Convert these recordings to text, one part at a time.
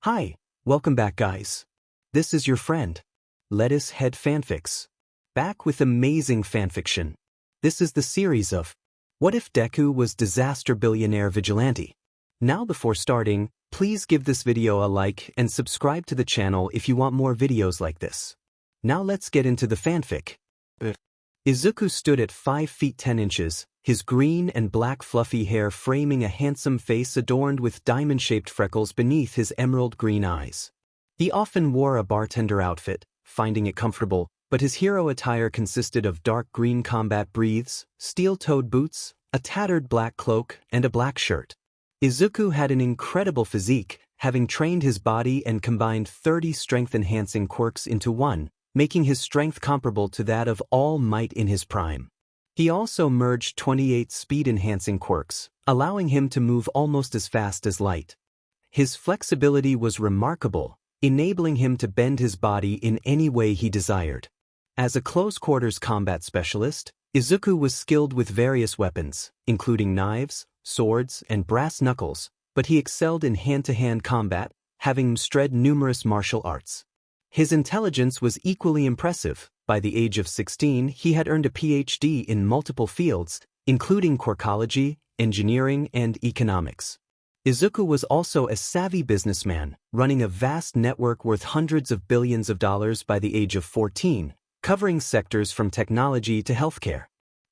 Hi, welcome back guys. This is your friend, Lettuce Head Fanfics. Back with amazing fanfiction. This is the series of What If Deku Was Disaster Billionaire Vigilante? Now before starting, please give this video a like and subscribe to the channel if you want more videos like this. Now let's get into the fanfic. Izuku stood at 5 feet 10 inches, his green and black fluffy hair framing a handsome face adorned with diamond-shaped freckles beneath his emerald green eyes. He often wore a bartender outfit, finding it comfortable, but his hero attire consisted of dark green combat breaths, steel-toed boots, a tattered black cloak, and a black shirt. Izuku had an incredible physique, having trained his body and combined 30 strength-enhancing quirks into one, making his strength comparable to that of All Might in his prime. He also merged 28 speed-enhancing quirks, allowing him to move almost as fast as light. His flexibility was remarkable, enabling him to bend his body in any way he desired. As a close-quarters combat specialist, Izuku was skilled with various weapons, including knives, swords, and brass knuckles, but he excelled in hand-to-hand combat, having mastered numerous martial arts. His intelligence was equally impressive. By the age of 16, he had earned a PhD in multiple fields, including quirkology, engineering, and economics. Izuku was also a savvy businessman, running a vast network worth hundreds of billions of dollars by the age of 14, covering sectors from technology to healthcare.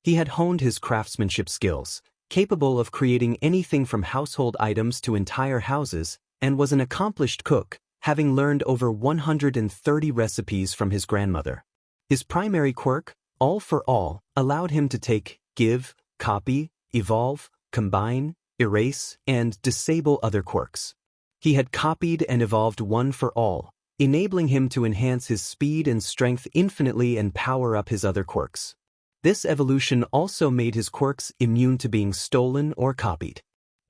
He had honed his craftsmanship skills, capable of creating anything from household items to entire houses, and was an accomplished cook, having learned over 130 recipes from his grandmother. His primary quirk, All for All, allowed him to take, give, copy, evolve, combine, erase, and disable other quirks. He had copied and evolved One for All, enabling him to enhance his speed and strength infinitely and power up his other quirks. This evolution also made his quirks immune to being stolen or copied.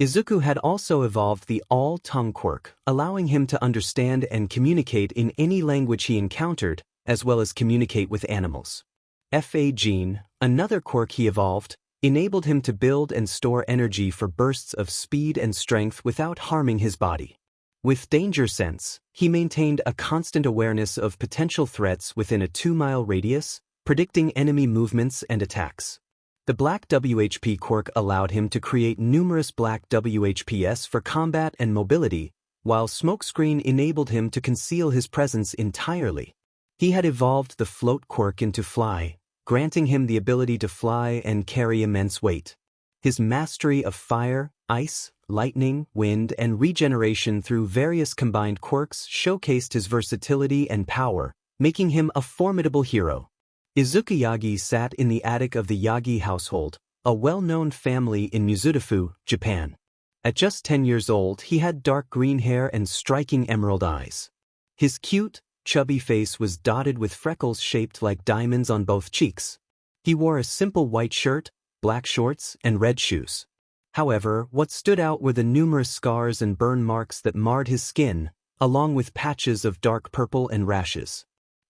Izuku had also evolved the All-Tongue quirk, allowing him to understand and communicate in any language he encountered, as well as communicate with animals. Fa Gene, another quirk he evolved, enabled him to build and store energy for bursts of speed and strength without harming his body. With Danger Sense, he maintained a constant awareness of potential threats within a 2-mile radius, predicting enemy movements and attacks. The Black WHP quirk allowed him to create numerous black WHPs for combat and mobility, while Smokescreen enabled him to conceal his presence entirely. He had evolved the Float quirk into Fly, granting him the ability to fly and carry immense weight. His mastery of fire, ice, lightning, wind, and regeneration through various combined quirks showcased his versatility and power, making him a formidable hero. Izuku Yagi sat in the attic of the Yagi household, a well-known family in Mizudafu, Japan. At just 10 years old, he had dark green hair and striking emerald eyes. His cute, chubby face was dotted with freckles shaped like diamonds on both cheeks. He wore a simple white shirt, black shorts, and red shoes. However, what stood out were the numerous scars and burn marks that marred his skin, along with patches of dark purple and rashes.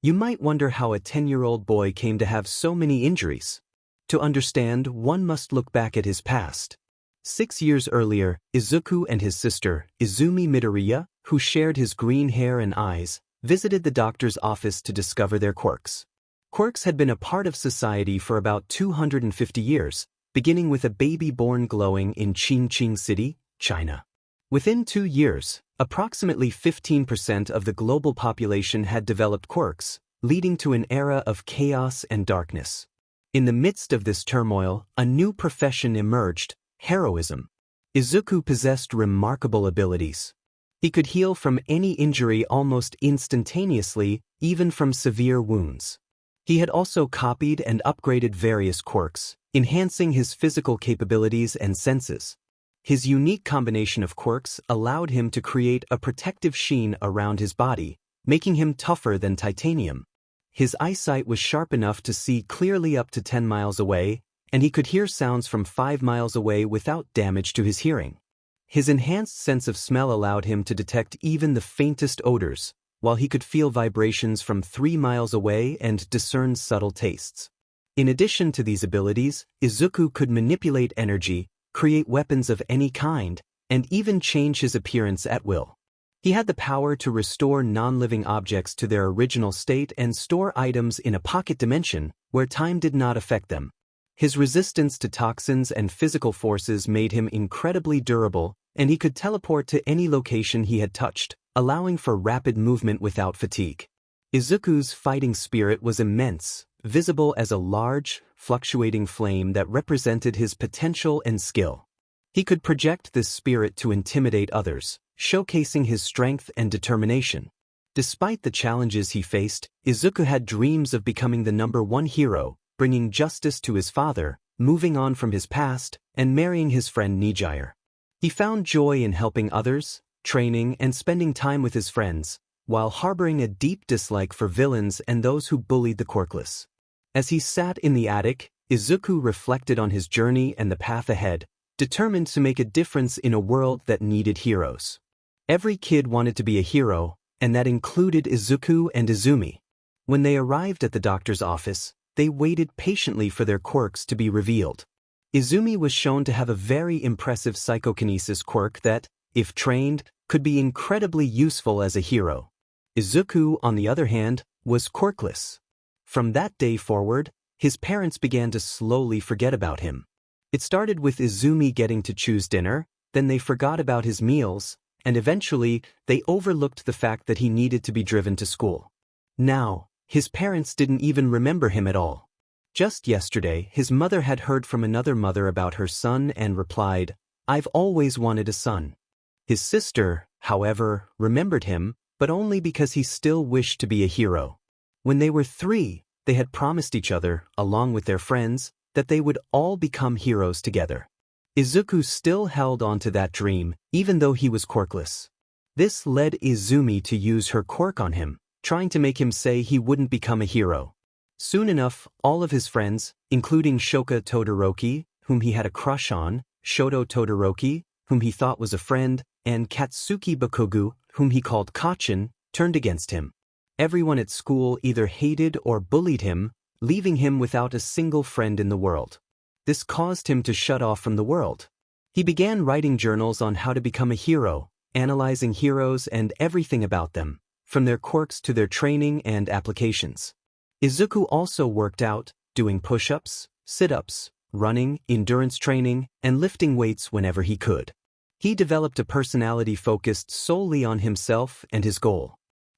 You might wonder how a 10-year-old boy came to have so many injuries. To understand, one must look back at his past. 6 years earlier, Izuku and his sister, Izumi Midoriya, who shared his green hair and eyes, visited the doctor's office to discover their quirks. Quirks had been a part of society for about 250 years, beginning with a baby born glowing in Qingqing City, China. Within 2 years, approximately 15% of the global population had developed quirks, leading to an era of chaos and darkness. In the midst of this turmoil, a new profession emerged: heroism. Izuku possessed remarkable abilities. He could heal from any injury almost instantaneously, even from severe wounds. He had also copied and upgraded various quirks, enhancing his physical capabilities and senses. His unique combination of quirks allowed him to create a protective sheen around his body, making him tougher than titanium. His eyesight was sharp enough to see clearly up to 10 miles away, and he could hear sounds from 5 miles away without damage to his hearing. His enhanced sense of smell allowed him to detect even the faintest odors, while he could feel vibrations from 3 miles away and discern subtle tastes. In addition to these abilities, Izuku could manipulate energy, create weapons of any kind, and even change his appearance at will. He had the power to restore non-living objects to their original state and store items in a pocket dimension where time did not affect them. His resistance to toxins and physical forces made him incredibly durable, and he could teleport to any location he had touched, allowing for rapid movement without fatigue. Izuku's fighting spirit was immense, visible as a large, fluctuating flame that represented his potential and skill. He could project this spirit to intimidate others, showcasing his strength and determination. Despite the challenges he faced, Izuku had dreams of becoming the #1 hero, bringing justice to his father, moving on from his past, and marrying his friend Nijire. He found joy in helping others, training and spending time with his friends, while harboring a deep dislike for villains and those who bullied the quirkless. As he sat in the attic, Izuku reflected on his journey and the path ahead, determined to make a difference in a world that needed heroes. Every kid wanted to be a hero, and that included Izuku and Izumi. When they arrived at the doctor's office, they waited patiently for their quirks to be revealed. Izumi was shown to have a very impressive psychokinesis quirk that, if trained, could be incredibly useful as a hero. Izuku, on the other hand, was quirkless. From that day forward, his parents began to slowly forget about him. It started with Izumi getting to choose dinner, then they forgot about his meals, and eventually, they overlooked the fact that he needed to be driven to school. Now, his parents didn't even remember him at all. Just yesterday, his mother had heard from another mother about her son and replied, "I've always wanted a son." His sister, however, remembered him, but only because he still wished to be a hero. When they were 3, they had promised each other, along with their friends, that they would all become heroes together. Izuku still held on to that dream, even though he was quirkless. This led Izumi to use her quirk on him, trying to make him say he wouldn't become a hero. Soon enough, all of his friends, including Shoka Todoroki, whom he had a crush on, Shoto Todoroki, whom he thought was a friend, and Katsuki Bakugou, whom he called Kachin, turned against him. Everyone at school either hated or bullied him, leaving him without a single friend in the world. This caused him to shut off from the world. He began writing journals on how to become a hero, analyzing heroes and everything about them, from their quirks to their training and applications. Izuku also worked out, doing push-ups, sit-ups, running, endurance training, and lifting weights whenever he could. He developed a personality focused solely on himself and his goal.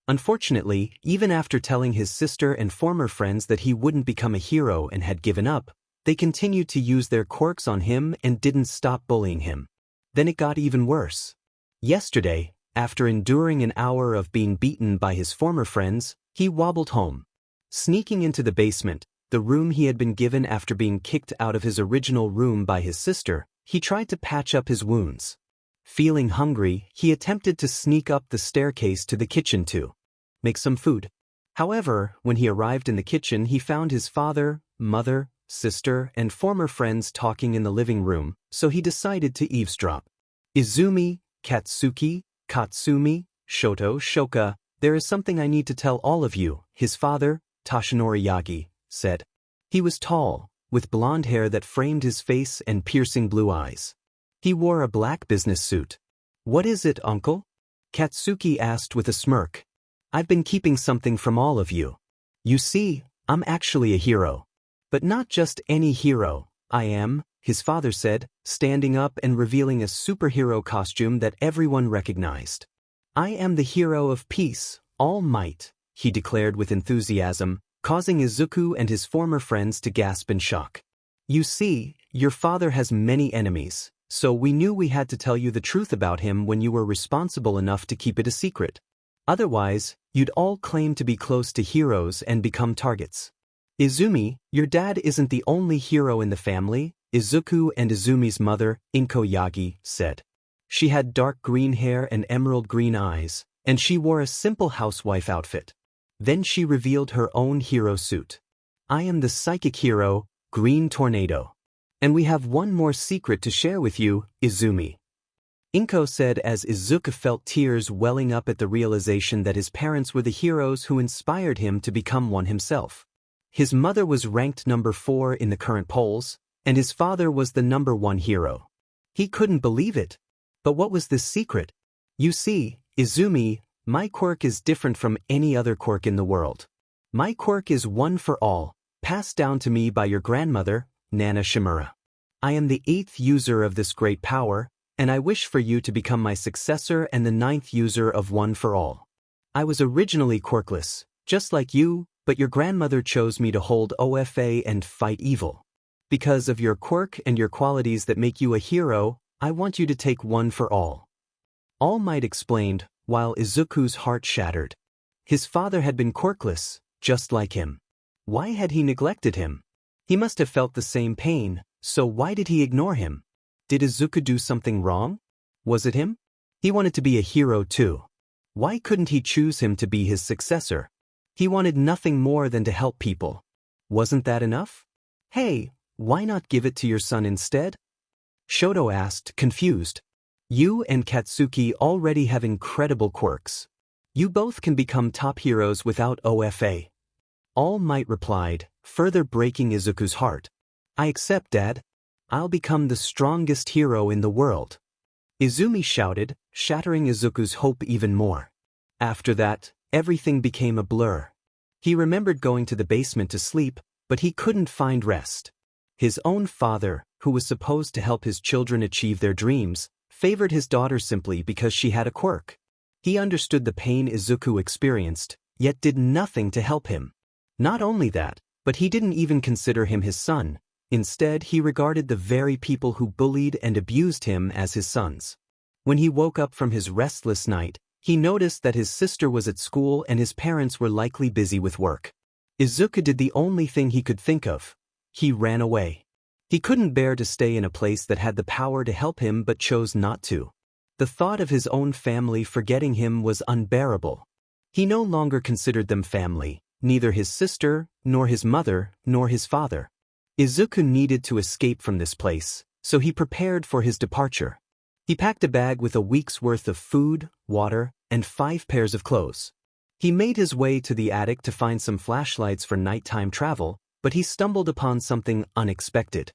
Unfortunately, even after telling his sister and former friends that he wouldn't become a hero and had given up, they continued to use their quirks on him and didn't stop bullying him. Then it got even worse. Yesterday, after enduring an hour of being beaten by his former friends, he wobbled home. Sneaking into the basement, the room he had been given after being kicked out of his original room by his sister, he tried to patch up his wounds. Feeling hungry, he attempted to sneak up the staircase to the kitchen to make some food. However, when he arrived in the kitchen, he found his father, mother, sister, and former friends talking in the living room, so he decided to eavesdrop. "Izumi, Katsuki, Katsumi, Shoto, Shoka, there is something I need to tell all of you," his father, Toshinori Yagi, said. He was tall, with blonde hair that framed his face and piercing blue eyes. He wore a black business suit. "What is it, uncle?" Katsuki asked with a smirk. "I've been keeping something from all of you. You see, I'm actually a hero. But not just any hero, I am," his father said, standing up and revealing a superhero costume that everyone recognized. "I am the hero of peace, all might," he declared with enthusiasm, causing Izuku and his former friends to gasp in shock. "You see, your father has many enemies, so we knew we had to tell you the truth about him when you were responsible enough to keep it a secret. Otherwise, you'd all claim to be close to heroes and become targets. Izumi, your dad isn't the only hero in the family," Izuku and Izumi's mother, Inko Yagi, said. She had dark green hair and emerald green eyes, and she wore a simple housewife outfit. Then she revealed her own hero suit. "I am the psychic hero, Green Tornado. And we have one more secret to share with you, Izumi," Inko said as Izuku felt tears welling up at the realization that his parents were the heroes who inspired him to become one himself. His mother was ranked number 4 in the current polls, and his father was the number 1 hero. He couldn't believe it. But what was this secret? You see, Izumi, my quirk is different from any other quirk in the world. My quirk is one for all, passed down to me by your grandmother, Nana Shimura. I am the 8th user of this great power, and I wish for you to become my successor and the 9th user of One for All. I was originally quirkless, just like you, but your grandmother chose me to hold OFA and fight evil. Because of your quirk and your qualities that make you a hero, I want you to take One for All. All Might explained, while Izuku's heart shattered. His father had been quirkless, just like him. Why had he neglected him? He must have felt the same pain, so why did he ignore him? Did Izuku do something wrong? Was it him? He wanted to be a hero too. Why couldn't he choose him to be his successor? He wanted nothing more than to help people. Wasn't that enough? Hey, why not give it to your son instead? Shoto asked, confused. You and Katsuki already have incredible quirks. You both can become top heroes without OFA. All Might replied, further breaking Izuku's heart. I accept, Dad. I'll become the strongest hero in the world. Izumi shouted, shattering Izuku's hope even more. After that, everything became a blur. He remembered going to the basement to sleep, but he couldn't find rest. His own father, who was supposed to help his children achieve their dreams, favored his daughter simply because she had a quirk. He understood the pain Izuku experienced, yet did nothing to help him. Not only that, but he didn't even consider him his son. Instead, he regarded the very people who bullied and abused him as his sons. When he woke up from his restless night, he noticed that his sister was at school and his parents were likely busy with work. Izuku did the only thing he could think of. He ran away. He couldn't bear to stay in a place that had the power to help him but chose not to. The thought of his own family forgetting him was unbearable. He no longer considered them family, neither his sister, nor his mother, nor his father. Izuku needed to escape from this place, so he prepared for his departure. He packed a bag with a week's worth of food, water, and 5 pairs of clothes. He made his way to the attic to find some flashlights for nighttime travel, but he stumbled upon something unexpected.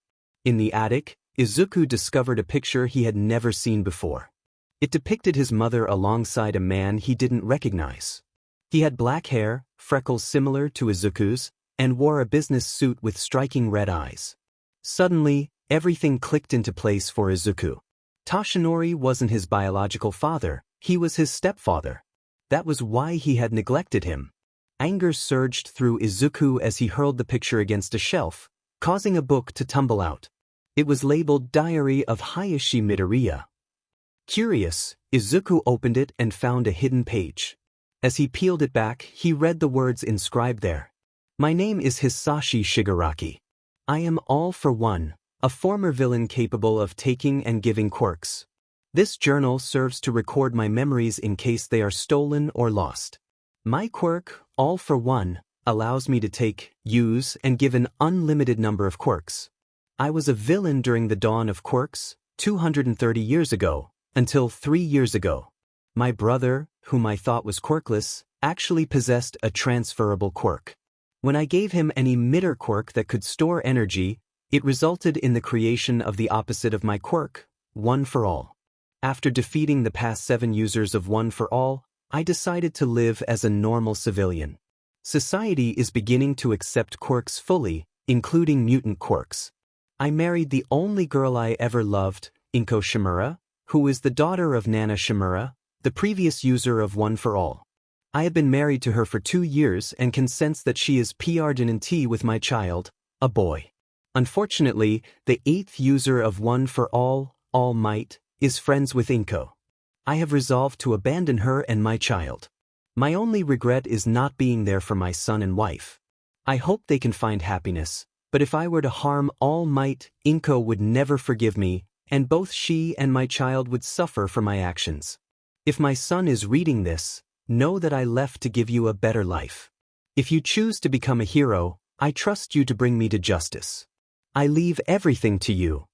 In the attic, Izuku discovered a picture he had never seen before. It depicted his mother alongside a man he didn't recognize. He had black hair, freckles similar to Izuku's, and wore a business suit with striking red eyes. Suddenly, everything clicked into place for Izuku. Toshinori wasn't his biological father, he was his stepfather. That was why he had neglected him. Anger surged through Izuku as he hurled the picture against a shelf, causing a book to tumble out. It was labeled Diary of Hayashi Midoriya. Curious, Izuku opened it and found a hidden page. As he peeled it back, he read the words inscribed there. My name is Hisashi Shigaraki. I am all for one, a former villain capable of taking and giving quirks. This journal serves to record my memories in case they are stolen or lost. My quirk, all for one, allows me to take, use, and give an unlimited number of quirks. I was a villain during the dawn of quirks, 230 years ago, until 3 years ago. My brother, whom I thought was quirkless, actually possessed a transferable quirk. When I gave him an emitter quirk that could store energy, it resulted in the creation of the opposite of my quirk, One for All. After defeating the past 7 users of One for All, I decided to live as a normal civilian. Society is beginning to accept quirks fully, including mutant quirks. I married the only girl I ever loved, Inko Shimura, who is the daughter of Nana Shimura, the previous user of One for All. I have been married to her for 2 years and can sense that she is pregnant with my child, a boy. Unfortunately, the 8th user of One for All, All Might, is friends with Inko. I have resolved to abandon her and my child. My only regret is not being there for my son and wife. I hope they can find happiness, but if I were to harm All Might, Inko would never forgive me, and both she and my child would suffer for my actions. If my son is reading this, know that I left to give you a better life. If you choose to become a hero, I trust you to bring me to justice. I leave everything to you.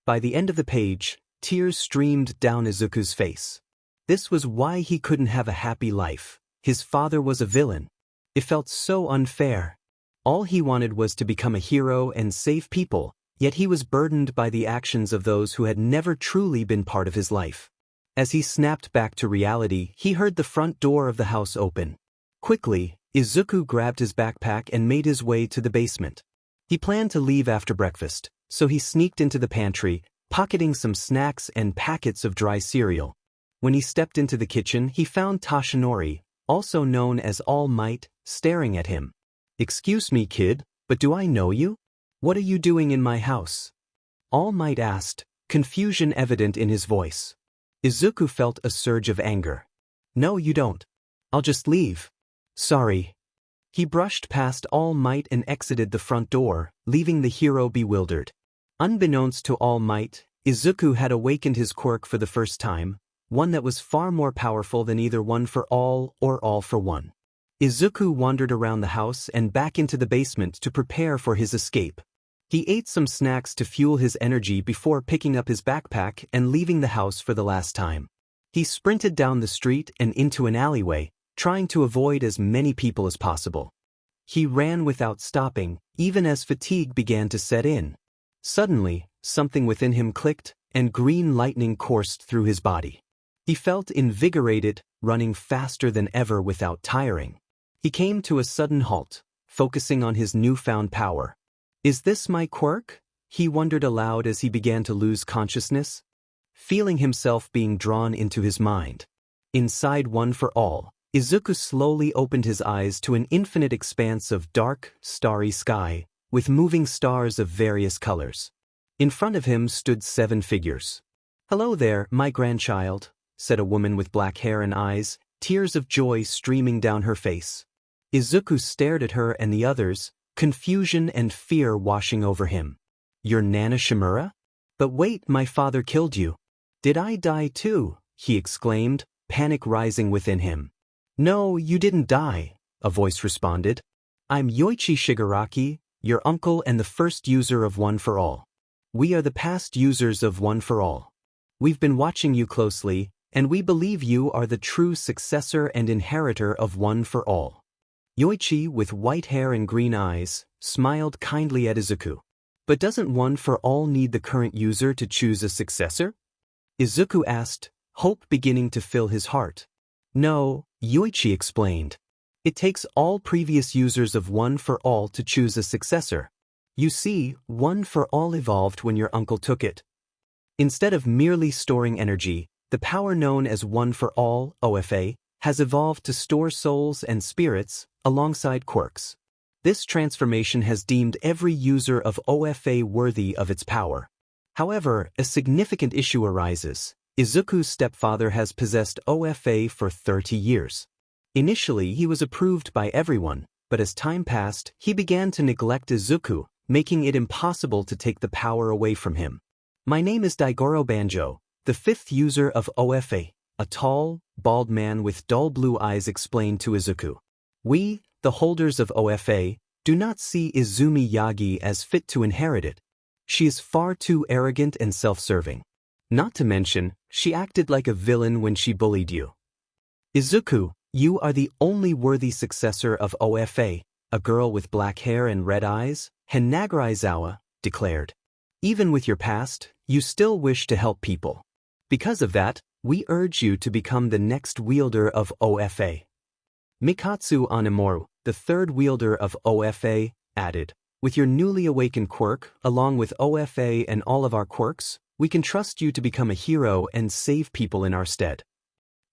By the end of the page, tears streamed down Izuku's face. This was why he couldn't have a happy life. His father was a villain. It felt so unfair. All he wanted was to become a hero and save people, yet he was burdened by the actions of those who had never truly been part of his life. As he snapped back to reality, he heard the front door of the house open. Quickly, Izuku grabbed his backpack and made his way to the basement. He planned to leave after breakfast, so he sneaked into the pantry, pocketing some snacks and packets of dry cereal. When he stepped into the kitchen, he found Tashinori, also known as All Might, staring at him. "Excuse me, kid, but do I know you? What are you doing in my house?" All Might asked, confusion evident in his voice. Izuku felt a surge of anger. "No, you don't. I'll just leave." "Sorry." He brushed past All Might and exited the front door, leaving the hero bewildered. Unbeknownst to All Might, Izuku had awakened his quirk for the first time, one that was far more powerful than either One for All or All for One. Izuku wandered around the house and back into the basement to prepare for his escape. He ate some snacks to fuel his energy before picking up his backpack and leaving the house for the last time. He sprinted down the street and into an alleyway, trying to avoid as many people as possible. He ran without stopping, even as fatigue began to set in. Suddenly, something within him clicked, and green lightning coursed through his body. He felt invigorated, running faster than ever without tiring. He came to a sudden halt, focusing on his newfound power. "Is this my quirk?" he wondered aloud as he began to lose consciousness, feeling himself being drawn into his mind. Inside One for All, Izuku slowly opened his eyes to an infinite expanse of dark, starry sky, with moving stars of various colors. In front of him stood 7 figures. "Hello there, my grandchild," said a woman with black hair and eyes, tears of joy streaming down her face. Izuku stared at her and the others, confusion and fear washing over him. "You're Nana Shimura? But wait, my father killed you." "Did I die too?" he exclaimed, panic rising within him. "No, you didn't die," a voice responded. "I'm Yoichi Shigaraki, your uncle and the first user of One for All. We are the past users of One for All. We've been watching you closely, and we believe you are the true successor and inheritor of One for All." Yoichi, with white hair and green eyes, smiled kindly at Izuku. "But doesn't One for All need the current user to choose a successor?" Izuku asked, hope beginning to fill his heart. "No," Yoichi explained. "It takes all previous users of One for All to choose a successor. You see, One for All evolved when your uncle took it. Instead of merely storing energy, the power known as One for All, OFA, has evolved to store souls and spirits, alongside quirks. This transformation has deemed every user of OFA worthy of its power. However, a significant issue arises. Izuku's stepfather has possessed OFA for 30 years. Initially, he was approved by everyone, but as time passed, he began to neglect Izuku, making it impossible to take the power away from him. My name is Daigoro Banjo, the 5th user of OFA, a tall, bald man with dull blue eyes explained to Izuku. We, the holders of OFA, do not see Izumi Yagi as fit to inherit it. She is far too arrogant and self-serving. Not to mention, she acted like a villain when she bullied you. Izuku, you are the only worthy successor of OFA, a girl with black hair and red eyes, Nagara declared. Even with your past, you still wish to help people. Because of that, we urge you to become the next wielder of OFA. Mikatsu Anemoru, the 3rd wielder of OFA, added, "With your newly awakened quirk, along with OFA and all of our quirks, we can trust you to become a hero and save people in our stead."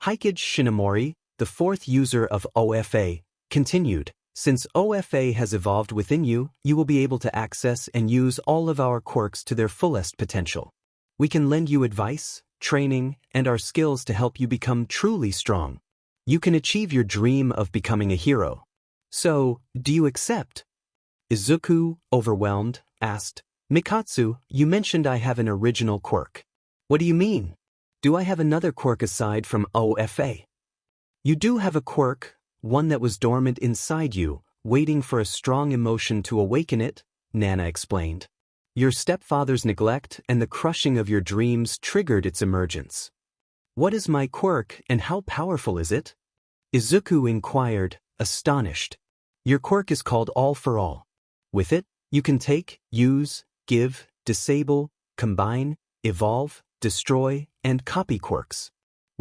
Hikage Shinomori, the 4th user of OFA, continued, "Since OFA has evolved within you, you will be able to access and use all of our quirks to their fullest potential. We can lend you advice, training, and our skills to help you become truly strong. You can achieve your dream of becoming a hero. So, do you accept?" Izuku, overwhelmed, asked, "Mikatsu, you mentioned I have an original quirk. What do you mean? Do I have another quirk aside from OFA?" "You do have a quirk, one that was dormant inside you, waiting for a strong emotion to awaken it," Nana explained. "Your stepfather's neglect and the crushing of your dreams triggered its emergence." "What is my quirk and how powerful is it?" Izuku inquired, astonished. "Your quirk is called All for All. With it, you can take, use, give, disable, combine, evolve, destroy, and copy quirks.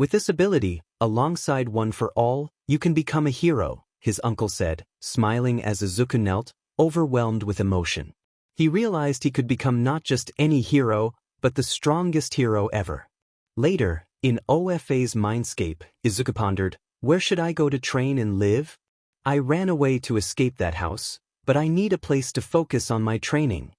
With this ability, alongside One for All, you can become a hero, his uncle said, smiling as Izuku knelt, overwhelmed with emotion. He realized he could become not just any hero, but the strongest hero ever. Later, in OFA's mindscape, Izuku pondered, where should I go to train and live? I ran away to escape that house, but I need a place to focus on my training.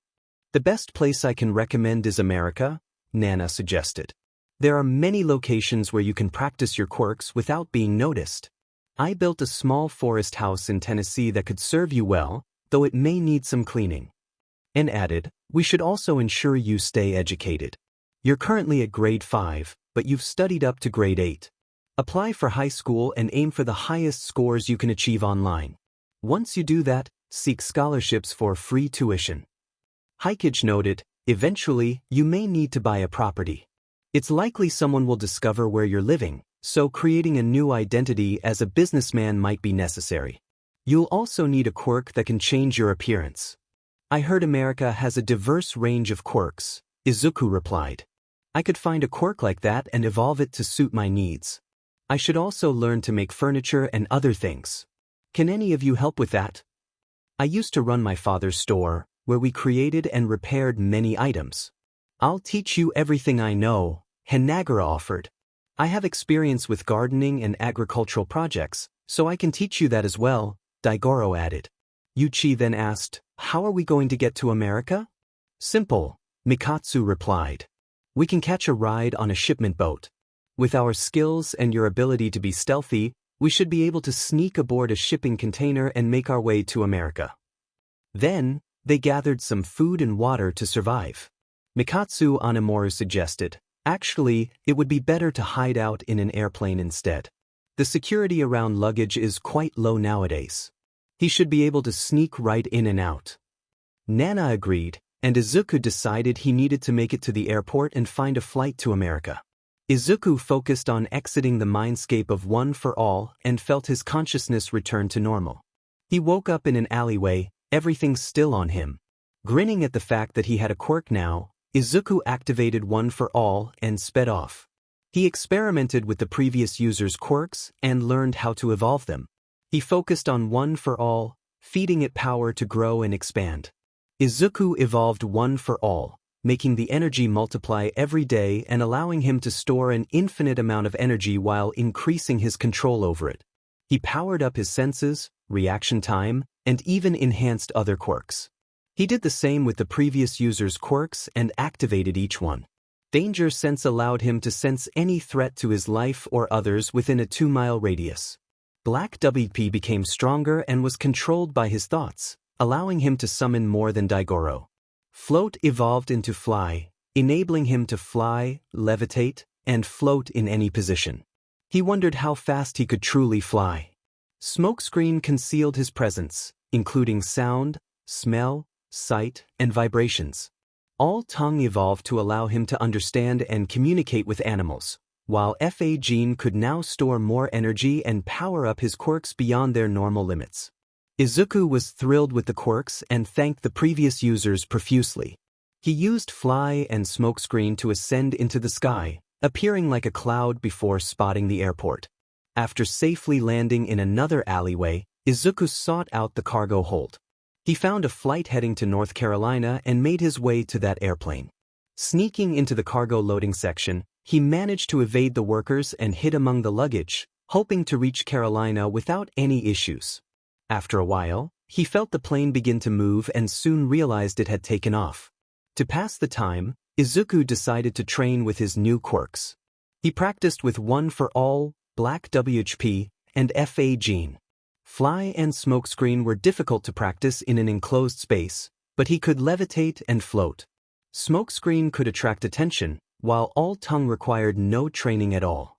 The best place I can recommend is America, Nana suggested. There are many locations where you can practice your quirks without being noticed. I built a small forest house in Tennessee that could serve you well, though it may need some cleaning. And added, we should also ensure you stay educated. You're currently at grade 5, but you've studied up to grade 8. Apply for high school and aim for the highest scores you can achieve online. Once you do that, seek scholarships for free tuition. Hikage noted, eventually, you may need to buy a property. It's likely someone will discover where you're living, so creating a new identity as a businessman might be necessary. You'll also need a quirk that can change your appearance. I heard America has a diverse range of quirks, Izuku replied. I could find a quirk like that and evolve it to suit my needs. I should also learn to make furniture and other things. Can any of you help with that? I used to run my father's store, where we created and repaired many items. I'll teach you everything I know, Hinagura offered. I have experience with gardening and agricultural projects, so I can teach you that as well, Daigoro added. Yuchi then asked, how are we going to get to America? Simple, Mikatsu replied. We can catch a ride on a shipment boat. With our skills and your ability to be stealthy, we should be able to sneak aboard a shipping container and make our way to America. Then, they gathered some food and water to survive. Mikatsu Anemoru suggested, actually, it would be better to hide out in an airplane instead. The security around luggage is quite low nowadays. He should be able to sneak right in and out. Nana agreed, and Izuku decided he needed to make it to the airport and find a flight to America. Izuku focused on exiting the mindscape of One for All and felt his consciousness return to normal. He woke up in an alleyway, everything still on him. Grinning at the fact that he had a quirk now, Izuku activated One for All and sped off. He experimented with the previous user's quirks and learned how to evolve them. He focused on One for All, feeding it power to grow and expand. Izuku evolved One for All, making the energy multiply every day and allowing him to store an infinite amount of energy while increasing his control over it. He powered up his senses, reaction time, and even enhanced other quirks. He did the same with the previous user's quirks and activated each one. Danger Sense allowed him to sense any threat to his life or others within a 2-mile radius. Black WP became stronger and was controlled by his thoughts, allowing him to summon more than Daigoro. Float evolved into Fly, enabling him to fly, levitate, and float in any position. He wondered how fast he could truly fly. Smokescreen concealed his presence, including sound, smell, sight, and vibrations. All Tongue evolved to allow him to understand and communicate with animals, while FA Gene could now store more energy and power up his quirks beyond their normal limits. Izuku was thrilled with the quirks and thanked the previous users profusely. He used Fly and Smokescreen to ascend into the sky, appearing like a cloud before spotting the airport. After safely landing in another alleyway, Izuku sought out the cargo hold. He found a flight heading to North Carolina and made his way to that airplane. Sneaking into the cargo loading section, he managed to evade the workers and hid among the luggage, hoping to reach Carolina without any issues. After a while, he felt the plane begin to move and soon realized it had taken off. To pass the time, Izuku decided to train with his new quirks. He practiced with One for All, Black WHP, and FA Gene. Fly and Smokescreen were difficult to practice in an enclosed space, but he could levitate and float. Smokescreen could attract attention, while All Tongue required no training at all.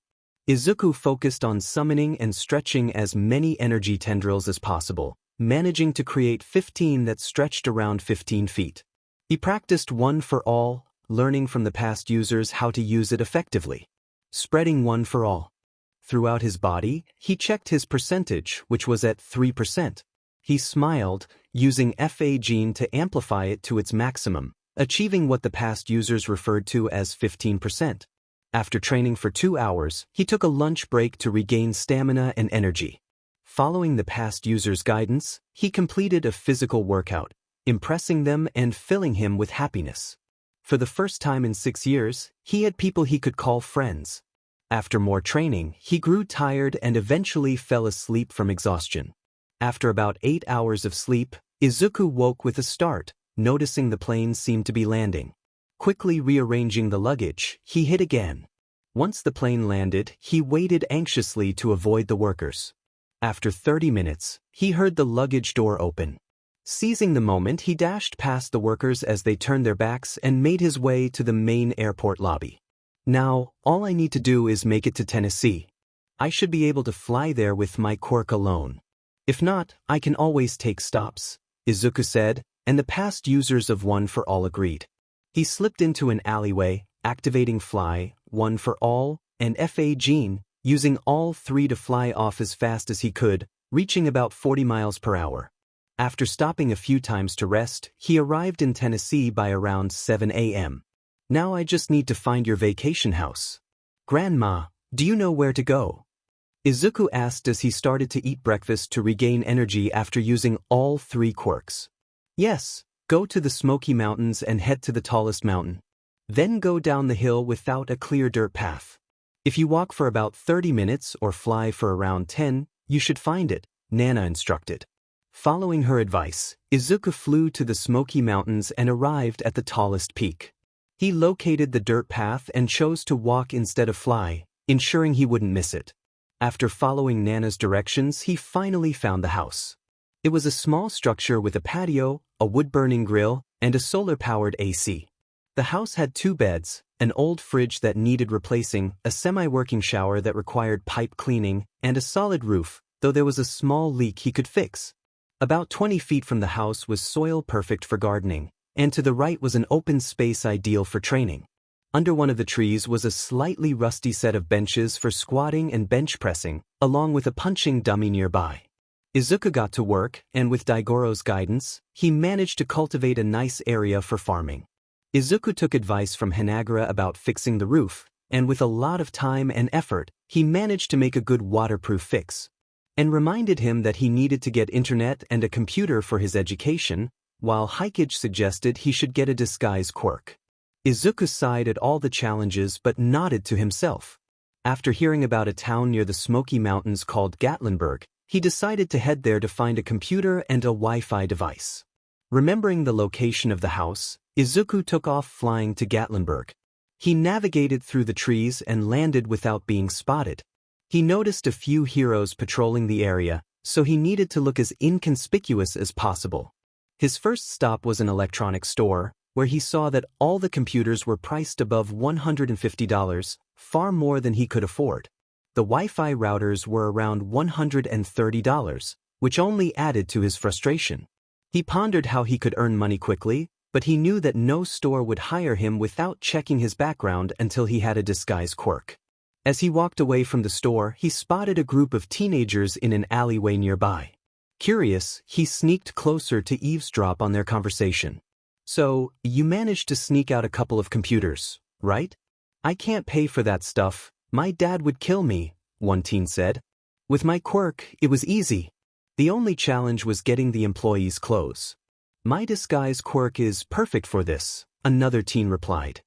Izuku focused on summoning and stretching as many energy tendrils as possible, managing to create 15 that stretched around 15 feet. He practiced One for All, learning from the past users how to use it effectively. Spreading One for All. Throughout his body, he checked his percentage, which was at 3%. He smiled, using FA Gene to amplify it to its maximum, achieving what the past users referred to as 15%. After training for 2 hours, he took a lunch break to regain stamina and energy. Following the past user's guidance, he completed a physical workout, impressing them and filling him with happiness. For the first time in 6 years, he had people he could call friends. After more training, he grew tired and eventually fell asleep from exhaustion. After about 8 hours of sleep, Izuku woke with a start, noticing the plane seemed to be landing. Quickly rearranging the luggage, he hit again. Once the plane landed, he waited anxiously to avoid the workers. After 30 minutes, he heard the luggage door open. Seizing the moment, he dashed past the workers as they turned their backs and made his way to the main airport lobby. Now, all I need to do is make it to Tennessee. I should be able to fly there with my quirk alone. If not, I can always take stops, Izuku said, and the past users of One for All agreed. He slipped into an alleyway, activating Fly, One for All, and FA Gene, using all three to fly off as fast as he could, reaching about 40 miles per hour. After stopping a few times to rest, he arrived in Tennessee by around 7 a.m. Now I just need to find your vacation house. Grandma, do you know where to go? Izuku asked as he started to eat breakfast to regain energy after using all three quirks. Yes, go to the Smoky Mountains and head to the tallest mountain. Then go down the hill without a clear dirt path. If you walk for about 30 minutes or fly for around 10, you should find it, Nana instructed. Following her advice, Izuku flew to the Smoky Mountains and arrived at the tallest peak. He located the dirt path and chose to walk instead of fly, ensuring he wouldn't miss it. After following Nana's directions, he finally found the house. It was a small structure with a patio, a wood-burning grill, and a solar-powered AC. The house had 2 beds, an old fridge that needed replacing, a semi-working shower that required pipe cleaning, and a solid roof, though there was a small leak he could fix. About 20 feet from the house was soil perfect for gardening, and to the right was an open space ideal for training. Under one of the trees was a slightly rusty set of benches for squatting and bench pressing, along with a punching dummy nearby. Izuku got to work, and with Daigoro's guidance, he managed to cultivate a nice area for farming. Izuku took advice from Hanagura about fixing the roof, and with a lot of time and effort, he managed to make a good waterproof fix. And reminded him that he needed to get internet and a computer for his education, while Hikage suggested he should get a disguise quirk. Izuku sighed at all the challenges but nodded to himself. After hearing about a town near the Smoky Mountains called Gatlinburg, he decided to head there to find a computer and a Wi-Fi device. Remembering the location of the house, Izuku took off flying to Gatlinburg. He navigated through the trees and landed without being spotted. He noticed a few heroes patrolling the area, so he needed to look as inconspicuous as possible. His first stop was an electronics store, where he saw that all the computers were priced above $150, far more than he could afford. The Wi-Fi routers were around $130, which only added to his frustration. He pondered how he could earn money quickly, but he knew that no store would hire him without checking his background until he had a disguise quirk. As he walked away from the store, he spotted a group of teenagers in an alleyway nearby. Curious, he sneaked closer to eavesdrop on their conversation. So, you managed to sneak out a couple of computers, right? I can't pay for that stuff, my dad would kill me, one teen said. With my quirk, it was easy. The only challenge was getting the employees' clothes. My disguise quirk is perfect for this, another teen replied.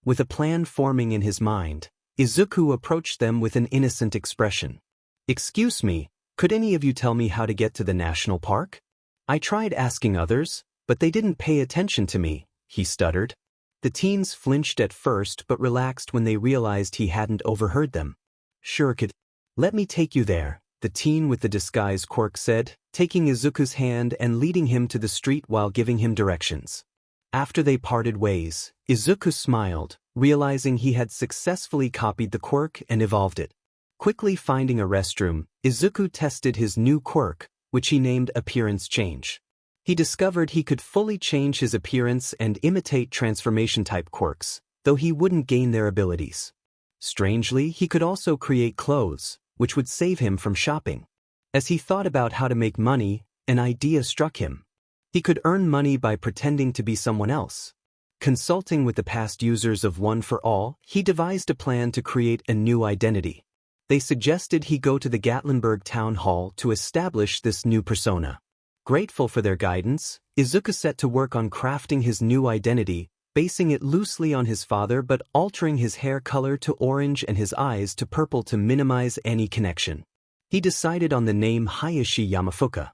With a plan forming in his mind, Izuku approached them with an innocent expression. Excuse me, could any of you tell me how to get to the national park? I tried asking others, but they didn't pay attention to me, he stuttered. The teens flinched at first but relaxed when they realized he hadn't overheard them. Sure kid. Let me take you there, the teen with the disguise quirk said, taking Izuku's hand and leading him to the street while giving him directions. After they parted ways, Izuku smiled, realizing he had successfully copied the quirk and evolved it. Quickly finding a restroom, Izuku tested his new quirk, which he named Appearance Change. He discovered he could fully change his appearance and imitate transformation-type quirks, though he wouldn't gain their abilities. Strangely, he could also create clothes, which would save him from shopping. As he thought about how to make money, an idea struck him. He could earn money by pretending to be someone else. Consulting with the past users of One for All, he devised a plan to create a new identity. They suggested he go to the Gatlinburg Town Hall to establish this new persona. Grateful for their guidance, Izuku set to work on crafting his new identity, basing it loosely on his father but altering his hair color to orange and his eyes to purple to minimize any connection. He decided on the name Hayashi Yamafuka.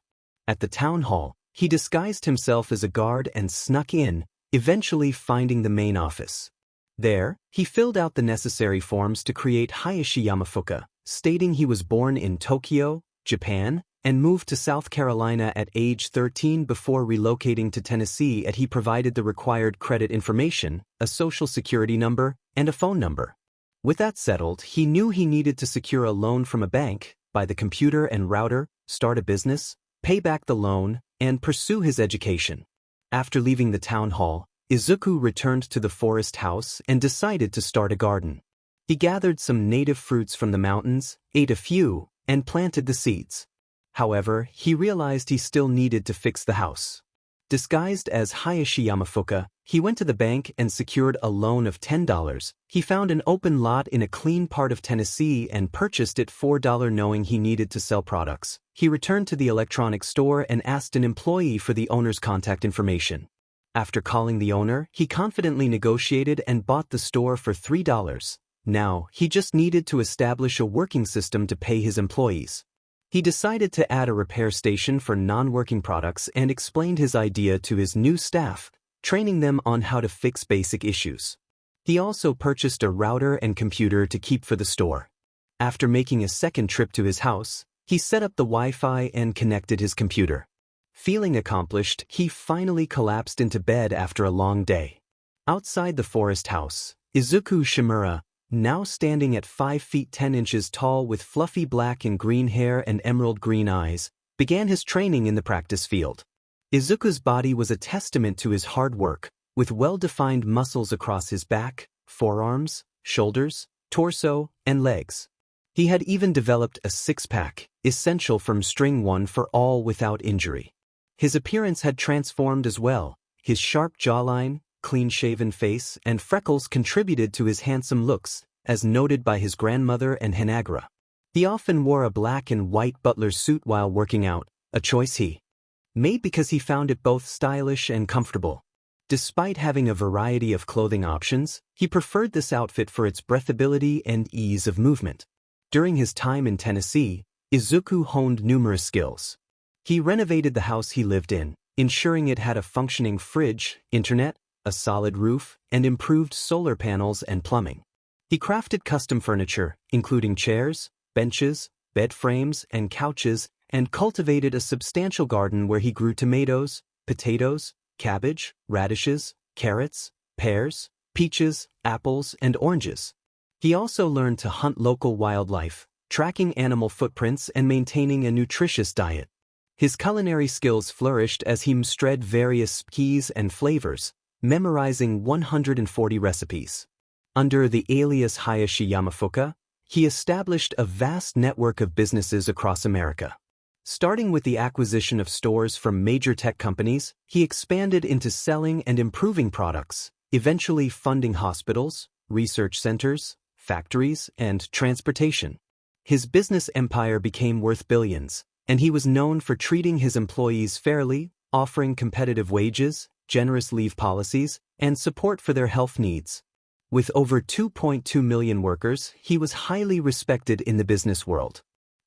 At the town hall, he disguised himself as a guard and snuck in, eventually finding the main office. There, he filled out the necessary forms to create Hayashi Yamafuka, stating he was born in Tokyo, Japan, and moved to South Carolina at age 13 before relocating to Tennessee. He provided the required credit information, a social security number, and a phone number. With that settled, he knew he needed to secure a loan from a bank, buy the computer and router, start a business, pay back the loan, and pursue his education. After leaving the town hall, Izuku returned to the forest house and decided to start a garden. He gathered some native fruits from the mountains, ate a few, and planted the seeds. However, he realized he still needed to fix the house. Disguised as Hayashi Yamafuka, he went to the bank and secured a loan of $10. He found an open lot in a clean part of Tennessee and purchased it for $4 knowing he needed to sell products. He returned to the electronics store and asked an employee for the owner's contact information. After calling the owner, he confidently negotiated and bought the store for $3. Now, he just needed to establish a working system to pay his employees. He decided to add a repair station for non-working products and explained his idea to his new staff, training them on how to fix basic issues. He also purchased a router and computer to keep for the store. After making a second trip to his house, he set up the Wi-Fi and connected his computer. Feeling accomplished, he finally collapsed into bed after a long day. Outside the forest house, Izuku Shimura, now standing at 5 feet 10 inches tall with fluffy black and green hair and emerald green eyes, began his training in the practice field. Izuku's body was a testament to his hard work, with well-defined muscles across his back, forearms, shoulders, torso, and legs. He had even developed a six-pack, essential from string One for All without injury. His appearance had transformed as well. His sharp jawline, clean-shaven face, and freckles contributed to his handsome looks, as noted by his grandmother and Hanagra. He often wore a black and white butler suit while working out, a choice he made because he found it both stylish and comfortable. Despite having a variety of clothing options, he preferred this outfit for its breathability and ease of movement. During his time in Tennessee, Izuku honed numerous skills. He renovated the house he lived in, ensuring it had a functioning fridge, internet, a solid roof, and improved solar panels and plumbing. He crafted custom furniture, including chairs, benches, bed frames, and couches, and cultivated a substantial garden where he grew tomatoes, potatoes, cabbage, radishes, carrots, pears, peaches, apples, and oranges. He also learned to hunt local wildlife, tracking animal footprints and maintaining a nutritious diet. His culinary skills flourished as he mastered various species and flavors, memorizing 140 recipes. Under the alias Hayashi Yamafuka, he established a vast network of businesses across America. Starting with the acquisition of stores from major tech companies, he expanded into selling and improving products, eventually funding hospitals, research centers, factories, and transportation. His business empire became worth billions, and he was known for treating his employees fairly, offering competitive wages, generous leave policies, and support for their health needs. With over 2.2 million workers, he was highly respected in the business world.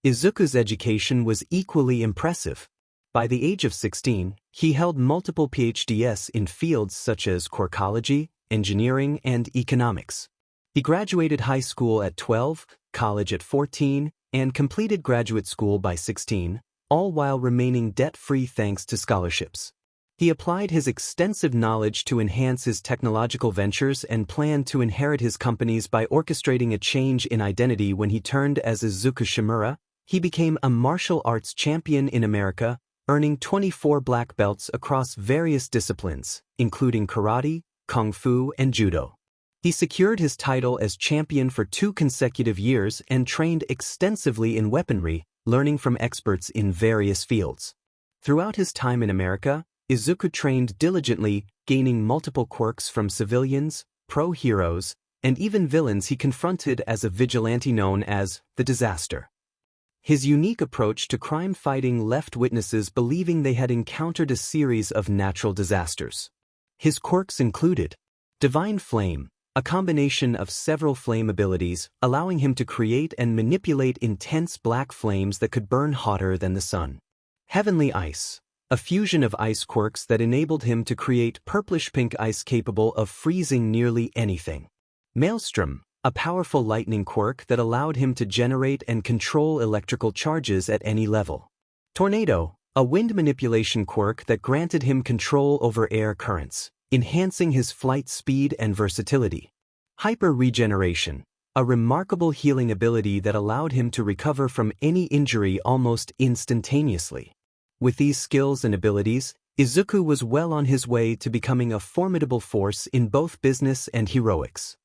Izuku's education was equally impressive. By the age of 16, he held multiple PhDs in fields such as quirkology, engineering, and economics. He graduated high school at 12, college at 14, and completed graduate school by 16, all while remaining debt-free thanks to scholarships. He applied his extensive knowledge to enhance his technological ventures and planned to inherit his companies by orchestrating a change in identity. When he turned as Izuku Shimura, he became a martial arts champion in America, earning 24 black belts across various disciplines, including karate, kung fu, and judo. He secured his title as champion for 2 consecutive years and trained extensively in weaponry, learning from experts in various fields. Throughout his time in America, Izuku trained diligently, gaining multiple quirks from civilians, pro-heroes, and even villains he confronted as a vigilante known as the Disaster. His unique approach to crime fighting left witnesses believing they had encountered a series of natural disasters. His quirks included Divine Flame, a combination of several flame abilities, allowing him to create and manipulate intense black flames that could burn hotter than the sun. Heavenly Ice, a fusion of ice quirks that enabled him to create purplish-pink ice capable of freezing nearly anything. Maelstrom, a powerful lightning quirk that allowed him to generate and control electrical charges at any level. Tornado, a wind manipulation quirk that granted him control over air currents, enhancing his flight speed and versatility. Hyper Regeneration, a remarkable healing ability that allowed him to recover from any injury almost instantaneously. With these skills and abilities, Izuku was well on his way to becoming a formidable force in both business and heroics.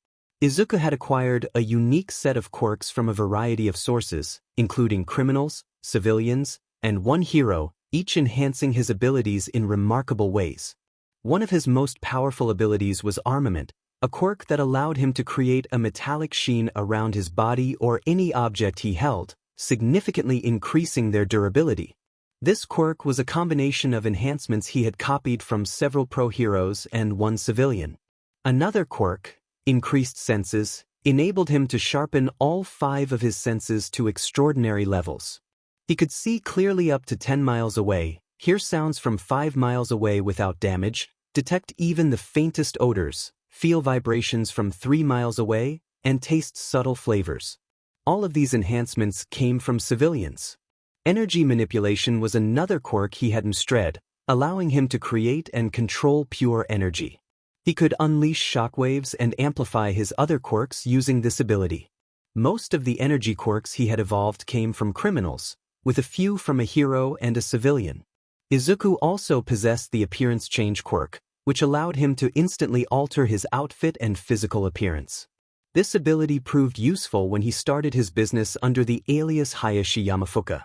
Izuku had acquired a unique set of quirks from a variety of sources, including criminals, civilians, and one hero, each enhancing his abilities in remarkable ways. One of his most powerful abilities was Armament, a quirk that allowed him to create a metallic sheen around his body or any object he held, significantly increasing their durability. This quirk was a combination of enhancements he had copied from several pro-heroes and one civilian. Another quirk, Increased Senses, enabled him to sharpen all 5 of his senses to extraordinary levels. He could see clearly up to 10 miles away, hear sounds from 5 miles away without damage, detect even the faintest odors, feel vibrations from 3 miles away, and taste subtle flavors. All of these enhancements came from civilians. Energy Manipulation was another quirk he had mastered, allowing him to create and control pure energy. He could unleash shockwaves and amplify his other quirks using this ability. Most of the energy quirks he had evolved came from criminals, with a few from a hero and a civilian. Izuku also possessed the Appearance Change quirk, which allowed him to instantly alter his outfit and physical appearance. This ability proved useful when he started his business under the alias Hayashi Yamafuka.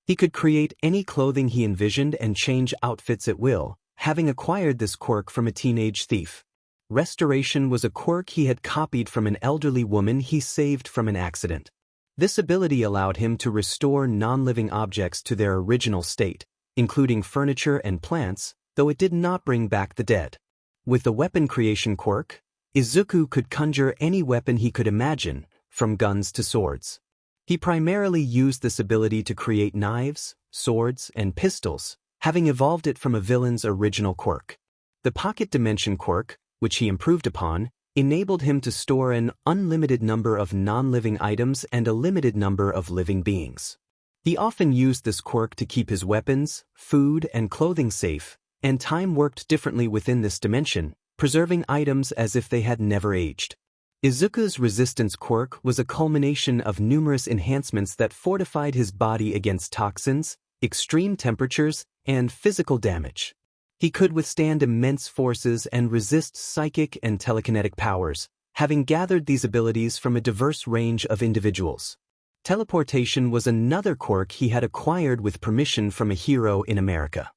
He could create any clothing he envisioned and change outfits at will, having acquired this quirk from a teenage thief. Restoration was a quirk he had copied from an elderly woman he saved from an accident. This ability allowed him to restore non-living objects to their original state, including furniture and plants, though it did not bring back the dead. With the Weapon Creation quirk, Izuku could conjure any weapon he could imagine, from guns to swords. He primarily used this ability to create knives, swords, and pistols, having evolved it from a villain's original quirk. The Pocket Dimension quirk, which he improved upon, enabled him to store an unlimited number of non-living items and a limited number of living beings. He often used this quirk to keep his weapons, food, and clothing safe, and time worked differently within this dimension, preserving items as if they had never aged. Izuku's Resistance quirk was a culmination of numerous enhancements that fortified his body against toxins, extreme temperatures, and physical damage. He could withstand immense forces and resist psychic and telekinetic powers, having gathered these abilities from a diverse range of individuals. Teleportation was another quirk he had acquired with permission from a hero in America.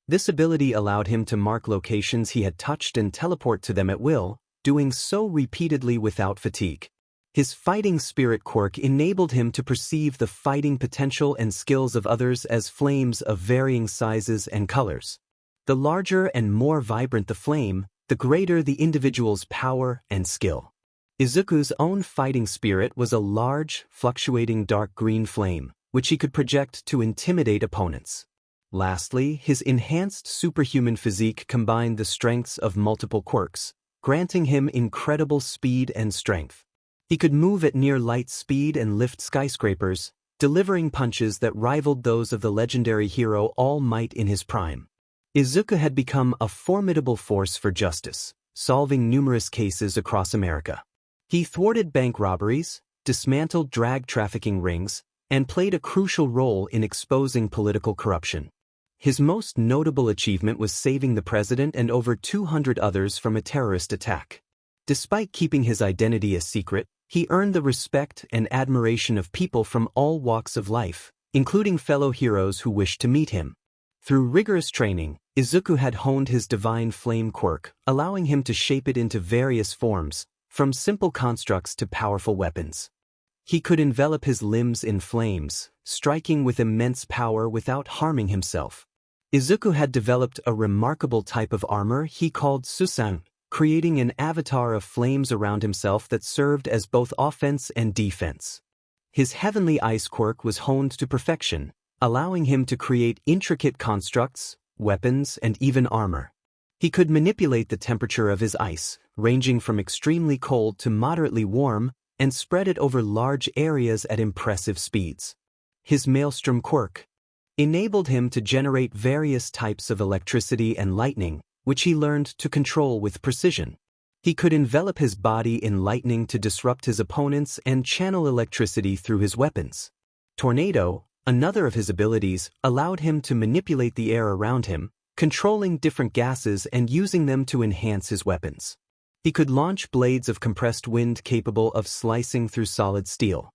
This ability allowed him to mark locations he had touched and teleport to them at will, doing so repeatedly without fatigue. His Fighting Spirit quirk enabled him to perceive the fighting potential and skills of others as flames of varying sizes and colors. The larger and more vibrant the flame, the greater the individual's power and skill. Izuku's own Fighting Spirit was a large, fluctuating dark green flame, which he could project to intimidate opponents. Lastly, his enhanced superhuman physique combined the strengths of multiple quirks, granting him incredible speed and strength. He could move at near light speed and lift skyscrapers, delivering punches that rivaled those of the legendary hero All Might in his prime. Izuku had become a formidable force for justice, solving numerous cases across America. He thwarted bank robberies, dismantled drug trafficking rings, and played a crucial role in exposing political corruption. His most notable achievement was saving the president and over 200 others from a terrorist attack. Despite keeping his identity a secret, he earned the respect and admiration of people from all walks of life, including fellow heroes who wished to meet him. Through rigorous training, Izuku had honed his divine flame quirk, allowing him to shape it into various forms, from simple constructs to powerful weapons. He could envelop his limbs in flames, striking with immense power without harming himself. Izuku had developed a remarkable type of armor he called Susan, creating an avatar of flames around himself that served as both offense and defense. His heavenly ice quirk was honed to perfection, allowing him to create intricate constructs, weapons, and even armor. He could manipulate the temperature of his ice, ranging from extremely cold to moderately warm, and spread it over large areas at impressive speeds. His maelstrom quirk enabled him to generate various types of electricity and lightning, which he learned to control with precision. He could envelop his body in lightning to disrupt his opponents and channel electricity through his weapons. Tornado, another of his abilities, allowed him to manipulate the air around him, controlling different gases and using them to enhance his weapons. He could launch blades of compressed wind capable of slicing through solid steel.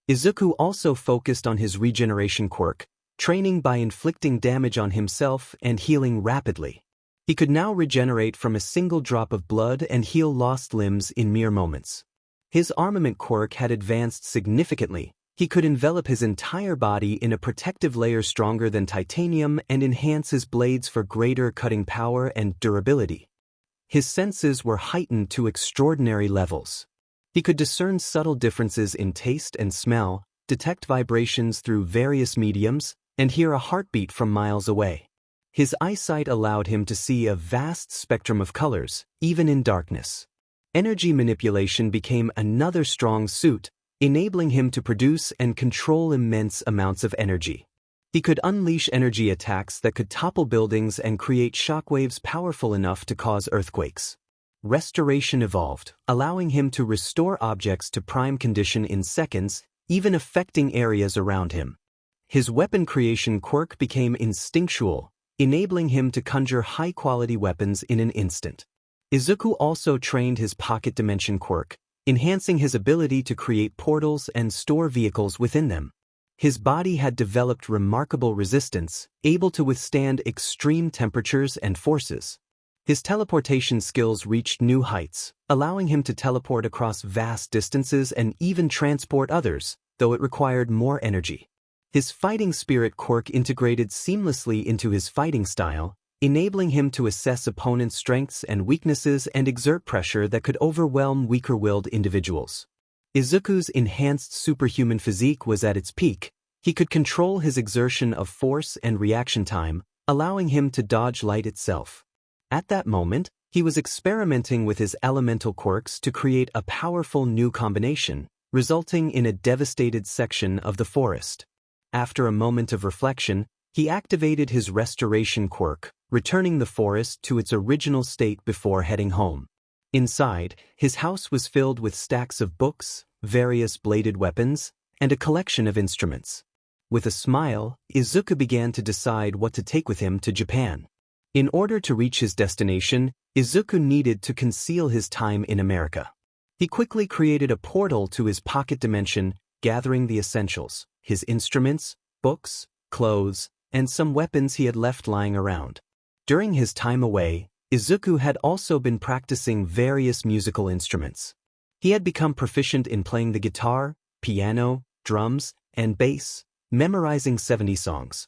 Izuku also focused on his regeneration quirk, training by inflicting damage on himself and healing rapidly. He could now regenerate from a single drop of blood and heal lost limbs in mere moments. His armament quirk had advanced significantly. He could envelop his entire body in a protective layer stronger than titanium and enhance his blades for greater cutting power and durability. His senses were heightened to extraordinary levels. He could discern subtle differences in taste and smell, detect vibrations through various mediums, and hear a heartbeat from miles away. His eyesight allowed him to see a vast spectrum of colors, even in darkness. Energy manipulation became another strong suit, enabling him to produce and control immense amounts of energy. He could unleash energy attacks that could topple buildings and create shockwaves powerful enough to cause earthquakes. Restoration evolved, allowing him to restore objects to prime condition in seconds, even affecting areas around him. His weapon creation quirk became instinctual, enabling him to conjure high-quality weapons in an instant. Izuku also trained his pocket dimension quirk, enhancing his ability to create portals and store vehicles within them. His body had developed remarkable resistance, able to withstand extreme temperatures and forces. His teleportation skills reached new heights, allowing him to teleport across vast distances and even transport others, though it required more energy. His fighting spirit quirk integrated seamlessly into his fighting style, enabling him to assess opponents' strengths and weaknesses and exert pressure that could overwhelm weaker-willed individuals. Izuku's enhanced superhuman physique was at its peak. He could control his exertion of force and reaction time, allowing him to dodge light itself. At that moment, he was experimenting with his elemental quirks to create a powerful new combination, resulting in a devastated section of the forest. After a moment of reflection, he activated his restoration quirk, returning the forest to its original state before heading home. Inside, his house was filled with stacks of books, various bladed weapons, and a collection of instruments. With a smile, Izuku began to decide what to take with him to Japan. In order to reach his destination, Izuku needed to conceal his time in America. He quickly created a portal to his pocket dimension, gathering the essentials: his instruments, books, clothes, and some weapons he had left lying around. During his time away, Izuku had also been practicing various musical instruments. He had become proficient in playing the guitar, piano, drums, and bass, memorizing 70 songs.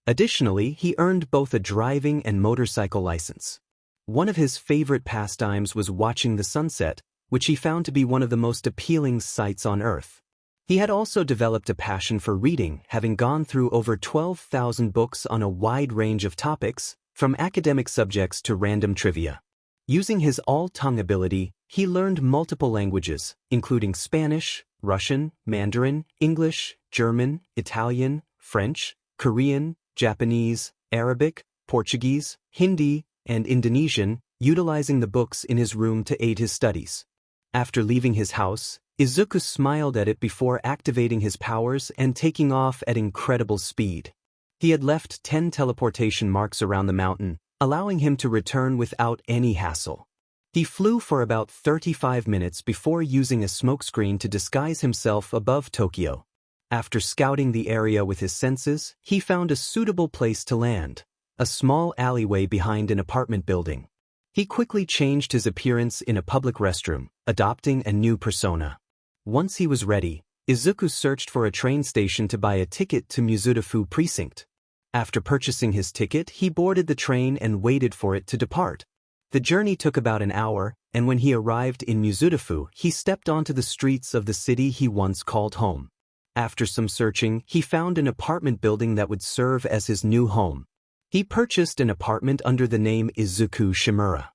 Additionally, he earned both a driving and motorcycle license. One of his favorite pastimes was watching the sunset, which he found to be one of the most appealing sights on Earth. He had also developed a passion for reading, having gone through over 12,000 books on a wide range of topics, from academic subjects to random trivia. Using his all-tongue ability, he learned multiple languages, including Spanish, Russian, Mandarin, English, German, Italian, French, Korean, Japanese, Arabic, Portuguese, Hindi, and Indonesian, utilizing the books in his room to aid his studies. After leaving his house, Izuku smiled at it before activating his powers and taking off at incredible speed. He had left 10 teleportation marks around the mountain, allowing him to return without any hassle. He flew for about 35 minutes before using a smokescreen to disguise himself above Tokyo. After scouting the area with his senses, he found a suitable place to land, a small alleyway behind an apartment building. He quickly changed his appearance in a public restroom, adopting a new persona. Once he was ready, Izuku searched for a train station to buy a ticket to Mizudafu Precinct. After purchasing his ticket, he boarded the train and waited for it to depart. The journey took about an hour, and when he arrived in Mizudafu, he stepped onto the streets of the city he once called home. After some searching, he found an apartment building that would serve as his new home. He purchased an apartment under the name Izuku Shimura.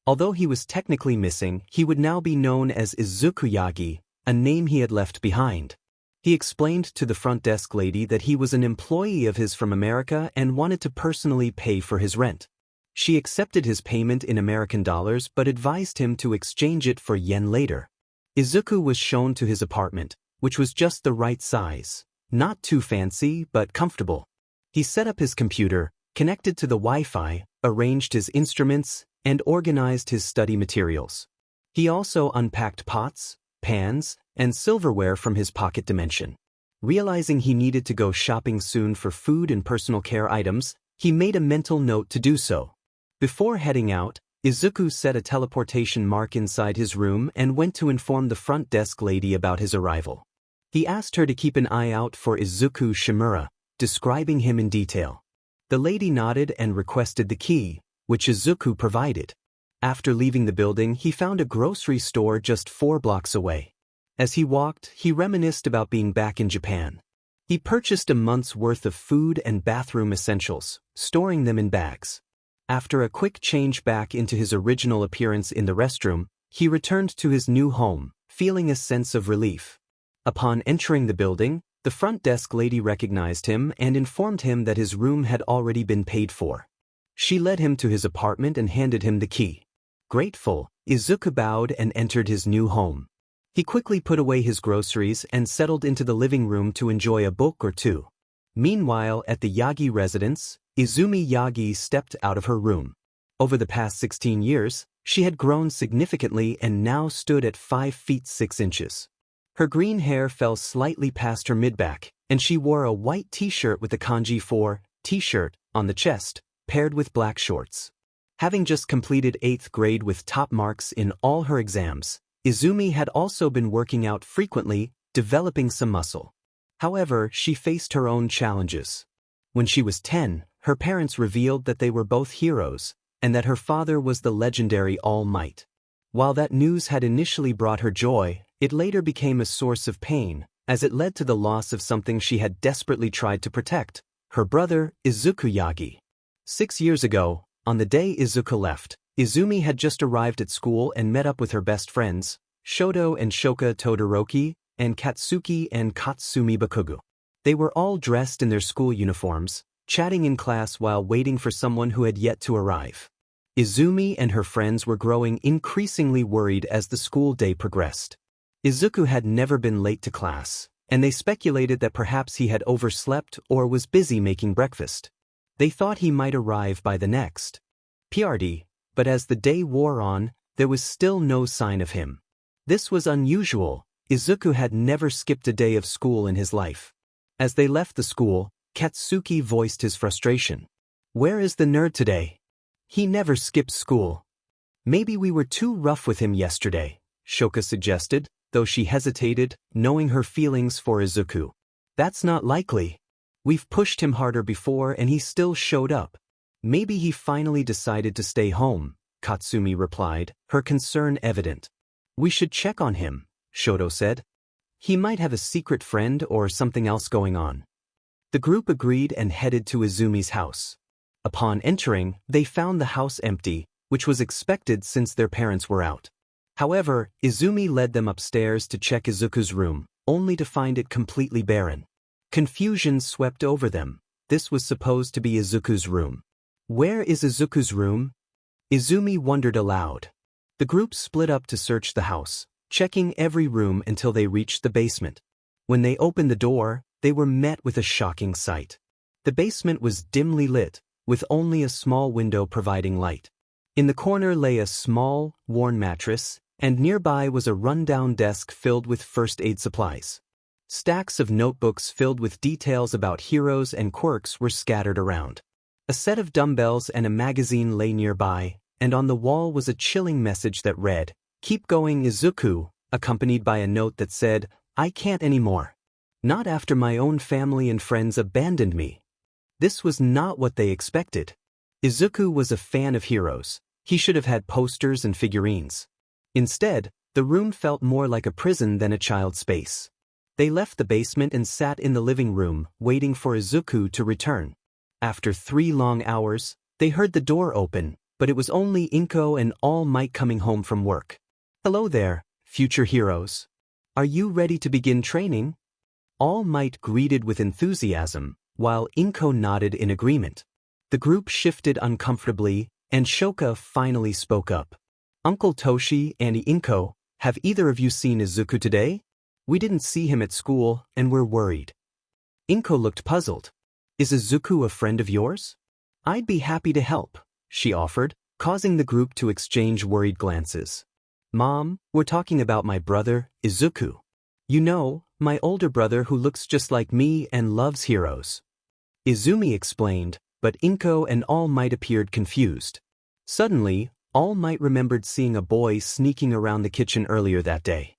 Although he was technically missing, he would now be known as Izuku Yagi, a name he had left behind. He explained to the front desk lady that he was an employee of his from America and wanted to personally pay for his rent. She accepted his payment in American dollars but advised him to exchange it for yen later. Izuku was shown to his apartment, which was just the right size. Not too fancy, but comfortable. He set up his computer, connected to the Wi-Fi, arranged his instruments, and organized his study materials. He also unpacked pots, pans, and silverware from his pocket dimension. Realizing he needed to go shopping soon for food and personal care items, he made a mental note to do so. Before heading out, Izuku set a teleportation mark inside his room and went to inform the front desk lady about his arrival. He asked her to keep an eye out for Izuku Shimura, describing him in detail. The lady nodded and requested the key, which Izuku provided. After leaving the building, he found a grocery store just 4 blocks away. As he walked, he reminisced about being back in Japan. He purchased a month's worth of food and bathroom essentials, storing them in bags. After a quick change back into his original appearance in the restroom, he returned to his new home, feeling a sense of relief. Upon entering the building, the front desk lady recognized him and informed him that his room had already been paid for. She led him to his apartment and handed him the key. Grateful, Izuku bowed and entered his new home. He quickly put away his groceries and settled into the living room to enjoy a book or two. Meanwhile, at the Yagi residence, Izumi Yagi stepped out of her room. Over the past 16 years, she had grown significantly and now stood at 5 feet 6 inches. Her green hair fell slightly past her mid-back, and she wore a white t-shirt with the kanji for t-shirt on the chest, paired with black shorts. Having just completed 8th grade with top marks in all her exams, Izumi had also been working out frequently, developing some muscle. However, she faced her own challenges. When she was 10, her parents revealed that they were both heroes, and that her father was the legendary All Might. While that news had initially brought her joy, it later became a source of pain, as it led to the loss of something she had desperately tried to protect, her brother, Izuku Yagi. 6 years ago, on the day Izuku left, Izumi had just arrived at school and met up with her best friends, Shoto and Shoka Todoroki, and Katsuki and Katsumi Bakugou. They were all dressed in their school uniforms, chatting in class while waiting for someone who had yet to arrive. Izumi and her friends were growing increasingly worried as the school day progressed. Izuku had never been late to class, and they speculated that perhaps he had overslept or was busy making breakfast. They thought he might arrive by the next PRD, but as the day wore on, there was still no sign of him. This was unusual. Izuku had never skipped a day of school in his life. As they left the school, Katsuki voiced his frustration. "Where is the nerd today? He never skips school." "Maybe we were too rough with him yesterday," Shoka suggested, though she hesitated, knowing her feelings for Izuku. "That's not likely. We've pushed him harder before and he still showed up." "Maybe he finally decided to stay home," Katsumi replied, her concern evident. "We should check on him," Shoto said. "He might have a secret friend or something else going on." The group agreed and headed to Izumi's house. Upon entering, they found the house empty, which was expected since their parents were out. However, Izumi led them upstairs to check Izuku's room, only to find it completely barren. Confusion swept over them. This was supposed to be Izuku's room. "Where is Izuku's room?" Izumi wondered aloud. The group split up to search the house, checking every room until they reached the basement. When they opened the door, they were met with a shocking sight. The basement was dimly lit, with only a small window providing light. In the corner lay a small, worn mattress, and nearby was a rundown desk filled with first aid supplies. Stacks of notebooks filled with details about heroes and quirks were scattered around. A set of dumbbells and a magazine lay nearby, and on the wall was a chilling message that read, "Keep going, Izuku," accompanied by a note that said, "I can't anymore. Not after my own family and friends abandoned me." This was not what they expected. Izuku was a fan of heroes. He should have had posters and figurines. Instead, the room felt more like a prison than a child's space. They left the basement and sat in the living room, waiting for Izuku to return. After 3 long hours, they heard the door open, but it was only Inko and All Might coming home from work. "Hello there, future heroes. Are you ready to begin training?" All Might greeted with enthusiasm, while Inko nodded in agreement. The group shifted uncomfortably, and Shoka finally spoke up. "Uncle Toshi and Inko, have either of you seen Izuku today? We didn't see him at school, and we're worried." Inko looked puzzled. "Is Izuku a friend of yours?" "I'd be happy to help," she offered, causing the group to exchange worried glances. "Mom, we're talking about my brother, Izuku. You know, my older brother who looks just like me and loves heroes." Izumi explained, but Inko and All Might appeared confused. Suddenly, All Might remembered seeing a boy sneaking around the kitchen earlier that day.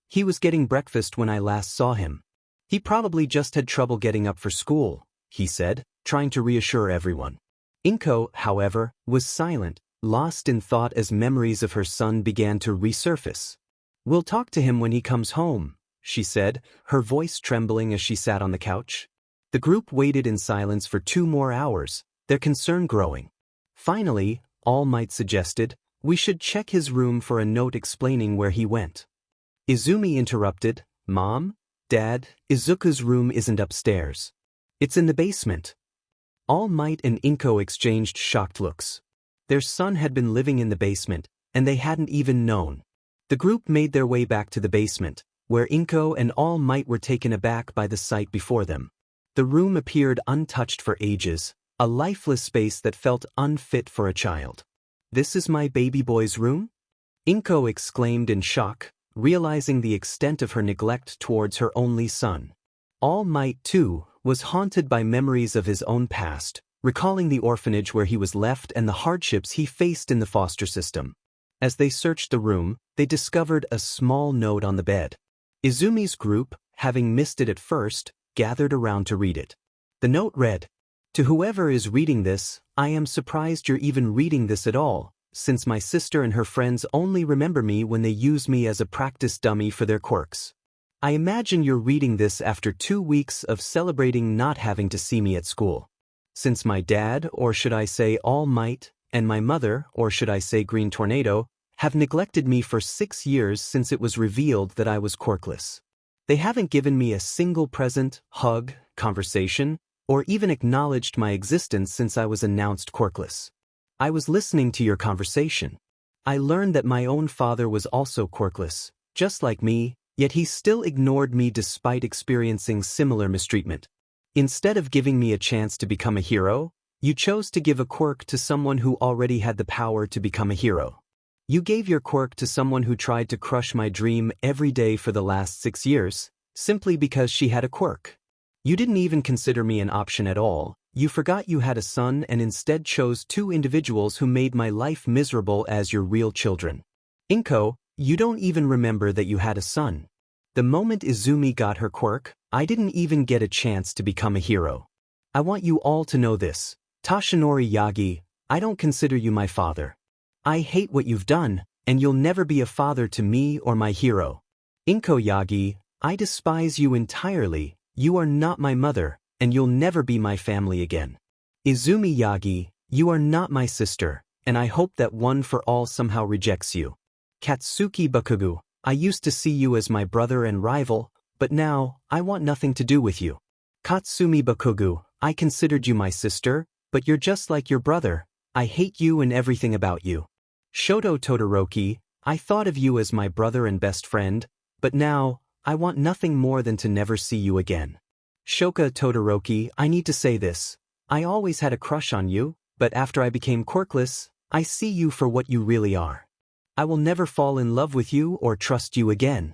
"He was getting breakfast when I last saw him. He probably just had trouble getting up for school," he said, trying to reassure everyone. Inko, however, was silent, lost in thought as memories of her son began to resurface. "We'll talk to him when he comes home," she said, her voice trembling as she sat on the couch. The group waited in silence for 2 more hours, their concern growing. Finally, All Might suggested, "We should check his room for a note explaining where he went." Izumi interrupted, "Mom, Dad, Izuku's room isn't upstairs. It's in the basement." All Might and Inko exchanged shocked looks. Their son had been living in the basement, and they hadn't even known. The group made their way back to the basement, where Inko and All Might were taken aback by the sight before them. The room appeared untouched for ages, a lifeless space that felt unfit for a child. "This is my baby boy's room?" Inko exclaimed in shock, realizing the extent of her neglect towards her only son. All Might, too, was haunted by memories of his own past, recalling the orphanage where he was left and the hardships he faced in the foster system. As they searched the room, they discovered a small note on the bed. Izumi's group, having missed it at first, gathered around to read it. The note read, "To whoever is reading this, I am surprised you're even reading this at all, since my sister and her friends only remember me when they use me as a practice dummy for their quirks. I imagine you're reading this after 2 weeks of celebrating not having to see me at school. Since my dad, or should I say All Might, and my mother, or should I say Green Tornado, have neglected me for 6 years since it was revealed that I was quirkless. They haven't given me a single present, hug, conversation, or even acknowledged my existence since I was announced quirkless. I was listening to your conversation. I learned that my own father was also quirkless, just like me, yet he still ignored me despite experiencing similar mistreatment. Instead of giving me a chance to become a hero, you chose to give a quirk to someone who already had the power to become a hero. You gave your quirk to someone who tried to crush my dream every day for the last 6 years, simply because she had a quirk. You didn't even consider me an option at all. You forgot you had a son and instead chose 2 individuals who made my life miserable as your real children. Inko, you don't even remember that you had a son. The moment Izumi got her quirk, I didn't even get a chance to become a hero. I want you all to know this. Toshinori Yagi, I don't consider you my father. I hate what you've done, and you'll never be a father to me or my hero. Inko Yagi, I despise you entirely. You are not my mother, and you'll never be my family again. Izumi Yagi, you are not my sister, and I hope that One for All somehow rejects you. Katsuki Bakugou, I used to see you as my brother and rival, but now, I want nothing to do with you. Katsumi Bakugou, I considered you my sister, but you're just like your brother. I hate you and everything about you. Shoto Todoroki, I thought of you as my brother and best friend, but now, I want nothing more than to never see you again. Shoka Todoroki, I need to say this. I always had a crush on you, but after I became quirkless, I see you for what you really are. I will never fall in love with you or trust you again.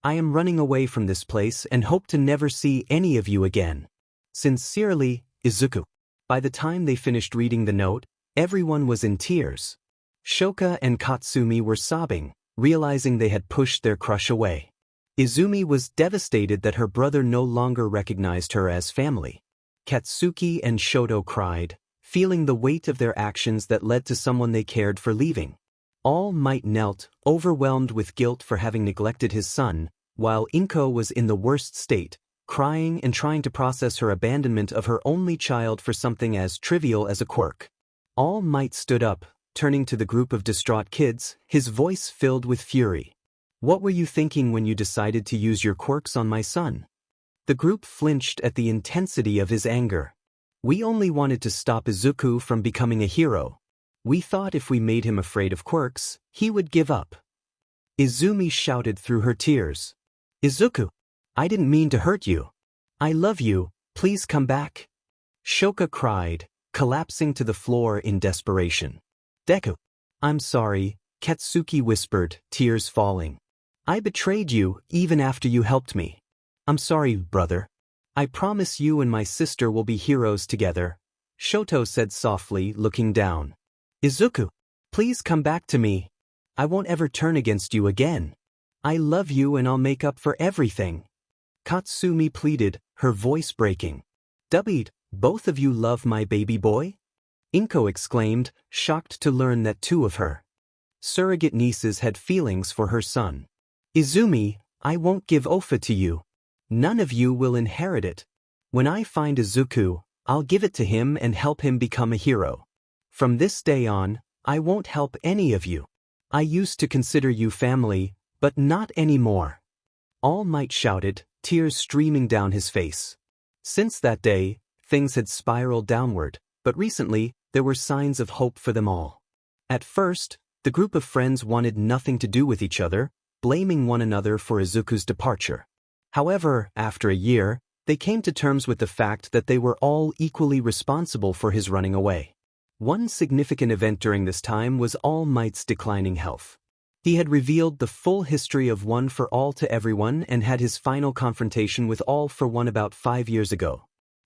I am running away from this place and hope to never see any of you again. Sincerely, Izuku. By the time they finished reading the note, everyone was in tears. Shoka and Katsumi were sobbing, realizing they had pushed their crush away. Izumi was devastated that her brother no longer recognized her as family. Katsuki and Shoto cried, feeling the weight of their actions that led to someone they cared for leaving. All Might knelt, overwhelmed with guilt for having neglected his son, while Inko was in the worst state, crying and trying to process her abandonment of her only child for something as trivial as a quirk. All Might stood up, turning to the group of distraught kids, his voice filled with fury. "What were you thinking when you decided to use your quirks on my son?" The group flinched at the intensity of his anger. "We only wanted to stop Izuku from becoming a hero. We thought if we made him afraid of quirks, he would give up." Izumi shouted through her tears. "Izuku, I didn't mean to hurt you. I love you, please come back." Shoka cried, collapsing to the floor in desperation. "Deku, I'm sorry," Katsuki whispered, tears falling. "I betrayed you even after you helped me. I'm sorry, brother. I promise you and my sister will be heroes together," Shoto said softly, looking down. "Izuku, please come back to me. I won't ever turn against you again. I love you and I'll make up for everything." Katsumi pleaded, her voice breaking. "Dubbied, both of you love my baby boy?" Inko exclaimed, shocked to learn that two of her surrogate nieces had feelings for her son. "Izumi, I won't give Ofa to you. None of you will inherit it. When I find Izuku, I'll give it to him and help him become a hero. From this day on, I won't help any of you. I used to consider you family, but not anymore." All Might shouted, tears streaming down his face. Since that day, things had spiraled downward, but recently, there were signs of hope for them all. At first, the group of friends wanted nothing to do with each other, blaming one another for Izuku's departure. However, after a year, they came to terms with the fact that they were all equally responsible for his running away. One significant event during this time was All Might's declining health. He had revealed the full history of One for All to everyone and had his final confrontation with All for One about 5 years ago.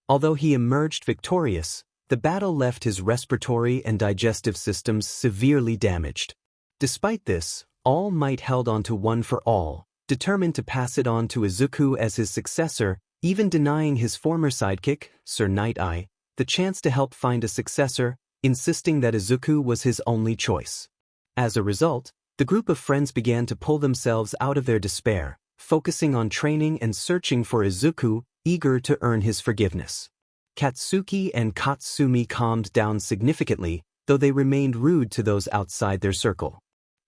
Although he emerged victorious, the battle left his respiratory and digestive systems severely damaged. Despite this, All Might held on to One for All, determined to pass it on to Izuku as his successor, even denying his former sidekick, Sir Night-Eye, the chance to help find a successor, insisting that Izuku was his only choice. As a result, the group of friends began to pull themselves out of their despair, focusing on training and searching for Izuku, eager to earn his forgiveness. Katsuki and Katsumi calmed down significantly, though they remained rude to those outside their circle.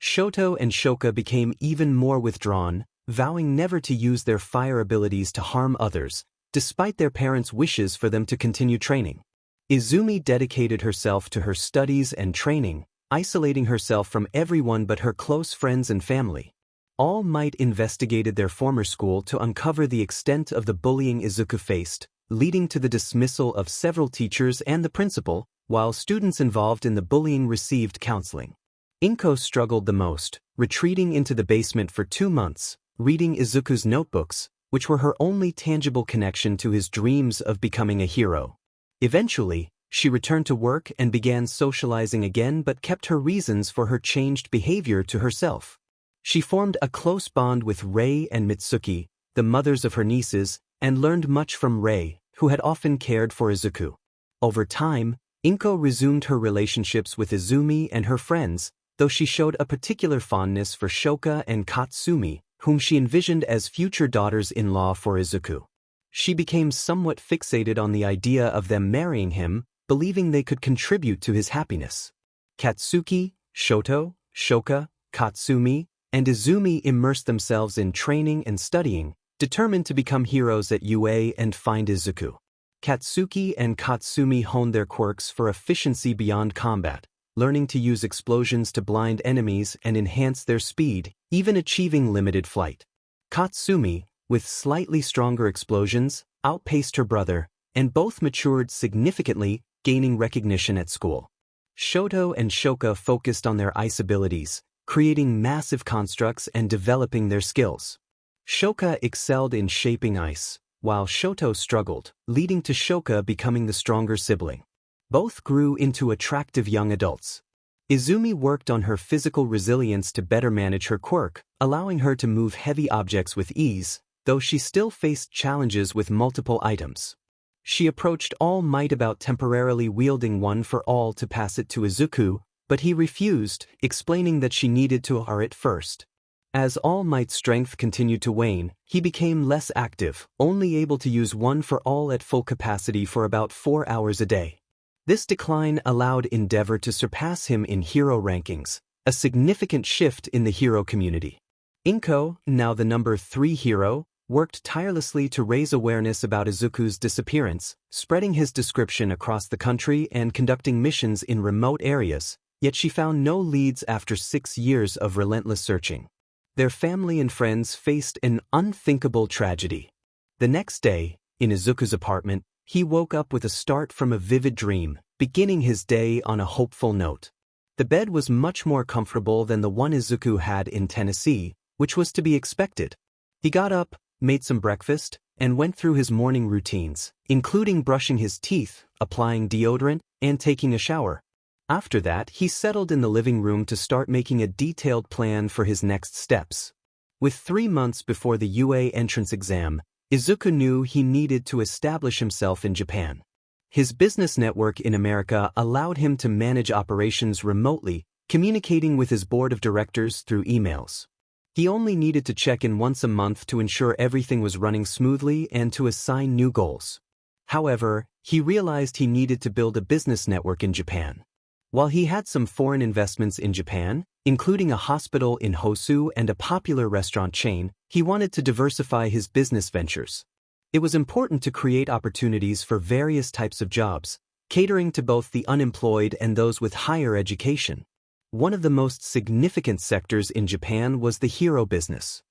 Shoto and Shoka became even more withdrawn, vowing never to use their fire abilities to harm others, despite their parents' wishes for them to continue training. Izumi dedicated herself to her studies and training, isolating herself from everyone but her close friends and family. All Might investigated their former school to uncover the extent of the bullying Izuku faced, leading to the dismissal of several teachers and the principal, while students involved in the bullying received counseling. Inko struggled the most, retreating into the basement for 2 months, reading Izuku's notebooks, which were her only tangible connection to his dreams of becoming a hero. Eventually, she returned to work and began socializing again but kept her reasons for her changed behavior to herself. She formed a close bond with Rei and Mitsuki, the mothers of her nieces, and learned much from Rei, who had often cared for Izuku. Over time, Inko resumed her relationships with Izumi and her friends, though she showed a particular fondness for Shoka and Katsumi, whom she envisioned as future daughters-in-law for Izuku. She became somewhat fixated on the idea of them marrying him, believing they could contribute to his happiness. Katsuki, Shoto, Shoka, Katsumi, and Izumi immersed themselves in training and studying, determined to become heroes at UA and find Izuku. Katsuki and Katsumi honed their quirks for efficiency beyond combat, learning to use explosions to blind enemies and enhance their speed, even achieving limited flight. Katsumi, with slightly stronger explosions, outpaced her brother, and both matured significantly, gaining recognition at school. Shoto and Shoka focused on their ice abilities, creating massive constructs and developing their skills. Shoka excelled in shaping ice, while Shoto struggled, leading to Shoka becoming the stronger sibling. Both grew into attractive young adults. Izumi worked on her physical resilience to better manage her quirk, allowing her to move heavy objects with ease, though she still faced challenges with multiple items. She approached All Might about temporarily wielding one for all to pass it to Izuku, but he refused, explaining that she needed to are it first. As All Might's strength continued to wane, he became less active, only able to use one for all at full capacity for about 4 hours a day. This decline allowed Endeavor to surpass him in hero rankings, a significant shift in the hero community. Inko, now the number 3 hero, worked tirelessly to raise awareness about Izuku's disappearance, spreading his description across the country and conducting missions in remote areas, yet she found no leads after 6 years of relentless searching. Their family and friends faced an unthinkable tragedy. The next day, in Izuku's apartment, he woke up with a start from a vivid dream, beginning his day on a hopeful note. The bed was much more comfortable than the one Izuku had in Tennessee, which was to be expected. He got up, made some breakfast, and went through his morning routines, including brushing his teeth, applying deodorant, and taking a shower. After that, he settled in the living room to start making a detailed plan for his next steps. With 3 months before the UA entrance exam, Izuku knew he needed to establish himself in Japan. His business network in America allowed him to manage operations remotely, communicating with his board of directors through emails. He only needed to check in once a month to ensure everything was running smoothly and to assign new goals. However, he realized he needed to build a business network in Japan. While he had some foreign investments in Japan, including a hospital in Hosu and a popular restaurant chain, he wanted to diversify his business ventures. It was important to create opportunities for various types of jobs, catering to both the unemployed and those with higher education. One of the most significant sectors in Japan was the hero business.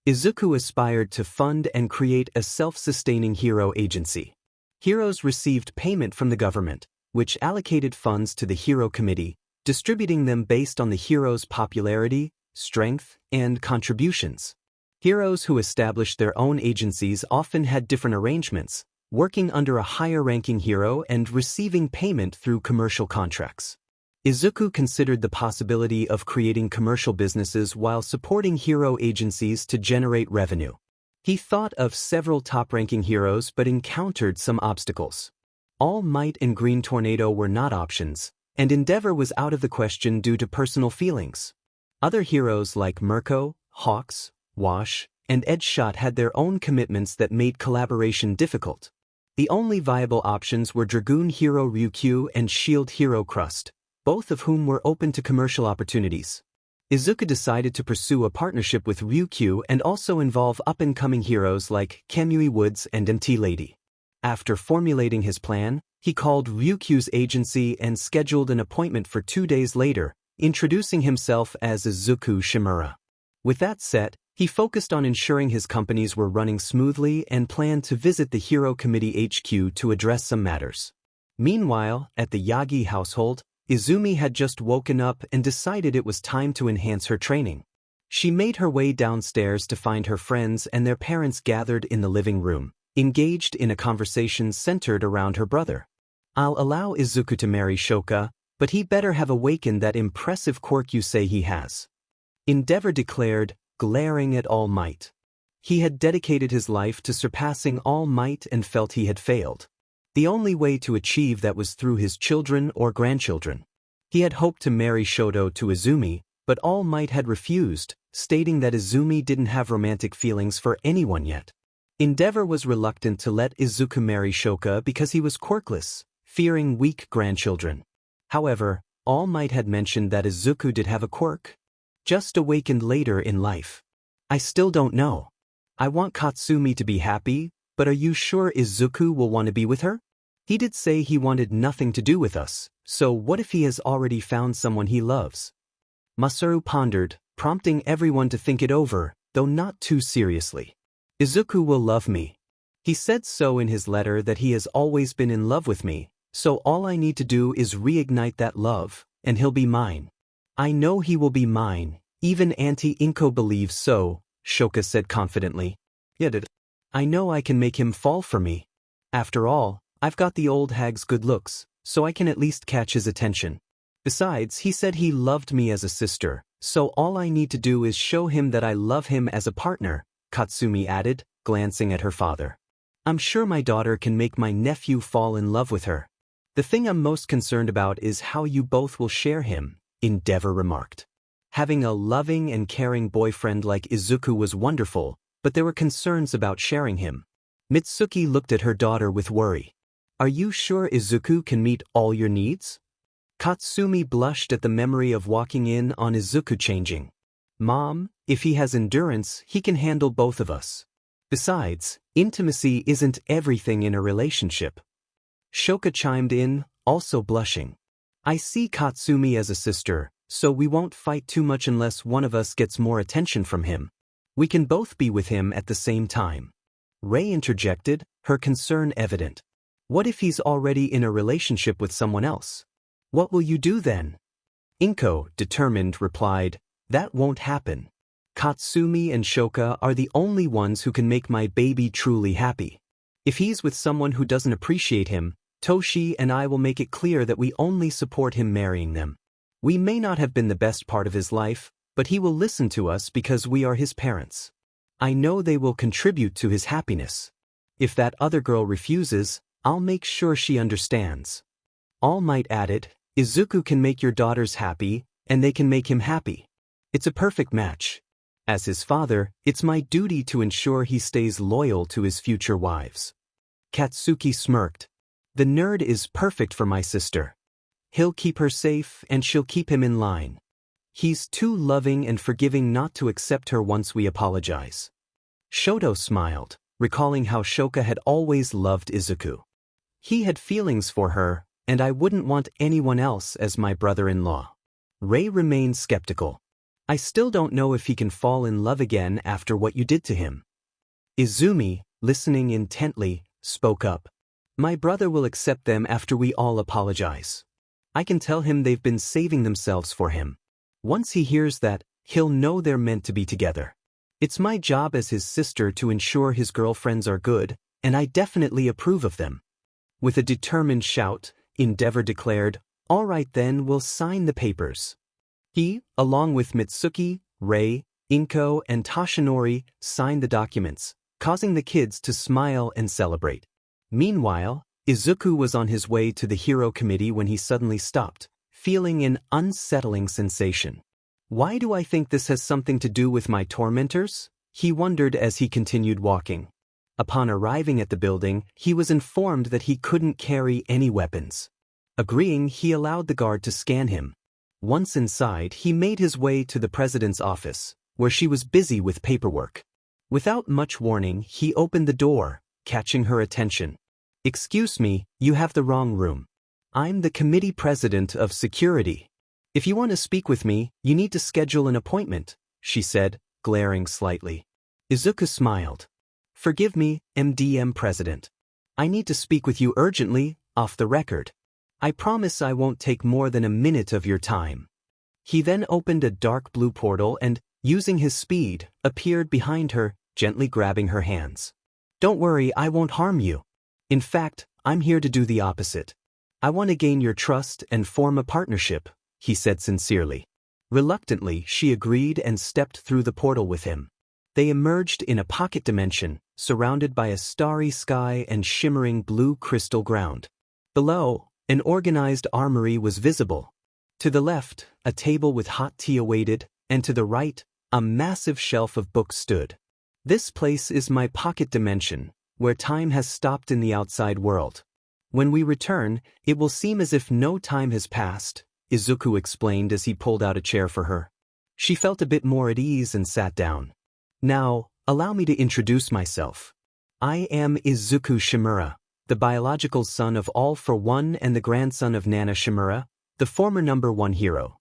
Izuku aspired to fund and create a self-sustaining hero agency. Heroes received payment from the government, which allocated funds to the hero committee, distributing them based on the hero's popularity, strength, and contributions. Heroes who established their own agencies often had different arrangements, working under a higher-ranking hero and receiving payment through commercial contracts. Izuku considered the possibility of creating commercial businesses while supporting hero agencies to generate revenue. He thought of several top-ranking heroes but encountered some obstacles. All Might and Green Tornado were not options, and Endeavor was out of the question due to personal feelings. Other heroes like Mirko, Hawks, Wash, and Edgeshot had their own commitments that made collaboration difficult. The only viable options were Dragoon hero Ryukyu and Shield hero Crust, both of whom were open to commercial opportunities. Izuku decided to pursue a partnership with Ryukyu and also involve up-and-coming heroes like Kamui Woods and MT Lady. After formulating his plan, he called Ryukyu's agency and scheduled an appointment for 2 days later, introducing himself as Izuku Shimura. With that set, he focused on ensuring his companies were running smoothly and planned to visit the Hero Committee HQ to address some matters. Meanwhile, at the Yagi household, Izumi had just woken up and decided it was time to enhance her training. She made her way downstairs to find her friends and their parents gathered in the living room, engaged in a conversation centered around her brother. "I'll allow Izuku to marry Shoka, but he better have awakened that impressive quirk you say he has," Endeavor declared, glaring at All Might. He had dedicated his life to surpassing All Might and felt he had failed. The only way to achieve that was through his children or grandchildren. He had hoped to marry Shoto to Izumi, but All Might had refused, stating that Izumi didn't have romantic feelings for anyone yet. Endeavor was reluctant to let Izuku marry Shoka because he was quirkless, fearing weak grandchildren. However, All Might had mentioned that Izuku did have a quirk, just awakened later in life. "I still don't know. I want Katsumi to be happy, but are you sure Izuku will want to be with her? He did say he wanted nothing to do with us, so what if he has already found someone he loves?" Masaru pondered, prompting everyone to think it over, though not too seriously. "Izuku will love me. He said so in his letter that he has always been in love with me, so all I need to do is reignite that love, and he'll be mine. I know he will be mine, even Auntie Inko believes so," Shoka said confidently. "Yet I know I can make him fall for me. After all, I've got the old hag's good looks, so I can at least catch his attention. Besides, he said he loved me as a sister, so all I need to do is show him that I love him as a partner, Katsumi added, glancing at her father. I'm sure my daughter can make my nephew fall in love with her. The thing I'm most concerned about is how you both will share him, Endeavor remarked. Having a loving and caring boyfriend like Izuku was wonderful, but there were concerns about sharing him. Mitsuki looked at her daughter with worry. Are you sure Izuku can meet all your needs? Katsumi blushed at the memory of walking in on Izuku changing. Mom, if he has endurance, he can handle both of us. Besides, intimacy isn't everything in a relationship. Shoka chimed in, also blushing. I see Katsumi as a sister, so we won't fight too much unless one of us gets more attention from him. We can both be with him at the same time. Rei interjected, her concern evident. What if he's already in a relationship with someone else? What will you do then? Inko, determined, replied, that won't happen. Katsumi and Shoka are the only ones who can make my baby truly happy. If he's with someone who doesn't appreciate him, Toshi and I will make it clear that we only support him marrying them. We may not have been the best part of his life, but he will listen to us because we are his parents. I know they will contribute to his happiness. If that other girl refuses, I'll make sure she understands. All Might added, Izuku can make your daughters happy, and they can make him happy. It's a perfect match. As his father, it's my duty to ensure he stays loyal to his future wives. Katsuki smirked. The nerd is perfect for my sister. He'll keep her safe and she'll keep him in line. He's too loving and forgiving not to accept her once we apologize. Shoto smiled, recalling how Shoka had always loved Izuku. He had feelings for her, and I wouldn't want anyone else as my brother-in-law. Rei remained skeptical. I still don't know if he can fall in love again after what you did to him. Izumi, listening intently, spoke up. My brother will accept them after we all apologize. I can tell him they've been saving themselves for him. Once he hears that, he'll know they're meant to be together. It's my job as his sister to ensure his girlfriends are good, and I definitely approve of them. With a determined shout, Endeavor declared, all right then, we'll sign the papers. He, along with Mitsuki, Rei, Inko, and Toshinori, signed the documents, causing the kids to smile and celebrate. Meanwhile, Izuku was on his way to the hero committee when he suddenly stopped, feeling an unsettling sensation. Why do I think this has something to do with my tormentors? He wondered as he continued walking. Upon arriving at the building, he was informed that he couldn't carry any weapons. Agreeing, he allowed the guard to scan him. Once inside, he made his way to the president's office, where she was busy with paperwork. Without much warning, he opened the door, catching her attention. Excuse me, you have the wrong room. I'm the committee president of security. If you want to speak with me, you need to schedule an appointment, she said, glaring slightly. Izuku smiled. Forgive me, MDM president. I need to speak with you urgently, off the record. I promise I won't take more than a minute of your time. He then opened a dark blue portal and, using his speed, appeared behind her, gently grabbing her hands. Don't worry, I won't harm you. In fact, I'm here to do the opposite. I want to gain your trust and form a partnership, he said sincerely. Reluctantly, she agreed and stepped through the portal with him. They emerged in a pocket dimension, surrounded by a starry sky and shimmering blue crystal ground. Below, an organized armory was visible. To the left, a table with hot tea awaited, and to the right, a massive shelf of books stood. This place is my pocket dimension, where time has stopped in the outside world. When we return, it will seem as if no time has passed, Izuku explained as he pulled out a chair for her. She felt a bit more at ease and sat down. Now, allow me to introduce myself. I am Izuku Shimura, the biological son of All for One and the grandson of Nana Shimura, the former #1 hero.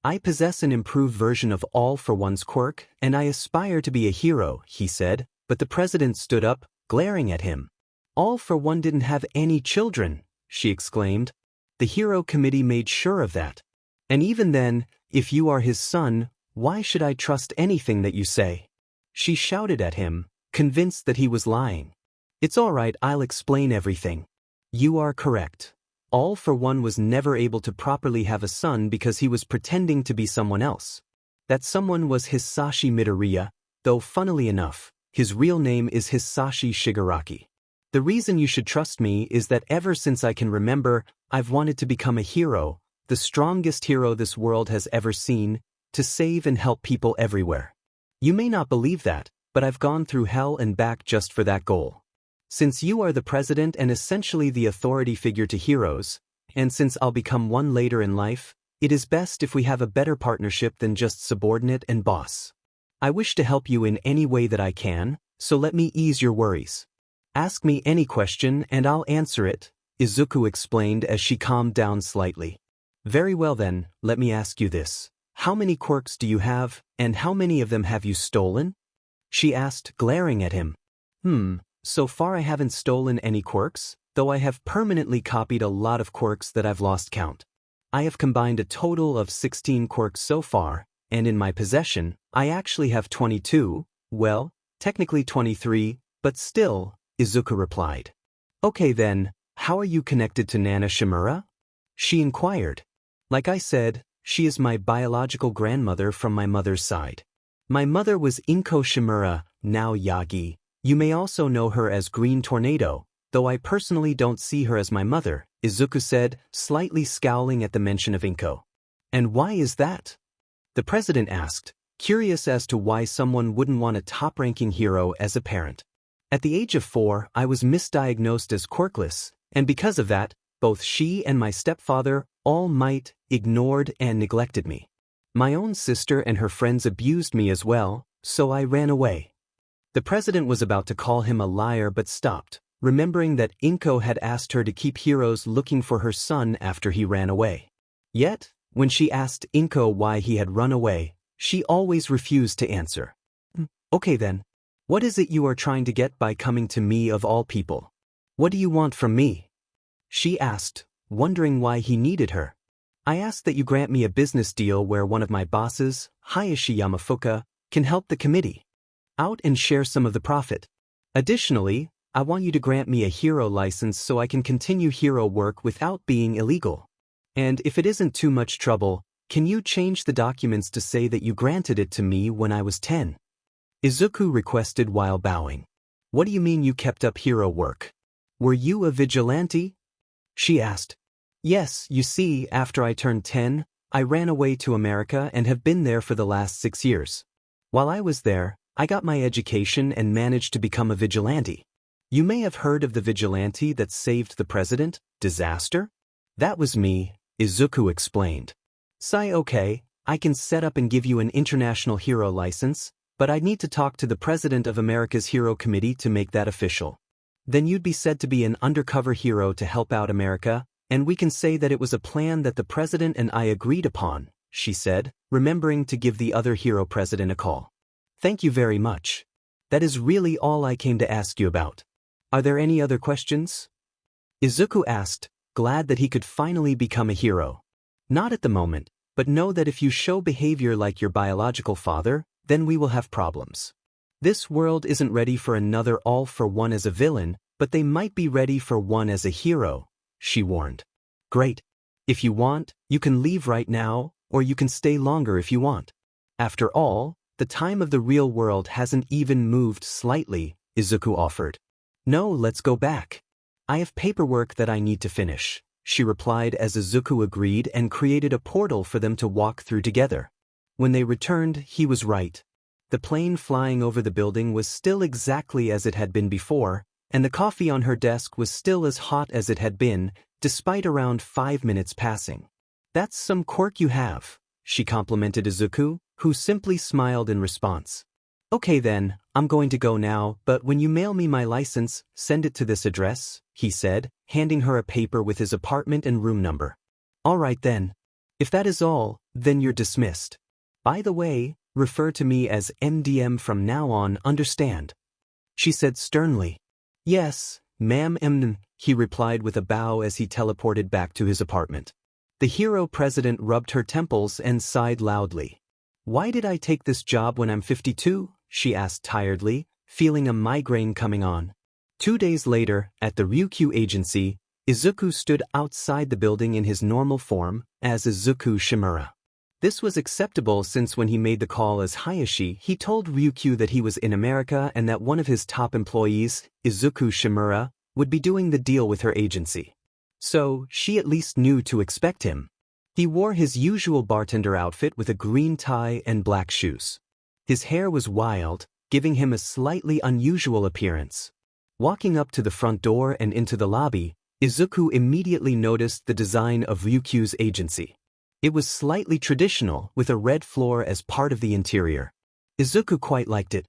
I possess an improved version of All for One's quirk, and I aspire to be a hero, he said, but the president stood up, glaring at him. All for One didn't have any children, she exclaimed. The hero committee made sure of that. And even then, if you are his son, why should I trust anything that you say? She shouted at him, convinced that he was lying. It's all right, I'll explain everything. You are correct. All for One was never able to properly have a son because he was pretending to be someone else. That someone was Hisashi Midoriya, though funnily enough, his real name is Hisashi Shigaraki. The reason you should trust me is that ever since I can remember, I've wanted to become a hero, the strongest hero this world has ever seen, to save and help people everywhere. You may not believe that, but I've gone through hell and back just for that goal. Since you are the president and essentially the authority figure to heroes, and since I'll become one later in life, it is best if we have a better partnership than just subordinate and boss. I wish to help you in any way that I can, so let me ease your worries. Ask me any question and I'll answer it, Izuku explained as she calmed down slightly. Very well then, let me ask you this. How many quirks do you have, and how many of them have you stolen? She asked, glaring at him. So far I haven't stolen any quirks, though I have permanently copied a lot of quirks that I've lost count. I have combined a total of 16 quirks so far, and in my possession, I actually have 22, well, technically 23, but still, Izuku replied. Okay then, how are you connected to Nana Shimura? She inquired. Like I said, she is my biological grandmother from my mother's side. My mother was Inko Shimura, now Yagi. You may also know her as Green Tornado, though I personally don't see her as my mother, Izuku said, slightly scowling at the mention of Inko. And why is that? The president asked, curious as to why someone wouldn't want a top-ranking hero as a parent. At the age of 4, I was misdiagnosed as quirkless, and because of that, both she and my stepfather all ignored and neglected me. My own sister and her friends abused me as well, so I ran away. The president was about to call him a liar but stopped, remembering that Inko had asked her to keep heroes looking for her son after he ran away. Yet, when she asked Inko why he had run away, she always refused to answer. Okay then. What is it you are trying to get by coming to me of all people? What do you want from me? She asked, wondering why he needed her. I ask that you grant me a business deal where one of my bosses, Hayashi Yamafuka, can help the committee out and share some of the profit. Additionally, I want you to grant me a hero license so I can continue hero work without being illegal. And if it isn't too much trouble, can you change the documents to say that you granted it to me when I was 10? Izuku requested while bowing. What do you mean you kept up hero work? Were you a vigilante? She asked. Yes, you see, after I turned 10, I ran away to America and have been there for the last 6 years. While I was there, I got my education and managed to become a vigilante. You may have heard of the vigilante that saved the president, Disaster? That was me, Izuku explained. Sai, okay, I can set up and give you an international hero license, but I'd need to talk to the president of America's Hero Committee to make that official. Then you'd be said to be an undercover hero to help out America, and we can say that it was a plan that the president and I agreed upon, she said, remembering to give the other hero president a call. Thank you very much. That is really all I came to ask you about. Are there any other questions? Izuku asked, glad that he could finally become a hero. Not at the moment, but know that if you show behavior like your biological father, then we will have problems. This world isn't ready for another All for One as a villain, but they might be ready for one as a hero, she warned. Great. If you want, you can leave right now, or you can stay longer if you want. After all, the time of the real world hasn't even moved slightly, Izuku offered. No, let's go back. I have paperwork that I need to finish, she replied as Izuku agreed and created a portal for them to walk through together. When they returned, he was right. The plane flying over the building was still exactly as it had been before, and the coffee on her desk was still as hot as it had been, despite around 5 minutes passing. That's some quirk you have, she complimented Izuku, who simply smiled in response. Okay then, I'm going to go now, but when you mail me my license, send it to this address, he said, handing her a paper with his apartment and room number. All right then. If that is all, then you're dismissed. By the way, refer to me as MDM from now on, understand? She said sternly. Yes, ma'am. He replied with a bow as he teleported back to his apartment. The hero president rubbed her temples and sighed loudly. Why did I take this job when I'm 52? She asked tiredly, feeling a migraine coming on. 2 days later, at the Ryukyu agency, Izuku stood outside the building in his normal form, as Izuku Shimura. This was acceptable since when he made the call as Hayashi, he told Ryukyu that he was in America and that one of his top employees, Izuku Shimura, would be doing the deal with her agency. So, she at least knew to expect him. He wore his usual bartender outfit with a green tie and black shoes. His hair was wild, giving him a slightly unusual appearance. Walking up to the front door and into the lobby, Izuku immediately noticed the design of Ryukyu's agency. It was slightly traditional, with a red floor as part of the interior. Izuku quite liked it.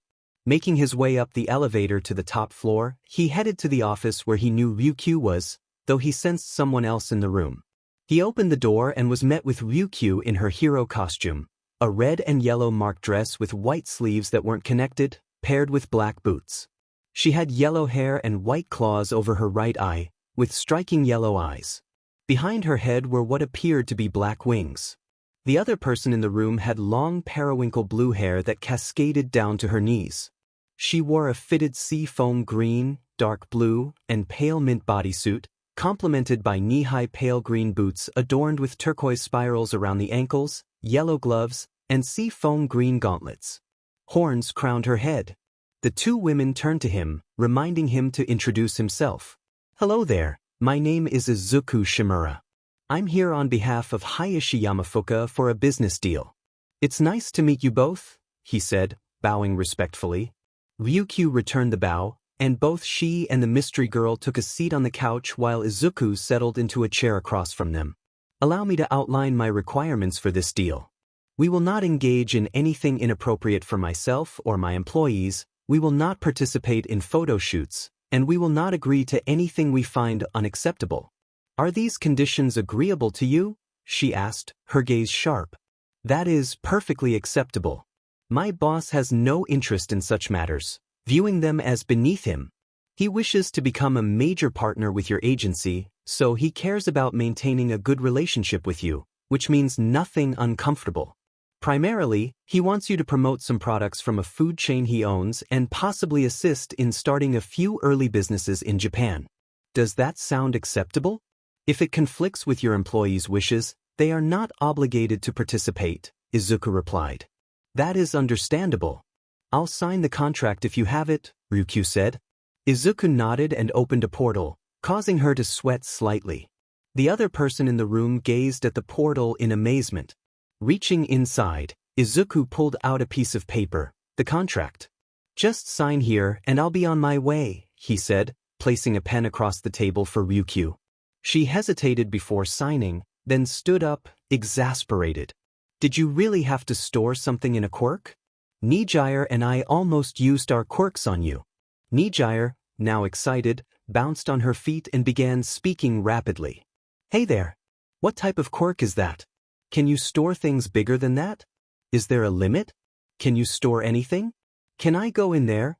Making his way up the elevator to the top floor, he headed to the office where he knew Ryukyu was, though he sensed someone else in the room. He opened the door and was met with Ryukyu in her hero costume, a red and yellow marked dress with white sleeves that weren't connected, paired with black boots. She had yellow hair and white claws over her right eye, with striking yellow eyes. Behind her head were what appeared to be black wings. The other person in the room had long periwinkle blue hair that cascaded down to her knees. She wore a fitted seafoam green, dark blue, and pale mint bodysuit, complemented by knee-high pale green boots adorned with turquoise spirals around the ankles, yellow gloves, and seafoam green gauntlets. Horns crowned her head. The two women turned to him, reminding him to introduce himself. "Hello there, my name is Izuku Shimura. I'm here on behalf of Hayashi Yamafuka for a business deal." "It's nice to meet you both," he said, bowing respectfully. Ryukyu returned the bow, and both she and the mystery girl took a seat on the couch while Izuku settled into a chair across from them. "Allow me to outline my requirements for this deal. We will not engage in anything inappropriate for myself or my employees, we will not participate in photo shoots, and we will not agree to anything we find unacceptable. Are these conditions agreeable to you?" she asked, her gaze sharp. "That is perfectly acceptable. My boss has no interest in such matters, viewing them as beneath him. He wishes to become a major partner with your agency, so he cares about maintaining a good relationship with you, which means nothing uncomfortable. Primarily, he wants you to promote some products from a food chain he owns and possibly assist in starting a few early businesses in Japan. Does that sound acceptable? If it conflicts with your employees' wishes, they are not obligated to participate," Izuku replied. "That is understandable. I'll sign the contract if you have it," Ryukyu said. Izuku nodded and opened a portal, causing her to sweat slightly. The other person in the room gazed at the portal in amazement. Reaching inside, Izuku pulled out a piece of paper, the contract. "Just sign here and I'll be on my way," he said, placing a pen across the table for Ryukyu. She hesitated before signing, then stood up, exasperated. "Did you really have to store something in a quirk? Nijire and I almost used our quirks on you." Nijire, now excited, bounced on her feet and began speaking rapidly. "Hey there! What type of quirk is that? Can you store things bigger than that? Is there a limit? Can you store anything? Can I go in there?"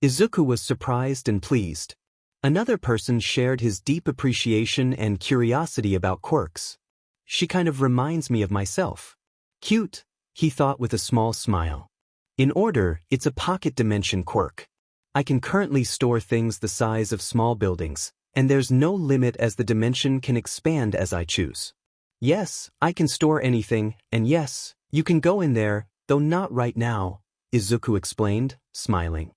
Izuku was surprised and pleased. Another person shared his deep appreciation and curiosity about quirks. "She kind of reminds me of myself." "Cute," he thought with a small smile. "In order, it's a pocket dimension quirk. I can currently store things the size of small buildings, and there's no limit as the dimension can expand as I choose. Yes, I can store anything, and yes, you can go in there, though not right now," Izuku explained, smiling.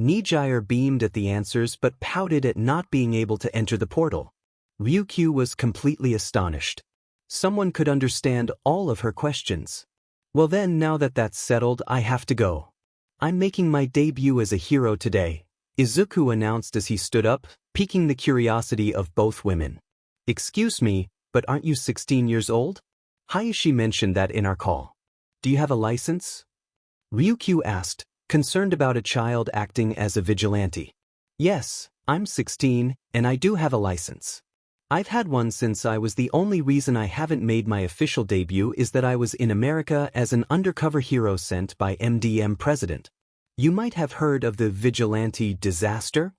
Nijire beamed at the answers but pouted at not being able to enter the portal. Ryukyu was completely astonished. Someone could understand all of her questions. "Well then, now that that's settled, I have to go. I'm making my debut as a hero today," Izuku announced as he stood up, piquing the curiosity of both women. "Excuse me, but aren't you 16 years old? Hayashi mentioned that in our call. Do you have a license?" Ryukyu asked, concerned about a child acting as a vigilante. "Yes, I'm 16, and I do have a license. I've had one since I was the only reason I haven't made my official debut is that I was in America as an undercover hero sent by MDM president. You might have heard of the vigilante disaster?"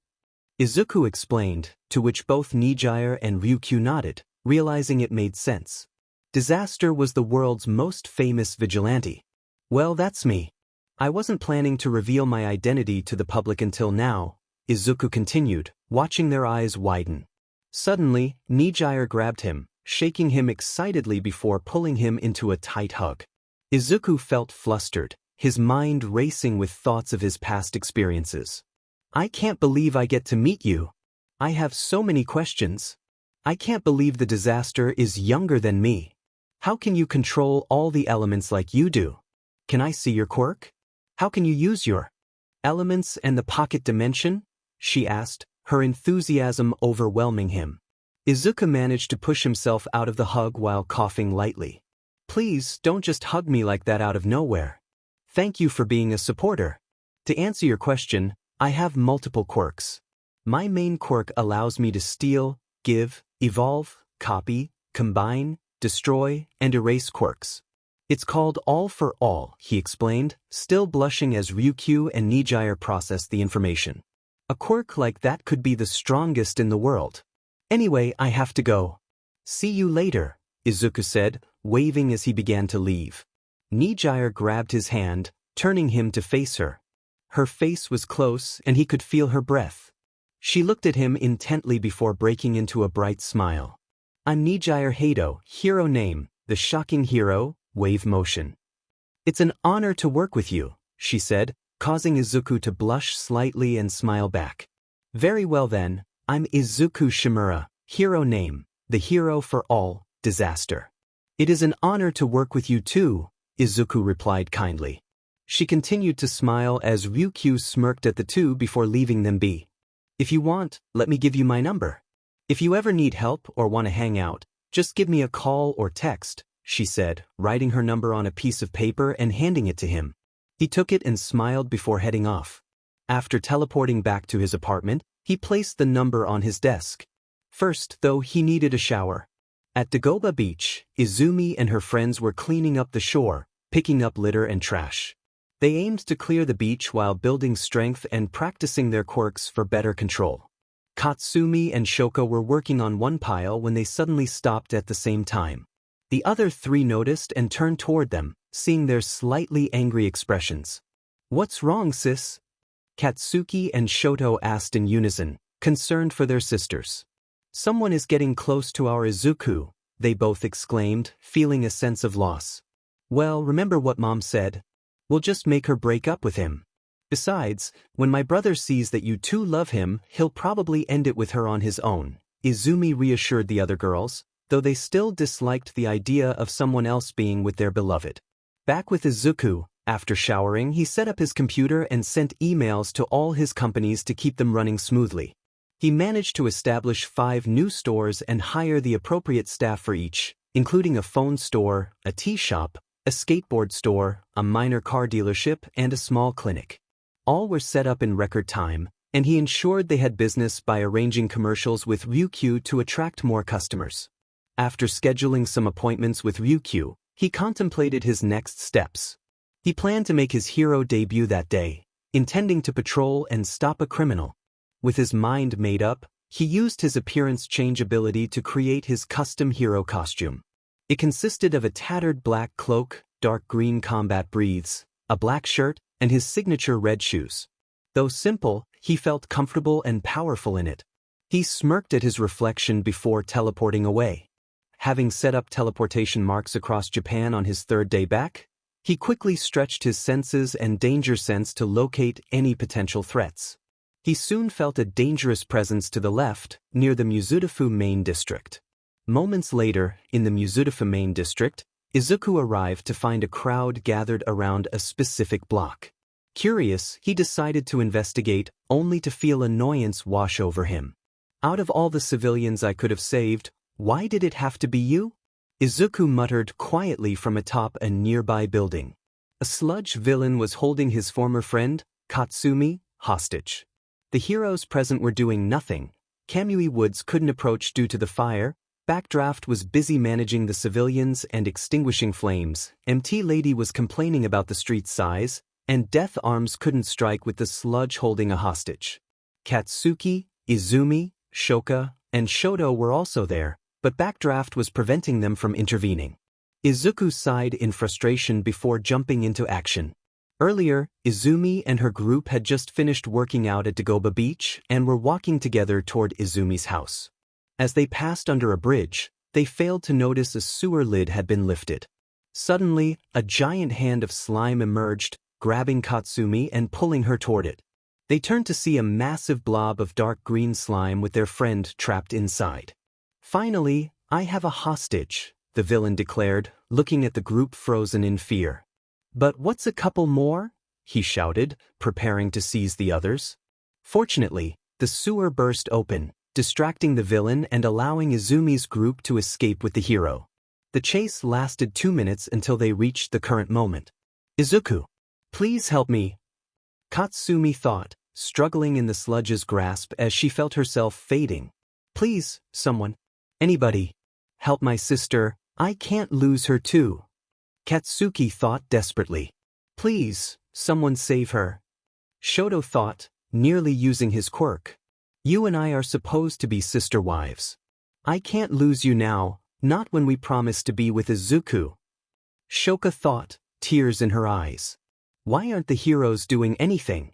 Izuku explained, to which both Nijire and Ryukyu nodded, realizing it made sense. Disaster was the world's most famous vigilante. "Well, that's me. I wasn't planning to reveal my identity to the public until now," Izuku continued, watching their eyes widen. Suddenly, Nijire grabbed him, shaking him excitedly before pulling him into a tight hug. Izuku felt flustered, his mind racing with thoughts of his past experiences. I can't believe I get to meet you. I have so many questions. I can't believe the disaster is younger than me. How can you control all the elements like you do? Can I see your quirk? How can you use your elements and the pocket dimension? She asked, her enthusiasm overwhelming him. Izuku managed to push himself out of the hug while coughing lightly. Please don't just hug me like that out of nowhere. Thank you for being a supporter. To answer your question, I have multiple quirks. My main quirk allows me to steal, give, evolve, copy, combine, destroy, and erase quirks. It's called All for All, he explained, still blushing as Ryukyu and Nijire processed the information. A quirk like that could be the strongest in the world. Anyway, I have to go. See you later, Izuku said, waving as he began to leave. Nijire grabbed his hand, turning him to face her. Her face was close and he could feel her breath. She looked at him intently before breaking into a bright smile. I'm Nijire Hado, hero name, the shocking hero, wave motion. It's an honor to work with you, she said, causing Izuku to blush slightly and smile back. Very well then, I'm Izuku Shimura, hero name, the hero for all, disaster. It is an honor to work with you too, Izuku replied kindly. She continued to smile as Ryukyu smirked at the two before leaving them be. If you want, let me give you my number. If you ever need help or want to hang out, just give me a call or text, she said, writing her number on a piece of paper and handing it to him. He took it and smiled before heading off. After teleporting back to his apartment, he placed the number on his desk. First, though, he needed a shower. At Dagoba Beach, Izumi and her friends were cleaning up the shore, picking up litter and trash. They aimed to clear the beach while building strength and practicing their quirks for better control. Katsumi and Shoka were working on one pile when they suddenly stopped at the same time. The other three noticed and turned toward them, seeing their slightly angry expressions. What's wrong, sis? Katsuki and Shoto asked in unison, concerned for their sisters. Someone is getting close to our Izuku, they both exclaimed, feeling a sense of loss. Well, remember what Mom said? We'll just make her break up with him. Besides, when my brother sees that you two love him, he'll probably end it with her on his own, Izumi reassured the other girls, though they still disliked the idea of someone else being with their beloved. Back with Izuku, after showering he set up his computer and sent emails to all his companies to keep them running smoothly. He managed to establish 5 new stores and hire the appropriate staff for each, including a phone store, a tea shop, a skateboard store, a minor car dealership, and a small clinic. All were set up in record time, and he ensured they had business by arranging commercials with Ryukyu to attract more customers. After scheduling some appointments with Ryukyu, he contemplated his next steps. He planned to make his hero debut that day, intending to patrol and stop a criminal. With his mind made up, he used his appearance change ability to create his custom hero costume. It consisted of a tattered black cloak, dark green combat breathes, a black shirt, and his signature red shoes. Though simple, he felt comfortable and powerful in it. He smirked at his reflection before teleporting away. Having set up teleportation marks across Japan on his 3rd day back, he quickly stretched his senses and danger sense to locate any potential threats. He soon felt a dangerous presence to the left, near the Mizudafu main district. Moments later, in the Mizudafu main district, Izuku arrived to find a crowd gathered around a specific block. Curious, he decided to investigate, only to feel annoyance wash over him. Out of all the civilians I could have saved, why did it have to be you? Izuku muttered quietly from atop a nearby building. A sludge villain was holding his former friend, Katsumi, hostage. The heroes present were doing nothing. Kamui Woods couldn't approach due to the fire, Backdraft was busy managing the civilians and extinguishing flames, MT Lady was complaining about the street's size, and Death Arms couldn't strike with the sludge holding a hostage. Katsuki, Izumi, Shoka, and Shoto were also there, but Backdraft was preventing them from intervening. Izuku sighed in frustration before jumping into action. Earlier, Izumi and her group had just finished working out at Dagoba Beach and were walking together toward Izumi's house. As they passed under a bridge, they failed to notice a sewer lid had been lifted. Suddenly, a giant hand of slime emerged, grabbing Katsumi and pulling her toward it. They turned to see a massive blob of dark green slime with their friend trapped inside. "Finally, I have a hostage," the villain declared, looking at the group frozen in fear. "But what's a couple more?" he shouted, preparing to seize the others. Fortunately, the sewer burst open, distracting the villain and allowing Izumi's group to escape with the hero. The chase lasted 2 minutes until they reached the current moment. "Izuku, please help me," Katsumi thought, struggling in the sludge's grasp as she felt herself fading. "Please, someone. Anybody. Help my sister, I can't lose her too." Katsuki thought desperately. "Please, someone save her." Shoto thought, nearly using his quirk. "You and I are supposed to be sister wives. I can't lose you now, not when we promised to be with Izuku." Shoka thought, tears in her eyes. "Why aren't the heroes doing anything?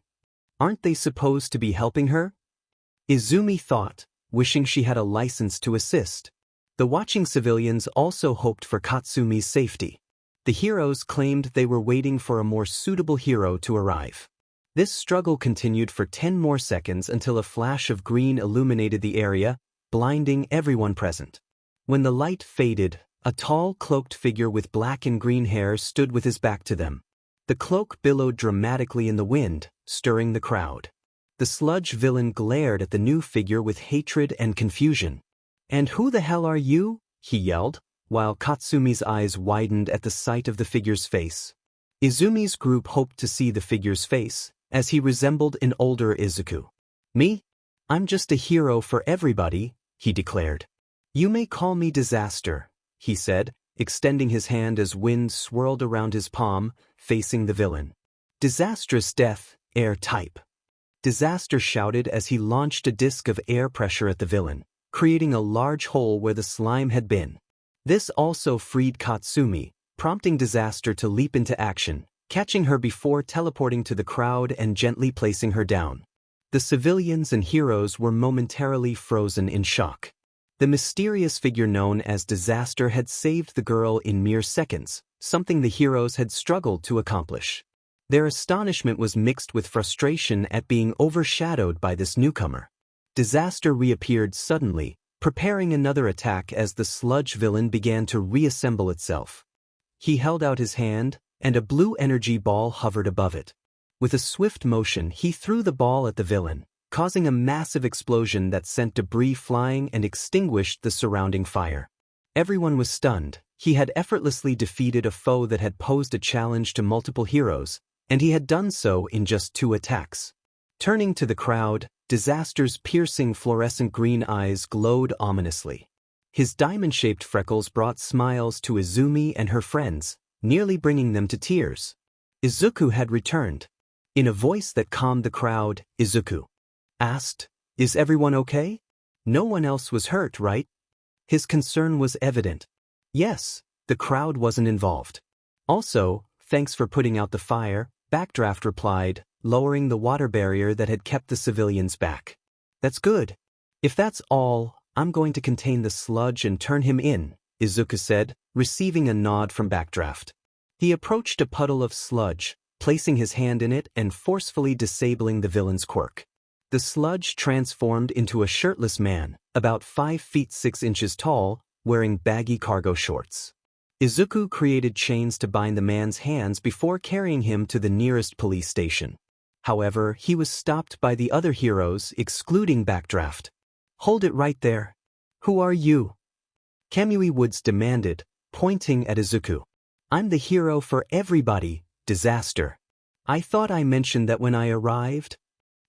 Aren't they supposed to be helping her?" Izumi thought, wishing she had a license to assist. The watching civilians also hoped for Katsumi's safety. The heroes claimed they were waiting for a more suitable hero to arrive. This struggle continued for 10 more seconds until a flash of green illuminated the area, blinding everyone present. When the light faded, a tall, cloaked figure with black and green hair stood with his back to them. The cloak billowed dramatically in the wind, stirring the crowd. The sludge villain glared at the new figure with hatred and confusion. "And who the hell are you?" he yelled, while Katsumi's eyes widened at the sight of the figure's face. Izumi's group hoped to see the figure's face, as he resembled an older Izuku. "Me? I'm just a hero for everybody," he declared. "You may call me Disaster," he said, extending his hand as wind swirled around his palm, facing the villain. "Disastrous death, air type." Disaster shouted as he launched a disc of air pressure at the villain, creating a large hole where the slime had been. This also freed Katsumi, prompting Disaster to leap into action, catching her before teleporting to the crowd and gently placing her down. The civilians and heroes were momentarily frozen in shock. The mysterious figure known as Disaster had saved the girl in mere seconds, something the heroes had struggled to accomplish. Their astonishment was mixed with frustration at being overshadowed by this newcomer. Disaster reappeared suddenly, preparing another attack as the sludge villain began to reassemble itself. He held out his hand, and a blue energy ball hovered above it. With a swift motion, he threw the ball at the villain, causing a massive explosion that sent debris flying and extinguished the surrounding fire. Everyone was stunned. He had effortlessly defeated a foe that had posed a challenge to multiple heroes, and he had done so in just 2 attacks. Turning to the crowd, Disaster's piercing fluorescent green eyes glowed ominously. His diamond-shaped freckles brought smiles to Izumi and her friends, nearly bringing them to tears. Izuku had returned. In a voice that calmed the crowd, Izuku asked, "Is everyone okay? No one else was hurt, right?" His concern was evident. "Yes, the crowd wasn't involved." "Also, thanks for putting out the fire," Backdraft replied, lowering the water barrier that had kept the civilians back. "That's good. If that's all, I'm going to contain the sludge and turn him in," Izuku said, receiving a nod from Backdraft. He approached a puddle of sludge, placing his hand in it and forcefully disabling the villain's quirk. The sludge transformed into a shirtless man, about 5 feet 6 inches tall, wearing baggy cargo shorts. Izuku created chains to bind the man's hands before carrying him to the nearest police station. However, he was stopped by the other heroes, excluding Backdraft. "Hold it right there. Who are you?" Kamui Woods demanded, pointing at Izuku. "I'm the hero for everybody, Disaster. I thought I mentioned that when I arrived."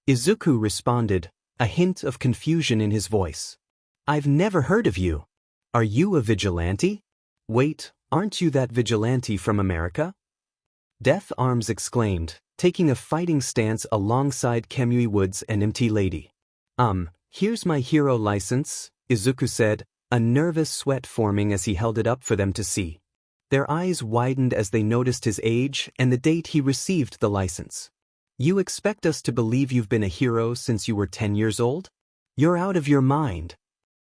Izuku responded, a hint of confusion in his voice. "I've never heard of you. Are you a vigilante? Wait, aren't you that vigilante from America?" Death Arms exclaimed, taking a fighting stance alongside Kamui Woods and MT Lady. Here's my hero license," Izuku said, a nervous sweat forming as he held it up for them to see. Their eyes widened as they noticed his age and the date he received the license. "You expect us to believe you've been a hero since you were 10 years old? You're out of your mind."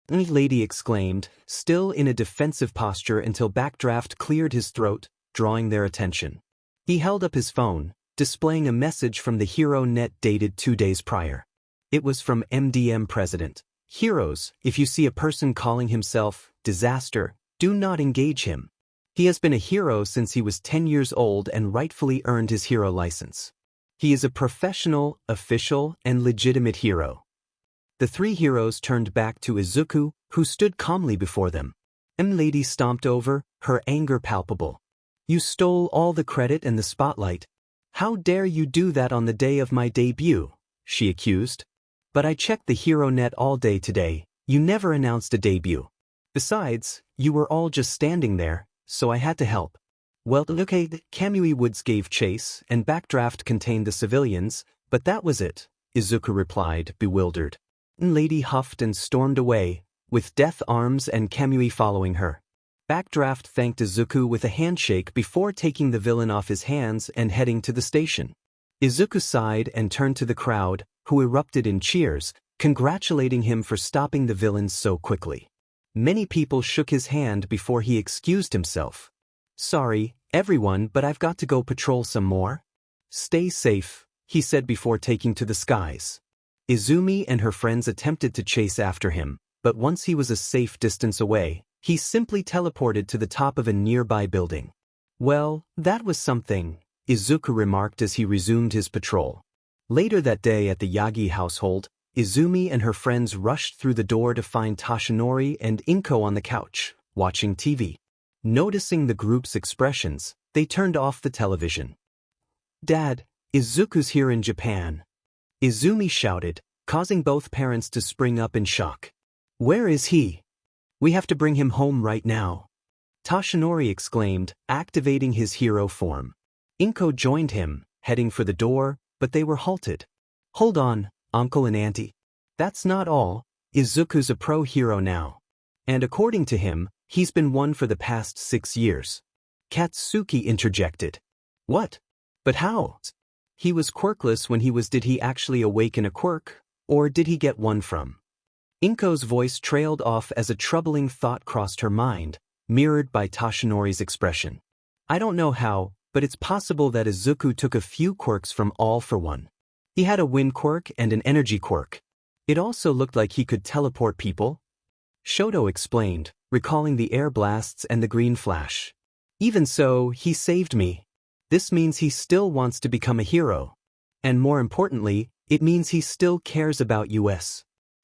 The lady exclaimed, still in a defensive posture until Backdraft cleared his throat, drawing their attention. He held up his phone, displaying a message from the Hero Net dated 2 days prior. It was from MDM President. Heroes, if you see a person calling himself Disaster, do not engage him. He has been a hero since he was 10 years old and rightfully earned his hero license. He is a professional, official, and legitimate hero. The 3 heroes turned back to Izuku, who stood calmly before them. Lady stomped over, her anger palpable. You stole all the credit and the spotlight. How dare you do that on the day of my debut, she accused. But I checked the Hero Net all day today, you never announced a debut. Besides, you were all just standing there, so I had to help. Well, okay, Kamui Woods gave chase, and Backdraft contained the civilians, but that was it, Izuku replied, bewildered. Lady huffed and stormed away, with Death Arms and Kamui following her. Backdraft thanked Izuku with a handshake before taking the villain off his hands and heading to the station. Izuku sighed and turned to the crowd, who erupted in cheers, congratulating him for stopping the villains so quickly. Many people shook his hand before he excused himself. Sorry, everyone, but I've got to go patrol some more. Stay safe, he said before taking to the skies. Izumi and her friends attempted to chase after him, but once he was a safe distance away, he simply teleported to the top of a nearby building. Well, that was something, Izuku remarked as he resumed his patrol. Later that day at the Yagi household, Izumi and her friends rushed through the door to find Toshinori and Inko on the couch, watching TV. Noticing the group's expressions, they turned off the television. Dad, Izuku's here in Japan. Izumi shouted, causing both parents to spring up in shock. Where is he? We have to bring him home right now. Toshinori exclaimed, activating his hero form. Inko joined him, heading for the door, but they were halted. Hold on, Uncle and Auntie. That's not all, Izuku's a pro hero now. And according to him, he's been one for the past 6 years. Katsuki interjected. What? But how? He was quirkless when he was. Did he actually awaken a quirk, or did he get one from? Inko's voice trailed off as a troubling thought crossed her mind, mirrored by Toshinori's expression. I don't know how, but it's possible that Izuku took a few quirks from All for One. He had a wind quirk and an energy quirk. It also looked like he could teleport people. Shoto explained, recalling the air blasts and the green flash. Even so, he saved me. This means he still wants to become a hero. And more importantly, it means he still cares about us.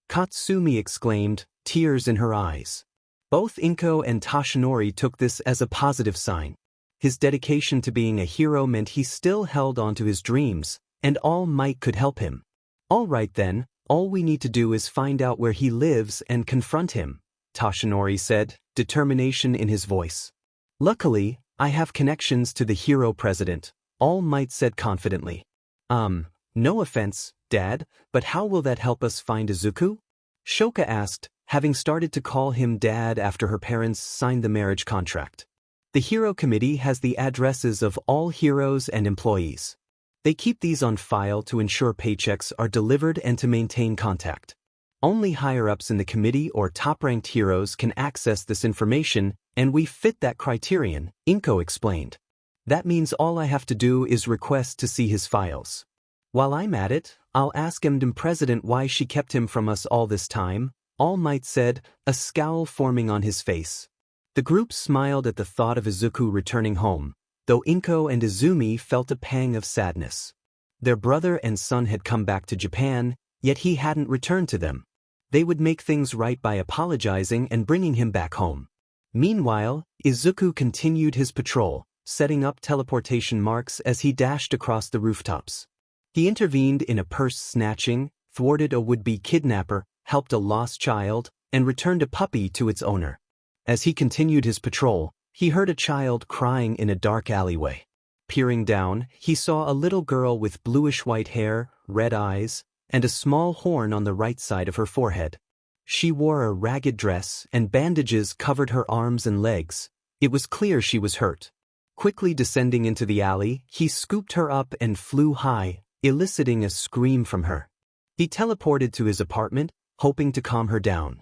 Katsumi exclaimed, tears in her eyes. Both Inko and Toshinori took this as a positive sign. His dedication to being a hero meant he still held on to his dreams, and All Might could help him. All right then, all we need to do is find out where he lives and confront him, Toshinori said, determination in his voice. Luckily, I have connections to the hero president, All Might said confidently. No offense, Dad, but how will that help us find Izuku? Shoka asked, having started to call him Dad after her parents signed the marriage contract. The Hero Committee has the addresses of all heroes and employees. They keep these on file to ensure paychecks are delivered and to maintain contact. Only higher-ups in the committee or top-ranked heroes can access this information, and we fit that criterion, Inko explained. That means all I have to do is request to see his files. While I'm at it, I'll ask MDM President why she kept him from us all this time, All Might said, a scowl forming on his face. The group smiled at the thought of Izuku returning home, though Inko and Izumi felt a pang of sadness. Their brother and son had come back to Japan, yet he hadn't returned to them. They would make things right by apologizing and bringing him back home. Meanwhile, Izuku continued his patrol, setting up teleportation marks as he dashed across the rooftops. He intervened in a purse snatching, thwarted a would-be kidnapper, helped a lost child, and returned a puppy to its owner. As he continued his patrol, he heard a child crying in a dark alleyway. Peering down, he saw a little girl with bluish-white hair, red eyes, and a small horn on the right side of her forehead. She wore a ragged dress, and bandages covered her arms and legs. It was clear she was hurt. Quickly descending into the alley, he scooped her up and flew high, eliciting a scream from her. He teleported to his apartment, hoping to calm her down.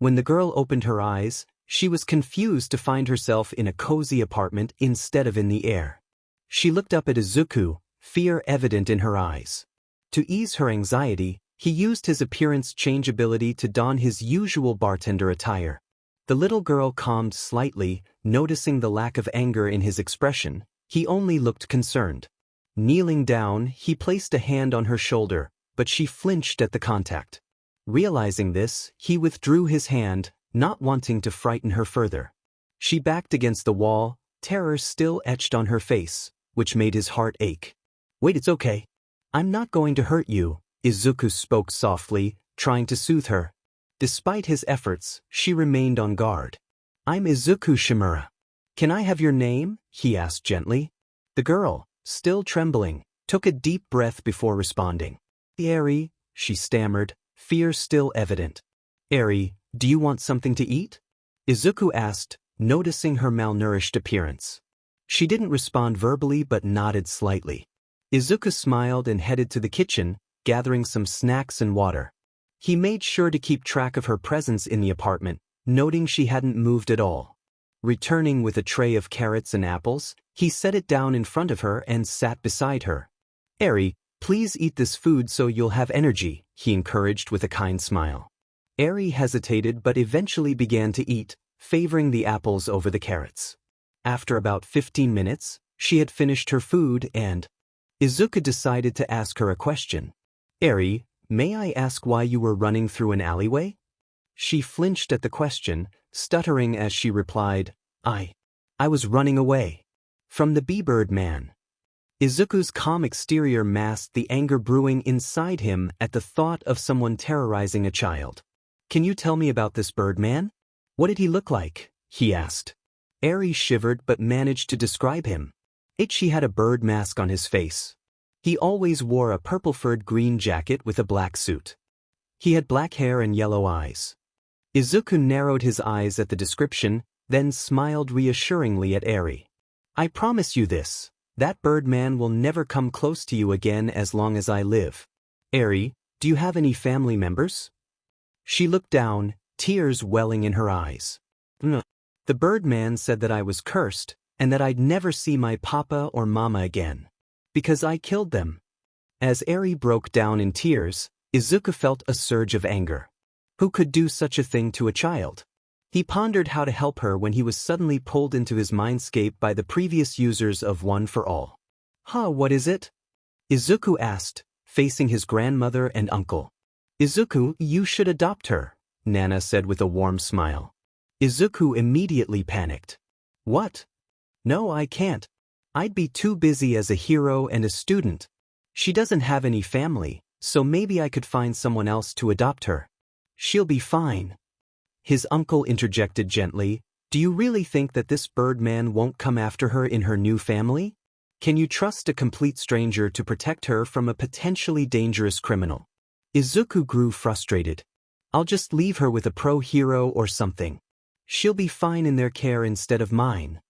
When the girl opened her eyes, she was confused to find herself in a cozy apartment instead of in the air. She looked up at Izuku, fear evident in her eyes. To ease her anxiety, he used his appearance change ability to don his usual bartender attire. The little girl calmed slightly, noticing the lack of anger in his expression. He only looked concerned. Kneeling down, he placed a hand on her shoulder, but she flinched at the contact. Realizing this, he withdrew his hand, not wanting to frighten her further. She backed against the wall, terror still etched on her face, which made his heart ache. "Wait, it's okay. I'm not going to hurt you," Izuku spoke softly, trying to soothe her. Despite his efforts, she remained on guard. "I'm Izuku Shimura. Can I have your name?" he asked gently. The girl, still trembling, took a deep breath before responding. "Eri," she stammered, fear still evident. "Eri, do you want something to eat?" Izuku asked, noticing her malnourished appearance. She didn't respond verbally but nodded slightly. Izuku smiled and headed to the kitchen, gathering some snacks and water. He made sure to keep track of her presence in the apartment, noting she hadn't moved at all. Returning with a tray of carrots and apples, he set it down in front of her and sat beside her. "Eri, please eat this food so you'll have energy," he encouraged with a kind smile. Eri hesitated but eventually began to eat, favoring the apples over the carrots. After about 15 minutes, she had finished her food and Izuku decided to ask her a question. "Eri, may I ask why you were running through an alleyway?" She flinched at the question, stuttering as she replied, I was running away. From the bee-bird man." Izuku's calm exterior masked the anger brewing inside him at the thought of someone terrorizing a child. "Can you tell me about this bird man? What did he look like?" he asked. Eri shivered but managed to describe him. He had a bird mask on his face. He always wore a purple-furred green jacket with a black suit. He had black hair and yellow eyes. Izuku narrowed his eyes at the description, then smiled reassuringly at Eri. "I promise you this, that bird man will never come close to you again as long as I live. Eri, do you have any family members?" She looked down, tears welling in her eyes. "No. The bird man said that I was cursed, and that I'd never see my papa or mama again. Because I killed them." As Eri broke down in tears, Izuku felt a surge of anger. Who could do such a thing to a child? He pondered how to help her when he was suddenly pulled into his mindscape by the previous users of One for All. What is it?" Izuku asked, facing his grandmother and uncle. "Izuku, you should adopt her," Nana said with a warm smile. Izuku immediately panicked. "What? No, I can't. I'd be too busy as a hero and a student. She doesn't have any family, so maybe I could find someone else to adopt her. She'll be fine." His uncle interjected gently, "Do you really think that this bird man won't come after her in her new family? Can you trust a complete stranger to protect her from a potentially dangerous criminal?" Izuku grew frustrated. "I'll just leave her with a pro-hero or something. She'll be fine in their care instead of mine."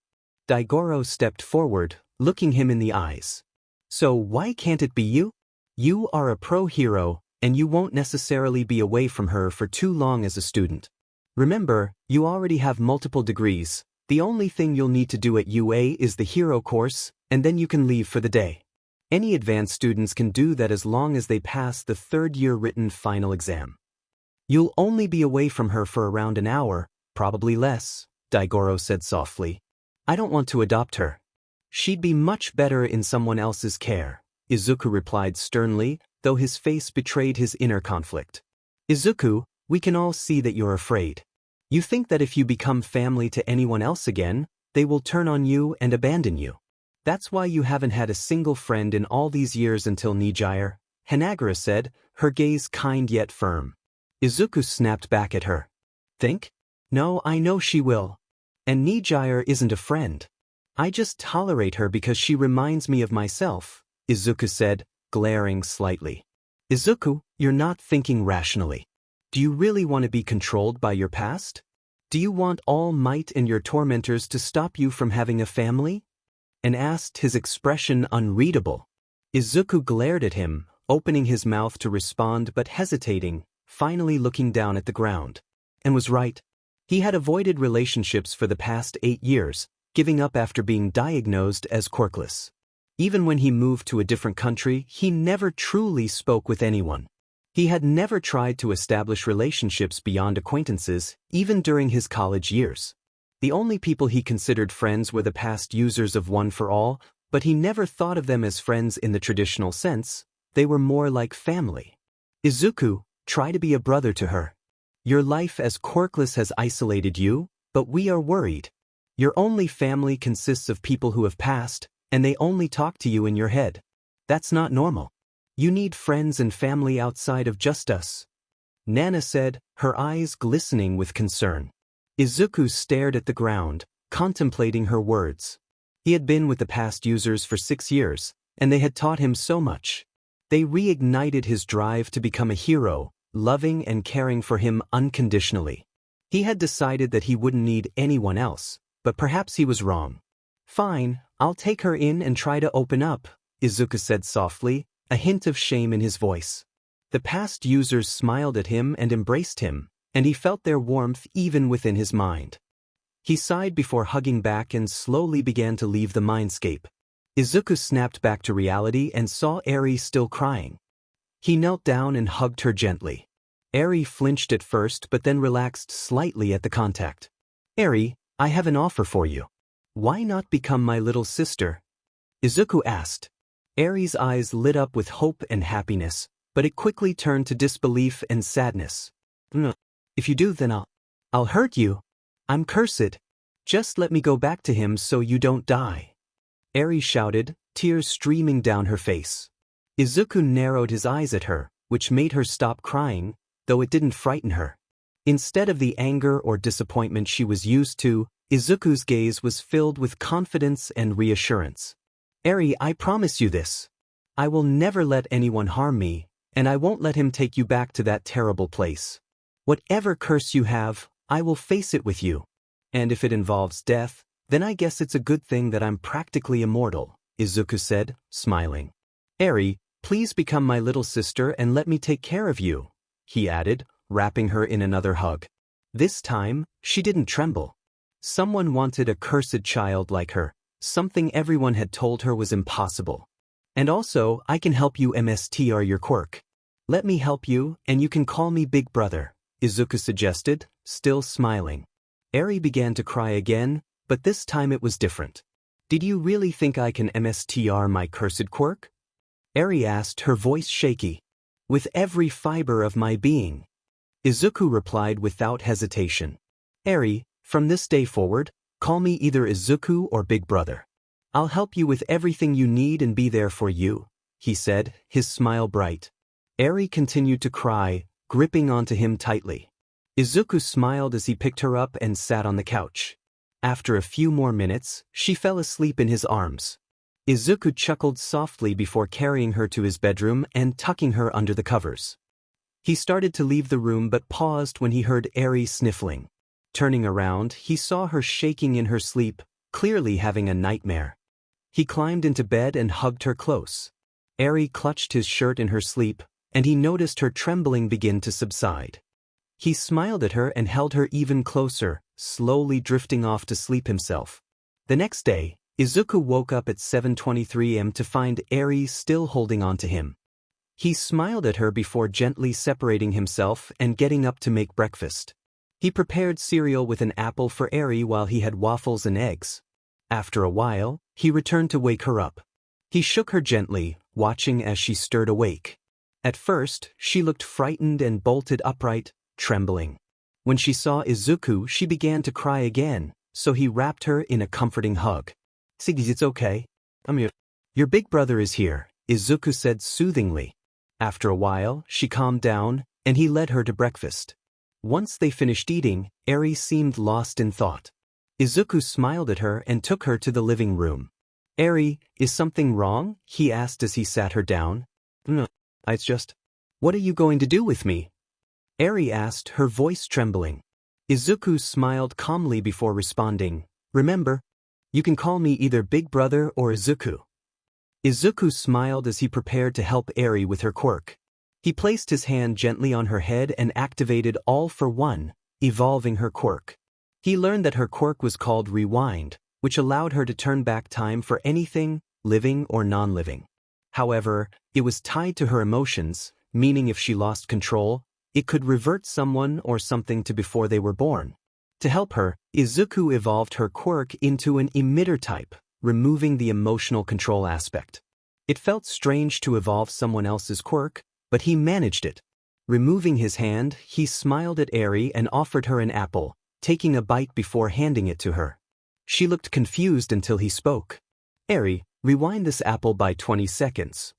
Daigoro stepped forward, looking him in the eyes. "So why can't it be you? You are a pro-hero, and you won't necessarily be away from her for too long as a student. Remember, you already have multiple degrees. The only thing you'll need to do at UA is the hero course, and then you can leave for the day. Any advanced students can do that as long as they pass the third-year written final exam. You'll only be away from her for around an hour, probably less," Daigoro said softly. "I don't want to adopt her. She'd be much better in someone else's care," Izuku replied sternly, though his face betrayed his inner conflict. "Izuku, we can all see that you're afraid. You think that if you become family to anyone else again, they will turn on you and abandon you. That's why you haven't had a single friend in all these years until Nijire," Hanagura said, her gaze kind yet firm. Izuku snapped back at her. "Think? No, I know she will. And Nijire isn't a friend. I just tolerate her because she reminds me of myself," Izuku said, glaring slightly. "Izuku, you're not thinking rationally. Do you really want to be controlled by your past? Do you want All Might and your tormentors to stop you from having a family?" And asked, his expression unreadable. Izuku glared at him, opening his mouth to respond but hesitating, finally looking down at the ground. and was right. He had avoided relationships for the past 8 years, giving up after being diagnosed as quirkless. Even when he moved to a different country, he never truly spoke with anyone. He had never tried to establish relationships beyond acquaintances, even during his college years. The only people he considered friends were the past users of One for All, but he never thought of them as friends in the traditional sense. They were more like family. Izuku, try to be a brother to her. Your life as quirkless has isolated you, but we are worried. Your only family consists of people who have passed, and they only talk to you in your head. That's not normal. You need friends and family outside of just us. Nana said, her eyes glistening with concern. Izuku stared at the ground, contemplating her words. He had been with the past users for 6 years, and they had taught him so much. They reignited his drive to become a hero, loving and caring for him unconditionally. He had decided that he wouldn't need anyone else, but perhaps he was wrong. Fine, I'll take her in and try to open up, Izuku said softly, a hint of shame in his voice. The past users smiled at him and embraced him, and he felt their warmth even within his mind. He sighed before hugging back and slowly began to leave the mindscape. Izuku snapped back to reality and saw Eri still crying. He knelt down and hugged her gently. Eri flinched at first but then relaxed slightly at the contact. Eri, I have an offer for you. Why not become my little sister? Izuku asked. Eri's eyes lit up with hope and happiness, but it quickly turned to disbelief and sadness. If you do, then I'll hurt you. I'm cursed. Just let me go back to him so you don't die. Eri shouted, tears streaming down her face. Izuku narrowed his eyes at her, which made her stop crying, though it didn't frighten her. Instead of the anger or disappointment she was used to, Izuku's gaze was filled with confidence and reassurance. Eri, I promise you this. I will never let anyone harm me, and I won't let him take you back to that terrible place. Whatever curse you have, I will face it with you. And if it involves death, then I guess it's a good thing that I'm practically immortal, Izuku said, smiling. Eri, please become my little sister and let me take care of you, he added, wrapping her in another hug. This time, she didn't tremble. Someone wanted a cursed child like her, something everyone had told her was impossible. And also, I can help you MSTR your quirk. Let me help you, and you can call me Big Brother, Izuku suggested, still smiling. Eri began to cry again, but this time it was different. Did you really think I can MSTR my cursed quirk? Eri asked, her voice shaky. With every fiber of my being. Izuku replied without hesitation. Eri, from this day forward, call me either Izuku or Big Brother. I'll help you with everything you need and be there for you, he said, his smile bright. Eri continued to cry, gripping onto him tightly. Izuku smiled as he picked her up and sat on the couch. After a few more minutes, she fell asleep in his arms. Izuku chuckled softly before carrying her to his bedroom and tucking her under the covers. He started to leave the room but paused when he heard Eri sniffling. Turning around, he saw her shaking in her sleep, clearly having a nightmare. He climbed into bed and hugged her close. Eri clutched his shirt in her sleep, and he noticed her trembling begin to subside. He smiled at her and held her even closer, slowly drifting off to sleep himself. The next day, Izuku woke up at 7:23 am to find Eri still holding on to him. He smiled at her before gently separating himself and getting up to make breakfast. He prepared cereal with an apple for Eri while he had waffles and eggs. After a while, he returned to wake her up. He shook her gently, watching as she stirred awake. At first, she looked frightened and bolted upright, trembling. When she saw Izuku, she began to cry again, so he wrapped her in a comforting hug. It's okay. I'm here. Your big brother is here, Izuku said soothingly. After a while, she calmed down, and he led her to breakfast. Once they finished eating, Eri seemed lost in thought. Izuku smiled at her and took her to the living room. Eri, is something wrong? He asked as he sat her down. No, it's just... What are you going to do with me? Eri asked, her voice trembling. Izuku smiled calmly before responding. Remember, you can call me either Big Brother or Izuku. Izuku smiled as he prepared to help Eri with her quirk. He placed his hand gently on her head and activated All for One, evolving her quirk. He learned that her quirk was called Rewind, which allowed her to turn back time for anything, living or non-living. However, it was tied to her emotions, meaning if she lost control, it could revert someone or something to before they were born. To help her, Izuku evolved her quirk into an emitter type, removing the emotional control aspect. It felt strange to evolve someone else's quirk, but he managed it. Removing his hand, he smiled at Eri and offered her an apple, taking a bite before handing it to her. She looked confused until he spoke. Eri, rewind this apple by 20 seconds.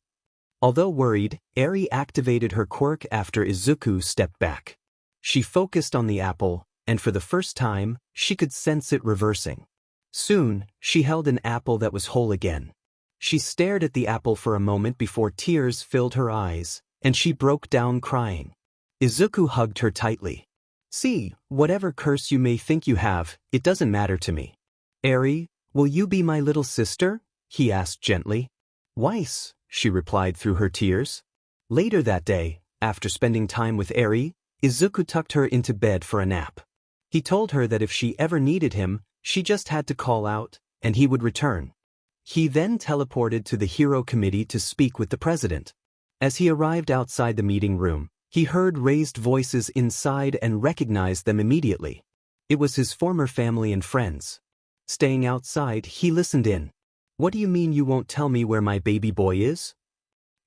Although worried, Eri activated her quirk after Izuku stepped back. She focused on the apple, and for the first time, she could sense it reversing. Soon, she held an apple that was whole again. She stared at the apple for a moment before tears filled her eyes, and she broke down crying. Izuku hugged her tightly. See, whatever curse you may think you have, it doesn't matter to me. Eri, will you be my little sister? He asked gently. Weiss, she replied through her tears. Later that day, after spending time with Eri, Izuku tucked her into bed for a nap. He told her that if she ever needed him, she just had to call out, and he would return. He then teleported to the Hero Committee to speak with the president. As he arrived outside the meeting room, he heard raised voices inside and recognized them immediately. It was his former family and friends. Staying outside, he listened in. What do you mean you won't tell me where my baby boy is?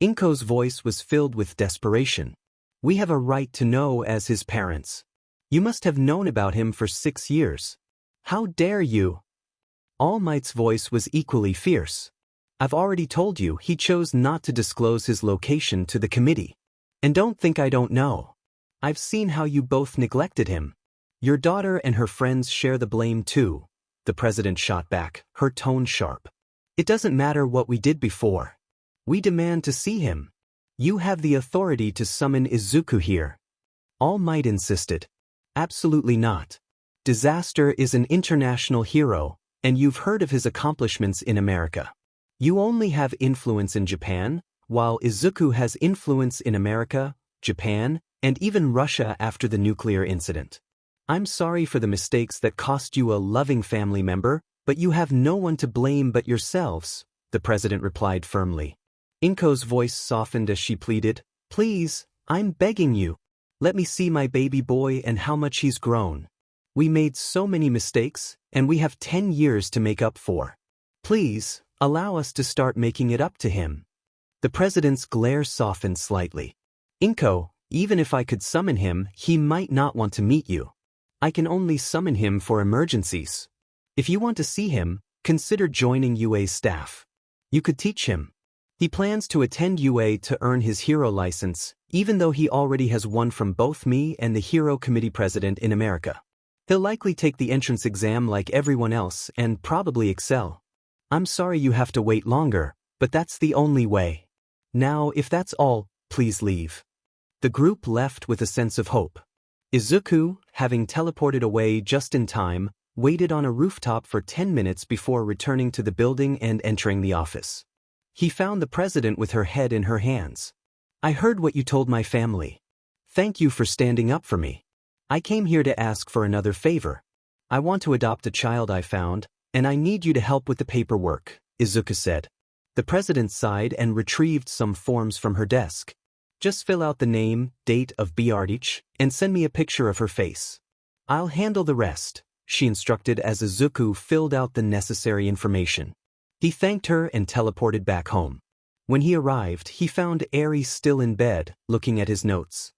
Inko's voice was filled with desperation. We have a right to know as his parents. You must have known about him for 6 years. How dare you? All Might's voice was equally fierce. I've already told you he chose not to disclose his location to the committee. And don't think I don't know. I've seen how you both neglected him. Your daughter and her friends share the blame too, the president shot back, her tone sharp. It doesn't matter what we did before. We demand to see him. You have the authority to summon Izuku here. All Might insisted. Absolutely not. Disaster is an international hero, and you've heard of his accomplishments in America. You only have influence in Japan, while Izuku has influence in America, Japan, and even Russia after the nuclear incident. I'm sorry for the mistakes that cost you a loving family member, but you have no one to blame but yourselves, the president replied firmly. Inko's voice softened as she pleaded, Please, I'm begging you. Let me see my baby boy and how much he's grown. We made so many mistakes, and we have 10 years to make up for. Please, allow us to start making it up to him. The president's glare softened slightly. Inko, even if I could summon him, he might not want to meet you. I can only summon him for emergencies. If you want to see him, consider joining UA's staff. You could teach him. He plans to attend UA to earn his hero license, even though he already has one from both me and the Hero Committee president in America. He'll likely take the entrance exam like everyone else and probably excel. I'm sorry you have to wait longer, but that's the only way. Now, if that's all, please leave. The group left with a sense of hope. Izuku, having teleported away just in time, waited on a rooftop for 10 minutes before returning to the building and entering the office. He found the president with her head in her hands. I heard what you told my family. Thank you for standing up for me. I came here to ask for another favor. I want to adopt a child I found, and I need you to help with the paperwork, Izuku said. The president sighed and retrieved some forms from her desk. Just fill out the name, date of birth, and send me a picture of her face. I'll handle the rest, she instructed as Izuku filled out the necessary information. He thanked her and teleported back home. When he arrived, he found Eri still in bed, looking at his notes.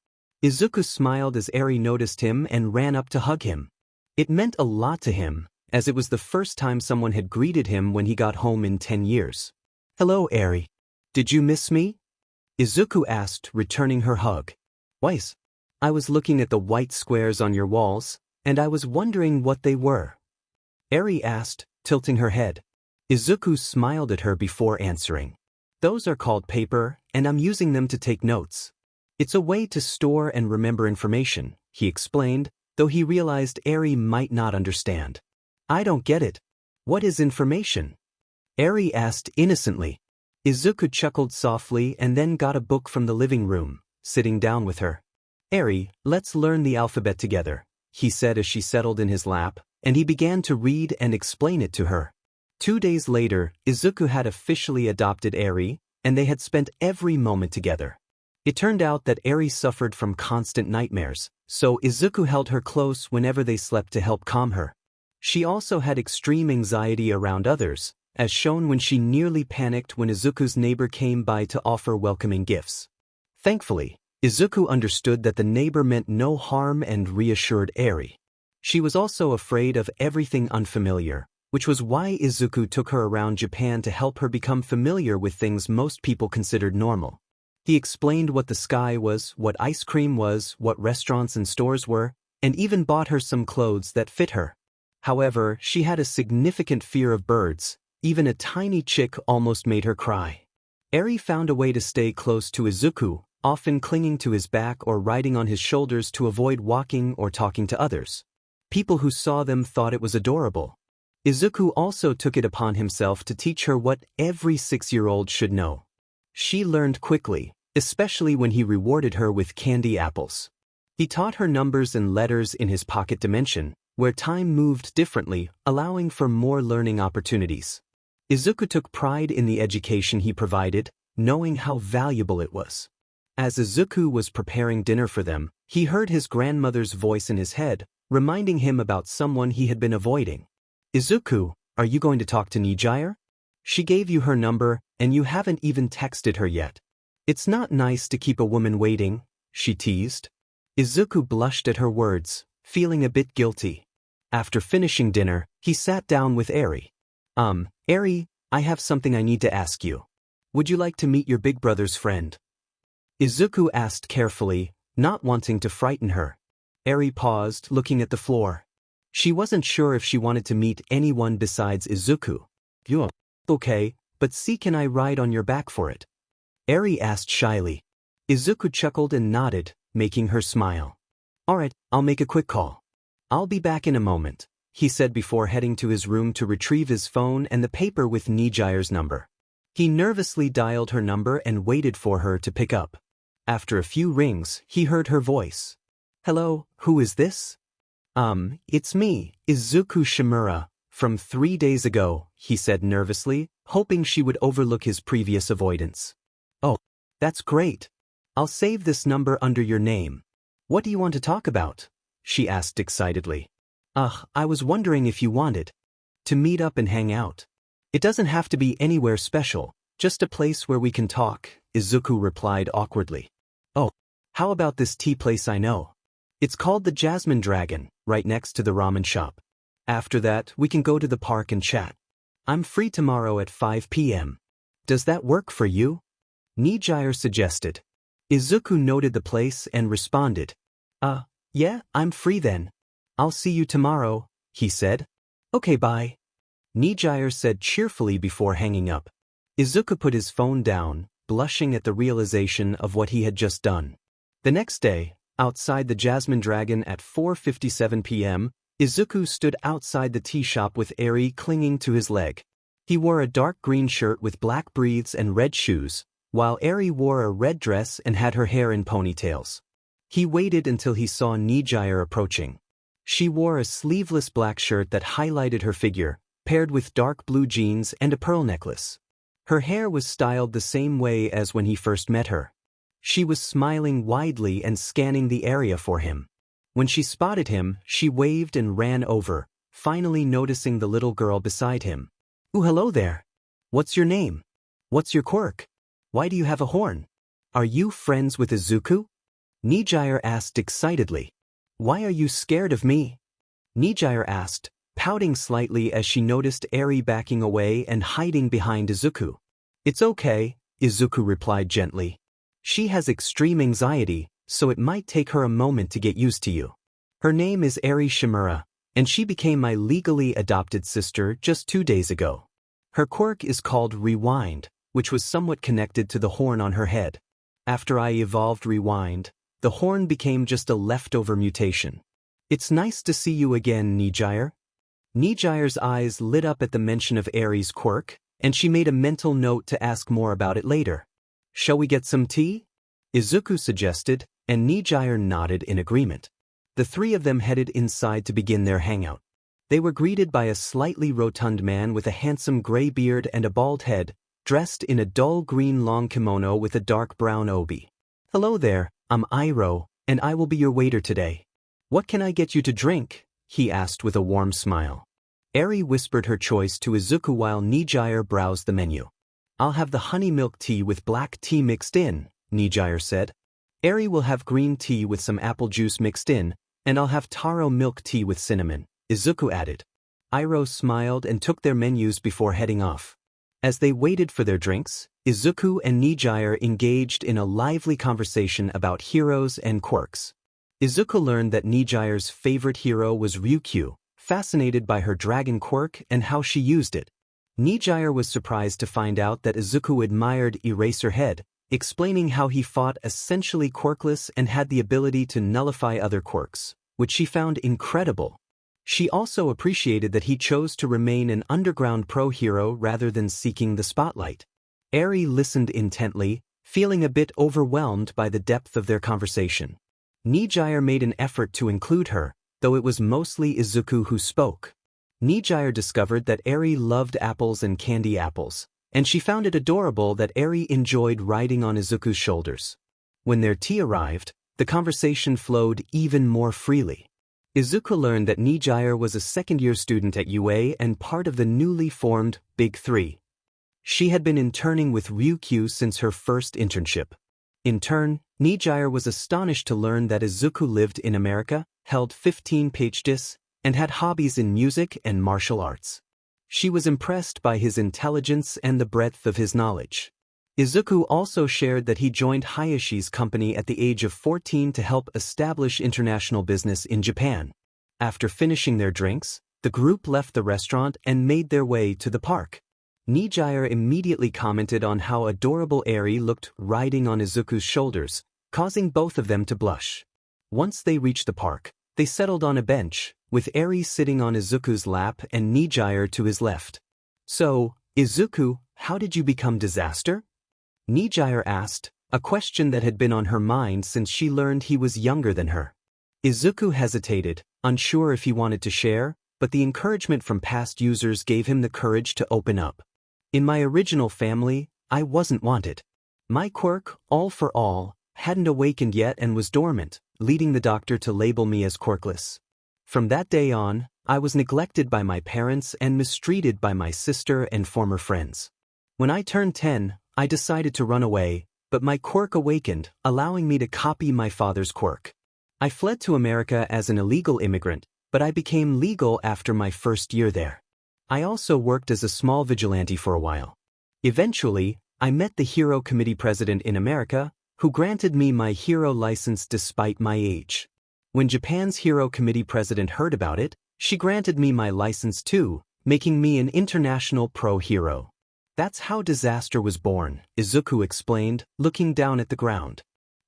Izuku smiled as Eri noticed him and ran up to hug him. It meant a lot to him, as it was the first time someone had greeted him when he got home in 10 years. Hello, Eri. Did you miss me? Izuku asked, returning her hug. Weiss, I was looking at the white squares on your walls, and I was wondering what they were. Eri asked, tilting her head. Izuku smiled at her before answering. Those are called paper, and I'm using them to take notes. It's a way to store and remember information, he explained, though he realized Eri might not understand. I don't get it. What is information? Eri asked innocently. Izuku chuckled softly and then got a book from the living room, sitting down with her. Eri, let's learn the alphabet together, he said as she settled in his lap, and he began to read and explain it to her. 2 days later, Izuku had officially adopted Eri, and they had spent every moment together. It turned out that Eri suffered from constant nightmares, so Izuku held her close whenever they slept to help calm her. She also had extreme anxiety around others, as shown when she nearly panicked when Izuku's neighbor came by to offer welcoming gifts. Thankfully, Izuku understood that the neighbor meant no harm and reassured Eri. She was also afraid of everything unfamiliar, which was why Izuku took her around Japan to help her become familiar with things most people considered normal. He explained what the sky was, what ice cream was, what restaurants and stores were, and even bought her some clothes that fit her. However, she had a significant fear of birds. Even a tiny chick almost made her cry. Eri found a way to stay close to Izuku, often clinging to his back or riding on his shoulders to avoid walking or talking to others. People who saw them thought it was adorable. Izuku also took it upon himself to teach her what every 6-year-old should know. She learned quickly, especially when he rewarded her with candy apples. He taught her numbers and letters in his pocket dimension, where time moved differently, allowing for more learning opportunities. Izuku took pride in the education he provided, knowing how valuable it was. As Izuku was preparing dinner for them, he heard his grandmother's voice in his head, reminding him about someone he had been avoiding. "Izuku, are you going to talk to Nijire? She gave you her number, and you haven't even texted her yet. It's not nice to keep a woman waiting," she teased. Izuku blushed at her words, feeling a bit guilty. After finishing dinner, he sat down with Eri. Eri, I have something I need to ask you. Would you like to meet your big brother's friend?" Izuku asked carefully, not wanting to frighten her. Eri paused, looking at the floor. She wasn't sure if she wanted to meet anyone besides Izuku. "Yeah, okay, but see, can I ride on your back for it?" Eri asked shyly. Izuku chuckled and nodded, making her smile. "Alright, I'll make a quick call. I'll be back in a moment," he said before heading to his room to retrieve his phone and the paper with Nijire's number. He nervously dialed her number and waited for her to pick up. After a few rings, he heard her voice. "Hello, who is this?" It's me, Izuku Shimura, from 3 days ago," he said nervously, hoping she would overlook his previous avoidance. "Oh, that's great. I'll save this number under your name. What do you want to talk about?" she asked excitedly. I was wondering if you wanted to meet up and hang out. It doesn't have to be anywhere special, just a place where we can talk," Izuku replied awkwardly. "Oh, how about this tea place I know? It's called the Jasmine Dragon, right next to the ramen shop. After that, we can go to the park and chat. I'm free tomorrow at 5 p.m. Does that work for you?" Nijire suggested. Izuku noted the place and responded. Yeah, I'm free then. I'll see you tomorrow," he said. "Okay, bye," Nijire said cheerfully before hanging up. Izuku put his phone down, blushing at the realization of what he had just done. The next day, outside the Jasmine Dragon at 4:57 p.m., Izuku stood outside the tea shop with Eri clinging to his leg. He wore a dark green shirt with black breathes and red shoes, while Eri wore a red dress and had her hair in ponytails. He waited until he saw Nijire approaching. She wore a sleeveless black shirt that highlighted her figure, paired with dark blue jeans and a pearl necklace. Her hair was styled the same way as when he first met her. She was smiling widely and scanning the area for him. When she spotted him, she waved and ran over, finally noticing the little girl beside him. "Ooh, hello there. What's your name? What's your quirk? Why do you have a horn? Are you friends with Izuku?" Nijire asked excitedly. "Why are you scared of me?" Nijire asked, pouting slightly as she noticed Eri backing away and hiding behind Izuku. "It's okay," Izuku replied gently. "She has extreme anxiety, so it might take her a moment to get used to you. Her name is Eri Shimura, and she became my legally adopted sister just 2 days ago. Her quirk is called Rewind, which was somewhat connected to the horn on her head. After I evolved Rewind, the horn became just a leftover mutation. It's nice to see you again, Nijire." Nijire's eyes lit up at the mention of Eri's quirk, and she made a mental note to ask more about it later. "Shall we get some tea?" Izuku suggested, and Nijire nodded in agreement. The three of them headed inside to begin their hangout. They were greeted by a slightly rotund man with a handsome gray beard and a bald head, dressed in a dull green long kimono with a dark brown obi. "Hello there, I'm Iroh, and I will be your waiter today. What can I get you to drink?" he asked with a warm smile. Eri whispered her choice to Izuku while Nijire browsed the menu. "I'll have the honey milk tea with black tea mixed in," Nijire said. "Eri will have green tea with some apple juice mixed in, and I'll have taro milk tea with cinnamon," Izuku added. Iroh smiled and took their menus before heading off. As they waited for their drinks, Izuku and Nijire engaged in a lively conversation about heroes and quirks. Izuku learned that Nijire's favorite hero was Ryukyu, fascinated by her dragon quirk and how she used it. Nijire was surprised to find out that Izuku admired Eraserhead, explaining how he fought essentially quirkless and had the ability to nullify other quirks, which she found incredible. She also appreciated that he chose to remain an underground pro hero rather than seeking the spotlight. Eri listened intently, feeling a bit overwhelmed by the depth of their conversation. Nijire made an effort to include her, though it was mostly Izuku who spoke. Nijire discovered that Eri loved apples and candy apples, and she found it adorable that Eri enjoyed riding on Izuku's shoulders. When their tea arrived, the conversation flowed even more freely. Izuku learned that Nijire was a second-year student at UA and part of the newly formed Big Three. She had been interning with Ryukyu since her first internship. In turn, Nijire was astonished to learn that Izuku lived in America, held 15 PhDs, and had hobbies in music and martial arts. She was impressed by his intelligence and the breadth of his knowledge. Izuku also shared that he joined Hayashi's company at the age of 14 to help establish international business in Japan. After finishing their drinks, the group left the restaurant and made their way to the park. Nijire immediately commented on how adorable Eri looked riding on Izuku's shoulders, causing both of them to blush. Once they reached the park, they settled on a bench, with Eri sitting on Izuku's lap and Nijire to his left. "So, Izuku, how did you become Disaster?" Nijire asked, a question that had been on her mind since she learned he was younger than her. Izuku hesitated, unsure if he wanted to share, but the encouragement from past users gave him the courage to open up. "In my original family, I wasn't wanted. My quirk, All for All, hadn't awakened yet and was dormant, leading the doctor to label me as quirkless. From that day on, I was neglected by my parents and mistreated by my sister and former friends. When I turned 10, I decided to run away, but my quirk awakened, allowing me to copy my father's quirk. I fled to America as an illegal immigrant, but I became legal after my first year there. I also worked as a small vigilante for a while. Eventually, I met the Hero Committee president in America, who granted me my hero license despite my age. When Japan's Hero Committee president heard about it, she granted me my license too, making me an international pro-hero. That's how Disaster was born," Izuku explained, looking down at the ground.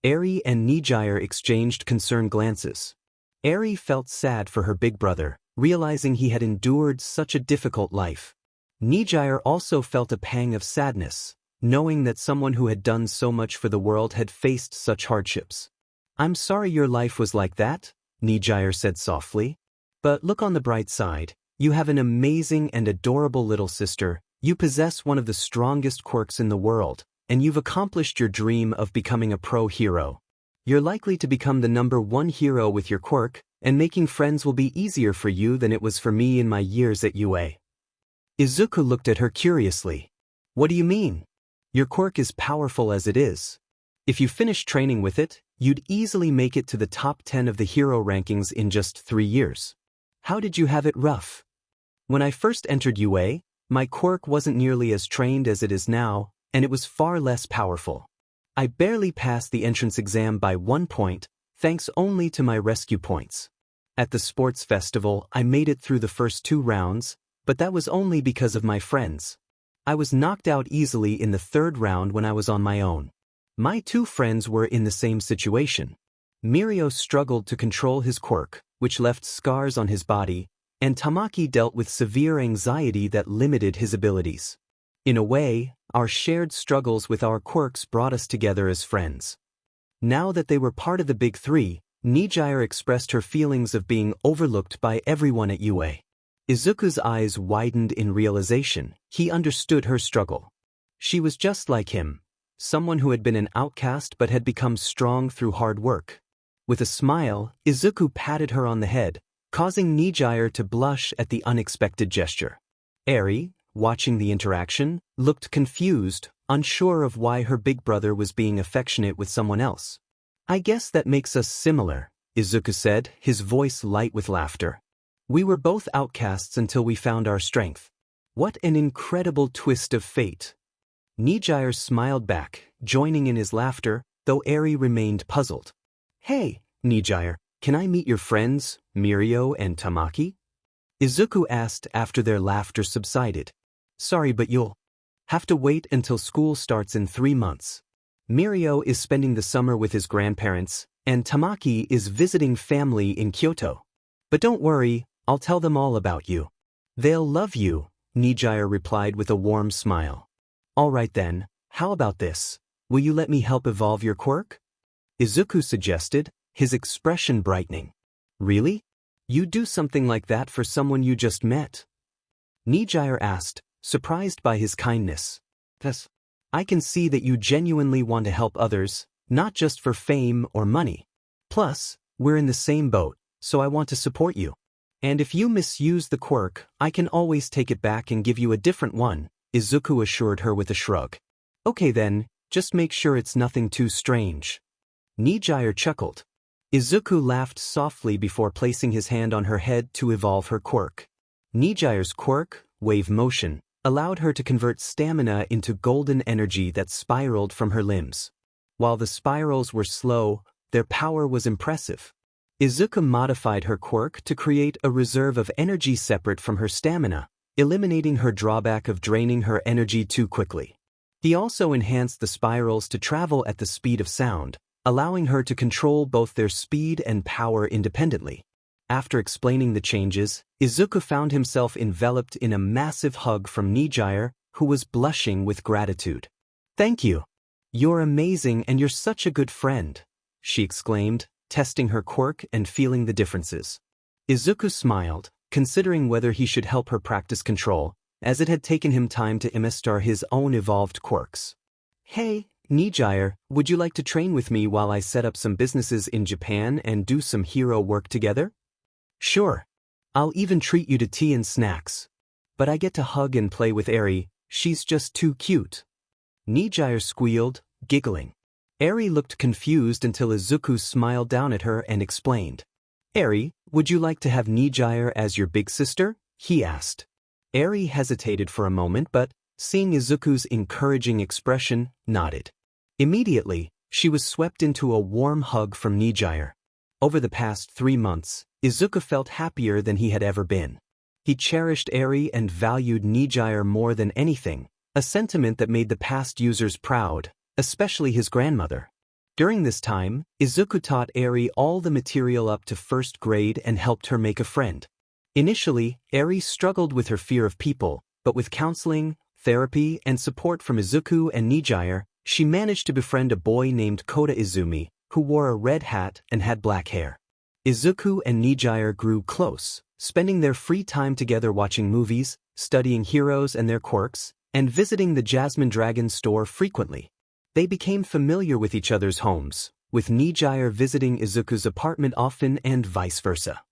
Eri and Nijire exchanged concerned glances. Eri felt sad for her big brother, realizing he had endured such a difficult life. Nijire also felt a pang of sadness, knowing that someone who had done so much for the world had faced such hardships. "I'm sorry your life was like that," Nijire said softly. "But look on the bright side, you have an amazing and adorable little sister, you possess one of the strongest quirks in the world, and you've accomplished your dream of becoming a pro-hero. You're likely to become the #1 hero with your quirk, and making friends will be easier for you than it was for me in my years at UA." Izuku looked at her curiously. "What do you mean? Your quirk is powerful as it is. If you finish training with it, you'd easily make it to the top 10 of the hero rankings in just 3 years. How did you have it rough?" "When I first entered UA, my quirk wasn't nearly as trained as it is now, and it was far less powerful. I barely passed the entrance exam by 1 point, thanks only to my rescue points. At the sports festival, I made it through the first 2 rounds, but that was only because of my friends. I was knocked out easily in the 3rd round when I was on my own. My 2 friends were in the same situation. Mirio struggled to control his quirk, which left scars on his body, and Tamaki dealt with severe anxiety that limited his abilities. In a way, our shared struggles with our quirks brought us together as friends. Now that they were part of the Big Three, Nijire expressed her feelings of being overlooked by everyone at UA. Izuku's eyes widened in realization. He understood her struggle. She was just like him, someone who had been an outcast but had become strong through hard work. With a smile, Izuku patted her on the head, causing Nijire to blush at the unexpected gesture. Eri, watching the interaction, looked confused, unsure of why her big brother was being affectionate with someone else. "I guess that makes us similar," Izuku said, his voice light with laughter. "We were both outcasts until we found our strength. What an incredible twist of fate." Nijire smiled back, joining in his laughter, though Eri remained puzzled. "Hey, Nijire, can I meet your friends, Mirio and Tamaki?" Izuku asked after their laughter subsided. "Sorry, but you'll have to wait until school starts in 3 months. Mirio is spending the summer with his grandparents, and Tamaki is visiting family in Kyoto. But don't worry, I'll tell them all about you. They'll love you," Nijire replied with a warm smile. "All right then, how about this? Will you let me help evolve your quirk?" Izuku suggested, his expression brightening. "Really? You'd do something like that for someone you just met?" Nijire asked, surprised by his kindness. "Yes. I can see that you genuinely want to help others, not just for fame or money. Plus, we're in the same boat, so I want to support you. And if you misuse the quirk, I can always take it back and give you a different one," Izuku assured her with a shrug. "Okay then, just make sure it's nothing too strange." Nijire chuckled. Izuku laughed softly before placing his hand on her head to evolve her quirk. Nijire's quirk, Wave Motion, allowed her to convert stamina into golden energy that spiraled from her limbs. While the spirals were slow, their power was impressive. Izuku modified her quirk to create a reserve of energy separate from her stamina, eliminating her drawback of draining her energy too quickly. He also enhanced the spirals to travel at the speed of sound, allowing her to control both their speed and power independently. After explaining the changes, Izuku found himself enveloped in a massive hug from Nijire, who was blushing with gratitude. "Thank you. You're amazing and you're such a good friend," she exclaimed, testing her quirk and feeling the differences. Izuku smiled, considering whether he should help her practice control, as it had taken him time to master his own evolved quirks. "Hey, Nijire, would you like to train with me while I set up some businesses in Japan and do some hero work together?" "Sure. I'll even treat you to tea and snacks. But I get to hug and play with Eri, she's just too cute." Nijire squealed, giggling. Eri looked confused until Izuku smiled down at her and explained. "Eri, would you like to have Nijire as your big sister?" he asked. Eri hesitated for a moment but, seeing Izuku's encouraging expression, nodded. Immediately, she was swept into a warm hug from Nijire. Over the past 3 months, Izuku felt happier than he had ever been. He cherished Eri and valued Nijire more than anything, a sentiment that made the past users proud, especially his grandmother. During this time, Izuku taught Eri all the material up to 1st grade and helped her make a friend. Initially, Eri struggled with her fear of people, but with counseling, therapy, and support from Izuku and Nijire, she managed to befriend a boy named Kota Izumi, who wore a red hat and had black hair. Izuku and Nijire grew close, spending their free time together watching movies, studying heroes and their quirks, and visiting the Jasmine Dragon store frequently. They became familiar with each other's homes, with Nijire visiting Izuku's apartment often and vice versa.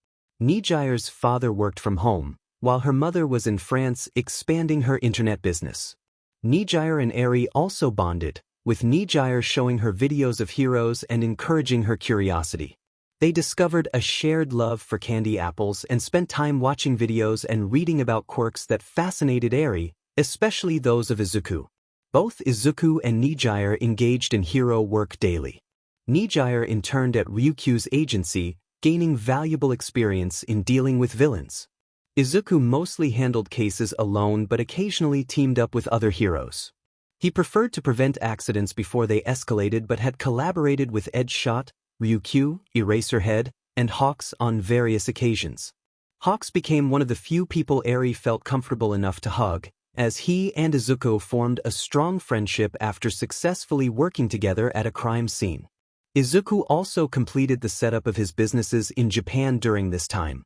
Nijire's father worked from home, while her mother was in France expanding her internet business. Nijire and Eri also bonded, with Nijire showing her videos of heroes and encouraging her curiosity. They discovered a shared love for candy apples and spent time watching videos and reading about quirks that fascinated Eri, especially those of Izuku. Both Izuku and Nijire engaged in hero work daily. Nijire interned at Ryukyu's agency, gaining valuable experience in dealing with villains. Izuku mostly handled cases alone but occasionally teamed up with other heroes. He preferred to prevent accidents before they escalated but had collaborated with Edgeshot, Ryukyu, Eraserhead, and Hawks on various occasions. Hawks became one of the few people Eri felt comfortable enough to hug, as he and Izuku formed a strong friendship after successfully working together at a crime scene. Izuku also completed the setup of his businesses in Japan during this time.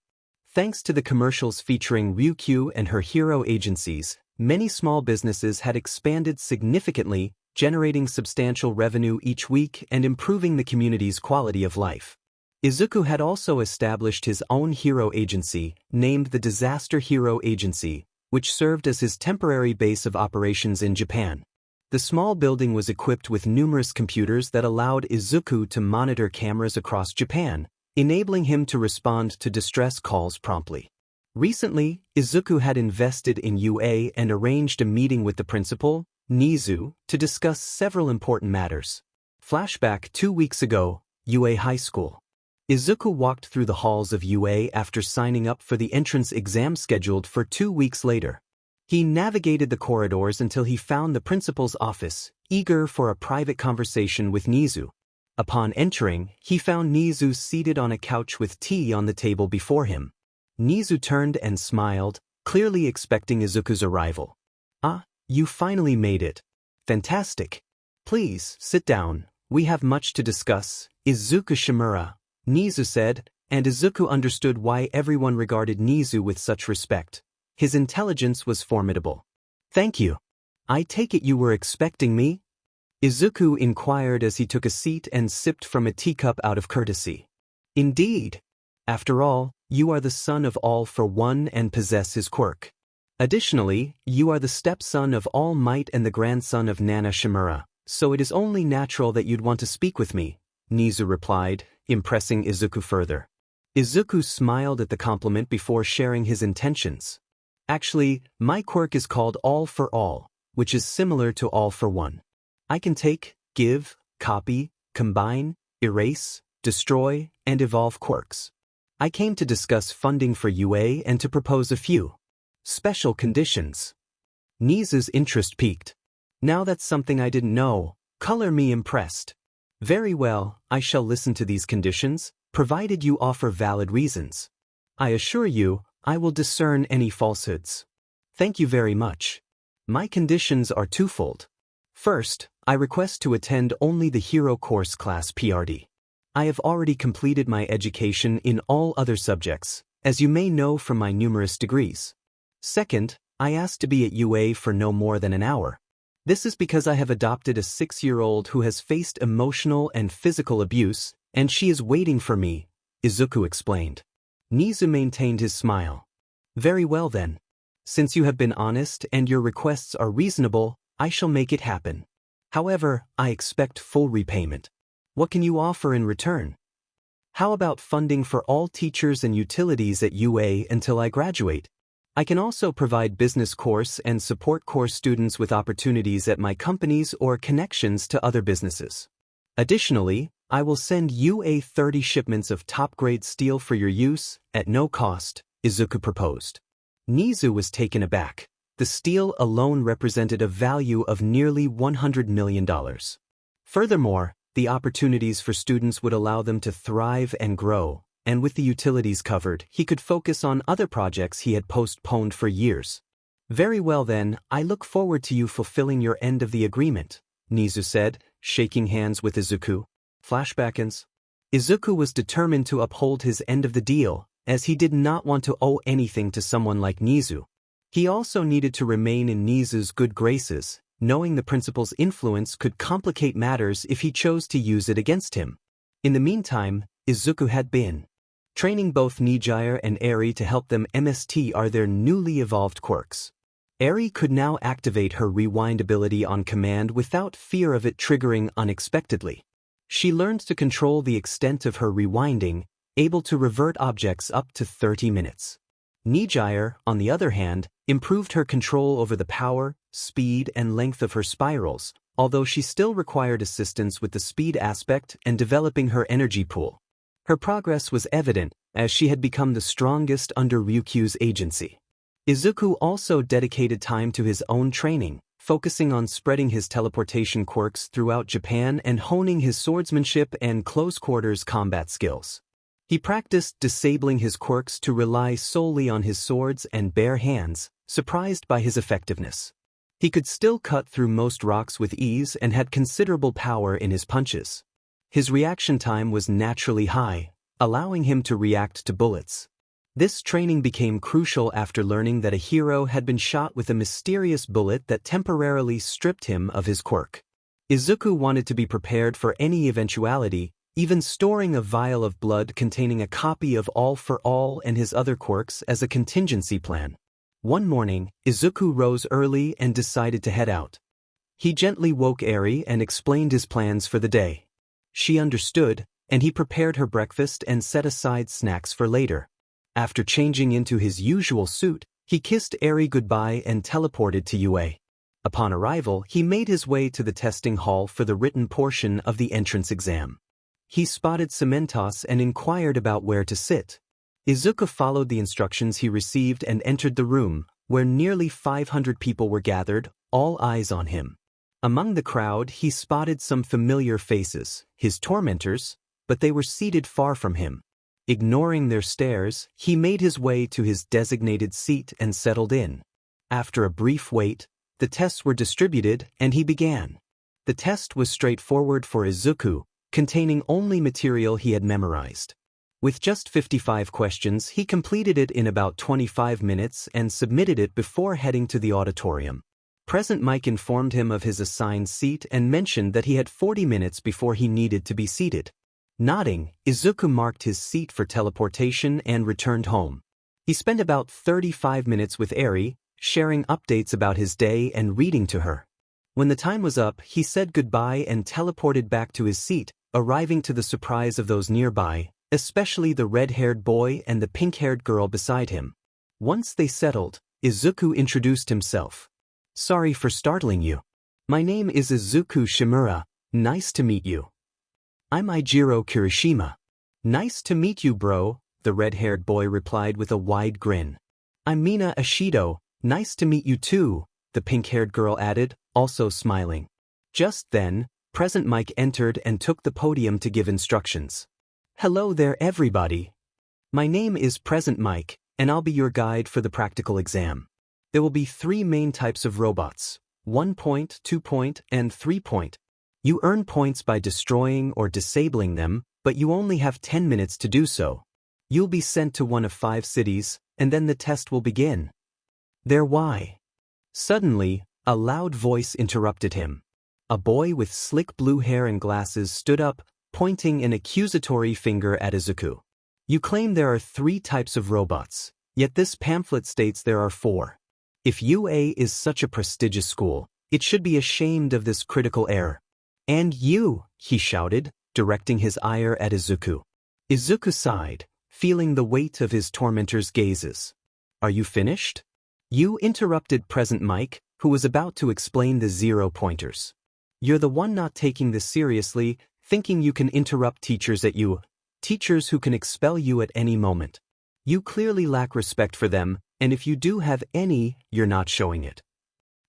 Thanks to the commercials featuring Ryukyu and her hero agencies, many small businesses had expanded significantly, generating substantial revenue each week and improving the community's quality of life. Izuku had also established his own hero agency, named the Disaster Hero Agency, which served as his temporary base of operations in Japan. The small building was equipped with numerous computers that allowed Izuku to monitor cameras across Japan, enabling him to respond to distress calls promptly. Recently, Izuku had invested in UA and arranged a meeting with the principal, Nizu, to discuss several important matters. Flashback 2 weeks ago, UA High School. Izuku walked through the halls of UA after signing up for the entrance exam scheduled for 2 weeks later. He navigated the corridors until he found the principal's office, eager for a private conversation with Nizu. Upon entering, he found Nizu seated on a couch with tea on the table before him. Nizu turned and smiled, clearly expecting Izuku's arrival. "Ah, you finally made it. Fantastic. Please, sit down, we have much to discuss." "Izuku Shimura," Nizu said, and Izuku understood why everyone regarded Nizu with such respect. His intelligence was formidable. "Thank you. I take it you were expecting me?" Izuku inquired as he took a seat and sipped from a teacup out of courtesy. "Indeed. After all, you are the son of All for One and possess his quirk. Additionally, you are the stepson of All Might and the grandson of Nana Shimura, so it is only natural that you'd want to speak with me," Nizu replied, impressing Izuku further. Izuku smiled at the compliment before sharing his intentions. "Actually, my quirk is called All for All, which is similar to All for One. I can take, give, copy, combine, erase, destroy, and evolve quirks. I came to discuss funding for UA and to propose a few special conditions." Nizu's interest piqued. "Now that's something I didn't know. Color me impressed." "Very well, I shall listen to these conditions, provided you offer valid reasons. I assure you, I will discern any falsehoods." "Thank you very much. My conditions are twofold. First, I request to attend only the Hero Course class PRD. I have already completed my education in all other subjects, as you may know from my numerous degrees. Second, I ask to be at UA for no more than an hour. This is because I have adopted a 6-year-old who has faced emotional and physical abuse, and she is waiting for me," Izuku explained. Nizu maintained his smile. "Very well then. Since you have been honest and your requests are reasonable, I shall make it happen. However, I expect full repayment. What can you offer in return? How about funding for all teachers and utilities at UA until I graduate? I can also provide business course and support course students with opportunities at my companies or connections to other businesses. Additionally, I will send UA 30 shipments of top-grade steel for your use, at no cost," Izuku proposed. Nizu was taken aback. The steel alone represented a value of nearly $100 million. Furthermore, the opportunities for students would allow them to thrive and grow, and with the utilities covered, he could focus on other projects he had postponed for years. "Very well then, I look forward to you fulfilling your end of the agreement," Nizu said, shaking hands with Izuku. Flashbackins. Izuku was determined to uphold his end of the deal, as he did not want to owe anything to someone like Nizu. He also needed to remain in Nizu's good graces, knowing the principal's influence could complicate matters if he chose to use it against him. In the meantime, Izuku had been training both Nijire and Eri to help them MST their newly evolved quirks. Eri could now activate her rewind ability on command without fear of it triggering unexpectedly. She learned to control the extent of her rewinding, able to revert objects up to 30 minutes. Nijire, on the other hand, improved her control over the power, speed, and length of her spirals, although she still required assistance with the speed aspect and developing her energy pool. Her progress was evident, as she had become the strongest under Ryukyu's agency. Izuku also dedicated time to his own training, focusing on spreading his teleportation quirks throughout Japan and honing his swordsmanship and close-quarters combat skills. He practiced disabling his quirks to rely solely on his swords and bare hands, surprised by his effectiveness. He could still cut through most rocks with ease and had considerable power in his punches. His reaction time was naturally high, allowing him to react to bullets. This training became crucial after learning that a hero had been shot with a mysterious bullet that temporarily stripped him of his quirk. Izuku wanted to be prepared for any eventuality, even storing a vial of blood containing a copy of All for All and his other quirks as a contingency plan. One morning, Izuku rose early and decided to head out. He gently woke Eri and explained his plans for the day. She understood, and he prepared her breakfast and set aside snacks for later. After changing into his usual suit, he kissed Eri goodbye and teleported to UA. Upon arrival, he made his way to the testing hall for the written portion of the entrance exam. He spotted Cementos and inquired about where to sit. Izuku followed the instructions he received and entered the room, where nearly 500 people were gathered, all eyes on him. Among the crowd, he spotted some familiar faces, his tormentors, but they were seated far from him. Ignoring their stares, he made his way to his designated seat and settled in. After a brief wait, the tests were distributed and he began. The test was straightforward for Izuku, containing only material he had memorized. With just 55 questions, he completed it in about 25 minutes and submitted it before heading to the auditorium. Present Mike informed him of his assigned seat and mentioned that he had 40 minutes before he needed to be seated. Nodding, Izuku marked his seat for teleportation and returned home. He spent about 35 minutes with Eri, sharing updates about his day and reading to her. When the time was up, he said goodbye and teleported back to his seat, arriving to the surprise of those nearby, especially the red-haired boy and the pink-haired girl beside him. Once they settled, Izuku introduced himself. "Sorry for startling you. My name is Izuku Shimura. Nice to meet you." "I'm Eijiro Kirishima." "Nice to meet you, bro," the red-haired boy replied with a wide grin. "I'm Mina Ashido. Nice to meet you too," the pink-haired girl added, also smiling. Just then, Present Mike entered and took the podium to give instructions. "Hello there, everybody. My name is Present Mike, and I'll be your guide for the practical exam. There will be 3 main types of robots: 1 point, 2 point, and 3 point. You earn points by destroying or disabling them, but you only have 10 minutes to do so. You'll be sent to one of 5 cities, and then the test will begin." "There why?" Suddenly, a loud voice interrupted him. A boy with slick blue hair and glasses stood up, pointing an accusatory finger at Izuku. "You claim there are 3 types of robots, yet this pamphlet states there are 4. If UA is such a prestigious school, it should be ashamed of this critical error." "And you," he shouted, directing his ire at Izuku. Izuku sighed, feeling the weight of his tormentor's gazes. "Are you finished?" "You," interrupted Present Mike, who was about to explain the 0-pointers. "You're the one not taking this seriously, thinking you can interrupt teachers at you, teachers who can expel you at any moment. You clearly lack respect for them, and if you do have any, you're not showing it."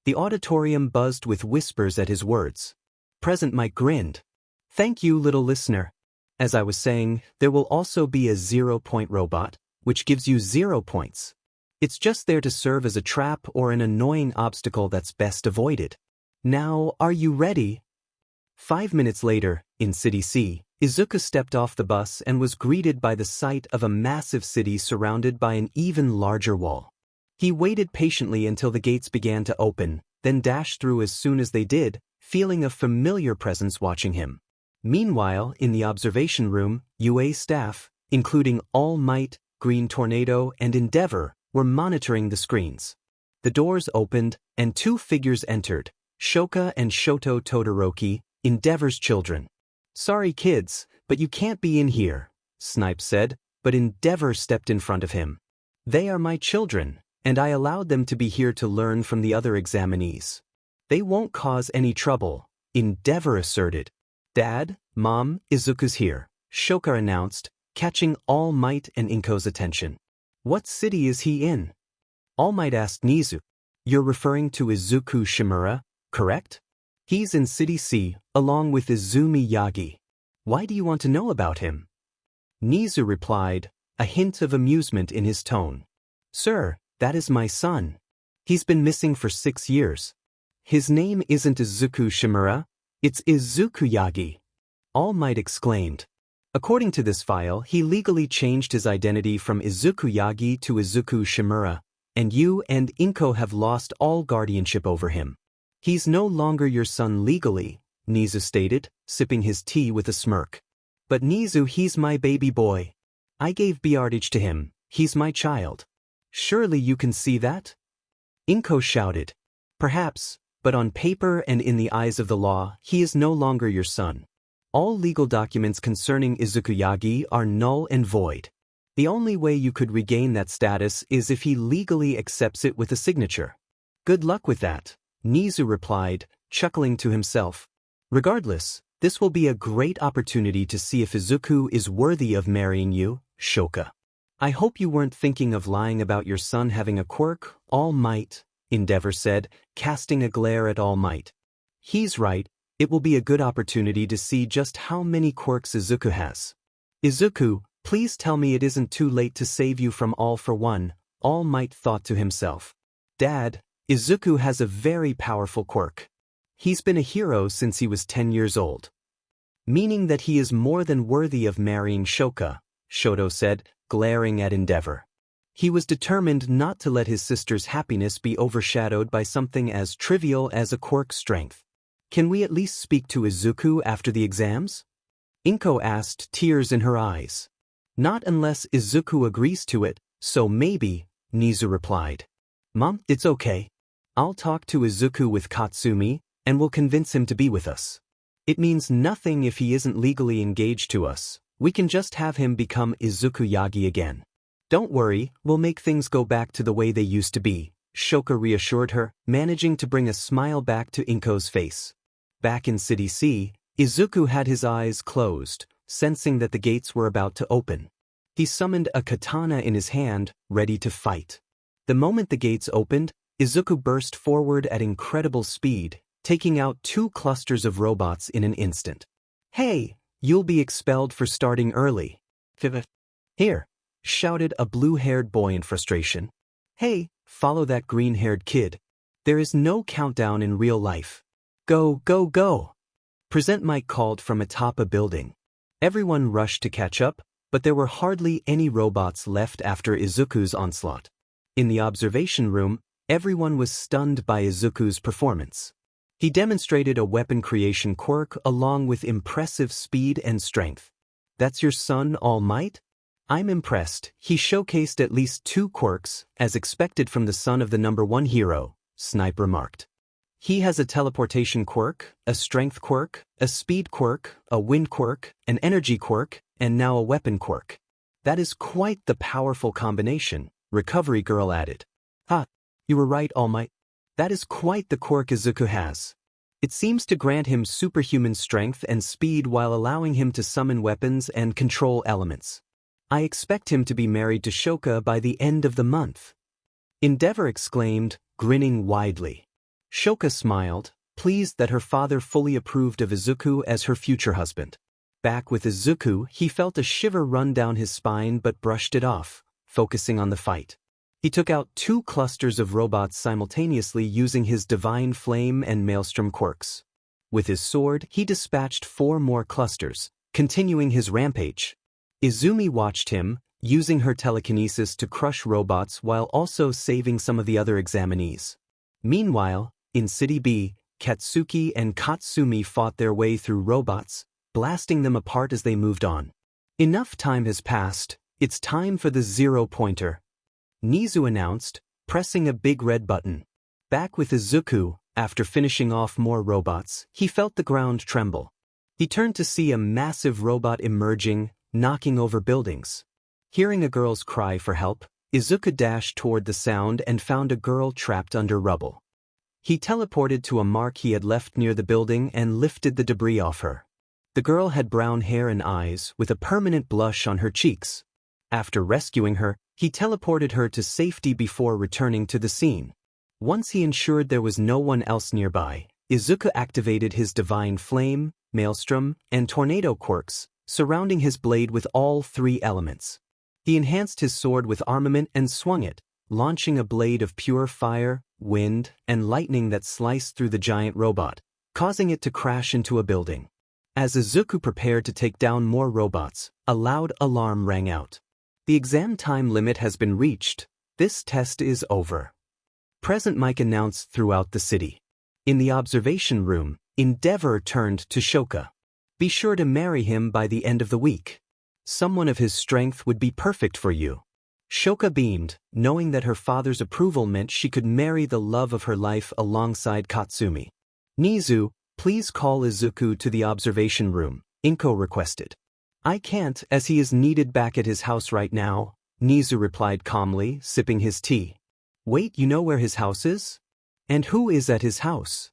The auditorium buzzed with whispers at his words. Present Mike grinned. "Thank you, little listener. As I was saying, there will also be a 0-point robot, which gives you 0 points. It's just there to serve as a trap or an annoying obstacle that's best avoided. Now, are you ready?" 5 minutes later, in City C, Izuku stepped off the bus and was greeted by the sight of a massive city surrounded by an even larger wall. He waited patiently until the gates began to open, then dashed through as soon as they did, feeling a familiar presence watching him. Meanwhile, in the observation room, UA staff, including All Might, Green Tornado, and Endeavor, were monitoring the screens. The doors opened, and 2 figures entered: Shoka and Shoto Todoroki, Endeavor's children. "Sorry kids, but you can't be in here," Snipe said, but Endeavor stepped in front of him. "They are my children, and I allowed them to be here to learn from the other examinees. They won't cause any trouble," Endeavor asserted. "Dad, Mom, Izuku's here," Shoka announced, catching All Might and Inko's attention. "What city is he in?" All Might asked Nizu. "You're referring to Izuku Shimura, correct? He's in City C, along with Izumi Yagi. Why do you want to know about him?" Nizu replied, a hint of amusement in his tone. "Sir, that is my son. He's been missing for 6 years. His name isn't Izuku Shimura, it's Izuku Yagi." All Might exclaimed. According to this file, he legally changed his identity from Izuku Yagi to Izuku Shimura, and you and Inko have lost all guardianship over him. He's no longer your son legally, Nizu stated, sipping his tea with a smirk. But Nizu, he's my baby boy. I gave Biyardage to him, he's my child. Surely you can see that? Inko shouted. Perhaps, but on paper and in the eyes of the law, he is no longer your son. All legal documents concerning Izuku Yagi are null and void. The only way you could regain that status is if he legally accepts it with a signature. Good luck with that, Nizu replied, chuckling to himself. Regardless, this will be a great opportunity to see if Izuku is worthy of marrying you, Shoka. I hope you weren't thinking of lying about your son having a quirk, All Might, Endeavor said, casting a glare at All Might. He's right, it will be a good opportunity to see just how many quirks Izuku has. Izuku, please tell me it isn't too late to save you from All for One, All Might thought to himself. Dad, Izuku has a very powerful quirk. He's been a hero since he was 10 years old. Meaning that he is more than worthy of marrying Shoka, Shoto said, glaring at Endeavor. He was determined not to let his sister's happiness be overshadowed by something as trivial as a quirk strength. Can we at least speak to Izuku after the exams? Inko asked, tears in her eyes. Not unless Izuku agrees to it, so maybe, Nizu replied. Mom, it's okay. I'll talk to Izuku with Katsumi, and we'll convince him to be with us. It means nothing if he isn't legally engaged to us. We can just have him become Izuku Yagi again. Don't worry, we'll make things go back to the way they used to be, Shoka reassured her, managing to bring a smile back to Inko's face. Back in City C, Izuku had his eyes closed, sensing that the gates were about to open. He summoned a katana in his hand, ready to fight. The moment the gates opened, Izuku burst forward at incredible speed, taking out 2 clusters of robots in an instant. Hey, you'll be expelled for starting early. Here, shouted a blue-haired boy in frustration. Hey, follow that green-haired kid. There is no countdown in real life. Go, go, go. Present Mike called from atop a building. Everyone rushed to catch up, but there were hardly any robots left after Izuku's onslaught. In the observation room, everyone was stunned by Izuku's performance. He demonstrated a weapon creation quirk along with impressive speed and strength. That's your son, All Might? I'm impressed. He showcased at least 2 quirks, as expected from the son of the #1 hero, Snipe remarked. He has a teleportation quirk, a strength quirk, a speed quirk, a wind quirk, an energy quirk, and now a weapon quirk. That is quite the powerful combination, Recovery Girl added. Ha, you were right, All Might. That is quite the quirk Izuku has. It seems to grant him superhuman strength and speed while allowing him to summon weapons and control elements. I expect him to be married to Shoka by the end of the month. Endeavor exclaimed, grinning widely. Shoka smiled, pleased that her father fully approved of Izuku as her future husband. Back with Izuku, he felt a shiver run down his spine but brushed it off, focusing on the fight. He took out 2 clusters of robots simultaneously using his Divine Flame and Maelstrom quirks. With his sword, he dispatched 4 more clusters, continuing his rampage. Izumi watched him, using her telekinesis to crush robots while also saving some of the other examinees. Meanwhile, in City B, Katsuki and Katsumi fought their way through robots, blasting them apart as they moved on. Enough time has passed, it's time for the 0-pointer. Nizu announced, pressing a big red button. Back with Izuku, after finishing off more robots, he felt the ground tremble. He turned to see a massive robot emerging, knocking over buildings. Hearing a girl's cry for help, Izuku dashed toward the sound and found a girl trapped under rubble. He teleported to a mark he had left near the building and lifted the debris off her. The girl had brown hair and eyes, with a permanent blush on her cheeks. After rescuing her, he teleported her to safety before returning to the scene. Once he ensured there was no one else nearby, Izuku activated his Divine Flame, Maelstrom, and Tornado quirks, surrounding his blade with all 3 elements. He enhanced his sword with armament and swung it, launching a blade of pure fire, wind, and lightning that sliced through the giant robot, causing it to crash into a building. As Izuku prepared to take down more robots, a loud alarm rang out. The exam time limit has been reached. This test is over. Present mic announced throughout the city. In the observation room, Endeavor turned to Shoka. Be sure to marry him by the end of the week. Someone of his strength would be perfect for you. Shoka beamed, knowing that her father's approval meant she could marry the love of her life alongside Katsumi. Nizu, please call Izuku to the observation room, Inko requested. I can't, as he is needed back at his house right now, Nizu replied calmly, sipping his tea. Wait, you know where his house is? And who is at his house?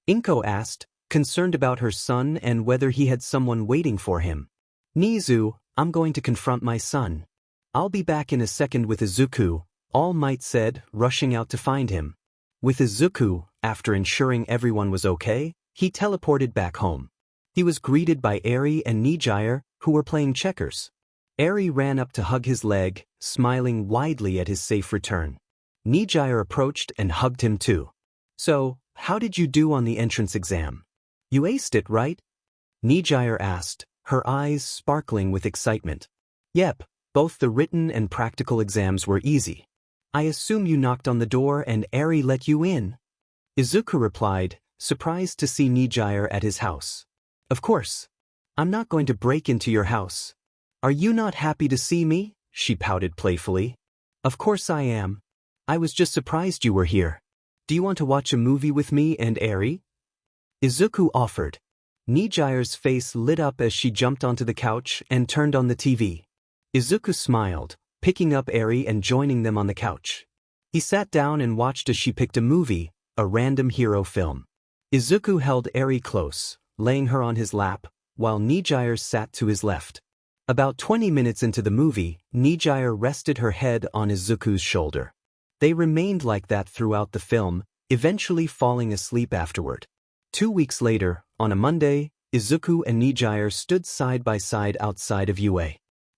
Inko asked, concerned about her son and whether he had someone waiting for him. Nizu, I'm going to confront my son. I'll be back in a second with Izuku, All Might said, rushing out to find him. With Izuku, after ensuring everyone was okay, he teleported back home. He was greeted by Eri and Nijire, who were playing checkers. Eri ran up to hug his leg, smiling widely at his safe return. Nijire approached and hugged him too. So, how did you do on the entrance exam? You aced it, right? Nijire asked, her eyes sparkling with excitement. Yep, both the written and practical exams were easy. I assume you knocked on the door and Eri let you in. Izuku replied, surprised to see Nijire at his house. Of course. I'm not going to break into your house. Are you not happy to see me? She pouted playfully. Of course I am. I was just surprised you were here. Do you want to watch a movie with me and Eri? Izuku offered. Nijire's face lit up as she jumped onto the couch and turned on the TV. Izuku smiled, picking up Eri and joining them on the couch. He sat down and watched as she picked a movie, a random hero film. Izuku held Eri close, laying her on his lap, while Nijire sat to his left. About 20 minutes into the movie, Nijire rested her head on Izuku's shoulder. They remained like that throughout the film, eventually falling asleep afterward. 2 weeks later, on a Monday, Izuku and Nijire stood side by side outside of UA.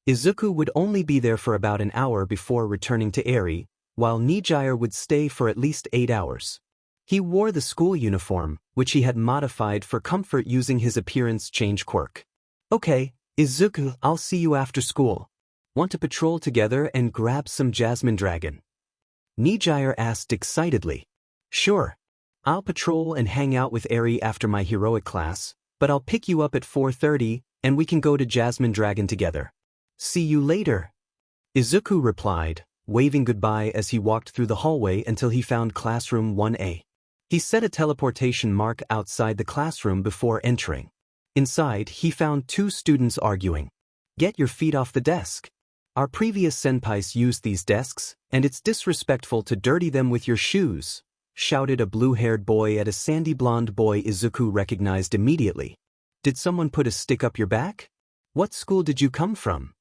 Izuku would only be there for about an hour before returning to Eri, while Nijire would stay for at least 8 hours. He wore the school uniform, which he had modified for comfort using his appearance change quirk. Okay, Izuku, I'll see you after school. Want to patrol together and grab some Jasmine Dragon? Nijire asked excitedly. Sure. I'll patrol and hang out with Eri after my heroic class, but I'll pick you up at 4:30 and we can go to Jasmine Dragon together. See you later. Izuku replied, waving goodbye as he walked through the hallway until he found classroom 1A. He set a teleportation mark outside the classroom before entering. Inside, he found 2 students arguing. Get your feet off the desk. Our previous senpais used these desks, and it's disrespectful to dirty them with your shoes, shouted a blue-haired boy at a sandy blonde boy Izuku recognized immediately. Did someone put a stick up your back? What school did you come from?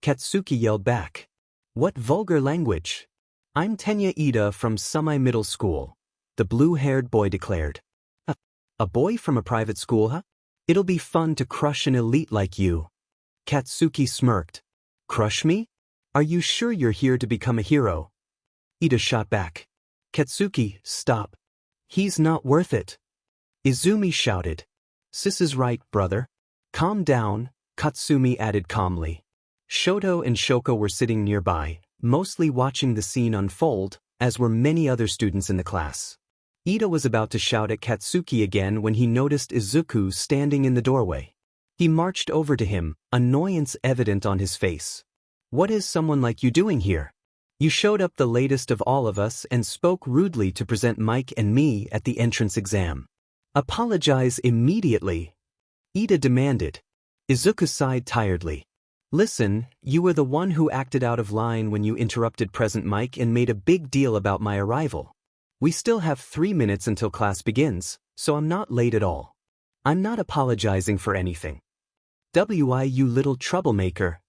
Katsuki yelled back. What vulgar language? I'm Tenya Ida from Semi-Middle School, the blue-haired boy declared. A boy from a private school, huh? It'll be fun to crush an elite like you. Katsuki smirked. Crush me? Are you sure you're here to become a hero? Ida shot back. Katsuki, stop. He's not worth it. Izumi shouted. Sis is right, brother. Calm down, Katsumi added calmly. Shoto and Shoka were sitting nearby, mostly watching the scene unfold, as were many other students in the class. Ida was about to shout at Katsuki again when he noticed Izuku standing in the doorway. He marched over to him, annoyance evident on his face. What is someone like you doing here? You showed up the latest of all of us and spoke rudely to present Mike and me at the entrance exam. Apologize immediately, Ida demanded. Izuku sighed tiredly. Listen, you were the one who acted out of line when you interrupted Present Mike and made a big deal about my arrival. We still have 3 minutes until class begins, so I'm not late at all. I'm not apologizing for anything. You little troublemaker,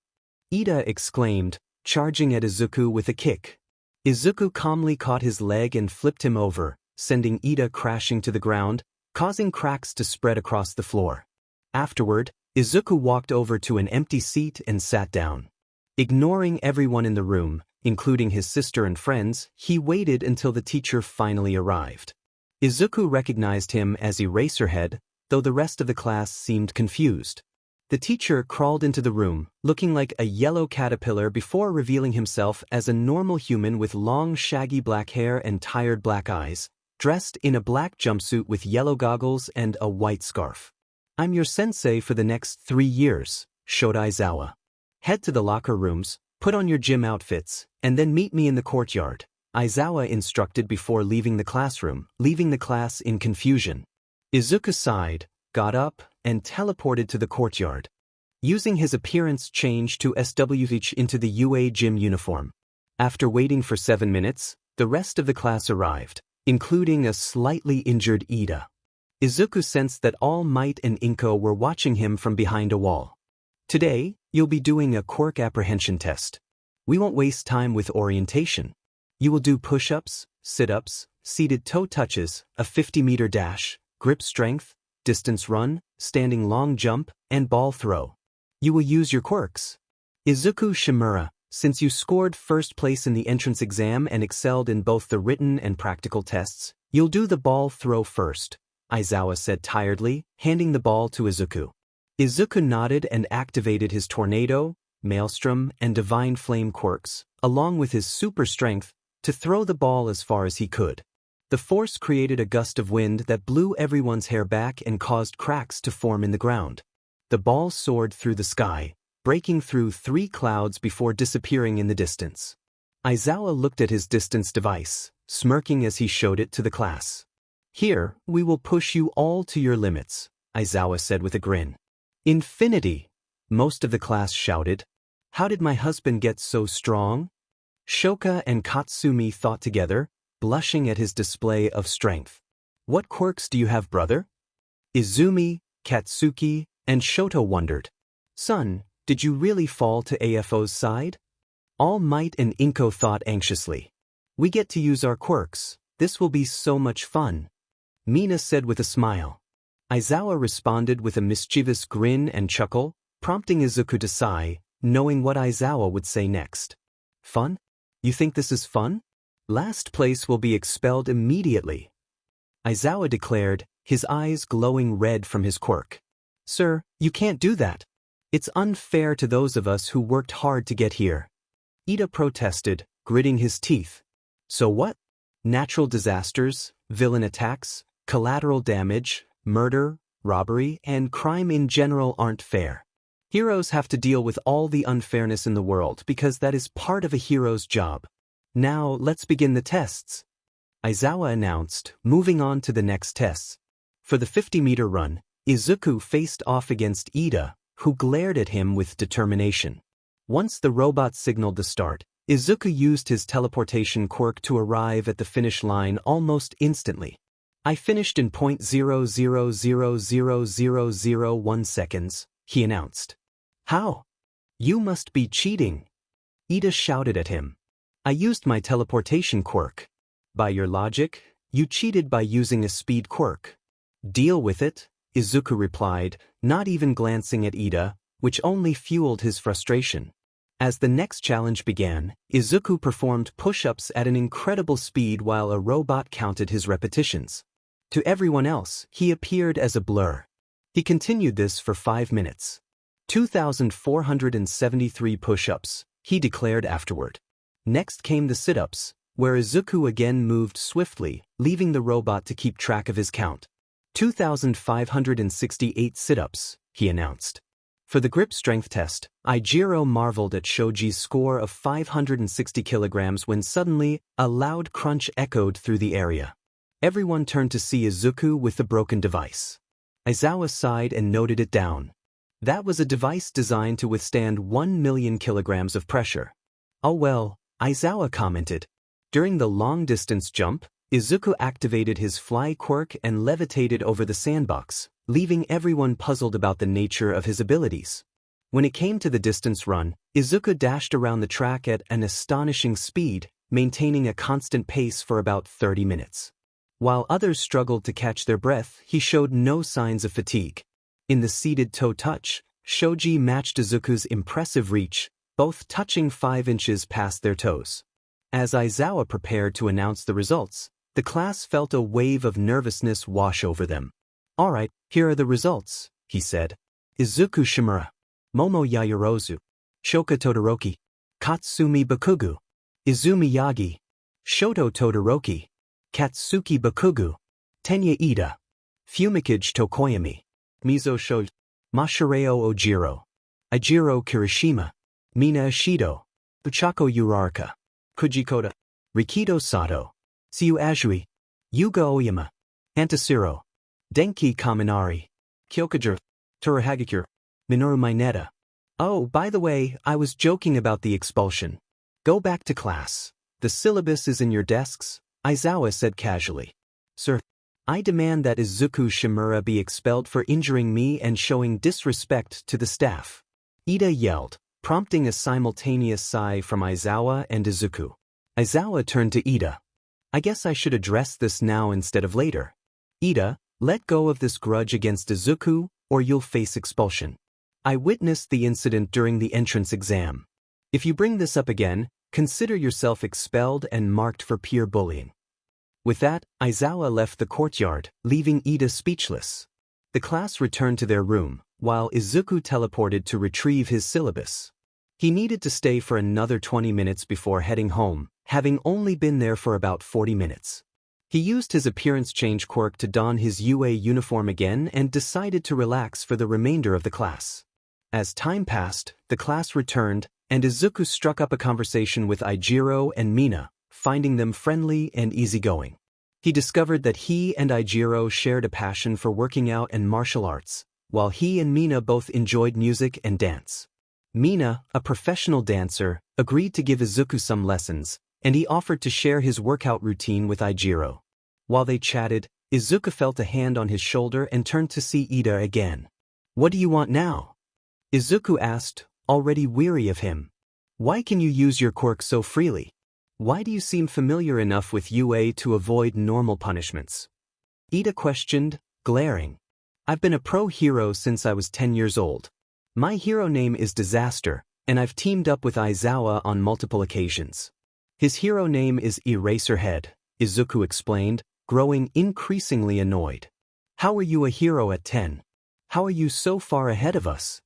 Ida exclaimed, charging at Izuku with a kick. Izuku calmly caught his leg and flipped him over, sending Ida crashing to the ground, causing cracks to spread across the floor. Afterward, Izuku walked over to an empty seat and sat down. Ignoring everyone in the room, including his sister and friends, he waited until the teacher finally arrived. Izuku recognized him as Eraserhead, though the rest of the class seemed confused. The teacher crawled into the room, looking like a yellow caterpillar before revealing himself as a normal human with long shaggy black hair and tired black eyes, dressed in a black jumpsuit with yellow goggles and a white scarf. "I'm your sensei for the next 3 years, Shota Aizawa. Head to the locker rooms, put on your gym outfits, and then meet me in the courtyard," Aizawa instructed before leaving the classroom, leaving the class in confusion. Izuku sighed, got up, and teleported to the courtyard. Using his appearance change to SWH into the UA gym uniform. After waiting for 7 minutes, the rest of the class arrived, including a slightly injured Ida. Izuku sensed that All Might and Inko were watching him from behind a wall. "Today, you'll be doing a quirk apprehension test. We won't waste time with orientation. You will do push-ups, sit-ups, seated toe touches, a 50-meter dash, grip strength, distance run, standing long jump, and ball throw. You will use your quirks. Izuku Shimura, since you scored first place in the entrance exam and excelled in both the written and practical tests, you'll do the ball throw first," Aizawa said tiredly, handing the ball to Izuku. Izuku nodded and activated his Tornado, Maelstrom, and Divine Flame quirks, along with his super strength, to throw the ball as far as he could. The force created a gust of wind that blew everyone's hair back and caused cracks to form in the ground. The ball soared through the sky, breaking through 3 clouds before disappearing in the distance. Aizawa looked at his distance device, smirking as he showed it to the class. "Here, we will push you all to your limits," Aizawa said with a grin. "Infinity!" most of the class shouted. "How did my husband get so strong?" Shoka and Katsumi thought together, blushing at his display of strength. "What quirks do you have, brother?" Izumi, Katsuki, and Shoto wondered. "Son, did you really fall to AFO's side?" All Might and Inko thought anxiously. "We get to use our quirks. This will be so much fun," Mina said with a smile. Aizawa responded with a mischievous grin and chuckle, prompting Izuku to sigh, knowing what Aizawa would say next. "Fun? You think this is fun? Last place will be expelled immediately," Aizawa declared, his eyes glowing red from his quirk. "Sir, you can't do that. It's unfair to those of us who worked hard to get here," Ida protested, gritting his teeth. "So what? Natural disasters, villain attacks, collateral damage, murder, robbery, and crime in general aren't fair. Heroes have to deal with all the unfairness in the world because that is part of a hero's job. Now, let's begin the tests," Aizawa announced, moving on to the next tests. For the 50-meter run, Izuku faced off against Ida, who glared at him with determination. Once the robot signaled the start, Izuku used his teleportation quirk to arrive at the finish line almost instantly. "I finished in 0.00000001 seconds, he announced. "How? You must be cheating," Ida shouted at him. "I used my teleportation quirk." "By your logic, you cheated by using a speed quirk." "Deal with it," Izuku replied, not even glancing at Ida, which only fueled his frustration. As the next challenge began, Izuku performed push-ups at an incredible speed while a robot counted his repetitions. To everyone else, he appeared as a blur. He continued this for 5 minutes. 2,473 push-ups, he declared afterward. Next came the sit-ups, where Izuku again moved swiftly, leaving the robot to keep track of his count. 2,568 sit-ups, he announced. For the grip strength test, Ijiro marveled at Shoji's score of 560 kilograms when suddenly, a loud crunch echoed through the area. Everyone turned to see Izuku with the broken device. Aizawa sighed and noted it down. That was a device designed to withstand 1 million kilograms of pressure. "Oh well," Aizawa commented. During the long-distance jump, Izuku activated his fly quirk and levitated over the sandbox, leaving everyone puzzled about the nature of his abilities. When it came to the distance run, Izuku dashed around the track at an astonishing speed, maintaining a constant pace for about 30 minutes. While others struggled to catch their breath, he showed no signs of fatigue. In the seated toe touch, Shoji matched Izuku's impressive reach, both touching 5 inches past their toes. As Aizawa prepared to announce the results, the class felt a wave of nervousness wash over them. Alright, here are the results, he said. Izuku Shimura. Momo Yaoyorozu. Shoka Todoroki. Katsumi Bakugou. Izumi Yagi. Shoto Todoroki. Katsuki Bakugou. Tenya Ida. Fumikage Tokoyami. Mizo Shoji. Mashireo Ojiro. Ijiro Kirishima. Mina Ishido. Uchako Uraraka. Kujikoda. Rikido Sato. Tsuyu Azui. Yuga Oyama. Antasiro. Denki Kaminari. Kyokujiro. Torohagakure. Minoru Mineta. Oh, by the way, I was joking about the expulsion. Go back to class. The syllabus is in your desks, Aizawa said casually. Sir, I demand that Izuku Shimura be expelled for injuring me and showing disrespect to the staff. Ida yelled, prompting a simultaneous sigh from Aizawa and Izuku. Aizawa turned to Ida. I guess I should address this now instead of later. Ida, let go of this grudge against Izuku, or you'll face expulsion. I witnessed the incident during the entrance exam. If you bring this up again, consider yourself expelled and marked for peer bullying. With that, Aizawa left the courtyard, leaving Ida speechless. The class returned to their room, while Izuku teleported to retrieve his syllabus. He needed to stay for another 20 minutes before heading home, having only been there for about 40 minutes. He used his appearance change quirk to don his UA uniform again and decided to relax for the remainder of the class. As time passed, the class returned, and Izuku struck up a conversation with Ijiro and Mina, finding them friendly and easygoing. He discovered that he and Ijiro shared a passion for working out and martial arts, while he and Mina both enjoyed music and dance. Mina, a professional dancer, agreed to give Izuku some lessons, and he offered to share his workout routine with Ijiro. While they chatted, Izuku felt a hand on his shoulder and turned to see Ida again. What do you want now? Izuku asked, already weary of him. Why can you use your quirk so freely? Why do you seem familiar enough with UA to avoid normal punishments? Ida questioned, glaring. I've been a pro hero since I was 10 years old. My hero name is Disaster, and I've teamed up with Aizawa on multiple occasions. His hero name is Eraserhead, Izuku explained, growing increasingly annoyed. How are you a hero at 10? How are you so far ahead of us?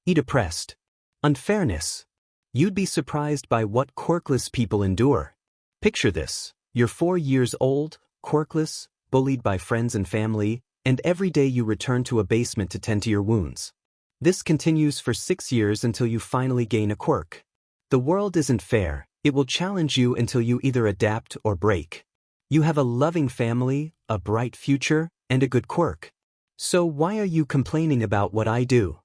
Ida pressed. Unfairness. You'd be surprised by what quirkless people endure. Picture this. You're 4 years old, quirkless, bullied by friends and family, and every day you return to a basement to tend to your wounds. This continues for 6 years until you finally gain a quirk. The world isn't fair. It will challenge you until you either adapt or break. You have a loving family, a bright future, and a good quirk. So why are you complaining about what I do?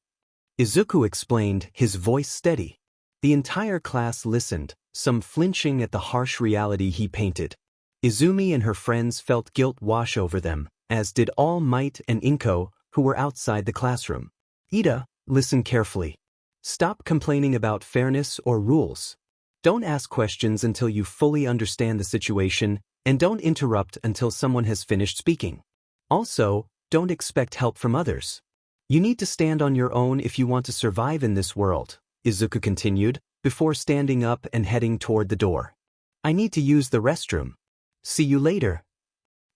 Izuku explained, his voice steady. The entire class listened, some flinching at the harsh reality he painted. Izumi and her friends felt guilt wash over them, as did All Might and Inko, who were outside the classroom. Ida, listen carefully. Stop complaining about fairness or rules. Don't ask questions until you fully understand the situation, and don't interrupt until someone has finished speaking. Also, don't expect help from others. You need to stand on your own if you want to survive in this world, Izuku continued, before standing up and heading toward the door. I need to use the restroom. See you later.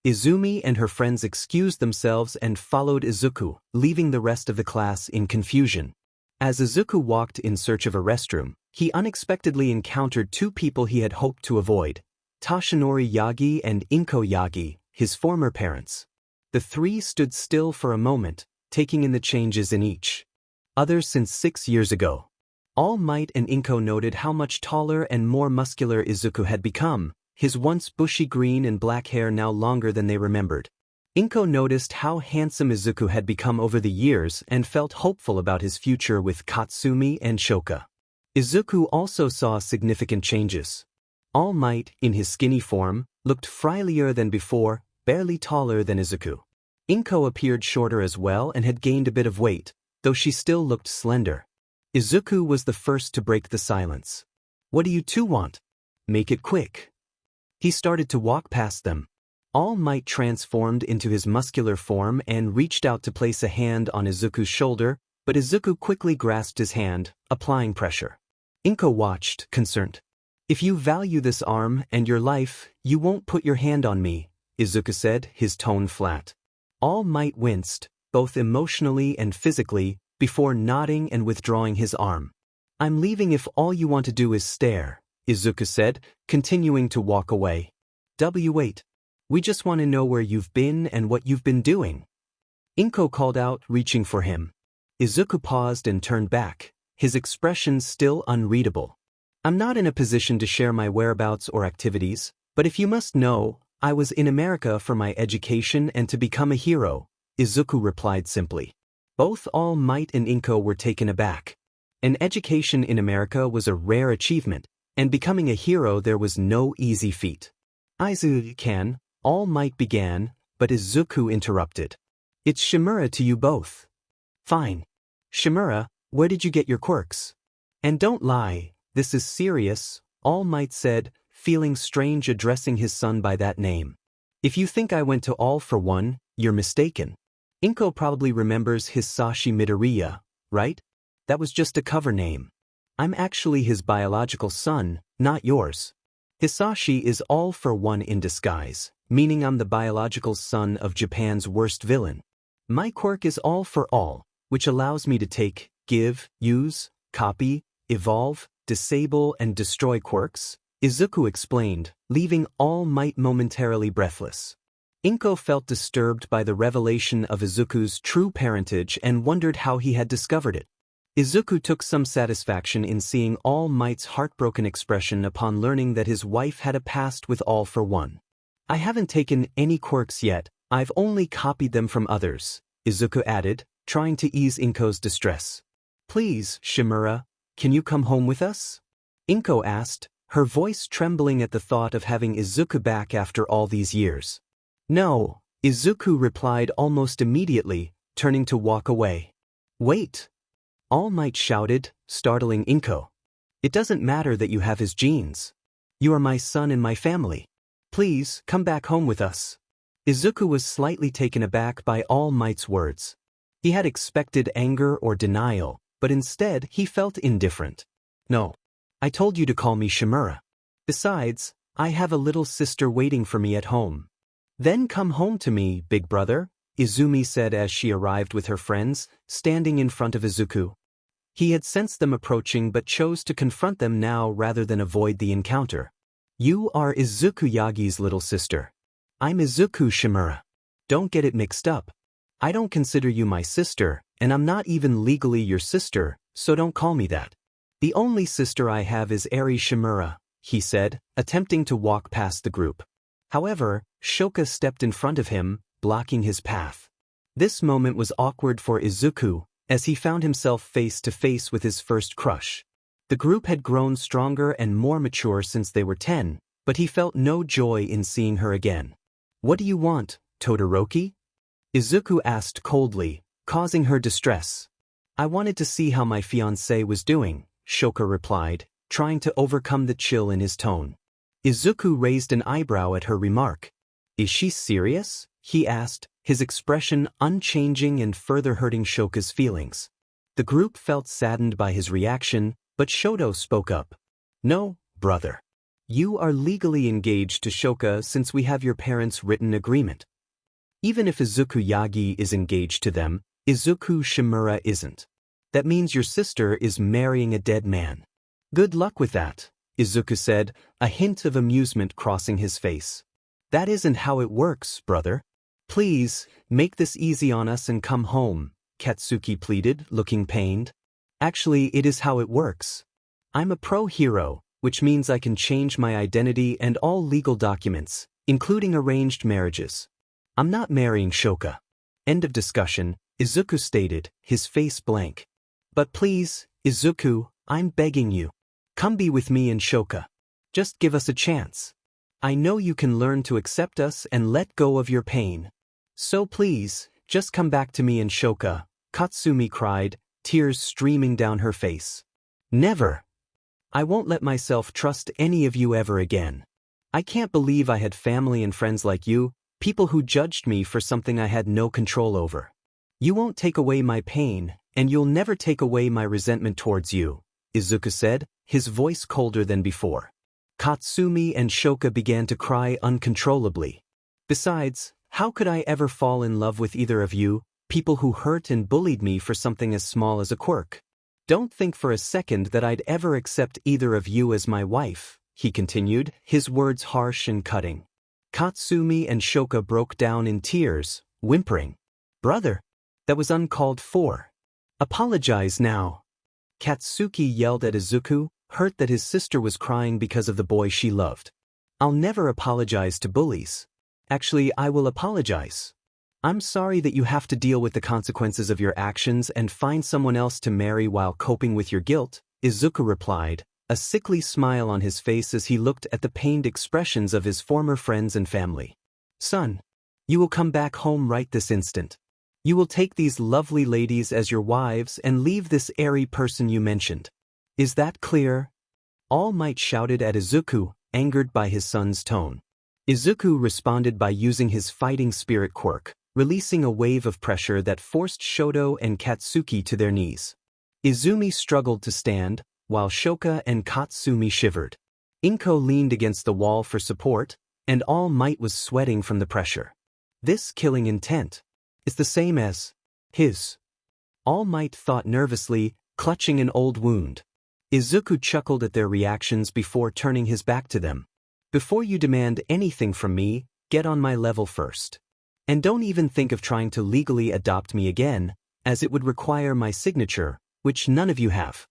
Izumi and her friends excused themselves and followed Izuku, leaving the rest of the class in confusion. As Izuku walked in search of a restroom, he unexpectedly encountered two people he had hoped to avoid, Tashinori Yagi and Inko Yagi, his former parents. The three stood still for a moment, taking in the changes in each other since 6 years ago. All Might and Inko noted how much taller and more muscular Izuku had become, his once bushy green and black hair now longer than they remembered. Inko noticed how handsome Izuku had become over the years and felt hopeful about his future with Katsumi and Shoka. Izuku also saw significant changes. All Might, in his skinny form, looked frielier than before, barely taller than Izuku. Inko appeared shorter as well and had gained a bit of weight, though she still looked slender. Izuku was the first to break the silence. What do you two want? Make it quick. He started to walk past them. All Might transformed into his muscular form and reached out to place a hand on Izuku's shoulder, but Izuku quickly grasped his hand, applying pressure. Inko watched, concerned. If you value this arm and your life, you won't put your hand on me, Izuku said, his tone flat. All Might winced, both emotionally and physically, before nodding and withdrawing his arm. I'm leaving if all you want to do is stare, Izuku said, continuing to walk away. Wait. We just want to know where you've been and what you've been doing. Inko called out, reaching for him. Izuku paused and turned back, his expression still unreadable. I'm not in a position to share my whereabouts or activities, but if you must know, I was in America for my education and to become a hero, Izuku replied simply. Both All Might and Inko were taken aback. An education in America was a rare achievement, and becoming a hero there was no easy feat. Izuku-kan, All Might began, but Izuku interrupted. It's Shimura to you both. Fine. Shimura, where did you get your quirks? And don't lie, this is serious, All Might said, feeling strange addressing his son by that name. If you think I went to All for One, you're mistaken. Inko probably remembers Hisashi Midoriya, right? That was just a cover name. I'm actually his biological son, not yours. Hisashi is All for One in disguise, meaning I'm the biological son of Japan's worst villain. My quirk is All for All, which allows me to take, give, use, copy, evolve, disable and destroy quirks, Izuku explained, leaving All Might momentarily breathless. Inko felt disturbed by the revelation of Izuku's true parentage and wondered how he had discovered it. Izuku took some satisfaction in seeing All Might's heartbroken expression upon learning that his wife had a past with All for One. I haven't taken any quirks yet, I've only copied them from others, Izuku added, trying to ease Inko's distress. Please, Shimura, can you come home with us? Inko asked, her voice trembling at the thought of having Izuku back after all these years. No, Izuku replied almost immediately, turning to walk away. Wait! All Might shouted, startling Inko. It doesn't matter that you have his genes. You are my son and my family. Please, come back home with us. Izuku was slightly taken aback by All Might's words. He had expected anger or denial, but instead he felt indifferent. No. I told you to call me Shimura. Besides, I have a little sister waiting for me at home. Then come home to me, big brother, Izumi said as she arrived with her friends, standing in front of Izuku. He had sensed them approaching but chose to confront them now rather than avoid the encounter. You are Izuku Yagi's little sister. I'm Izuku Shimura. Don't get it mixed up. I don't consider you my sister, and I'm not even legally your sister, so don't call me that. The only sister I have is Eri Shimura, he said, attempting to walk past the group. However, Shoka stepped in front of him, blocking his path. This moment was awkward for Izuku, as he found himself face to face with his first crush. The group had grown stronger and more mature since they were 10, but he felt no joy in seeing her again. What do you want, Todoroki? Izuku asked coldly, causing her distress. I wanted to see how my fiancé was doing, Shoka replied, trying to overcome the chill in his tone. Izuku raised an eyebrow at her remark. Is she serious? He asked, his expression unchanging and further hurting Shoka's feelings. The group felt saddened by his reaction, but Shoto spoke up. No, brother. You are legally engaged to Shoka since we have your parents' written agreement. Even if Izuku Yagi is engaged to them, Izuku Shimura isn't. That means your sister is marrying a dead man. Good luck with that, Izuku said, a hint of amusement crossing his face. That isn't how it works, brother. Please, make this easy on us and come home, Katsuki pleaded, looking pained. Actually, it is how it works. I'm a pro-hero, which means I can change my identity and all legal documents, including arranged marriages. I'm not marrying Shoka. End of discussion, Izuku stated, his face blank. But please, Izuku, I'm begging you. Come be with me and Shoka. Just give us a chance. I know you can learn to accept us and let go of your pain. So please, just come back to me and Shoka, Katsumi cried, tears streaming down her face. Never. I won't let myself trust any of you ever again. I can't believe I had family and friends like you, people who judged me for something I had no control over. You won't take away my pain, and you'll never take away my resentment towards you, Izuku said, his voice colder than before. Katsumi and Shoka began to cry uncontrollably. Besides, How could I ever fall in love with either of you, people who hurt and bullied me for something as small as a quirk? Don't think for a second that I'd ever accept either of you as my wife, he continued, his words harsh and cutting. Katsumi and Shoka broke down in tears, whimpering. Brother, that was uncalled for. Apologize now. Katsuki yelled at Izuku, hurt that his sister was crying because of the boy she loved. I'll never apologize to bullies. Actually, I will apologize. I'm sorry that you have to deal with the consequences of your actions and find someone else to marry while coping with your guilt, Izuku replied, a sickly smile on his face as he looked at the pained expressions of his former friends and family. Son, you will come back home right this instant. You will take these lovely ladies as your wives and leave this airy person you mentioned. Is that clear? All Might shouted at Izuku, angered by his son's tone. Izuku responded by using his fighting spirit quirk, releasing a wave of pressure that forced Shoto and Katsuki to their knees. Izumi struggled to stand, while Shoka and Katsumi shivered. Inko leaned against the wall for support, and All Might was sweating from the pressure. This killing intent is the same as his. All Might thought nervously, clutching an old wound. Izuku chuckled at their reactions before turning his back to them. Before you demand anything from me, get on my level first. And don't even think of trying to legally adopt me again, as it would require my signature, which none of you have.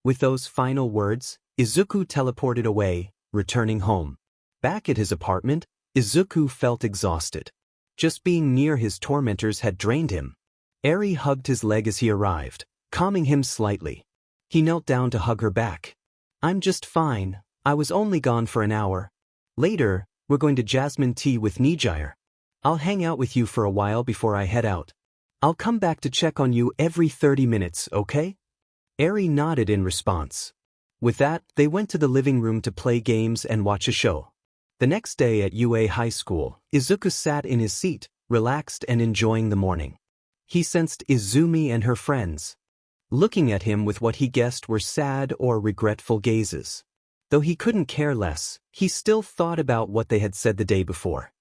With those final words, Izuku teleported away, returning home. Back at his apartment, Izuku felt exhausted. Just being near his tormentors had drained him. Eri hugged his leg as he arrived, calming him slightly. He knelt down to hug her back. I'm just fine, I was only gone for an hour. Later, we're going to jasmine tea with Nijire. I'll hang out with you for a while before I head out. I'll come back to check on you every 30 minutes, okay? Eri nodded in response. With that, they went to the living room to play games and watch a show. The next day at UA High School, Izuku sat in his seat, relaxed and enjoying the morning. He sensed Izumi and her friends looking at him with what he guessed were sad or regretful gazes. Though he couldn't care less, he still thought about what they had said the day before.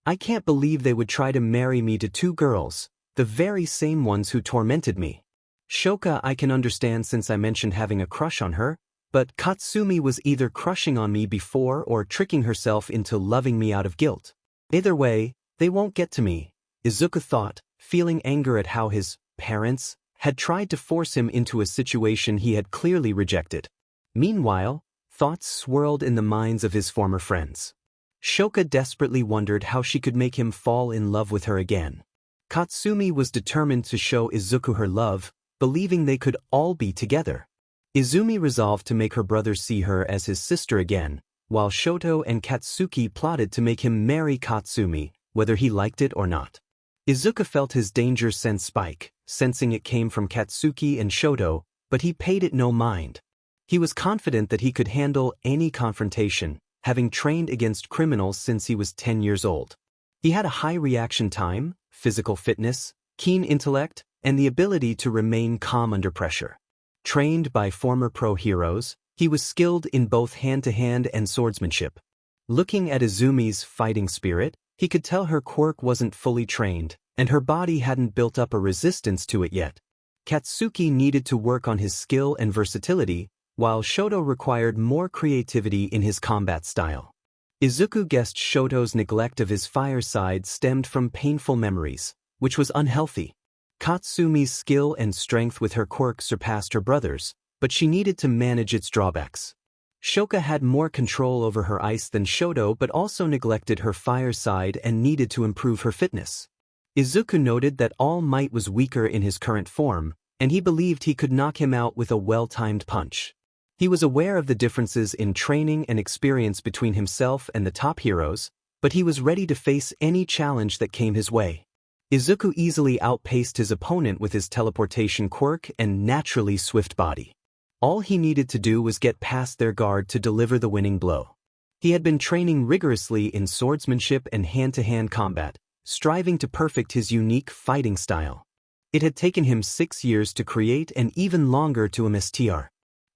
I can't believe they would try to marry me to two girls, the very same ones who tormented me. Shoka I can understand since I mentioned having a crush on her, but Katsumi was either crushing on me before or tricking herself into loving me out of guilt. Either way, they won't get to me, Izuku thought, feeling anger at how his parents had tried to force him into a situation he had clearly rejected. Meanwhile, thoughts swirled in the minds of his former friends. Shoka desperately wondered how she could make him fall in love with her again. Katsumi was determined to show Izuku her love, believing they could all be together. Izumi resolved to make her brother see her as his sister again, while Shoto and Katsuki plotted to make him marry Katsumi, whether he liked it or not. Izuku felt his danger sense spike, sensing it came from Katsuki and Shoto, but he paid it no mind. He was confident that he could handle any confrontation, having trained against criminals since he was 10 years old. He had a high reaction time, physical fitness, keen intellect, and the ability to remain calm under pressure. Trained by former pro heroes, he was skilled in both hand-to-hand and swordsmanship. Looking at Izumi's fighting spirit, he could tell her quirk wasn't fully trained, and her body hadn't built up a resistance to it yet. Katsuki needed to work on his skill and versatility, while Shoto required more creativity in his combat style. Izuku guessed Shoto's neglect of his fire side stemmed from painful memories, which was unhealthy. Katsumi's skill and strength with her quirk surpassed her brother's, but she needed to manage its drawbacks. Shoka had more control over her ice than Shoto but also neglected her fire side and needed to improve her fitness. Izuku noted that All Might was weaker in his current form, and he believed he could knock him out with a well-timed punch. He was aware of the differences in training and experience between himself and the top heroes, but he was ready to face any challenge that came his way. Izuku easily outpaced his opponent with his teleportation quirk and naturally swift body. All he needed to do was get past their guard to deliver the winning blow. He had been training rigorously in swordsmanship and hand-to-hand combat, striving to perfect his unique fighting style. It had taken him 6 years to create and even longer to MSTR.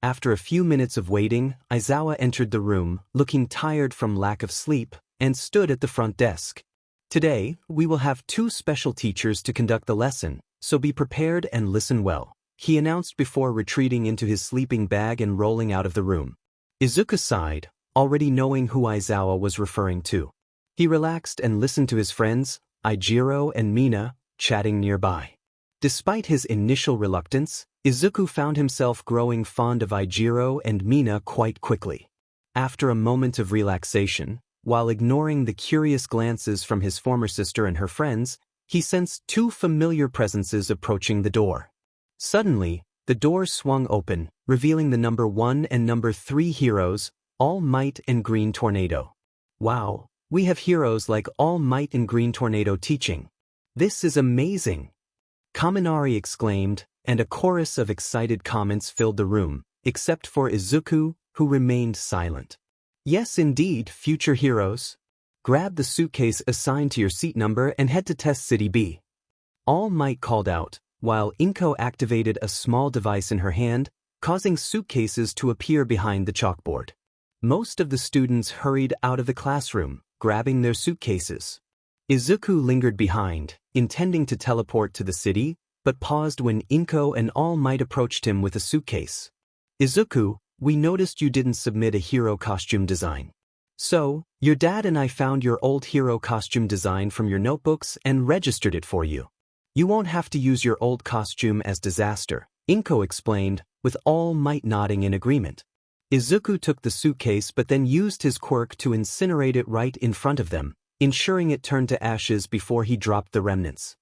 After a few minutes of waiting, Aizawa entered the room, looking tired from lack of sleep, and stood at the front desk. Today, we will have two special teachers to conduct the lesson, so be prepared and listen well, he announced before retreating into his sleeping bag and rolling out of the room. Izuku sighed, already knowing who Aizawa was referring to. He relaxed and listened to his friends, Ijiro and Mina, chatting nearby. Despite his initial reluctance, Izuku found himself growing fond of Ijiro and Mina quite quickly. After a moment of relaxation, while ignoring the curious glances from his former sister and her friends, he sensed two familiar presences approaching the door. Suddenly, the door swung open, revealing the number 1 and number 3 heroes, All Might and Green Tornado. Wow, we have heroes like All Might and Green Tornado teaching. This is amazing! Kaminari exclaimed, and a chorus of excited comments filled the room, except for Izuku, who remained silent. Yes indeed, future heroes. Grab the suitcase assigned to your seat number and head to Test City B. All Might called out, while Inko activated a small device in her hand, causing suitcases to appear behind the chalkboard. Most of the students hurried out of the classroom, grabbing their suitcases. Izuku lingered behind, intending to teleport to the city, but paused when Inko and All Might approached him with a suitcase. Izuku, we noticed you didn't submit a hero costume design. So, your dad and I found your old hero costume design from your notebooks and registered it for you. You won't have to use your old costume as Disaster, Inko explained, with All Might nodding in agreement. Izuku took the suitcase but then used his quirk to incinerate it right in front of them, ensuring it turned to ashes before he dropped the remnants.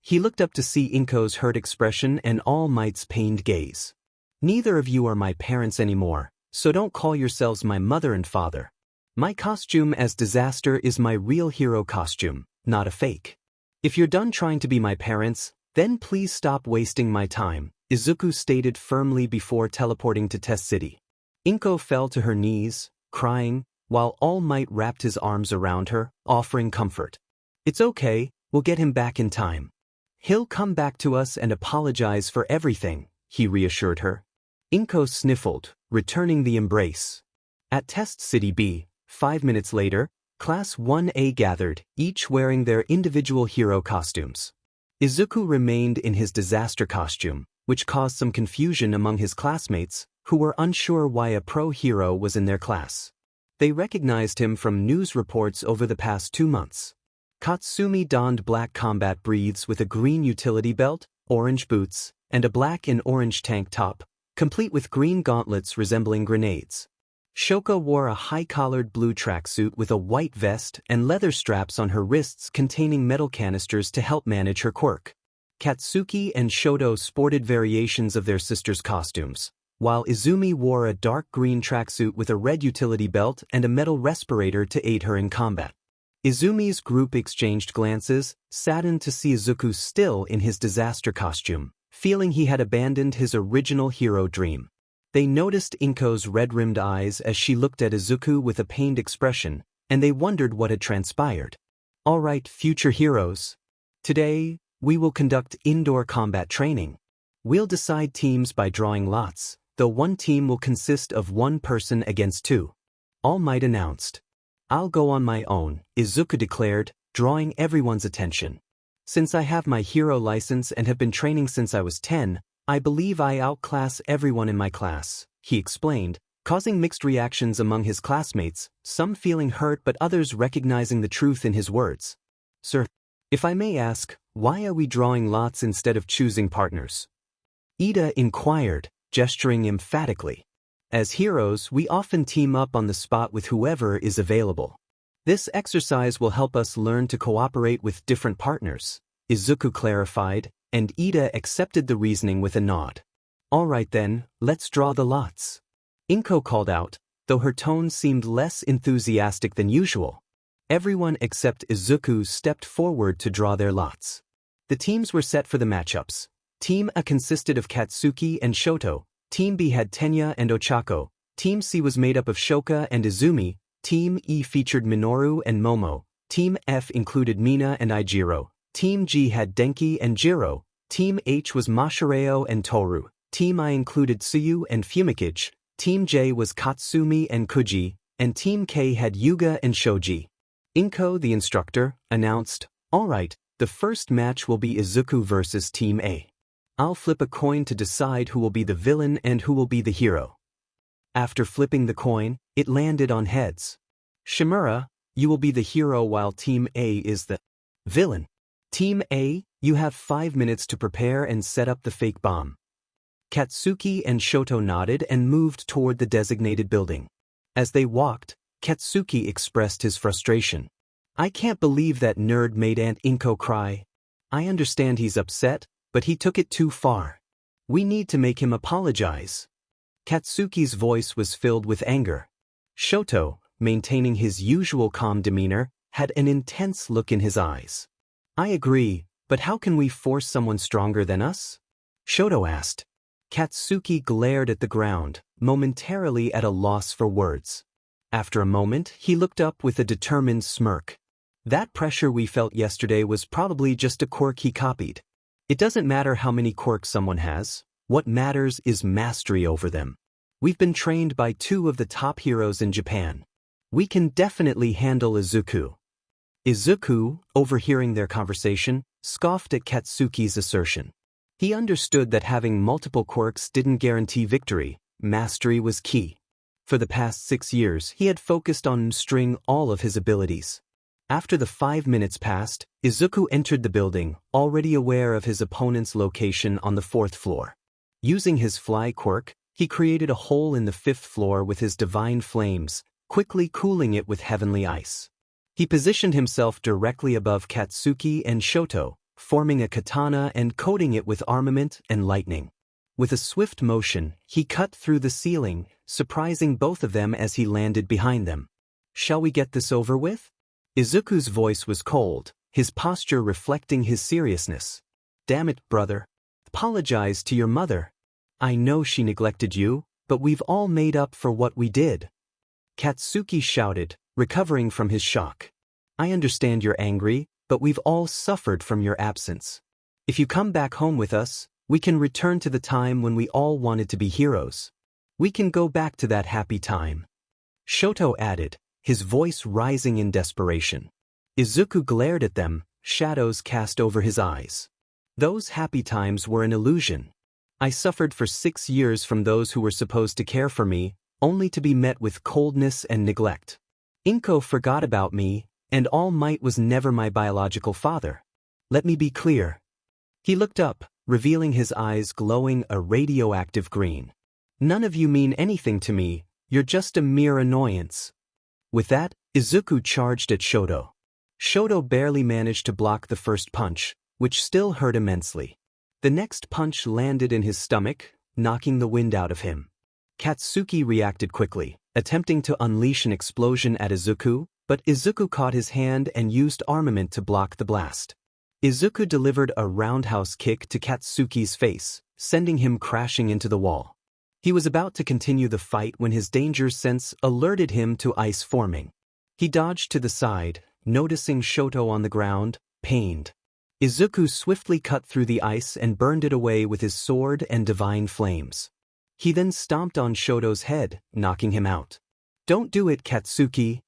He looked up to see Inko's hurt expression and All Might's pained gaze. Neither of you are my parents anymore, so don't call yourselves my mother and father. My costume as Disaster is my real hero costume, not a fake. If you're done trying to be my parents, then please stop wasting my time, Izuku stated firmly before teleporting to Test City. Inko fell to her knees, crying, while All Might wrapped his arms around her, offering comfort. It's okay, we'll get him back in time. He'll come back to us and apologize for everything, he reassured her. Inko sniffled, returning the embrace. At Test City B, 5 minutes later, Class 1A gathered, each wearing their individual hero costumes. Izuku remained in his Disaster costume, which caused some confusion among his classmates, who were unsure why a pro hero was in their class. They recognized him from news reports over the past 2 months. Katsumi donned black combat breathes with a green utility belt, orange boots, and a black and orange tank top, complete with green gauntlets resembling grenades. Shoka wore a high-collared blue tracksuit with a white vest and leather straps on her wrists containing metal canisters to help manage her quirk. Katsuki and Shoto sported variations of their sisters' costumes, while Izumi wore a dark green tracksuit with a red utility belt and a metal respirator to aid her in combat. Izumi's group exchanged glances, saddened to see Izuku still in his Disaster costume, feeling he had abandoned his original hero dream. They noticed Inko's red-rimmed eyes as she looked at Izuku with a pained expression, and they wondered what had transpired. All right, future heroes. Today, we will conduct indoor combat training. We'll decide teams by drawing lots, though one team will consist of one person against 2. All Might announced. I'll go on my own, Izuku declared, drawing everyone's attention. Since I have my hero license and have been training since I was 10, I believe I outclass everyone in my class, he explained, causing mixed reactions among his classmates, some feeling hurt but others recognizing the truth in his words. Sir, if I may ask, why are we drawing lots instead of choosing partners? Ida inquired, gesturing emphatically. As heroes, we often team up on the spot with whoever is available. This exercise will help us learn to cooperate with different partners, Izuku clarified, and Ida accepted the reasoning with a nod. All right then, let's draw the lots. Inko called out, though her tone seemed less enthusiastic than usual. Everyone except Izuku stepped forward to draw their lots. The teams were set for the matchups. Team A consisted of Katsuki and Shoto, Team B had Tenya and Ochako, Team C was made up of Shoka and Izumi, Team E featured Minoru and Momo, Team F included Mina and Ijiro, Team G had Denki and Jiro, Team H was Mashireo and Toru, Team I included Tsuyu and Fumikage, Team J was Katsumi and Kuji, and Team K had Yuga and Shoji. Inko, the instructor, announced, "All right, the first match will be Izuku versus Team A. I'll flip a coin to decide who will be the villain and who will be the hero." After flipping the coin, it landed on heads. "Shimura, you will be the hero while Team A is the villain. Team A, you have 5 minutes to prepare and set up the fake bomb." Katsuki and Shoto nodded and moved toward the designated building. As they walked, Katsuki expressed his frustration. "I can't believe that nerd made Aunt Inko cry. I understand he's upset, but he took it too far. We need to make him apologize." Katsuki's voice was filled with anger. Shoto, maintaining his usual calm demeanor, had an intense look in his eyes. "I agree, but how can we force someone stronger than us?" Shoto asked. Katsuki glared at the ground, momentarily at a loss for words. After a moment, he looked up with a determined smirk. "That pressure we felt yesterday was probably just a quirk he copied. It doesn't matter how many quirks someone has, what matters is mastery over them. We've been trained by 2 of the top heroes in Japan. We can definitely handle Izuku." Izuku, overhearing their conversation, scoffed at Katsuki's assertion. He understood that having multiple quirks didn't guarantee victory. Mastery was key. For the past 6 years, he had focused on mastering all of his abilities. After the 5 minutes passed, Izuku entered the building, already aware of his opponent's location on the 4th floor. Using his fly quirk, he created a hole in the 5th floor with his divine flames, quickly cooling it with heavenly ice. He positioned himself directly above Katsuki and Shoto, forming a katana and coating it with armament and lightning. With a swift motion, he cut through the ceiling, surprising both of them as he landed behind them. "Shall we get this over with?" Izuku's voice was cold, his posture reflecting his seriousness. "Damn it, brother. Apologize to your mother. I know she neglected you, but we've all made up for what we did." Katsuki shouted, recovering from his shock. "I understand you're angry, but we've all suffered from your absence. If you come back home with us, we can return to the time when we all wanted to be heroes. We can go back to that happy time." Shoto added, his voice rising in desperation. Izuku glared at them, shadows cast over his eyes. "Those happy times were an illusion. I suffered for 6 years from those who were supposed to care for me, only to be met with coldness and neglect. Inko forgot about me, and All Might was never my biological father. Let me be clear." He looked up, revealing his eyes glowing a radioactive green. "None of you mean anything to me, you're just a mere annoyance." With that, Izuku charged at Shoto. Shoto barely managed to block the first punch, which still hurt immensely. The next punch landed in his stomach, knocking the wind out of him. Katsuki reacted quickly, attempting to unleash an explosion at Izuku, but Izuku caught his hand and used armament to block the blast. Izuku delivered a roundhouse kick to Katsuki's face, sending him crashing into the wall. He was about to continue the fight when his danger sense alerted him to ice forming. He dodged to the side, noticing Shoto on the ground, pained. Izuku swiftly cut through the ice and burned it away with his sword and divine flames. He then stomped on Shoto's head, knocking him out. "Don't do it, Katsuki."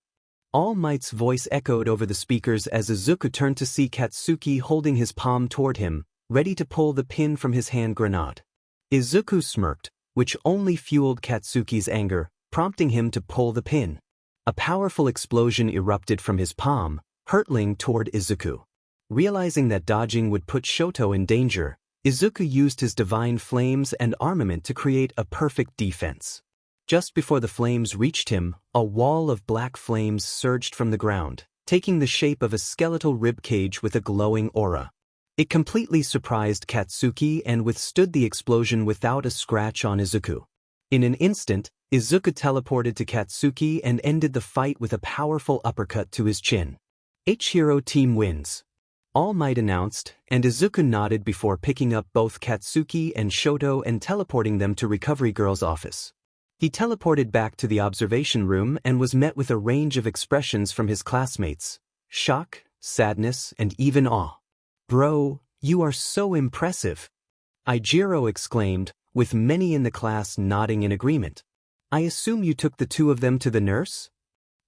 All Might's voice echoed over the speakers as Izuku turned to see Katsuki holding his palm toward him, ready to pull the pin from his hand grenade. Izuku smirked, which only fueled Katsuki's anger, prompting him to pull the pin. A powerful explosion erupted from his palm, hurtling toward Izuku. Realizing that dodging would put Shoto in danger, Izuku used his divine flames and armament to create a perfect defense. Just before the flames reached him, a wall of black flames surged from the ground, taking the shape of a skeletal ribcage with a glowing aura. It completely surprised Katsuki and withstood the explosion without a scratch on Izuku. In an instant, Izuku teleported to Katsuki and ended the fight with a powerful uppercut to his chin. H-Hero team wins. All Might announced, and Izuku nodded before picking up both Katsuki and Shoto and teleporting them to Recovery Girl's office. He teleported back to the observation room and was met with a range of expressions from his classmates: shock, sadness, and even awe. "Bro, you are so impressive," Ijiro exclaimed, with many in the class nodding in agreement. "I assume you took the 2 of them to the nurse?"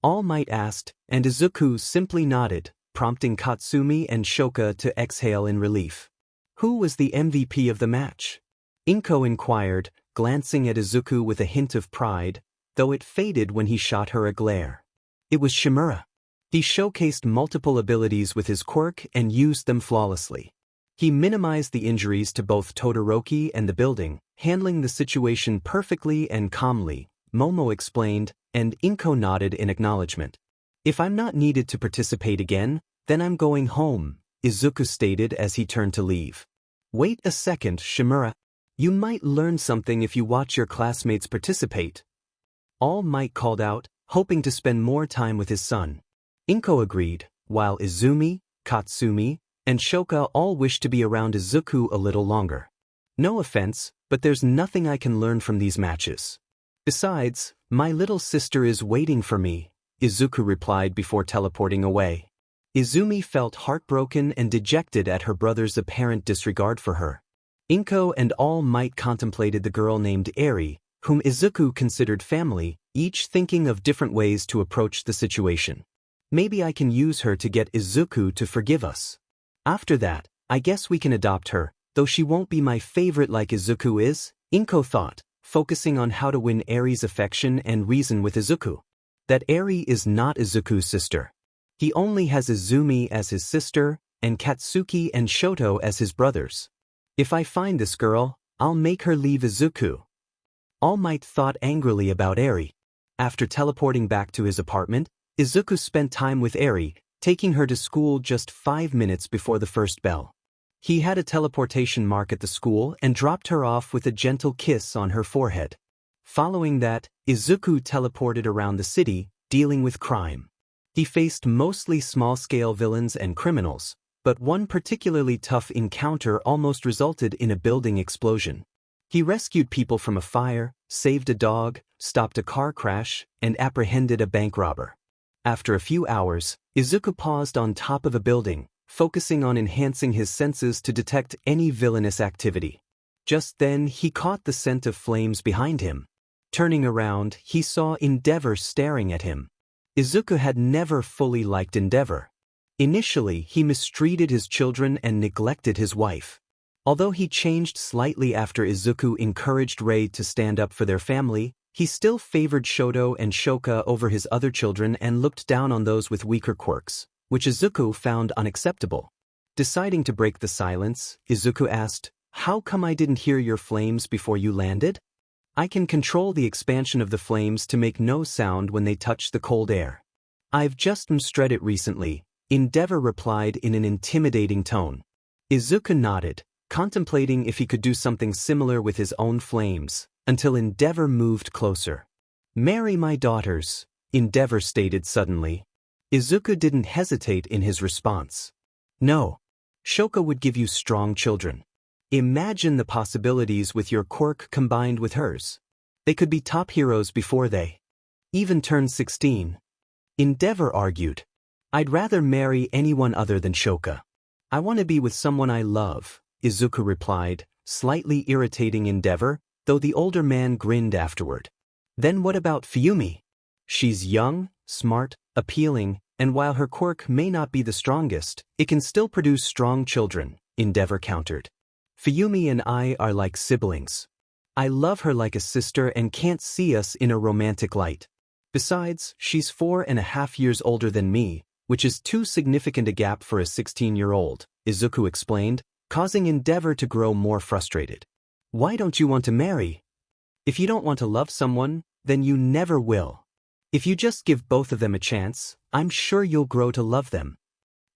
All Might asked, and Izuku simply nodded, prompting Katsumi and Shoka to exhale in relief. Who was the MVP of the match? Inko inquired, glancing at Izuku with a hint of pride, though it faded when he shot her a glare. It was Shimura. He showcased multiple abilities with his quirk and used them flawlessly. He minimized the injuries to both Todoroki and the building, handling the situation perfectly and calmly, Momo explained, and Inko nodded in acknowledgement. If I'm not needed to participate again, then I'm going home, Izuku stated as he turned to leave. Wait a second, Shimura. You might learn something if you watch your classmates participate. All Might called out, hoping to spend more time with his son. Inko agreed, while Izumi, Katsumi, and Shoka all wished to be around Izuku a little longer. No offense, but there's nothing I can learn from these matches. Besides, my little sister is waiting for me, Izuku replied before teleporting away. Izumi felt heartbroken and dejected at her brother's apparent disregard for her. Inko and All Might contemplated the girl named Eri, whom Izuku considered family, each thinking of different ways to approach the situation. Maybe I can use her to get Izuku to forgive us. After that, I guess we can adopt her, though she won't be my favorite like Izuku is, Inko thought, focusing on how to win Eri's affection and reason with Izuku. That Eri is not Izuku's sister. He only has Izumi as his sister, and Katsuki and Shoto as his brothers. If I find this girl, I'll make her leave Izuku. All Might thought angrily about Eri. After teleporting back to his apartment, Izuku spent time with Eri, taking her to school just 5 minutes before the first bell. He had a teleportation mark at the school and dropped her off with a gentle kiss on her forehead. Following that, Izuku teleported around the city, dealing with crime. He faced mostly small-scale villains and criminals, but one particularly tough encounter almost resulted in a building explosion. He rescued people from a fire, saved a dog, stopped a car crash, and apprehended a bank robber. After a few hours, Izuku paused on top of a building, focusing on enhancing his senses to detect any villainous activity. Just then, he caught the scent of flames behind him. Turning around, he saw Endeavor staring at him. Izuku had never fully liked Endeavor. Initially, he mistreated his children and neglected his wife. Although he changed slightly after Izuku encouraged Rei to stand up for their family, he still favored Shoto and Shoka over his other children and looked down on those with weaker quirks, which Izuku found unacceptable. Deciding to break the silence, Izuku asked, "How come I didn't hear your flames before you landed?" "I can control the expansion of the flames to make no sound when they touch the cold air. I've just mastered it recently," Endeavor replied in an intimidating tone. Izuku nodded, contemplating if he could do something similar with his own flames, until Endeavor moved closer. "Marry my daughters," Endeavor stated suddenly. Izuku didn't hesitate in his response. "No. Shoka would give you strong children. Imagine the possibilities with your quirk combined with hers. They could be top heroes before they even turn 16. Endeavor argued. "I'd rather marry anyone other than Shoka. I want to be with someone I love," Izuku replied, slightly irritating Endeavor, though the older man grinned afterward. "Then what about Fuyumi? She's young, smart, appealing, and while her quirk may not be the strongest, it can still produce strong children," Endeavor countered. "Fuyumi and I are like siblings. I love her like a sister and can't see us in a romantic light. Besides, she's 4.5 years older than me, which is too significant a gap for a 16-year-old, Izuku explained, causing Endeavor to grow more frustrated. "Why don't you want to marry? If you don't want to love someone, then you never will. If you just give both of them a chance, I'm sure you'll grow to love them,"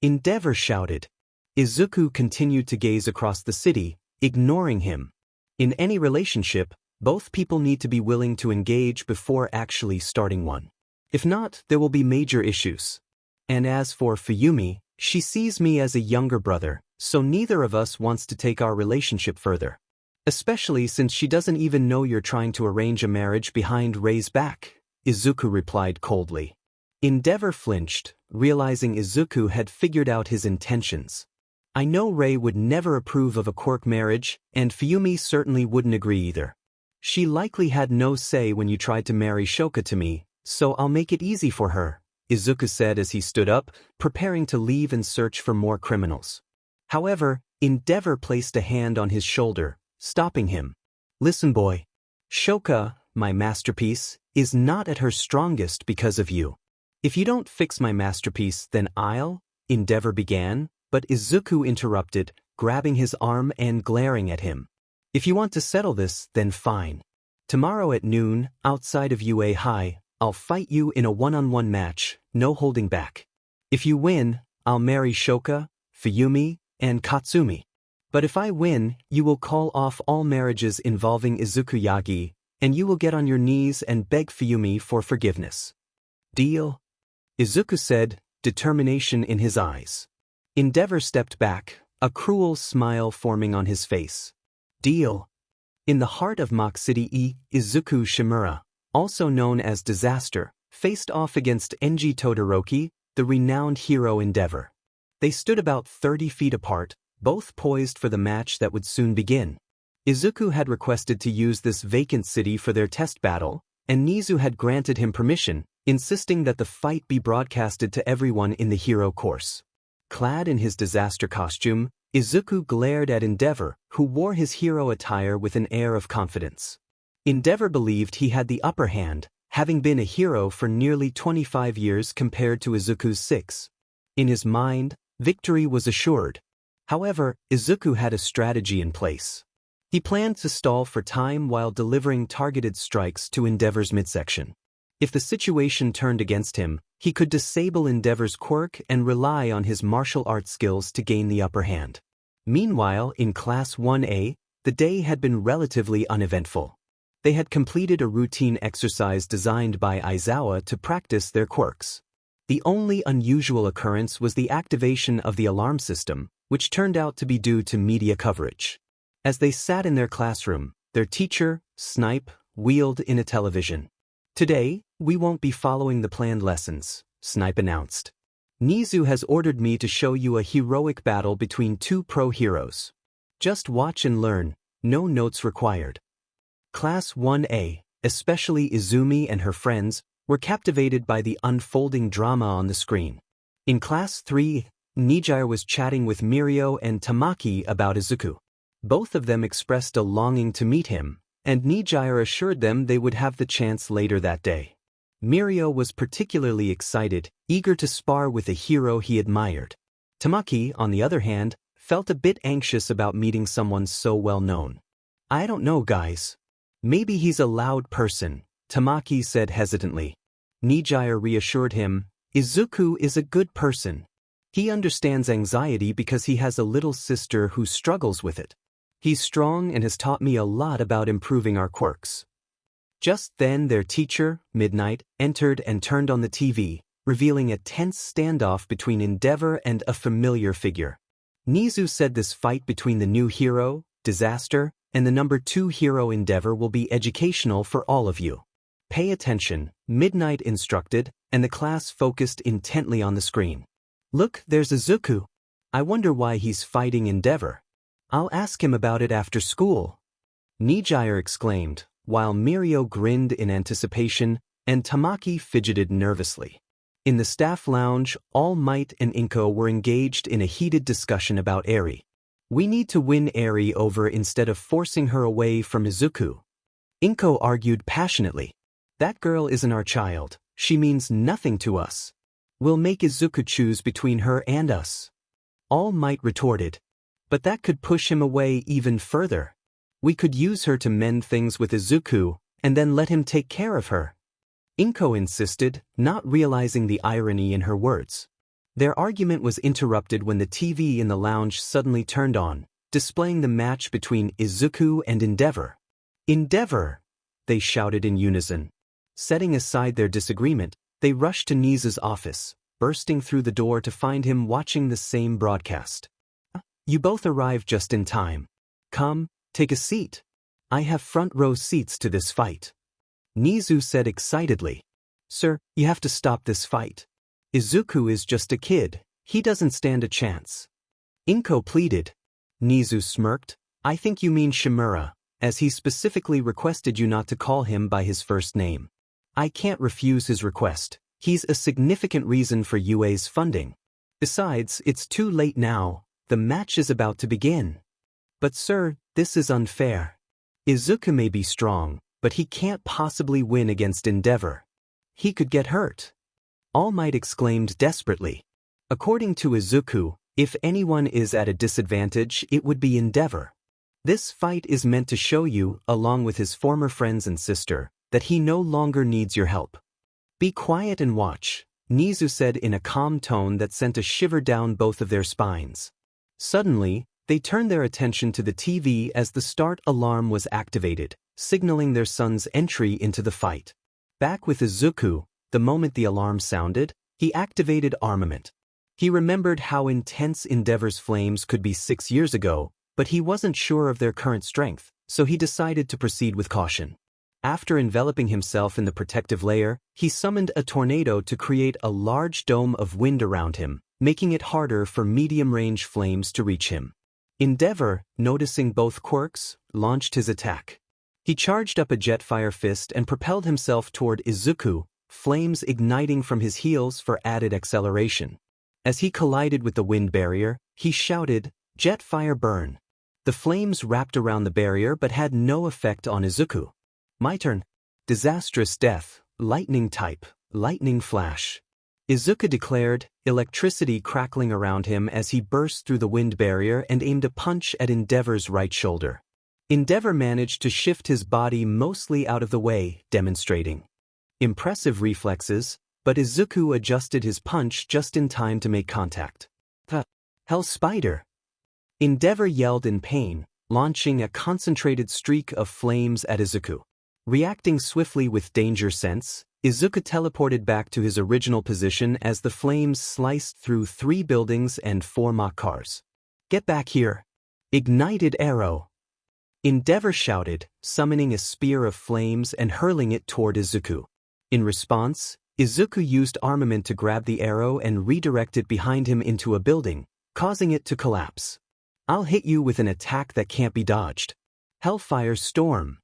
Endeavor shouted. Izuku continued to gaze across the city, ignoring him. In any relationship, both people need to be willing to engage before actually starting one. If not, there will be major issues. And as for Fuyumi, she sees me as a younger brother, so neither of us wants to take our relationship further. Especially since she doesn't even know you're trying to arrange a marriage behind Rei's back, Izuku replied coldly. Endeavor flinched, realizing Izuku had figured out his intentions. "I know Rei would never approve of a quirk marriage, and Fuyumi certainly wouldn't agree either. She likely had no say when you tried to marry Shoka to me, so I'll make it easy for her, Izuku said as he stood up, preparing to leave and search for more criminals. However, Endeavor placed a hand on his shoulder, stopping him. Listen, boy. Shoka, my masterpiece, is not at her strongest because of you. If you don't fix my masterpiece, then I'll, Endeavor began, but Izuku interrupted, grabbing his arm and glaring at him. If you want to settle this, then fine. Tomorrow at noon, outside of UA High, I'll fight you in a one-on-one match, no holding back. If you win, I'll marry Shoka, Fuyumi, and Katsumi. But if I win, you will call off all marriages involving Izuku Yagi, and you will get on your knees and beg Fuyumi for forgiveness. Deal? Izuku said, determination in his eyes. Endeavor stepped back, a cruel smile forming on his face. Deal. In the heart of Mach City, Izuku Shimura, also known as Disaster, faced off against Enji Todoroki, the renowned hero Endeavor. They stood about 30 feet apart, both poised for the match that would soon begin. Izuku had requested to use this vacant city for their test battle, and Nizu had granted him permission, insisting that the fight be broadcasted to everyone in the hero course. Clad in his disaster costume, Izuku glared at Endeavor, who wore his hero attire with an air of confidence. Endeavor believed he had the upper hand, having been a hero for nearly 25 years compared to Izuku's 6. In his mind, victory was assured. However, Izuku had a strategy in place. He planned to stall for time while delivering targeted strikes to Endeavor's midsection. If the situation turned against him, he could disable Endeavor's quirk and rely on his martial arts skills to gain the upper hand. Meanwhile, in Class 1A, the day had been relatively uneventful. They had completed a routine exercise designed by Aizawa to practice their quirks. The only unusual occurrence was the activation of the alarm system, which turned out to be due to media coverage. As they sat in their classroom, their teacher, Snipe, wheeled in a television. Today, we won't be following the planned lessons, Snipe announced. Nizu has ordered me to show you a heroic battle between two pro-heroes. Just watch and learn, no notes required. Class 1A, especially Izumi and her friends, were captivated by the unfolding drama on the screen. In Class 3, Nijire was chatting with Mirio and Tamaki about Izuku. Both of them expressed a longing to meet him, and Nijire assured them they would have the chance later that day. Mirio was particularly excited, eager to spar with a hero he admired. Tamaki, on the other hand, felt a bit anxious about meeting someone so well known. I don't know, guys. Maybe he's a loud person, Tamaki said hesitantly. Nijire reassured him, Izuku is a good person. He understands anxiety because he has a little sister who struggles with it. He's strong and has taught me a lot about improving our quirks. Just then their teacher, Midnight, entered and turned on the TV, revealing a tense standoff between Endeavor and a familiar figure. Nizu said this fight between the new hero, Disaster, and the number 2 hero Endeavor will be educational for all of you. Pay attention, Midnight instructed, and the class focused intently on the screen. Look, there's Izuku. I wonder why he's fighting Endeavor. I'll ask him about it after school. Nijire exclaimed, while Mirio grinned in anticipation and Tamaki fidgeted nervously. In the staff lounge, All Might and Inko were engaged in a heated discussion about Eri. We need to win Eri over instead of forcing her away from Izuku. Inko argued passionately. That girl isn't our child, she means nothing to us. We'll make Izuku choose between her and us. All Might retorted. But that could push him away even further. We could use her to mend things with Izuku, and then let him take care of her. Inko insisted, not realizing the irony in her words. Their argument was interrupted when the TV in the lounge suddenly turned on, displaying the match between Izuku and Endeavor. Endeavor! They shouted in unison. Setting aside their disagreement, they rushed to Nizu's office, bursting through the door to find him watching the same broadcast. You both arrived just in time. Come, take a seat. I have front row seats to this fight. Nizu said excitedly. Sir, you have to stop this fight. Izuku is just a kid, he doesn't stand a chance. Inko pleaded. Nizu smirked. I think you mean Shimura, as he specifically requested you not to call him by his first name. I can't refuse his request. He's a significant reason for UA's funding. Besides, it's too late now. The match is about to begin. But sir, this is unfair. Izuku may be strong, but he can't possibly win against Endeavor. He could get hurt. All Might exclaimed desperately. According to Izuku, if anyone is at a disadvantage, it would be Endeavor. This fight is meant to show you, along with his former friends and sister, that he no longer needs your help. Be quiet and watch, Nizu said in a calm tone that sent a shiver down both of their spines. Suddenly, they turned their attention to the TV as the start alarm was activated, signaling their son's entry into the fight. Back with Izuku, the moment the alarm sounded, he activated armament. He remembered how intense Endeavor's flames could be 6 years ago, but he wasn't sure of their current strength, so he decided to proceed with caution. After enveloping himself in the protective layer, he summoned a tornado to create a large dome of wind around him, making it harder for medium-range flames to reach him. Endeavor, noticing both quirks, launched his attack. He charged up a Jetfire fist and propelled himself toward Izuku, flames igniting from his heels for added acceleration. As he collided with the wind barrier, he shouted, "Jetfire burn!" The flames wrapped around the barrier but had no effect on Izuku. My turn. Disastrous death, lightning type, lightning flash. Izuku declared, electricity crackling around him as he burst through the wind barrier and aimed a punch at Endeavor's right shoulder. Endeavor managed to shift his body mostly out of the way, demonstrating impressive reflexes, but Izuku adjusted his punch just in time to make contact. Hell Spider! Endeavor yelled in pain, launching a concentrated streak of flames at Izuku. Reacting swiftly with danger sense, Izuku teleported back to his original position as the flames sliced through 3 buildings and 4 mock cars. Get back here! Ignited arrow! Endeavor shouted, summoning a spear of flames and hurling it toward Izuku. In response, Izuku used armament to grab the arrow and redirect it behind him into a building, causing it to collapse. I'll hit you with an attack that can't be dodged. Hellfire Storm!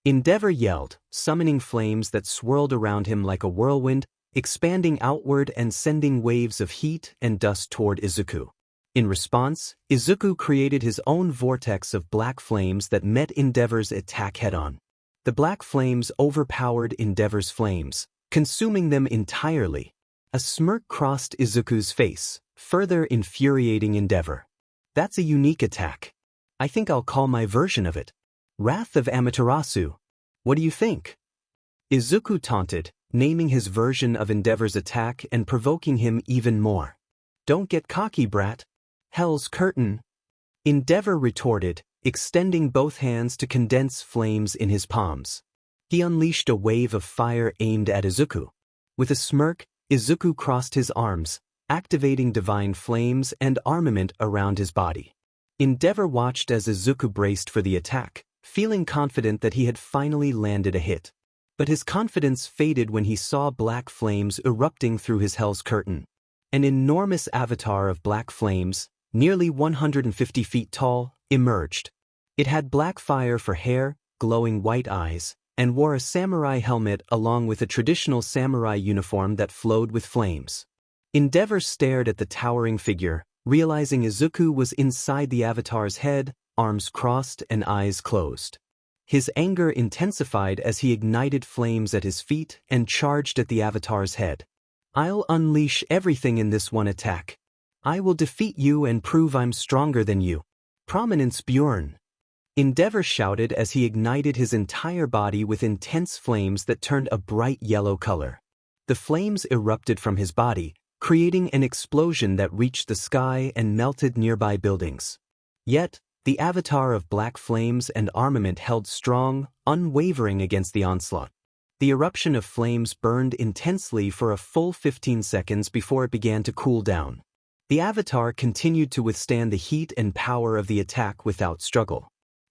Endeavor yelled, summoning flames that swirled around him like a whirlwind, expanding outward and sending waves of heat and dust toward Izuku. In response, Izuku created his own vortex of black flames that met Endeavor's attack head-on. The black flames overpowered Endeavor's flames, consuming them entirely. A smirk crossed Izuku's face, further infuriating Endeavor. That's a unique attack. I think I'll call my version of it Wrath of Amaterasu. What do you think? Izuku taunted, naming his version of Endeavor's attack and provoking him even more. Don't get cocky, brat. Hell's Curtain. Endeavor retorted, extending both hands to condense flames in his palms. He unleashed a wave of fire aimed at Izuku. With a smirk, Izuku crossed his arms, activating divine flames and armament around his body. Endeavor watched as Izuku braced for the attack, feeling confident that he had finally landed a hit. But his confidence faded when he saw black flames erupting through his Hell's Curtain. An enormous avatar of black flames, nearly 150 feet tall, emerged. It had black fire for hair, glowing white eyes, and wore a samurai helmet along with a traditional samurai uniform that flowed with flames. Endeavor stared at the towering figure, realizing Izuku was inside the avatar's head, arms crossed and eyes closed. His anger intensified as he ignited flames at his feet and charged at the avatar's head. I'll unleash everything in this one attack. I will defeat you and prove I'm stronger than you. Prominence Bjorn. Endeavor shouted as he ignited his entire body with intense flames that turned a bright yellow color. The flames erupted from his body, creating an explosion that reached the sky and melted nearby buildings. Yet, the avatar of black flames and armament held strong, unwavering against the onslaught. The eruption of flames burned intensely for a full 15 seconds before it began to cool down. The avatar continued to withstand the heat and power of the attack without struggle.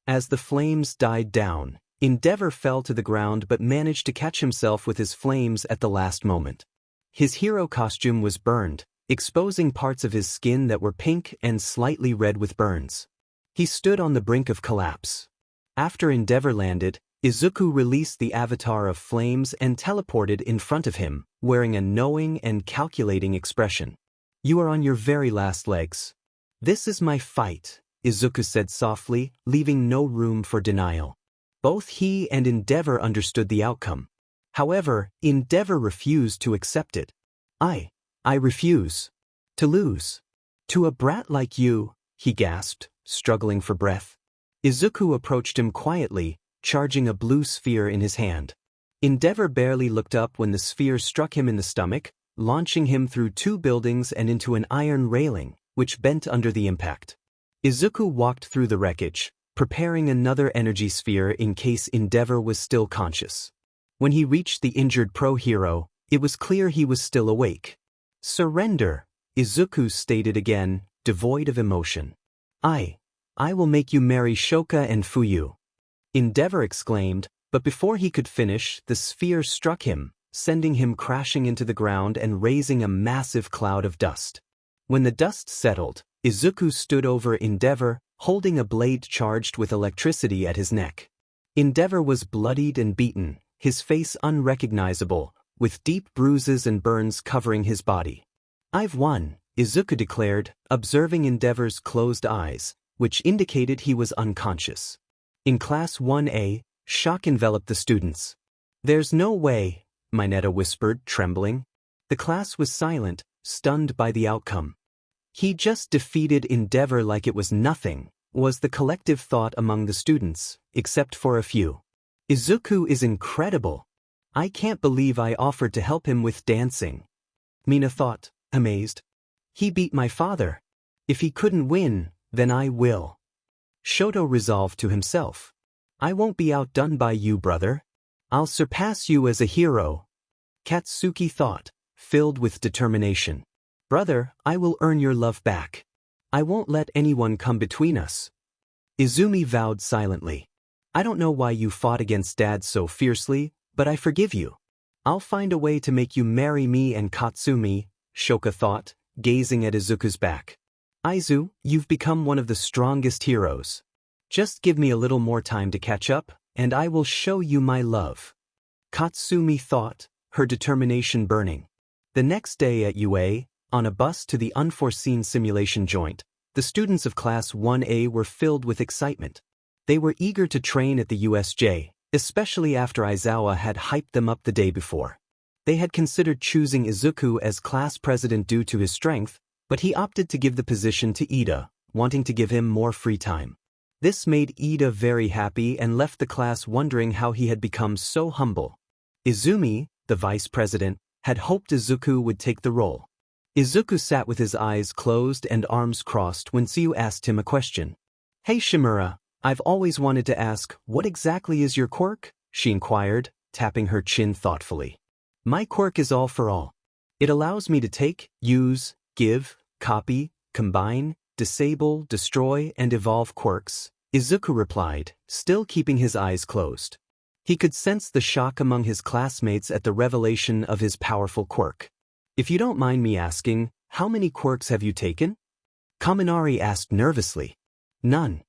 As the flames died down, Endeavor fell to the ground but managed to catch himself with his flames at the last moment. His hero costume was burned, exposing parts of his skin that were pink and slightly red with burns. He stood on the brink of collapse. After Endeavor landed, Izuku released the avatar of flames and teleported in front of him, wearing a knowing and calculating expression. You are on your very last legs. This is my fight, Izuku said softly, leaving no room for denial. Both he and Endeavor understood the outcome. However, Endeavor refused to accept it. I refuse. To lose. To a brat like you, he gasped, struggling for breath. Izuku approached him quietly, charging a blue sphere in his hand. Endeavor barely looked up when the sphere struck him in the stomach, launching him through 2 buildings and into an iron railing, which bent under the impact. Izuku walked through the wreckage, preparing another energy sphere in case Endeavor was still conscious. When he reached the injured pro-hero, it was clear he was still awake. Surrender, Izuku stated again, devoid of emotion. I will make you marry Shoka and Fuyu. Endeavor exclaimed, but before he could finish, the sphere struck him, sending him crashing into the ground and raising a massive cloud of dust. When the dust settled, Izuku stood over Endeavor, holding a blade charged with electricity at his neck. Endeavor was bloodied and beaten, his face unrecognizable, with deep bruises and burns covering his body. I've won, Izuku declared, observing Endeavor's closed eyes, which indicated he was unconscious. In Class 1A, shock enveloped the students. There's no way, Mineta whispered, trembling. The class was silent, stunned by the outcome. He just defeated Endeavor like it was nothing, was the collective thought among the students, except for a few. Izuku is incredible. I can't believe I offered to help him with dancing. Mina thought, amazed. He beat my father. If he couldn't win, then I will. Shoto resolved to himself. I won't be outdone by you, brother. I'll surpass you as a hero. Katsuki thought, filled with determination. Brother, I will earn your love back. I won't let anyone come between us. Izumi vowed silently. I don't know why you fought against Dad so fiercely, but I forgive you. I'll find a way to make you marry me and Katsumi, Shoka thought, gazing at Izuku's back. Aizu, you've become one of the strongest heroes. Just give me a little more time to catch up, and I will show you my love. Katsumi thought, her determination burning. The next day at UA, on a bus to the unforeseen simulation joint, the students of Class 1A were filled with excitement. They were eager to train at the USJ, especially after Aizawa had hyped them up the day before. They had considered choosing Izuku as class president due to his strength, but he opted to give the position to Ida, wanting to give him more free time. This made Ida very happy and left the class wondering how he had become so humble. Izumi, the vice president, had hoped Izuku would take the role. Izuku sat with his eyes closed and arms crossed when Tsuyu asked him a question. Hey Shimura, I've always wanted to ask, what exactly is your quirk? She inquired, tapping her chin thoughtfully. My quirk is all for all. It allows me to take, use, give, copy, combine, disable, destroy, and evolve quirks, Izuku replied, still keeping his eyes closed. He could sense the shock among his classmates at the revelation of his powerful quirk. If you don't mind me asking, how many quirks have you taken? Kaminari asked nervously. None.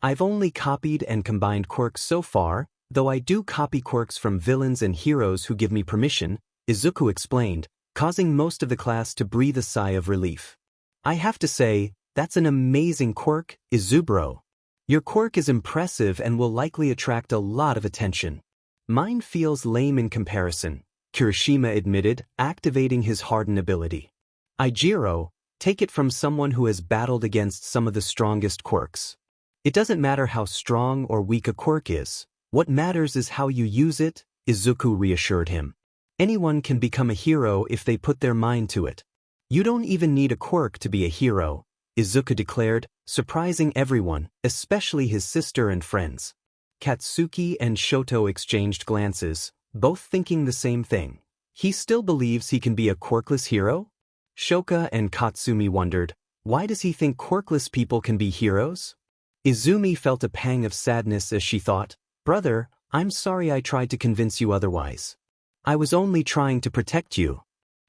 I've only copied and combined quirks so far, though I do copy quirks from villains and heroes who give me permission, Izuku explained, causing most of the class to breathe a sigh of relief. I have to say, that's an amazing quirk, Izubro. Your quirk is impressive and will likely attract a lot of attention. Mine feels lame in comparison, Kirishima admitted, activating his harden ability. Ijiro, take it from someone who has battled against some of the strongest quirks. It doesn't matter how strong or weak a quirk is. What matters is how you use it, Izuku reassured him. Anyone can become a hero if they put their mind to it. You don't even need a quirk to be a hero, Izuku declared, surprising everyone, especially his sister and friends. Katsuki and Shoto exchanged glances, both thinking the same thing. He still believes he can be a quirkless hero? Shoka and Katsumi wondered, why does he think quirkless people can be heroes? Izumi felt a pang of sadness as she thought, brother, I'm sorry I tried to convince you otherwise. I was only trying to protect you.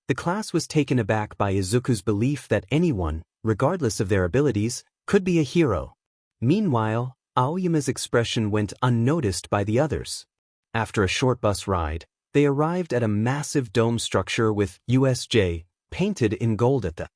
The class was taken aback by Izuku's belief that anyone, regardless of their abilities, could be a hero. Meanwhile, Aoyama's expression went unnoticed by the others. After a short bus ride, they arrived at a massive dome structure with USJ painted in gold at the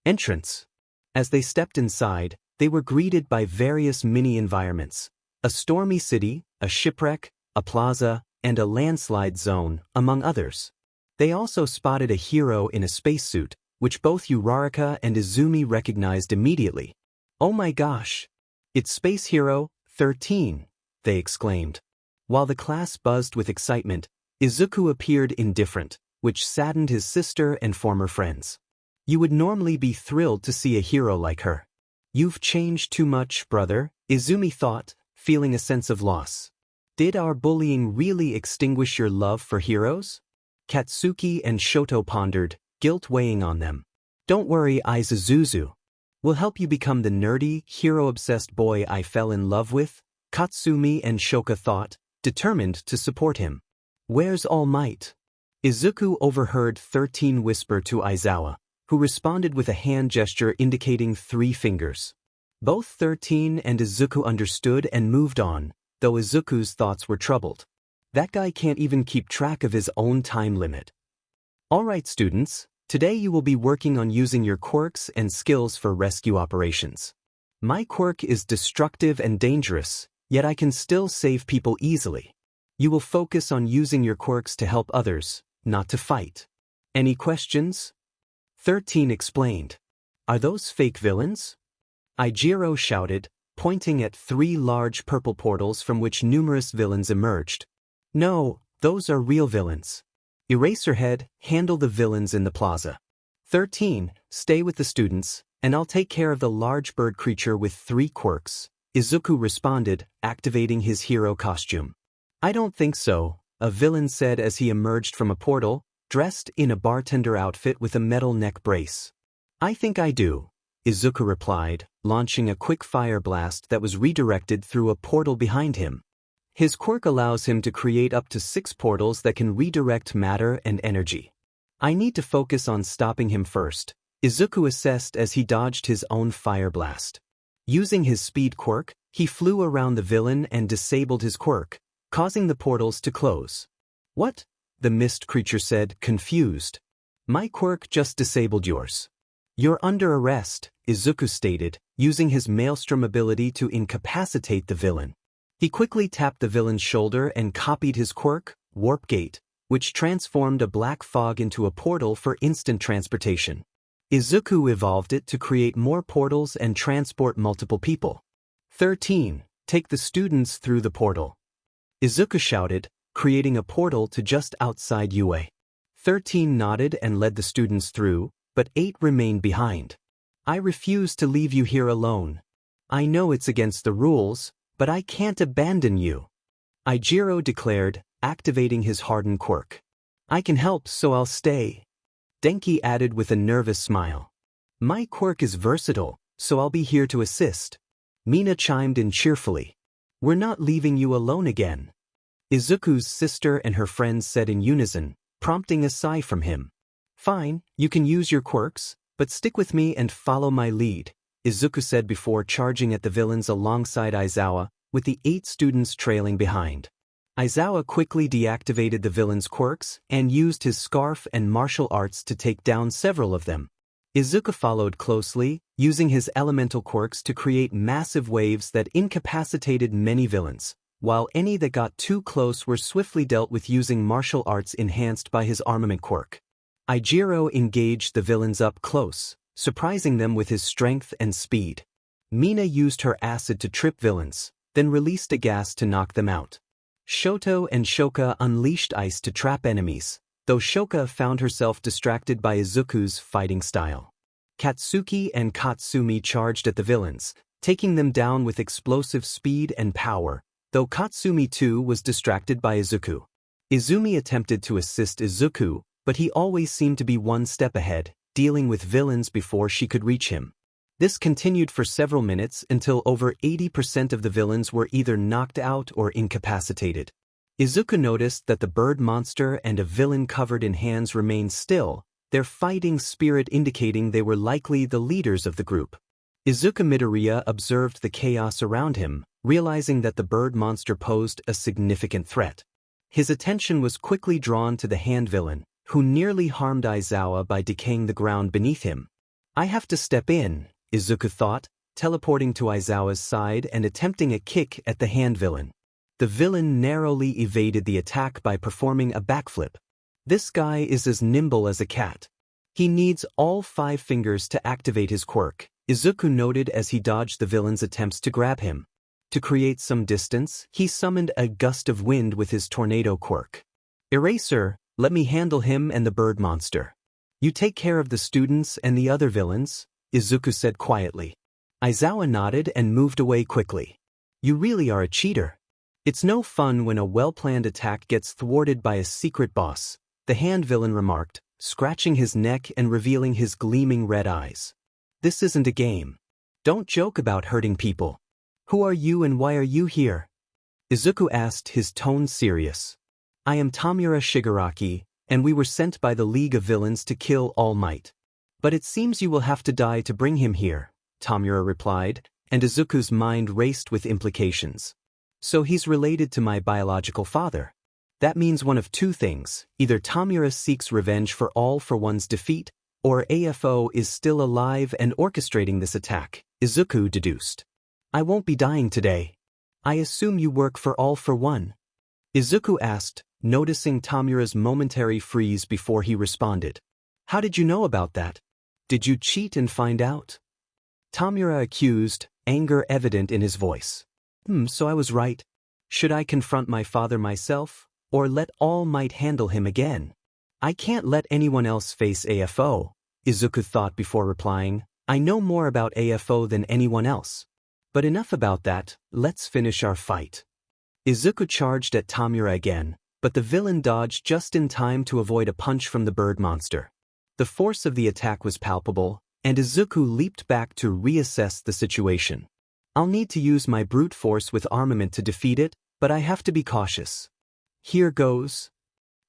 entrance. As they stepped inside, they were greeted by various mini-environments: a stormy city, a shipwreck, a plaza, and a landslide zone, among others. They also spotted a hero in a spacesuit, which both Uraraka and Izumi recognized immediately. "Oh my gosh! It's Space Hero 13, they exclaimed. While the class buzzed with excitement, Izuku appeared indifferent, which saddened his sister and former friends. "You would normally be thrilled to see a hero like her. You've changed too much, brother," Izumi thought, feeling a sense of loss. "Did our bullying really extinguish your love for heroes?" Katsuki and Shoto pondered, guilt weighing on them. "Don't worry, Isizuku. We'll help you become the nerdy, hero-obsessed boy I fell in love with," Katsumi and Shoka thought, determined to support him. "Where's All Might?" Izuku overheard 13 whisper to Aizawa, who responded with a hand gesture indicating 3 fingers. Both 13 and Izuku understood and moved on, though Izuku's thoughts were troubled. That guy can't even keep track of his own time limit. "All right, students, today you will be working on using your quirks and skills for rescue operations. My quirk is destructive and dangerous, yet I can still save people easily. You will focus on using your quirks to help others, not to fight. Any questions?" 13 explained. "Are those fake villains?" Ijiro shouted, pointing at 3 large purple portals from which numerous villains emerged. "No, those are real villains. Eraserhead, handle the villains in the plaza. 13, stay with the students, and I'll take care of the large bird creature with 3 quirks," Izuku responded, activating his hero costume. "I don't think so," a villain said as he emerged from a portal, dressed in a bartender outfit with a metal neck brace. "I think I do," Izuku replied, launching a quick fire blast that was redirected through a portal behind him. His quirk allows him to create up to 6 portals that can redirect matter and energy. "I need to focus on stopping him first," Izuku assessed as he dodged his own fire blast. Using his speed quirk, he flew around the villain and disabled his quirk, causing the portals to close. "What?" the mist creature said, confused. "My quirk just disabled yours." "You're under arrest," Izuku stated, using his maelstrom ability to incapacitate the villain. He quickly tapped the villain's shoulder and copied his quirk, Warp Gate, which transformed a black fog into a portal for instant transportation. Izuku evolved it to create more portals and transport multiple people. 13, take the students through the portal," Izuku shouted, creating a portal to just outside UA. 13 nodded and led the students through, but 8 remained behind. "I refuse to leave you here alone. I know it's against the rules, but I can't abandon you," Ijiro declared, activating his hardened quirk. "I can help, so I'll stay," Denki added with a nervous smile. "My quirk is versatile, so I'll be here to assist," Mina chimed in cheerfully. "We're not leaving you alone again," Izuku's sister and her friends said in unison, prompting a sigh from him. "Fine, you can use your quirks, but stick with me and follow my lead," Izuku said before charging at the villains alongside Aizawa, with the 8 students trailing behind. Aizawa quickly deactivated the villains' quirks and used his scarf and martial arts to take down several of them. Izuku followed closely, using his elemental quirks to create massive waves that incapacitated many villains, while any that got too close were swiftly dealt with using martial arts enhanced by his armament quirk. Ijiro engaged the villains up close, surprising them with his strength and speed. Mina used her acid to trip villains, then released a gas to knock them out. Shoto and Shoka unleashed ice to trap enemies, though Shoka found herself distracted by Izuku's fighting style. Katsuki and Katsumi charged at the villains, taking them down with explosive speed and power, though Katsumi too was distracted by Izuku. Izumi attempted to assist Izuku, but he always seemed to be one step ahead, dealing with villains before she could reach him. This continued for several minutes until over 80% of the villains were either knocked out or incapacitated. Izuku noticed that the bird monster and a villain covered in hands remained still, their fighting spirit indicating they were likely the leaders of the group. Izuku Midoriya observed the chaos around him, realizing that the bird monster posed a significant threat. His attention was quickly drawn to the hand villain, who nearly harmed Aizawa by decaying the ground beneath him. I have to step in, Izuku thought, teleporting to Aizawa's side and attempting a kick at the hand villain. The villain narrowly evaded the attack by performing a backflip. This guy is as nimble as a cat. He needs all 5 fingers to activate his quirk, Izuku noted as he dodged the villain's attempts to grab him. To create some distance, he summoned a gust of wind with his tornado quirk. Eraser, let me handle him and the bird monster. You take care of the students and the other villains, Izuku said quietly. Aizawa nodded and moved away quickly. You really are a cheater. It's no fun when a well-planned attack gets thwarted by a secret boss, the hand villain remarked, scratching his neck and revealing his gleaming red eyes. This isn't a game. Don't joke about hurting people. Who are you and why are you here? Izuku asked, his tone serious. I am Tamura Shigaraki, and we were sent by the League of Villains to kill All Might. But it seems you will have to die to bring him here, Tamura replied, and Izuku's mind raced with implications. So he's related to my biological father. That means one of 2 things, either Tamura seeks revenge for All for One's defeat, or AFO is still alive and orchestrating this attack, Izuku deduced. I won't be dying today. I assume you work for All for One? Izuku asked, noticing Tamura's momentary freeze before he responded. How did you know about that? Did you cheat and find out? Tamura accused, anger evident in his voice. So I was right. Should I confront my father myself, or let All Might handle him again? I can't let anyone else face AFO, Izuku thought before replying. I know more about AFO than anyone else. But enough about that, let's finish our fight. Izuku charged at Tamura again, but the villain dodged just in time to avoid a punch from the bird monster. The force of the attack was palpable, and Izuku leaped back to reassess the situation. I'll need to use my brute force with armament to defeat it, but I have to be cautious. Here goes.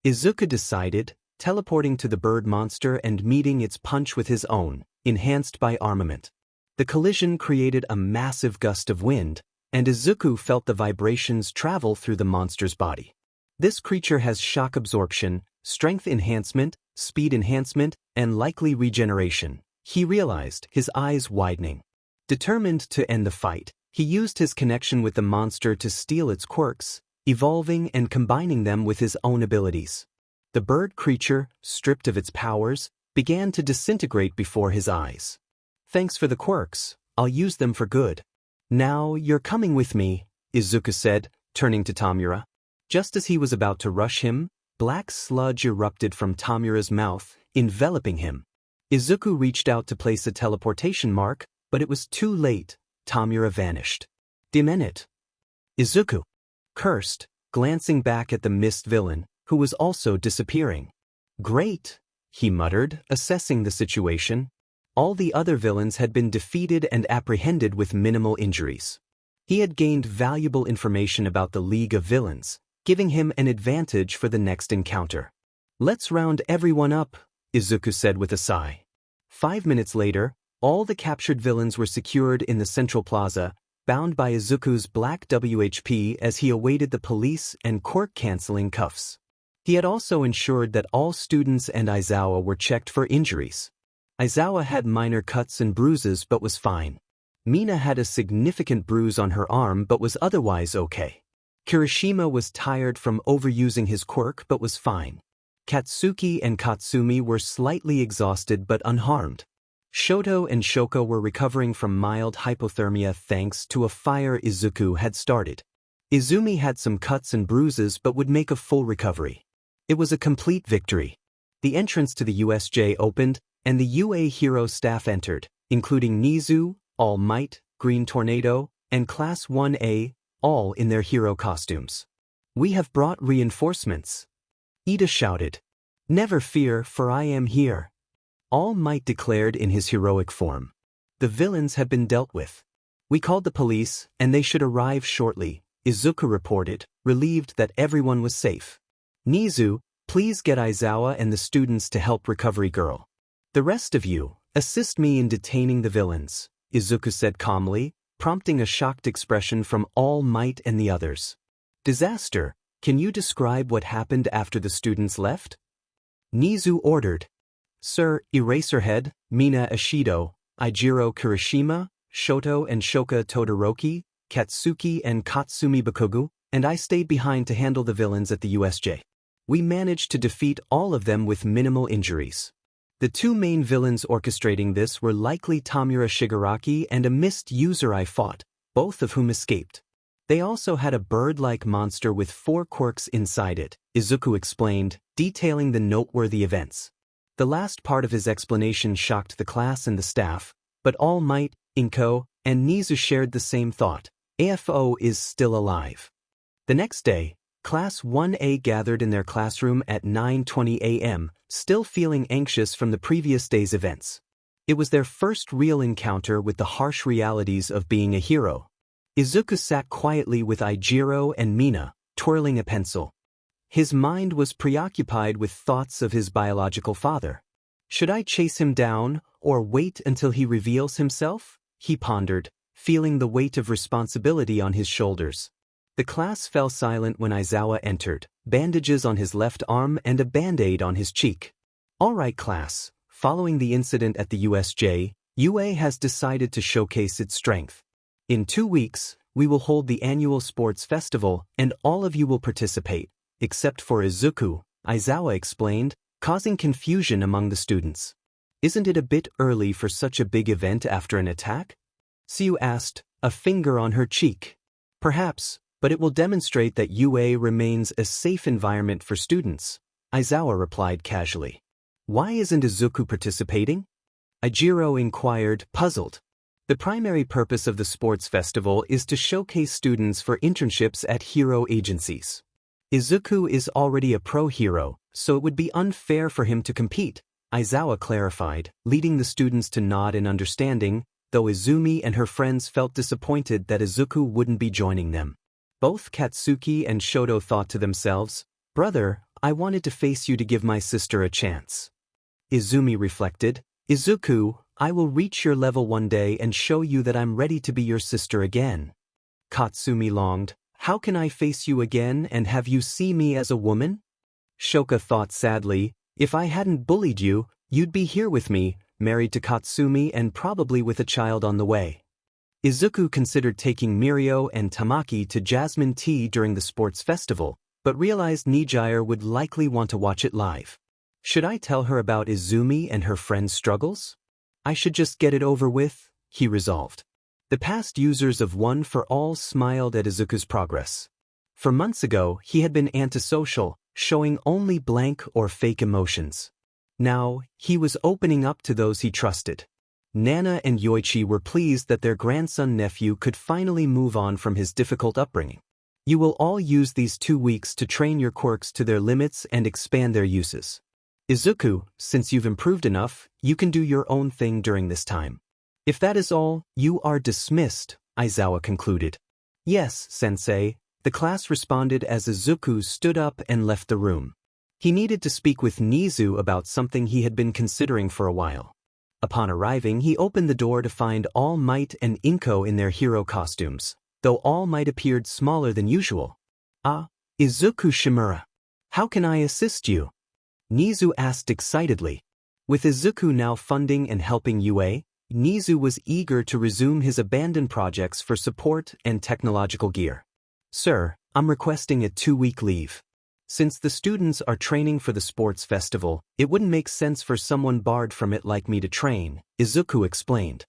Izuku decided, teleporting to the bird monster and meeting its punch with his own, enhanced by armament. The collision created a massive gust of wind, and Izuku felt the vibrations travel through the monster's body. This creature has shock absorption, strength enhancement, speed enhancement, and likely regeneration, he realized, his eyes widening. Determined to end the fight, he used his connection with the monster to steal its quirks, evolving and combining them with his own abilities. The bird creature, stripped of its powers, began to disintegrate before his eyes. Thanks for the quirks, I'll use them for good. Now you're coming with me, Izuku said, turning to Tamura. Just as he was about to rush him, black sludge erupted from Tamura's mouth, enveloping him. Izuku reached out to place a teleportation mark, but it was too late. Tamura vanished. Demenit. Izuku cursed, glancing back at the mist villain, who was also disappearing. Great, he muttered, assessing the situation. All the other villains had been defeated and apprehended with minimal injuries. He had gained valuable information about the League of Villains, giving him an advantage for the next encounter. Let's round everyone up, Izuku said with a sigh. 5 minutes later, all the captured villains were secured in the central plaza, bound by Izuku's black WHP as he awaited the police and quirk-canceling cuffs. He had also ensured that all students and Aizawa were checked for injuries. Aizawa had minor cuts and bruises but was fine. Mina had a significant bruise on her arm but was otherwise okay. Kirishima was tired from overusing his quirk but was fine. Katsuki and Katsumi were slightly exhausted but unharmed. Shoto and Shoka were recovering from mild hypothermia thanks to a fire Izuku had started. Izumi had some cuts and bruises but would make a full recovery. It was a complete victory. The entrance to the USJ opened, and the UA hero staff entered, including Nizu, All Might, Green Tornado, and Class 1A, all in their hero costumes. We have brought reinforcements. Ida shouted. Never fear, for I am here. All Might declared in his heroic form. The villains have been dealt with. We called the police, and they should arrive shortly, Izuku reported, relieved that everyone was safe. Nizu, please get Aizawa and the students to help Recovery Girl. The rest of you, assist me in detaining the villains, Izuku said calmly, prompting a shocked expression from All Might and the others. Disaster, Can you describe what happened after the students left? Nizu ordered. Sir, Eraserhead, Mina Ishido, Eijiro Kirishima, Shoto and Shoka Todoroki, Katsuki and Katsumi Bakugou, and I stayed behind to handle the villains at the USJ. We managed to defeat all of them with minimal injuries. The two main villains orchestrating this were likely Tamura Shigaraki and a mist user I fought, both of whom escaped. They also had a bird-like monster with 4 quirks inside it, Izuku explained, detailing the noteworthy events. The last part of his explanation shocked the class and the staff, but All Might, Inko, and Nizu shared the same thought. AFO is still alive. The next day, Class 1A gathered in their classroom at 9:20 a.m., still feeling anxious from the previous day's events. It was their first real encounter with the harsh realities of being a hero. Izuku sat quietly with Eijiro and Mina, twirling a pencil. His mind was preoccupied with thoughts of his biological father. Should I chase him down, or wait until he reveals himself? He pondered, feeling the weight of responsibility on his shoulders. The class fell silent when Aizawa entered, bandages on his left arm and a band-aid on his cheek. All right, class, following the incident at the USJ, UA has decided to showcase its strength. In 2 weeks, we will hold the annual sports festival and all of you will participate, except for Izuku, Aizawa explained, causing confusion among the students. Isn't it a bit early for such a big event after an attack? Siu asked, a finger on her cheek. Perhaps, but it will demonstrate that UA remains a safe environment for students, Aizawa replied casually. Why isn't Izuku participating? Eijiro inquired, puzzled. The primary purpose of the sports festival is to showcase students for internships at hero agencies. Izuku is already a pro hero, so it would be unfair for him to compete, Aizawa clarified, leading the students to nod in understanding, though Izumi and her friends felt disappointed that Izuku wouldn't be joining them. Both Katsuki and Shoto thought to themselves, brother, I wanted to face you to give my sister a chance. Izumi reflected, Izuku, I will reach your level one day and show you that I'm ready to be your sister again. Katsumi longed, how can I face you again and have you see me as a woman? Shoka thought sadly, if I hadn't bullied you, you'd be here with me, married to Katsumi and probably with a child on the way. Izuku considered taking Mirio and Tamaki to Jasmine Tea during the sports festival, but realized Nijire would likely want to watch it live. Should I tell her about Izumi and her friend's struggles? I should just get it over with, he resolved. The past users of One for All smiled at Izuku's progress. For months ago, he had been antisocial, showing only blank or fake emotions. Now, he was opening up to those he trusted. Nana and Yoichi were pleased that their grandson-nephew could finally move on from his difficult upbringing. You will all use these 2 weeks to train your quirks to their limits and expand their uses. Izuku, since you've improved enough, you can do your own thing during this time. If that is all, you are dismissed, Aizawa concluded. Yes, sensei, the class responded as Izuku stood up and left the room. He needed to speak with Nizu about something he had been considering for a while. Upon arriving, he opened the door to find All Might and Inko in their hero costumes, though All Might appeared smaller than usual. Ah, Izuku Shimura. How can I assist you? Nizu asked excitedly. With Izuku now funding and helping UA, Nizu was eager to resume his abandoned projects for support and technological gear. Sir, I'm requesting a 2-week leave. Since the students are training for the sports festival, it wouldn't make sense for someone barred from it like me to train, Izuku explained.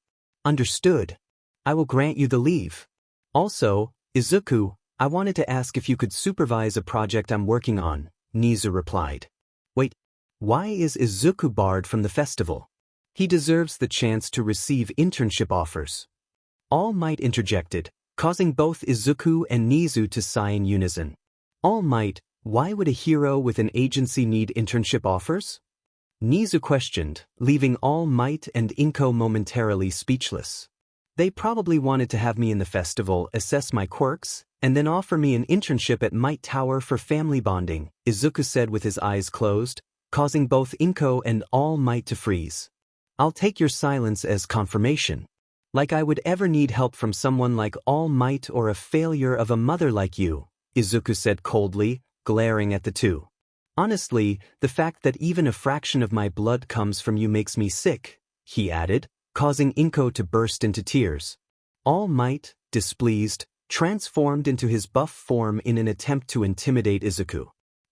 Understood. I will grant you the leave. Also, Izuku, I wanted to ask if you could supervise a project I'm working on, Nizu replied. Wait, why is Izuku barred from the festival? He deserves the chance to receive internship offers. All Might interjected, causing both Izuku and Nizu to sigh in unison. All Might, why would a hero with an agency need internship offers? Nizu questioned, leaving All Might and Inko momentarily speechless. They probably wanted to have me in the festival, assess my quirks, and then offer me an internship at Might Tower for family bonding, Izuku said with his eyes closed, causing both Inko and All Might to freeze. I'll take your silence as confirmation. Like I would ever need help from someone like All Might or a failure of a mother like you, Izuku said coldly, glaring at the two. Honestly, the fact that even a fraction of my blood comes from you makes me sick, he added, causing Inko to burst into tears. All Might, displeased, transformed into his buff form in an attempt to intimidate Izuku.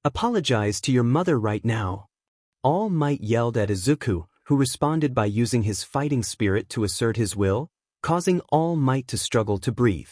Apologize to your mother right now. All Might yelled at Izuku, who responded by using his fighting spirit to assert his will, causing All Might to struggle to breathe.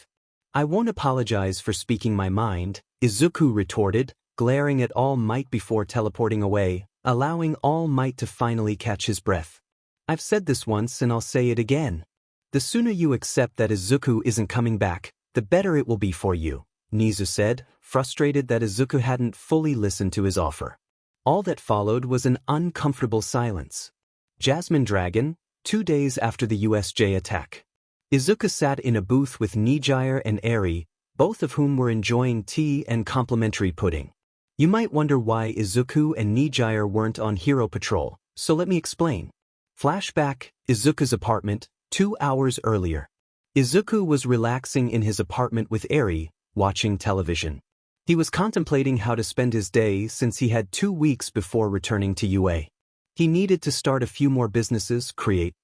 I won't apologize for speaking my mind, Izuku retorted, glaring at All Might before teleporting away, allowing All Might to finally catch his breath. I've said this once and I'll say it again. The sooner you accept that Izuku isn't coming back, the better it will be for you, Nizu said, frustrated that Izuku hadn't fully listened to his offer. All that followed was an uncomfortable silence. Jasmine Dragon, 2 days after the USJ attack. Izuku sat in a booth with Nijire and Eri, both of whom were enjoying tea and complimentary pudding. You might wonder why Izuku and Nijire weren't on Hero Patrol, so let me explain. Flashback, Izuku's apartment, 2 hours earlier. Izuku was relaxing in his apartment with Eri, watching television. He was contemplating how to spend his day since he had 2 weeks before returning to UA. He needed to start a few more businesses, create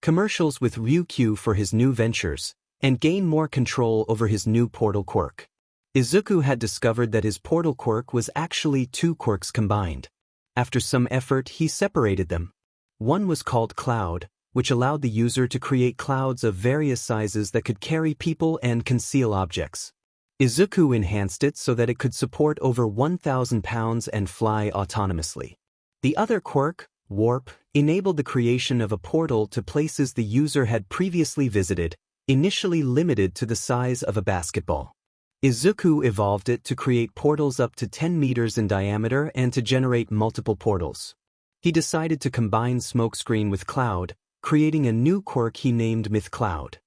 commercials with Ryukyu for his new ventures, and gain more control over his new portal quirk. Izuku had discovered that his portal quirk was actually 2 quirks combined. After some effort, he separated them. One was called Cloud, which allowed the user to create clouds of various sizes that could carry people and conceal objects. Izuku enhanced it so that it could support over 1,000 pounds and fly autonomously. The other quirk, Warp, enabled the creation of a portal to places the user had previously visited, initially limited to the size of a basketball. Izuku evolved it to create portals up to 10 meters in diameter and to generate multiple portals. He decided to combine Smokescreen with Cloud, creating a new quirk he named Myth Cloud.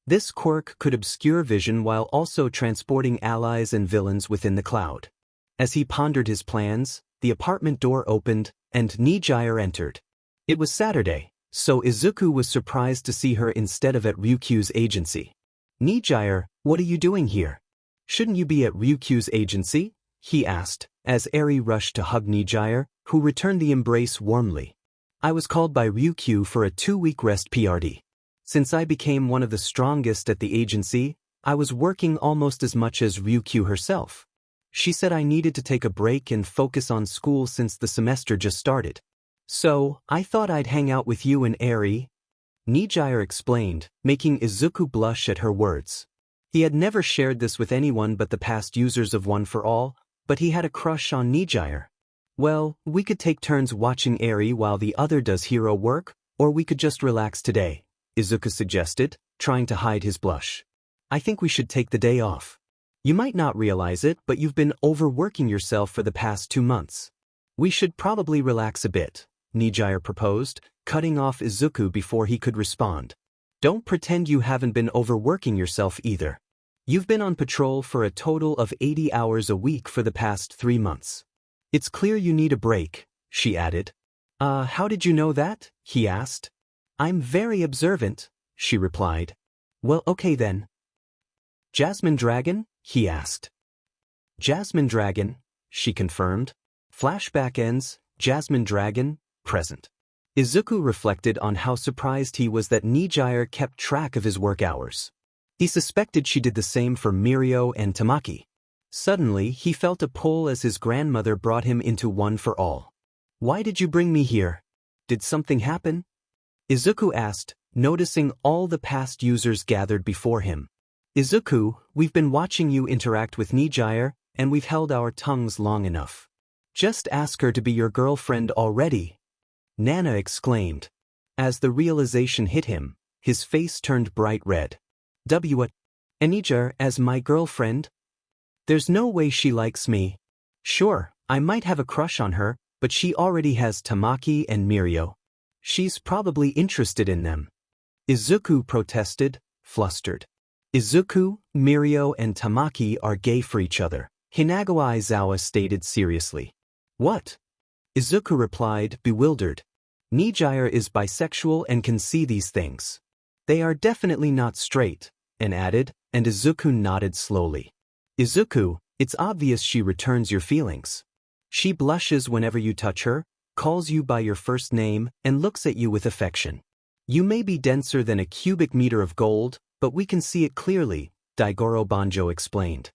This quirk could obscure vision while also transporting allies and villains within the cloud. As he pondered his plans, the apartment door opened, and Nijire entered. It was Saturday, so Izuku was surprised to see her instead of at Ryukyu's agency. Nijire, what are you doing here? Shouldn't you be at Ryukyu's agency? He asked, as Eri rushed to hug Nijire, who returned the embrace warmly. I was called by Ryukyu for a 2-week rest PRD. Since I became one of the strongest at the agency, I was working almost as much as Ryukyu herself. She said I needed to take a break and focus on school since the semester just started. So, I thought I'd hang out with you and Eri. Nijire explained, making Izuku blush at her words. He had never shared this with anyone but the past users of One for All, but he had a crush on Nijire. Well, we could take turns watching Eri while the other does hero work, or we could just relax today, Izuku suggested, trying to hide his blush. I think we should take the day off. You might not realize it, but you've been overworking yourself for the past 2 months. We should probably relax a bit, Nijire proposed, cutting off Izuku before he could respond. Don't pretend you haven't been overworking yourself either. You've been on patrol for a total of 80 hours a week for the past 3 months. It's clear you need a break, she added. How did you know that? He asked. I'm very observant, she replied. Well, okay then. Jasmine Dragon? He asked. Jasmine Dragon, she confirmed. Flashback ends, Jasmine Dragon, present. Izuku reflected on how surprised he was that Nijire kept track of his work hours. He suspected she did the same for Mirio and Tamaki. Suddenly, he felt a pull as his grandmother brought him into One for All. Why did you bring me here? Did something happen? Izuku asked, noticing all the past users gathered before him. Izuku, we've been watching you interact with Nijire, and we've held our tongues long enough. Just ask her to be your girlfriend already, Nana exclaimed. As the realization hit him, his face turned bright red. What? Nijire as my girlfriend? There's no way she likes me. Sure, I might have a crush on her, but she already has Tamaki and Mirio. She's probably interested in them. Izuku protested, flustered. Izuku, Mirio, and Tamaki are gay for each other, Hinagawa Aizawa stated seriously. What? Izuku replied, bewildered. Nijire is bisexual and can see these things. They are definitely not straight, and added, and Izuku nodded slowly. Izuku, It's obvious she returns your feelings. She blushes whenever you touch her, calls you by your first name, and looks at you with affection. You may be denser than a cubic meter of gold, but we can see it clearly, Daigoro Banjo explained.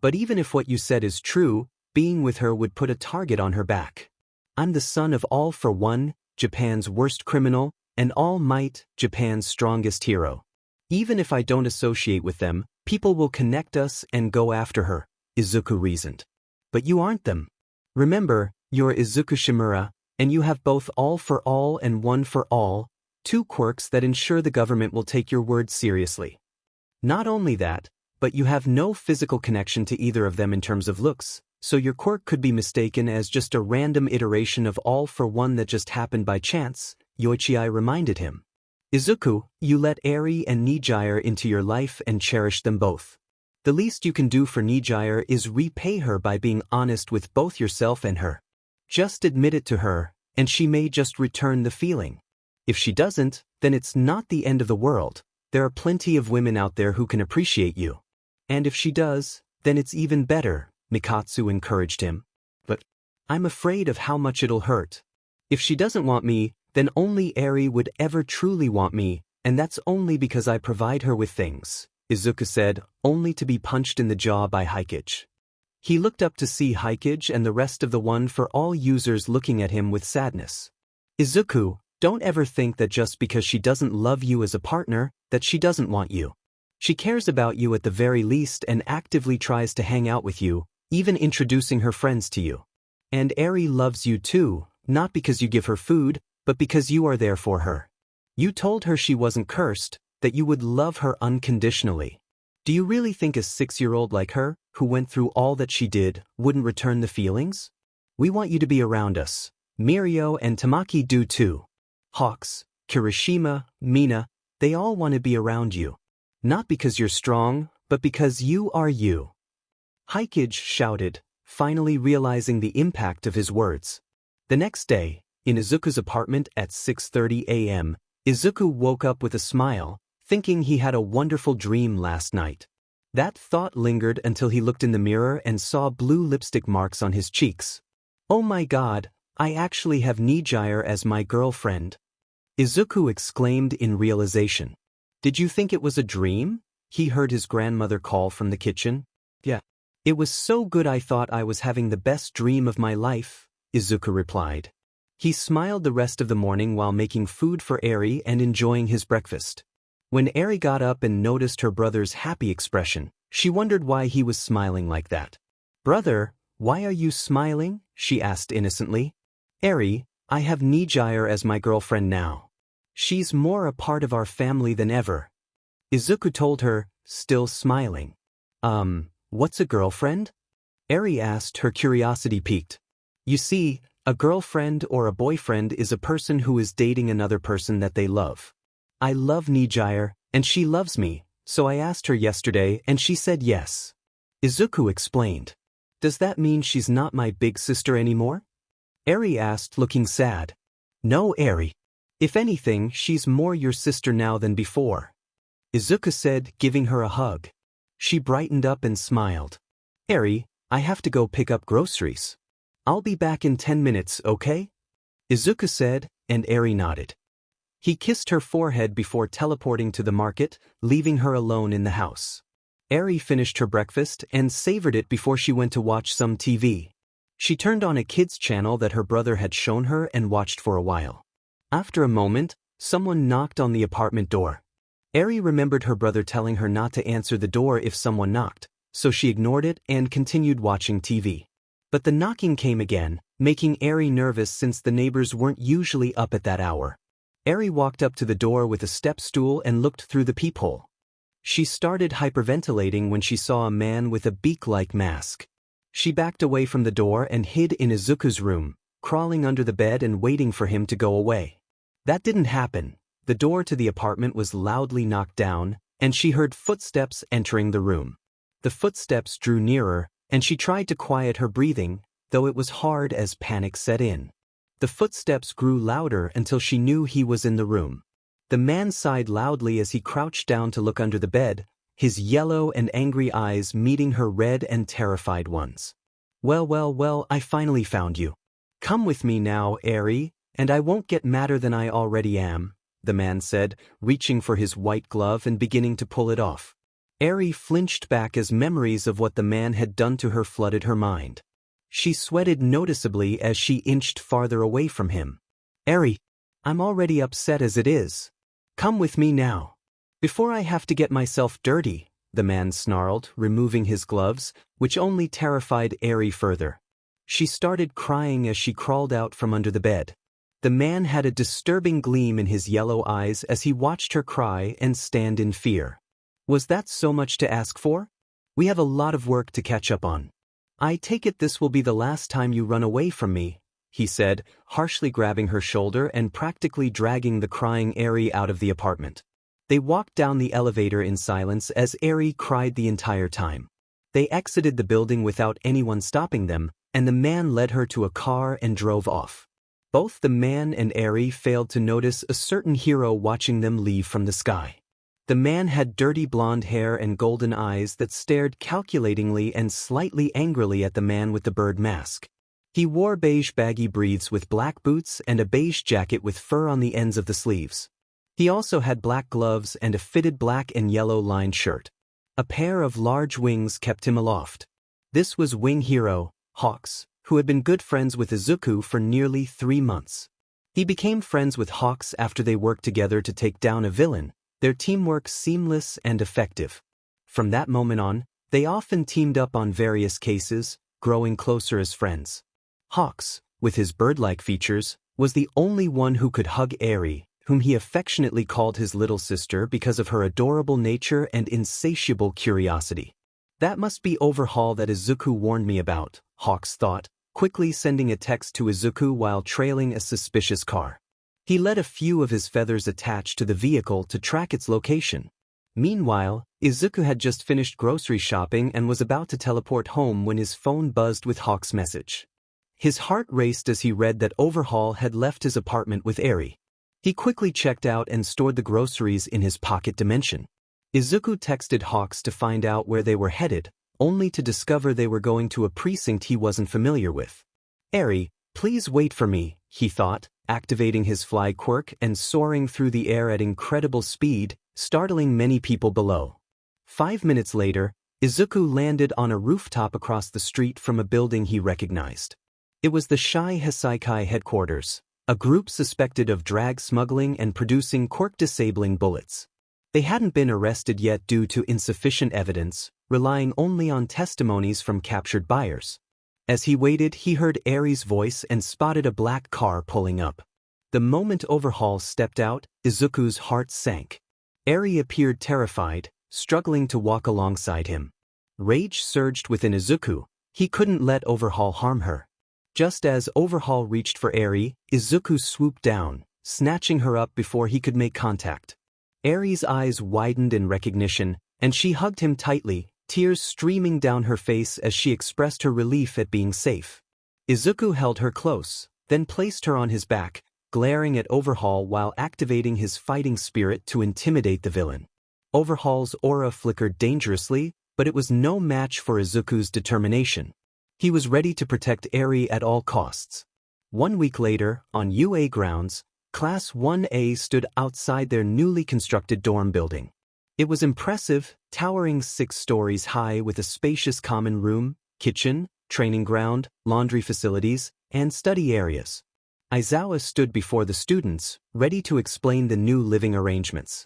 But even if what you said is true, being with her would put a target on her back. I'm the son of All for One, Japan's worst criminal, and All Might, Japan's strongest hero. Even if I don't associate with them, people will connect us and go after her, Izuku reasoned. But you aren't them. Remember, you're Izuku Shimura, and you have both All for All and One for All, two quirks that ensure the government will take your word seriously. Not only that, but you have no physical connection to either of them in terms of looks, so your quirk could be mistaken as just a random iteration of All for One that just happened by chance, Yoichii reminded him. Izuku, you let Eri and Nijire into your life and cherish them both. The least you can do for Nijire is repay her by being honest with both yourself and her. Just admit it to her, and she may just return the feeling. If she doesn't, then it's not the end of the world. There are plenty of women out there who can appreciate you. And if she does, then it's even better, Mikatsu encouraged him. But I'm afraid of how much it'll hurt. If she doesn't want me, then only Eri would ever truly want me, and that's only because I provide her with things, Izuku said, only to be punched in the jaw by Hikage. He looked up to see Hikage and the rest of the One for All users looking at him with sadness. Izuku, don't ever think that just because she doesn't love you as a partner, that she doesn't want you. She cares about you at the very least and actively tries to hang out with you, even introducing her friends to you. And Eri loves you too, not because you give her food, but because you are there for her. You told her she wasn't cursed, that you would love her unconditionally. Do you really think a 6-year-old like her, who went through all that she did, wouldn't return the feelings? We want you to be around us. Mirio and Tamaki do too. Hawks, Kirishima, Mina, they all want to be around you. Not because you're strong, but because you are you. Hikage shouted, finally realizing the impact of his words. The next day, in Izuku's apartment at 6:30 a.m., Izuku woke up with a smile, thinking he had a wonderful dream last night. That thought lingered until he looked in the mirror and saw blue lipstick marks on his cheeks. Oh my god, I actually have Nijire as my girlfriend. Izuku exclaimed in realization. Did you think it was a dream? He heard his grandmother call from the kitchen. Yeah. It was so good I thought I was having the best dream of my life, Izuku replied. He smiled the rest of the morning while making food for Eri and enjoying his breakfast. When Eri got up and noticed her brother's happy expression, she wondered why he was smiling like that. Brother, why are you smiling? She asked innocently. Eri, I have Nijire as my girlfriend now. She's more a part of our family than ever. Izuku told her, still smiling. What's a girlfriend? Eri asked, her curiosity piqued. You see, a girlfriend or a boyfriend is a person who is dating another person that they love. I love Nijire, and she loves me, so I asked her yesterday and she said yes. Izuku explained. Does that mean she's not my big sister anymore? Eri asked, looking sad. No, Eri. If anything, she's more your sister now than before. Izuku said, giving her a hug. She brightened up and smiled. Eri, I have to go pick up groceries. I'll be back in 10 minutes, okay? Izuku said, and Eri nodded. He kissed her forehead before teleporting to the market, leaving her alone in the house. Eri finished her breakfast and savored it before she went to watch some TV. She turned on a kids' channel that her brother had shown her and watched for a while. After a moment, someone knocked on the apartment door. Eri remembered her brother telling her not to answer the door if someone knocked, so she ignored it and continued watching TV. But the knocking came again, making Eri nervous since the neighbors weren't usually up at that hour. Eri walked up to the door with a step stool and looked through the peephole. She started hyperventilating when she saw a man with a beak-like mask. She backed away from the door and hid in Izuku's room, crawling under the bed and waiting for him to go away. That didn't happen. The door to the apartment was loudly knocked down, and she heard footsteps entering the room. The footsteps drew nearer, and she tried to quiet her breathing, though it was hard as panic set in. The footsteps grew louder until she knew he was in the room. The man sighed loudly as he crouched down to look under the bed, his yellow and angry eyes meeting her red and terrified ones. Well, well, well, I finally found you. Come with me now, Eri, and I won't get madder than I already am, the man said, reaching for his white glove and beginning to pull it off. Eri flinched back as memories of what the man had done to her flooded her mind. She sweated noticeably as she inched farther away from him. Eri, I'm already upset as it is. Come with me now. Before I have to get myself dirty, the man snarled, removing his gloves, which only terrified Eri further. She started crying as she crawled out from under the bed. The man had a disturbing gleam in his yellow eyes as he watched her cry and stand in fear. Was that so much to ask for? We have a lot of work to catch up on. I take it this will be the last time you run away from me, he said, harshly grabbing her shoulder and practically dragging the crying Eri out of the apartment. They walked down the elevator in silence as Eri cried the entire time. They exited the building without anyone stopping them, and the man led her to a car and drove off. Both the man and Eri failed to notice a certain hero watching them leave from the sky. The man had dirty blonde hair and golden eyes that stared calculatingly and slightly angrily at the man with the bird mask. He wore beige baggy briefs with black boots and a beige jacket with fur on the ends of the sleeves. He also had black gloves and a fitted black and yellow lined shirt. A pair of large wings kept him aloft. This was wing hero, Hawks, who had been good friends with Izuku for nearly 3 months. He became friends with Hawks after they worked together to take down a villain, their teamwork seamless and effective. From that moment on, they often teamed up on various cases, growing closer as friends. Hawks, with his bird-like features, was the only one who could hug Eri, whom he affectionately called his little sister because of her adorable nature and insatiable curiosity. That must be Overhaul that Izuku warned me about, Hawks thought, quickly sending a text to Izuku while trailing a suspicious car. He let a few of his feathers attach to the vehicle to track its location. Meanwhile, Izuku had just finished grocery shopping and was about to teleport home when his phone buzzed with Hawk's message. His heart raced as he read that Overhaul had left his apartment with Eri. He quickly checked out and stored the groceries in his pocket dimension. Izuku texted Hawks to find out where they were headed, only to discover they were going to a precinct he wasn't familiar with. Eri, please wait for me, he thought, activating his fly quirk and soaring through the air at incredible speed, startling many people below. 5 minutes later, Izuku landed on a rooftop across the street from a building he recognized. It was the Shai Hasaikai headquarters, a group suspected of drag smuggling and producing quirk-disabling bullets. They hadn't been arrested yet due to insufficient evidence, relying only on testimonies from captured buyers. As he waited, he heard Eri's voice and spotted a black car pulling up. The moment Overhaul stepped out, Izuku's heart sank. Eri appeared terrified, struggling to walk alongside him. Rage surged within Izuku. He couldn't let Overhaul harm her. Just as Overhaul reached for Eri, Izuku swooped down, snatching her up before he could make contact. Eri's eyes widened in recognition, and she hugged him tightly, tears streaming down her face as she expressed her relief at being safe. Izuku held her close, then placed her on his back, glaring at Overhaul while activating his fighting spirit to intimidate the villain. Overhaul's aura flickered dangerously, but it was no match for Izuku's determination. He was ready to protect Eri at all costs. 1 week later, on UA grounds, Class 1A stood outside their newly constructed dorm building. It was impressive, towering 6 stories high with a spacious common room, kitchen, training ground, laundry facilities, and study areas. Aizawa stood before the students, ready to explain the new living arrangements.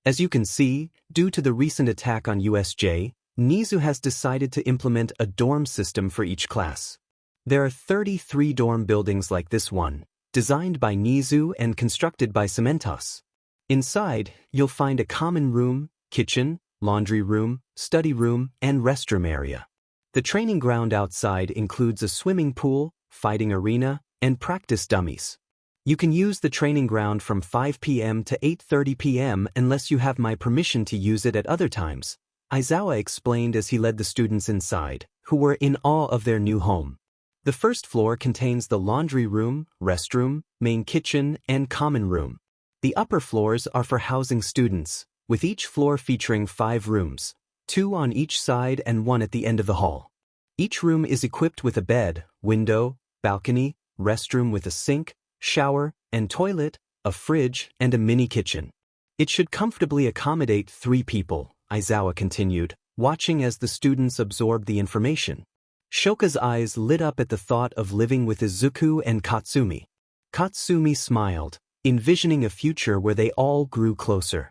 As you can see, due to the recent attack on USJ, Nizu has decided to implement a dorm system for each class. There are 33 dorm buildings like this one, designed by Nizu and constructed by Cementos. Inside, you'll find a common room, kitchen, laundry room, study room, and restroom area. The training ground outside includes a swimming pool, fighting arena, and practice dummies. You can use the training ground from 5 p.m. to 8:30 p.m. unless you have my permission to use it at other times, Aizawa explained as he led the students inside, who were in awe of their new home. The first floor contains the laundry room, restroom, main kitchen, and common room. The upper floors are for housing students, with each floor featuring 5 rooms, 2 on each side and 1 at the end of the hall. Each room is equipped with a bed, window, balcony, restroom with a sink, shower, and toilet, a fridge, and a mini kitchen. It should comfortably accommodate 3 people, Aizawa continued, watching as the students absorbed the information. Shoka's eyes lit up at the thought of living with Izuku and Katsumi. Katsumi smiled, envisioning a future where they all grew closer.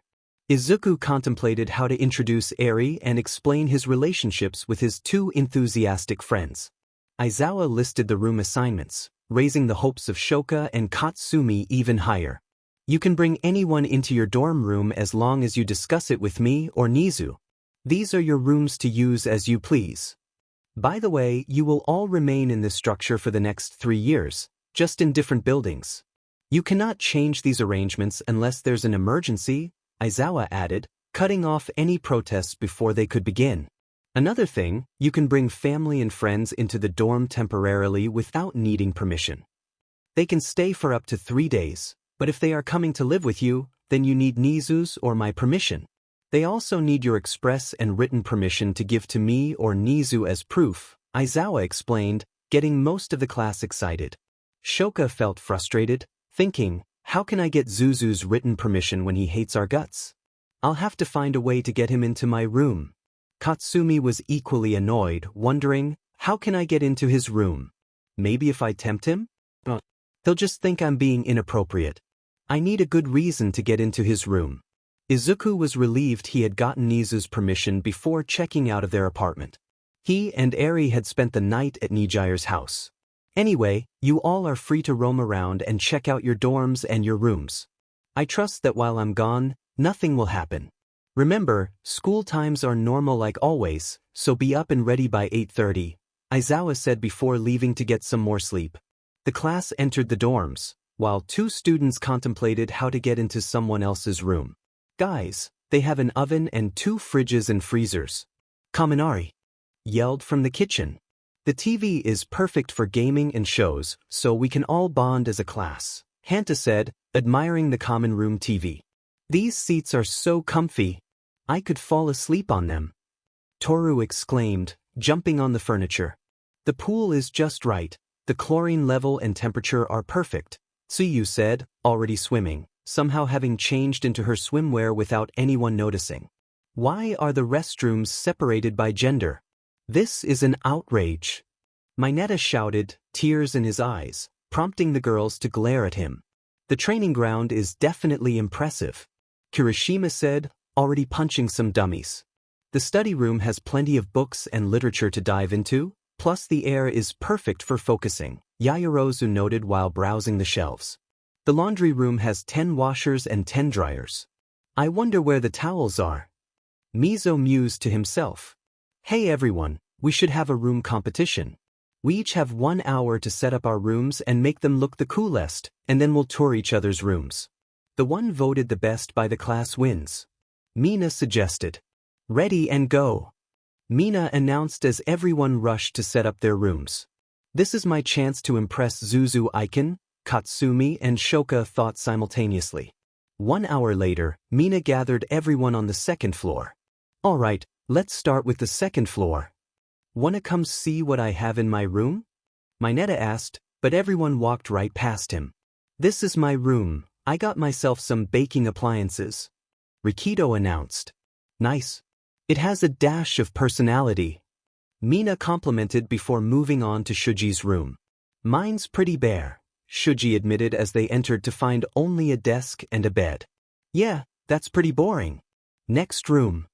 Izuku contemplated how to introduce Eri and explain his relationships with his 2 enthusiastic friends. Aizawa listed the room assignments, raising the hopes of Shoka and Katsumi even higher. You can bring anyone into your dorm room as long as you discuss it with me or Nizu. These are your rooms to use as you please. By the way, you will all remain in this structure for the next 3 years, just in different buildings. You cannot change these arrangements unless there's an emergency, Aizawa added, cutting off any protests before they could begin. Another thing, you can bring family and friends into the dorm temporarily without needing permission. They can stay for up to 3 days, but if they are coming to live with you, then you need Nizu's or my permission. They also need your express and written permission to give to me or Nizu as proof, Aizawa explained, getting most of the class excited. Shoka felt frustrated, thinking, how can I get Zuzu's written permission when he hates our guts? I'll have to find a way to get him into my room. Katsumi was equally annoyed, wondering, how can I get into his room? Maybe if I tempt him? He'll just think I'm being inappropriate. I need a good reason to get into his room. Izuku was relieved he had gotten Nizu's permission before checking out of their apartment. He and Eri had spent the night at Nijire's house. Anyway, you all are free to roam around and check out your dorms and your rooms. I trust that while I'm gone, nothing will happen. Remember, school times are normal like always, so be up and ready by 8:30, Aizawa said before leaving to get some more sleep. The class entered the dorms, while 2 students contemplated how to get into someone else's room. Guys, they have an oven and 2 fridges and freezers. Kaminari yelled from the kitchen. The TV is perfect for gaming and shows, so we can all bond as a class, Hanta said, admiring the common room TV. These seats are so comfy. I could fall asleep on them. Toru exclaimed, jumping on the furniture. The pool is just right. The chlorine level and temperature are perfect, Tsuyu said, already swimming, somehow having changed into her swimwear without anyone noticing. Why are the restrooms separated by gender? This is an outrage. Mineta shouted, tears in his eyes, prompting the girls to glare at him. The training ground is definitely impressive, Kirishima said, already punching some dummies. The study room has plenty of books and literature to dive into, plus the air is perfect for focusing, Yayarozu noted while browsing the shelves. The laundry room has 10 washers and 10 dryers. I wonder where the towels are. Mizo mused to himself. Hey everyone, we should have a room competition. We each have 1 hour to set up our rooms and make them look the coolest, and then we'll tour each other's rooms. The one voted the best by the class wins. Mina suggested. Ready and go. Mina announced as everyone rushed to set up their rooms. This is my chance to impress Zuzu Aiken, Katsumi and Shoka thought simultaneously. 1 hour later, Mina gathered everyone on the 2nd floor. Alright, let's start with the 2nd floor. Wanna come see what I have in my room? Mineta asked, but everyone walked right past him. This is my room, I got myself some baking appliances. Rikido announced. Nice. It has a dash of personality. Mina complimented before moving on to Shuji's room. Mine's pretty bare, Shuji admitted as they entered to find only a desk and a bed. Yeah, that's pretty boring. Next room.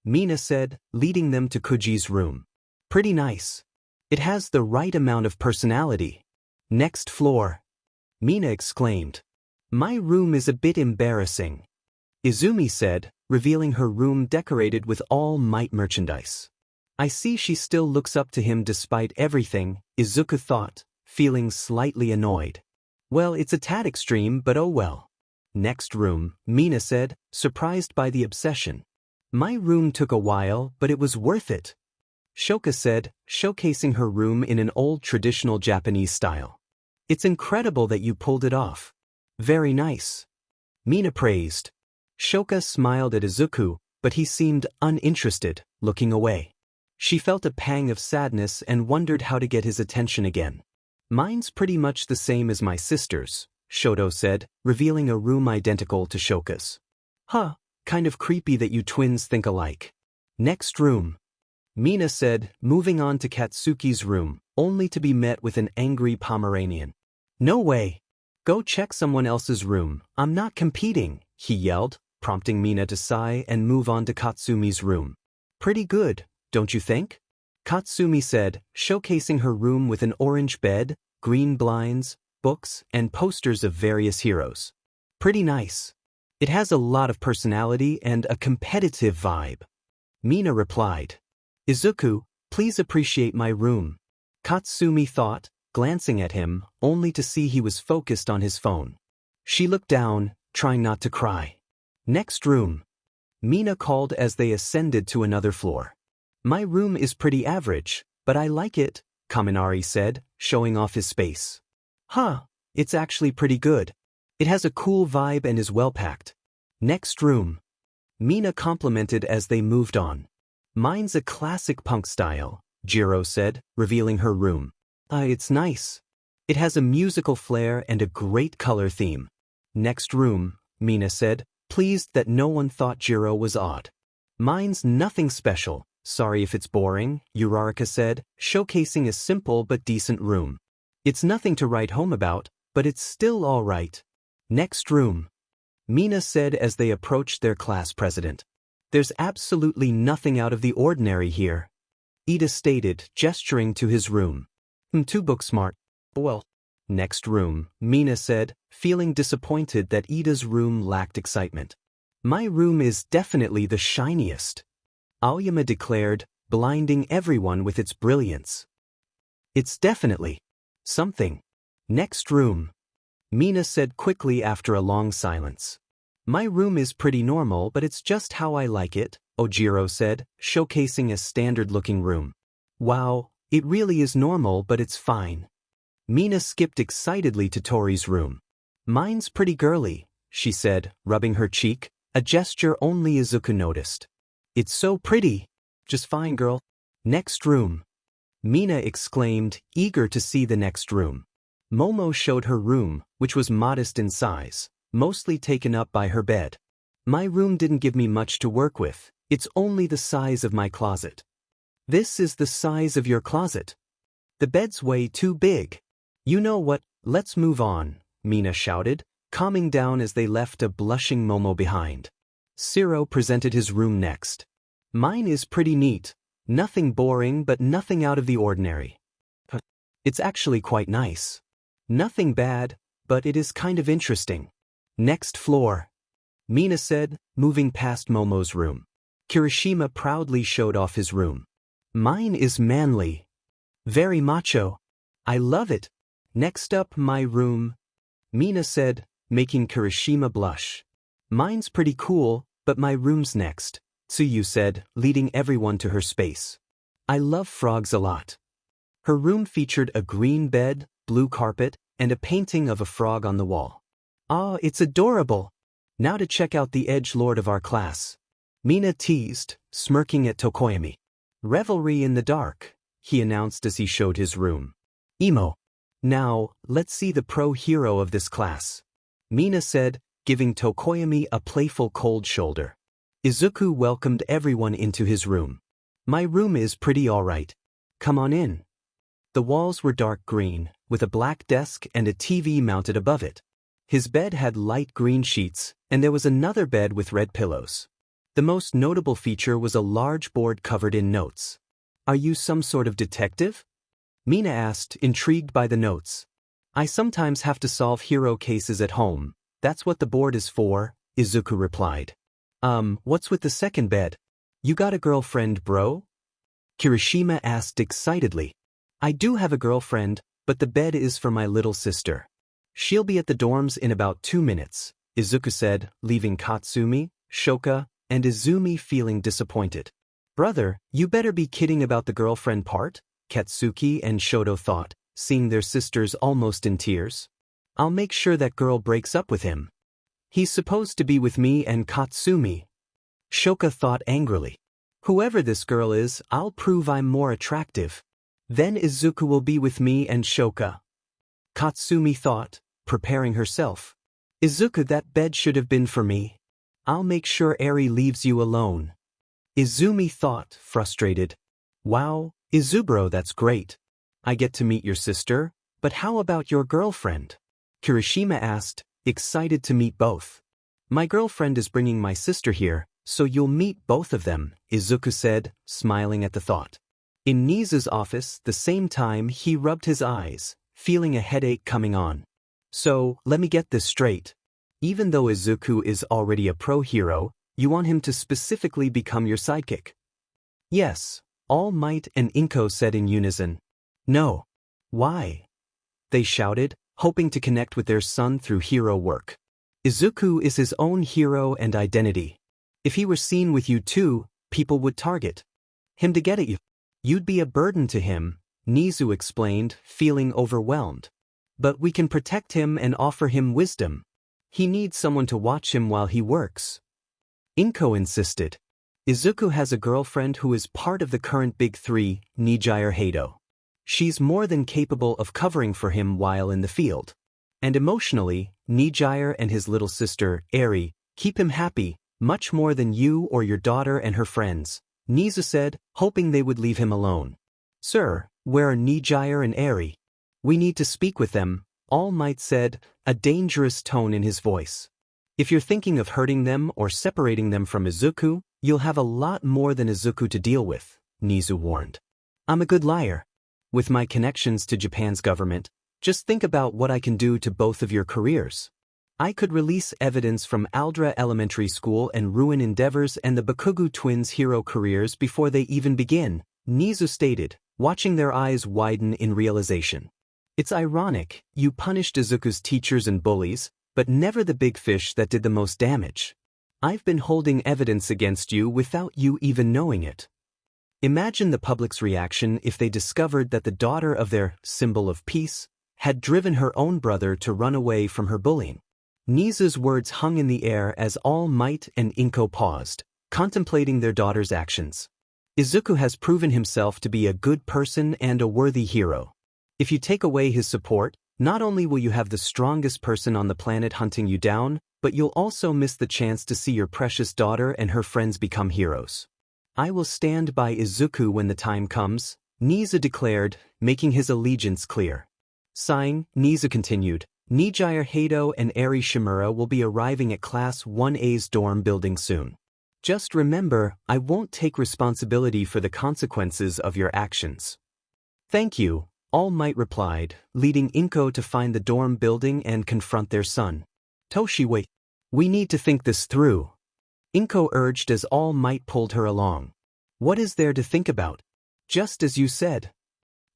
Mina said, leading them to Kuji's room. Pretty nice. It has the right amount of personality. Next floor. Mina exclaimed. My room is a bit embarrassing. Izumi said, revealing her room decorated with All Might merchandise. I see she still looks up to him despite everything, Izuku thought, feeling slightly annoyed. Well, it's a tad extreme, but oh well. Next room, Mina said, surprised by the obsession. My room took a while, but it was worth it. Shoka said, showcasing her room in an old traditional Japanese style. It's incredible that you pulled it off. Very nice. Mina praised. Shoka smiled at Izuku, but he seemed uninterested, looking away. She felt a pang of sadness and wondered how to get his attention again. Mine's pretty much the same as my sister's, Shoto said, revealing a room identical to Shoka's. Huh, kind of creepy that you twins think alike. Next room. Mina said, moving on to Katsuki's room, only to be met with an angry Pomeranian. No way. Go check someone else's room, I'm not competing, he yelled, prompting Mina to sigh and move on to Katsumi's room. Pretty good, don't you think? Katsumi said, showcasing her room with an orange bed, green blinds, books, and posters of various heroes. Pretty nice. It has a lot of personality and a competitive vibe. Mina replied. Izuku, please appreciate my room. Katsumi thought, glancing at him, only to see he was focused on his phone. She looked down, trying not to cry. Next room. Mina called as they ascended to another floor. My room is pretty average, but I like it, Kaminari said, showing off his space. Huh, it's actually pretty good. It has a cool vibe and is well-packed. Next room. Mina complimented as they moved on. Mine's a classic punk style, Jiro said, revealing her room. It's nice. It has a musical flair and a great color theme. Next room, Mina said, pleased that no one thought Jiro was odd. Mine's nothing special, sorry if it's boring, Uraraka said, showcasing a simple but decent room. It's nothing to write home about, but it's still all right. Next room. Mina said as they approached their class president. There's absolutely nothing out of the ordinary here. Ida stated, gesturing to his room. Too book smart. Well. Next room, Mina said, feeling disappointed that Ida's room lacked excitement. My room is definitely the shiniest. Aoyama declared, blinding everyone with its brilliance. It's definitely something. Next room. Mina said quickly after a long silence. My room is pretty normal, but it's just how I like it, Ojiro said, showcasing a standard-looking room. Wow, it really is normal, but it's fine. Mina skipped excitedly to Tori's room. Mine's pretty girly, she said, rubbing her cheek, a gesture only Izuku noticed. It's so pretty. Just fine, girl. Next room. Mina exclaimed, eager to see the next room. Momo showed her room, which was modest in size, mostly taken up by her bed. My room didn't give me much to work with, it's only the size of my closet. This is the size of your closet. The bed's way too big. You know what, let's move on, Mina shouted, calming down as they left a blushing Momo behind. Siro presented his room next. Mine is pretty neat, nothing boring but nothing out of the ordinary. It's actually quite nice. Nothing bad, but it is kind of interesting. Next floor. Mina said, moving past Momo's room. Kirishima proudly showed off his room. Mine is manly. Very macho. I love it. Next up, my room. Mina said, making Kirishima blush. Mine's pretty cool, but my room's next, Tsuyu said, leading everyone to her space. I love frogs a lot. Her room featured a green bed, blue carpet, and a painting of a frog on the wall. Ah, it's adorable. Now to check out the edgelord of our class. Mina teased, smirking at Tokoyami. Revelry in the dark, he announced as he showed his room. Emo. Now, let's see the pro hero of this class. Mina said, giving Tokoyami a playful cold shoulder. Izuku welcomed everyone into his room. My room is pretty alright. Come on in. The walls were dark green, with a black desk and a TV mounted above it. His bed had light green sheets, and there was another bed with red pillows. The most notable feature was a large board covered in notes. Are you some sort of detective? Mina asked, intrigued by the notes. I sometimes have to solve hero cases at home. That's what the board is for, Izuku replied. What's with the second bed? You got a girlfriend, bro? Kirishima asked excitedly. I do have a girlfriend, but the bed is for my little sister. She'll be at the dorms in about 2 minutes, Izuku said, leaving Katsumi, Shoka, and Izumi feeling disappointed. Brother, you better be kidding about the girlfriend part, Katsuki and Shoto thought, seeing their sisters almost in tears. I'll make sure that girl breaks up with him. He's supposed to be with me and Katsumi. Shoka thought angrily. Whoever this girl is, I'll prove I'm more attractive. Then Izuku will be with me and Shoka. Katsumi thought, preparing herself. Izuku, that bed should have been for me. I'll make sure Eri leaves you alone. Izumi thought, frustrated. Wow, Izubro, that's great. I get to meet your sister, but how about your girlfriend? Kirishima asked, excited to meet both. My girlfriend is bringing my sister here, so you'll meet both of them, Izuku said, smiling at the thought. In Nizu's office, the same time he rubbed his eyes, feeling a headache coming on. So, let me get this straight. Even though Izuku is already a pro hero, you want him to specifically become your sidekick? Yes, All Might and Inko said in unison. No. Why? They shouted, hoping to connect with their son through hero work. Izuku is his own hero and identity. If he were seen with you too, people would target him to get at you. You'd be a burden to him, Nizu explained, feeling overwhelmed. But we can protect him and offer him wisdom. He needs someone to watch him while he works. Inko insisted. Izuku has a girlfriend who is part of the current Big Three, Nijire Hado. She's more than capable of covering for him while in the field. And emotionally, Nijire and his little sister, Eri, keep him happy, much more than you or your daughter and her friends, Nizu said, hoping they would leave him alone. Sir, where are Nijire and Eri? We need to speak with them, All Might said, a dangerous tone in his voice. If you're thinking of hurting them or separating them from Izuku, you'll have a lot more than Izuku to deal with, Nizu warned. I'm a good liar. With my connections to Japan's government, just think about what I can do to both of your careers. I could release evidence from Aldra Elementary School and ruin Endeavor's and the Bakugou twins' hero careers before they even begin, Nizu stated, watching their eyes widen in realization. It's ironic, you punished Izuku's teachers and bullies, but never the big fish that did the most damage. I've been holding evidence against you without you even knowing it. Imagine the public's reaction if they discovered that the daughter of their symbol of peace had driven her own brother to run away from her bullying. Nizu's words hung in the air as All Might and Inko paused, contemplating their daughter's actions. Izuku has proven himself to be a good person and a worthy hero. If you take away his support, not only will you have the strongest person on the planet hunting you down, but you'll also miss the chance to see your precious daughter and her friends become heroes. I will stand by Izuku when the time comes, Nizu declared, making his allegiance clear. Sighing, Nizu continued, Nijire Hado and Eri Shimura will be arriving at Class 1A's dorm building soon. Just remember, I won't take responsibility for the consequences of your actions. Thank you, All Might replied, leading Inko to find the dorm building and confront their son. Toshi, wait. We need to think this through. Inko urged as All Might pulled her along. What is there to think about? Just as you said.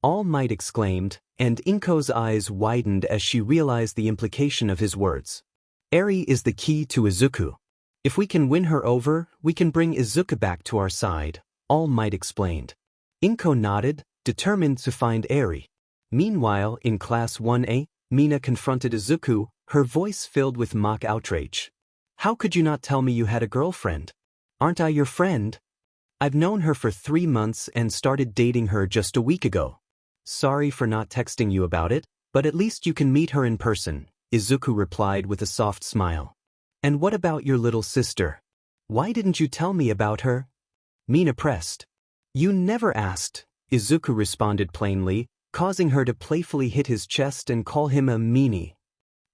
All Might exclaimed, and Inko's eyes widened as she realized the implication of his words. Eri is the key to Izuku. If we can win her over, we can bring Izuku back to our side, All Might explained. Inko nodded, determined to find Eri. Meanwhile, in Class 1A, Mina confronted Izuku, her voice filled with mock outrage. How could you not tell me you had a girlfriend? Aren't I your friend? I've known her for 3 months and started dating her just a week ago. Sorry for not texting you about it, but at least you can meet her in person, Izuku replied with a soft smile. And what about your little sister? Why didn't you tell me about her? Mina pressed. You never asked, Izuku responded plainly, causing her to playfully hit his chest and call him a meanie.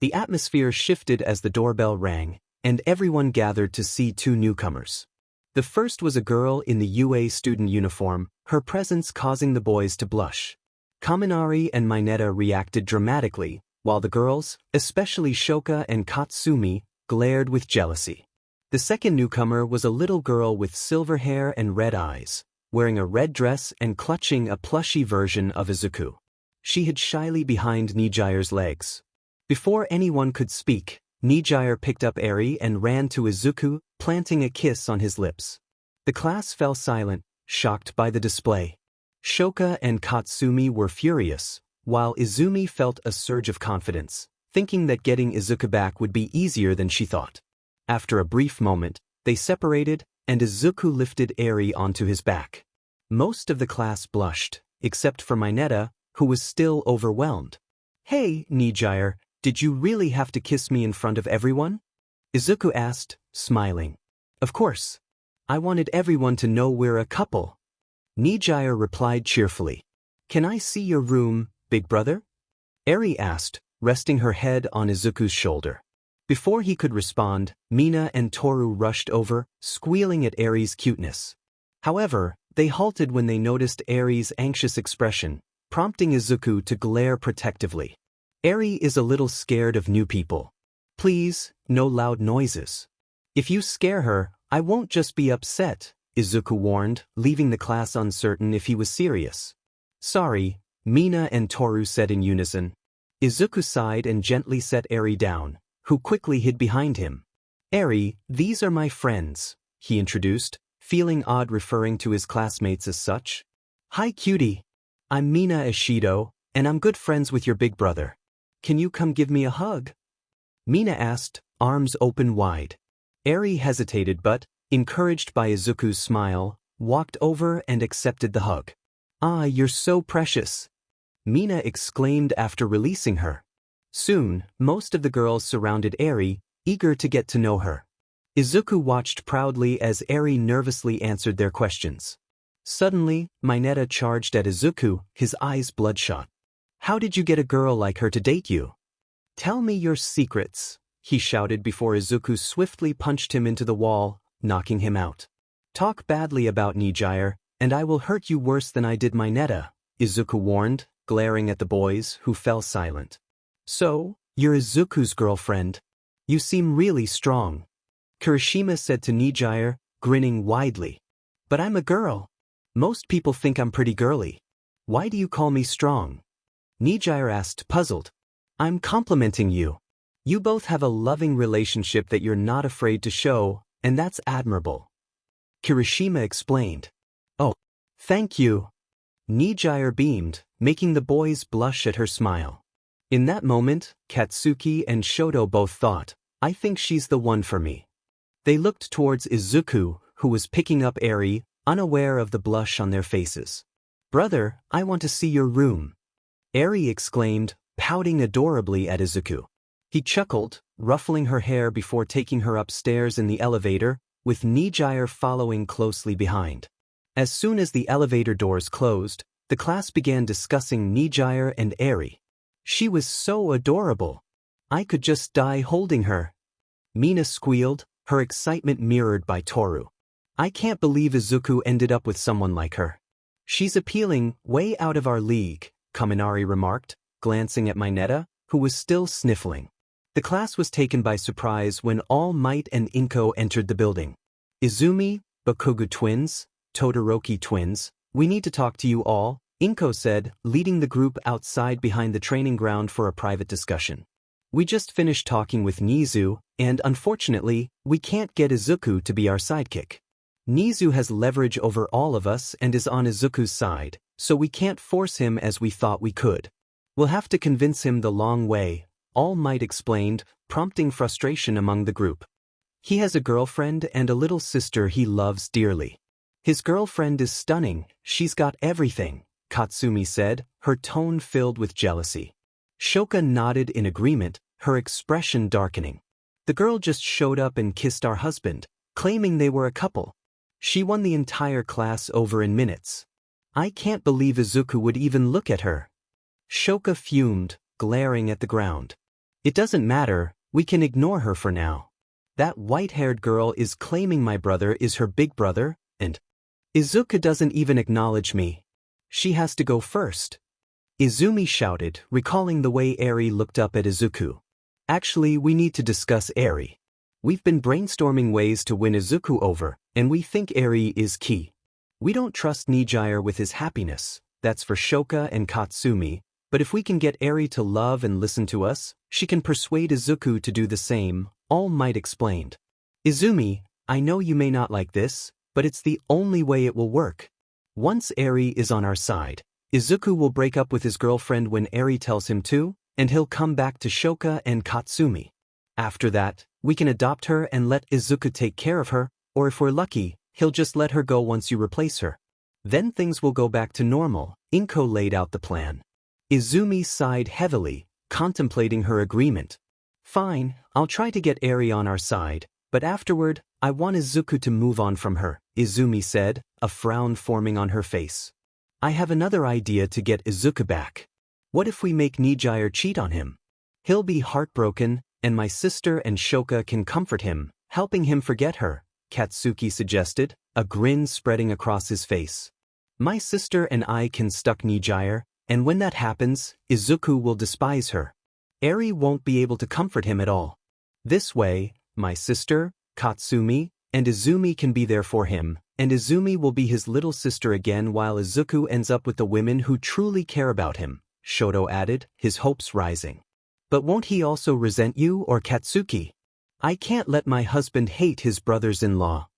The atmosphere shifted as the doorbell rang, and everyone gathered to see 2 newcomers. The first was a girl in the UA student uniform, her presence causing the boys to blush. Kaminari and Mineta reacted dramatically, while the girls, especially Shoka and Katsumi, glared with jealousy. The second newcomer was a little girl with silver hair and red eyes, wearing a red dress and clutching a plushy version of Izuku. She hid shyly behind Nijire's legs. Before anyone could speak, Nijire picked up Eri and ran to Izuku, planting a kiss on his lips. The class fell silent, shocked by the display. Shoka and Katsumi were furious, while Izumi felt a surge of confidence. thinking that getting Izuku back would be easier than she thought. After a brief moment, they separated, and Izuku lifted Eri onto his back. Most of the class blushed, except for Mineta, who was still overwhelmed. "Hey, Nijire, did you really have to kiss me in front of everyone?" Izuku asked, smiling. "Of course. I wanted everyone to know we're a couple." Nijire replied cheerfully. "Can I see your room, big brother?" Eri asked, resting her head on Izuku's shoulder. Before he could respond, Mina and Toru rushed over, squealing at Eri's cuteness. However, they halted when they noticed Eri's anxious expression, prompting Izuku to glare protectively. "Eri is a little scared of new people. Please, no loud noises. If you scare her, I won't just be upset," Izuku warned, leaving the class uncertain if he was serious. "Sorry," Mina and Toru said in unison. Izuku sighed and gently set Eri down, who quickly hid behind him. "Eri, these are my friends," he introduced, feeling odd referring to his classmates as such. "Hi cutie. I'm Mina Ishido, and I'm good friends with your big brother. Can you come give me a hug?" Mina asked, arms open wide. Eri hesitated but, encouraged by Izuku's smile, walked over and accepted the hug. "Ah, you're so precious," Mina exclaimed after releasing her. Soon, most of the girls surrounded Eri, eager to get to know her. Izuku watched proudly as Eri nervously answered their questions. Suddenly, Mineta charged at Izuku, his eyes bloodshot. "How did you get a girl like her to date you? Tell me your secrets," he shouted before Izuku swiftly punched him into the wall, knocking him out. "Talk badly about Nijire, and I will hurt you worse than I did Mineta," Izuku warned, glaring at the boys, who fell silent. "So, you're Izuku's girlfriend. You seem really strong," Kirishima said to Nijire, grinning widely. "But I'm a girl. Most people think I'm pretty girly. Why do you call me strong?" Nijire asked, puzzled. "I'm complimenting you. You both have a loving relationship that you're not afraid to show, and that's admirable," Kirishima explained. "Oh, thank you." Nijire beamed, making the boys blush at her smile. In that moment, Katsuki and Shoto both thought, "I think she's the one for me." They looked towards Izuku, who was picking up Eri, unaware of the blush on their faces. "Brother, I want to see your room," Eri exclaimed, pouting adorably at Izuku. He chuckled, ruffling her hair before taking her upstairs in the elevator, with Nijire following closely behind. As soon as the elevator doors closed, the class began discussing Nijire and Eri. "She was so adorable. I could just die holding her," Mina squealed, her excitement mirrored by Toru. "I can't believe Izuku ended up with someone like her. She's appealing, way out of our league," Kaminari remarked, glancing at Mineta, who was still sniffling. The class was taken by surprise when All Might and Inko entered the building. "Izumi, Bakugou twins, Todoroki twins, we need to talk to you all," Inko said, leading the group outside behind the training ground for a private discussion. "We just finished talking with Nizu, and unfortunately, we can't get Izuku to be our sidekick. Nizu has leverage over all of us and is on Izuku's side, so we can't force him as we thought we could. We'll have to convince him the long way," All Might explained, prompting frustration among the group. "He has a girlfriend and a little sister he loves dearly. His girlfriend is stunning, she's got everything," Katsumi said, her tone filled with jealousy. Shoka nodded in agreement, her expression darkening. "The girl just showed up and kissed our husband, claiming they were a couple. She won the entire class over in minutes. I can't believe Izuku would even look at her." Shoka fumed, glaring at the ground. "It doesn't matter, we can ignore her for now. That white-haired girl is claiming my brother is her big brother, and Izuku doesn't even acknowledge me. She has to go first." Izumi shouted, recalling the way Eri looked up at Izuku. "Actually, we need to discuss Eri. We've been brainstorming ways to win Izuku over, and we think Eri is key. We don't trust Nijire with his happiness, that's for Shoka and Katsumi, but if we can get Eri to love and listen to us, she can persuade Izuku to do the same," All Might explained. "Izumi, I know you may not like this, but it's the only way it will work. Once Eri is on our side, Izuku will break up with his girlfriend when Eri tells him to, and he'll come back to Shoka and Katsumi. After that, we can adopt her and let Izuku take care of her, or if we're lucky, he'll just let her go once you replace her. Then things will go back to normal. Inko laid out the plan. Izumi sighed heavily, contemplating her agreement. Fine, I'll try to get Eri on our side, but afterward, I want Izuku to move on from her, Izumi said, a frown forming on her face. I have another idea to get Izuku back. What if we make Nijire cheat on him? He'll be heartbroken, and my sister and Shoka can comfort him, helping him forget her, Katsuki suggested, a grin spreading across his face. My sister and I can stalk Nijire, and when that happens, Izuku will despise her. Eri won't be able to comfort him at all. This way, my sister, Katsumi, and Izumi can be there for him, and Izumi will be his little sister again while Izuku ends up with the women who truly care about him, Shoto added, his hopes rising. But won't he also resent you or Katsuki? I can't let my husband hate his brothers-in-law.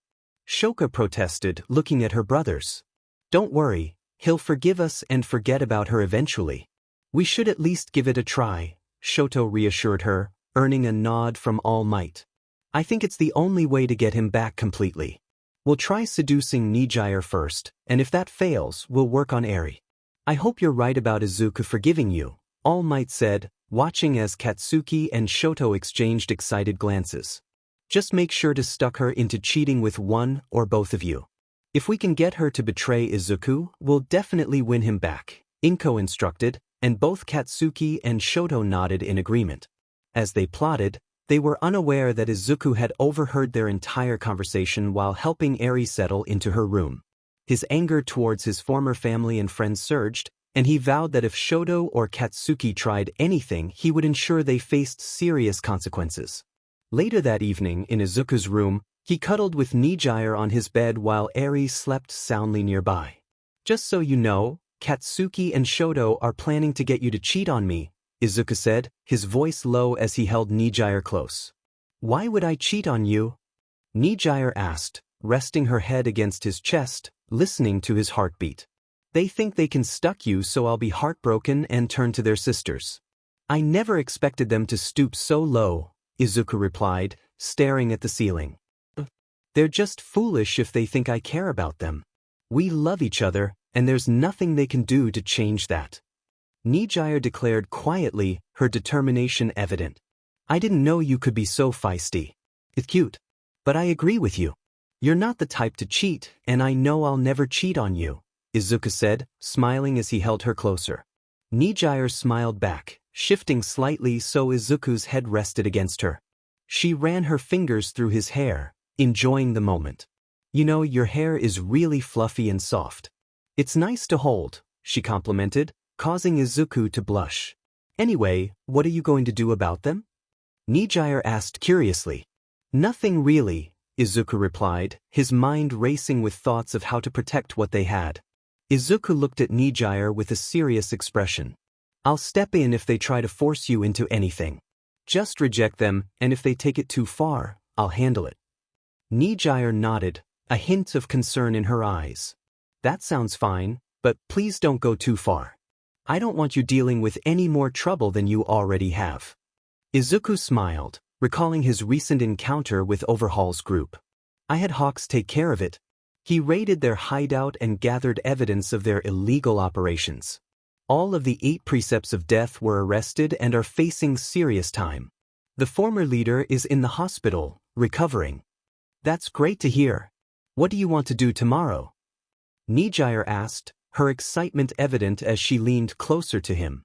Shoka protested, looking at her brothers. Don't worry, he'll forgive us and forget about her eventually. We should at least give it a try, Shoto reassured her, earning a nod from All Might. I think it's the only way to get him back completely. We'll try seducing Nijire first, and if that fails, we'll work on Eri. I hope you're right about Izuku forgiving you, All Might said, watching as Katsuki and Shoto exchanged excited glances. Just make sure to suck her into cheating with one or both of you. If we can get her to betray Izuku, we'll definitely win him back, Inko instructed, and both Katsuki and Shoto nodded in agreement. As they plotted, they were unaware that Izuku had overheard their entire conversation while helping Eri settle into her room. His anger towards his former family and friends surged, and he vowed that if Shoto or Katsuki tried anything, he would ensure they faced serious consequences. Later that evening, in Izuku's room, he cuddled with Nijire on his bed while Eri slept soundly nearby. Just so you know, Katsuki and Shoto are planning to get you to cheat on me, Izuku said, his voice low as he held Nijire close. Why would I cheat on you? Nijire asked, resting her head against his chest, listening to his heartbeat. They think they can stuck you, so I'll be heartbroken and turn to their sisters. I never expected them to stoop so low, Izuku replied, staring at the ceiling. They're just foolish if they think I care about them. We love each other, and there's nothing they can do to change that. Nijire declared quietly, her determination evident. I didn't know you could be so feisty. It's cute. But I agree with you. You're not the type to cheat, and I know I'll never cheat on you, Izuku said, smiling as he held her closer. Nijire smiled back, shifting slightly so Izuku's head rested against her. She ran her fingers through his hair, enjoying the moment. You know, your hair is really fluffy and soft. It's nice to hold, she complimented, causing Izuku to blush. Anyway, what are you going to do about them? Nijire asked curiously. Nothing really, Izuku replied, his mind racing with thoughts of how to protect what they had. Izuku looked at Nijire with a serious expression. I'll step in if they try to force you into anything. Just reject them, and if they take it too far, I'll handle it. Nijire nodded, a hint of concern in her eyes. That sounds fine, but please don't go too far. I don't want you dealing with any more trouble than you already have. Izuku smiled, recalling his recent encounter with Overhaul's group. I had Hawks take care of it. He raided their hideout and gathered evidence of their illegal operations. All of the 8 precepts of death were arrested and are facing serious time. The former leader is in the hospital, recovering. That's great to hear. What do you want to do tomorrow? Nijire asked, her excitement evident as she leaned closer to him.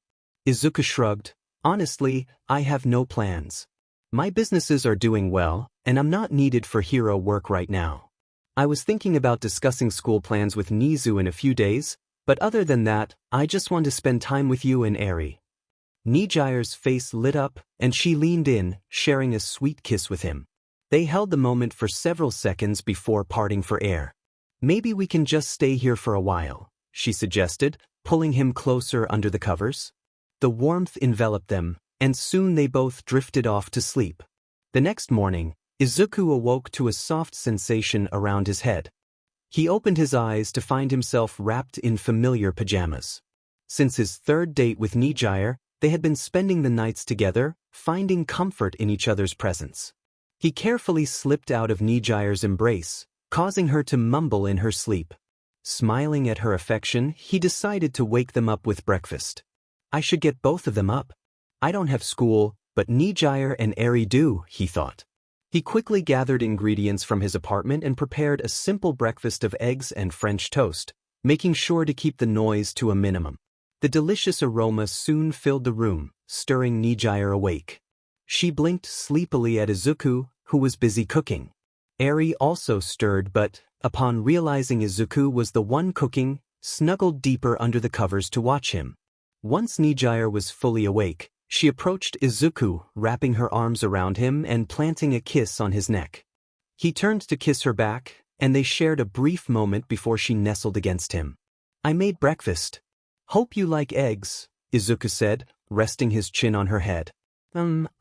Izuku shrugged. Honestly, I have no plans. My businesses are doing well, and I'm not needed for hero work right now. I was thinking about discussing school plans with Nizu in a few days, but other than that, I just want to spend time with you and Eri. Nijire's face lit up, and she leaned in, sharing a sweet kiss with him. They held the moment for several seconds before parting for air. Maybe we can just stay here for a while, she suggested, pulling him closer under the covers. The warmth enveloped them, and soon they both drifted off to sleep. The next morning, Izuku awoke to a soft sensation around his head. He opened his eyes to find himself wrapped in familiar pajamas. Since his third date with Nijire, They had been spending the nights together, finding comfort in each other's presence. He carefully slipped out of Nijire's embrace, causing her to mumble in her sleep. Smiling at her affection, he decided to wake them up with breakfast. I should get both of them up. I don't have school, but Nijire and Eri do, he thought. He quickly gathered ingredients from his apartment and prepared a simple breakfast of eggs and French toast, making sure to keep the noise to a minimum. The delicious aroma soon filled the room, stirring Nijire awake. She blinked sleepily at Izuku, who was busy cooking. Eri also stirred but, upon realizing Izuku was the one cooking, snuggled deeper under the covers to watch him. Once Nijire was fully awake, she approached Izuku, wrapping her arms around him and planting a kiss on his neck. He turned to kiss her back, and they shared a brief moment before she nestled against him. I made breakfast. Hope you like eggs, Izuku said, resting his chin on her head.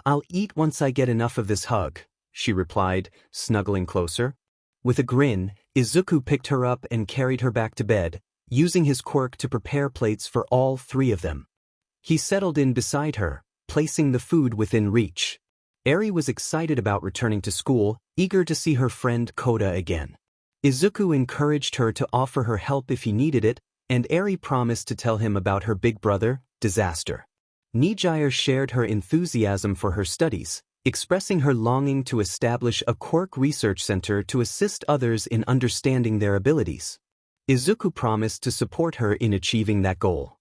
I'll eat once I get enough of this hug, she replied, snuggling closer. With a grin, Izuku picked her up and carried her back to bed, using his quirk to prepare plates for all three of them. He settled in beside her, placing the food within reach. Eri was excited about returning to school, eager to see her friend Koda again. Izuku encouraged her to offer her help if he needed it, and Eri promised to tell him about her big brother, Disaster. Nijire shared her enthusiasm for her studies, expressing her longing to establish a quirk research center to assist others in understanding their abilities. Izuku promised to support her in achieving that goal.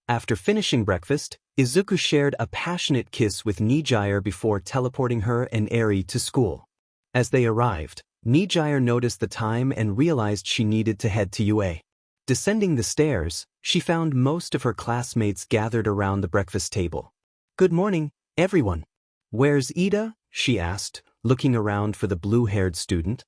After finishing breakfast, Izuku shared a passionate kiss with Nijire before teleporting her and Eri to school. As they arrived, Nijire noticed the time and realized she needed to head to UA. Descending the stairs, she found most of her classmates gathered around the breakfast table. Good morning, everyone. Where's Ida? She asked, looking around for the blue-haired student.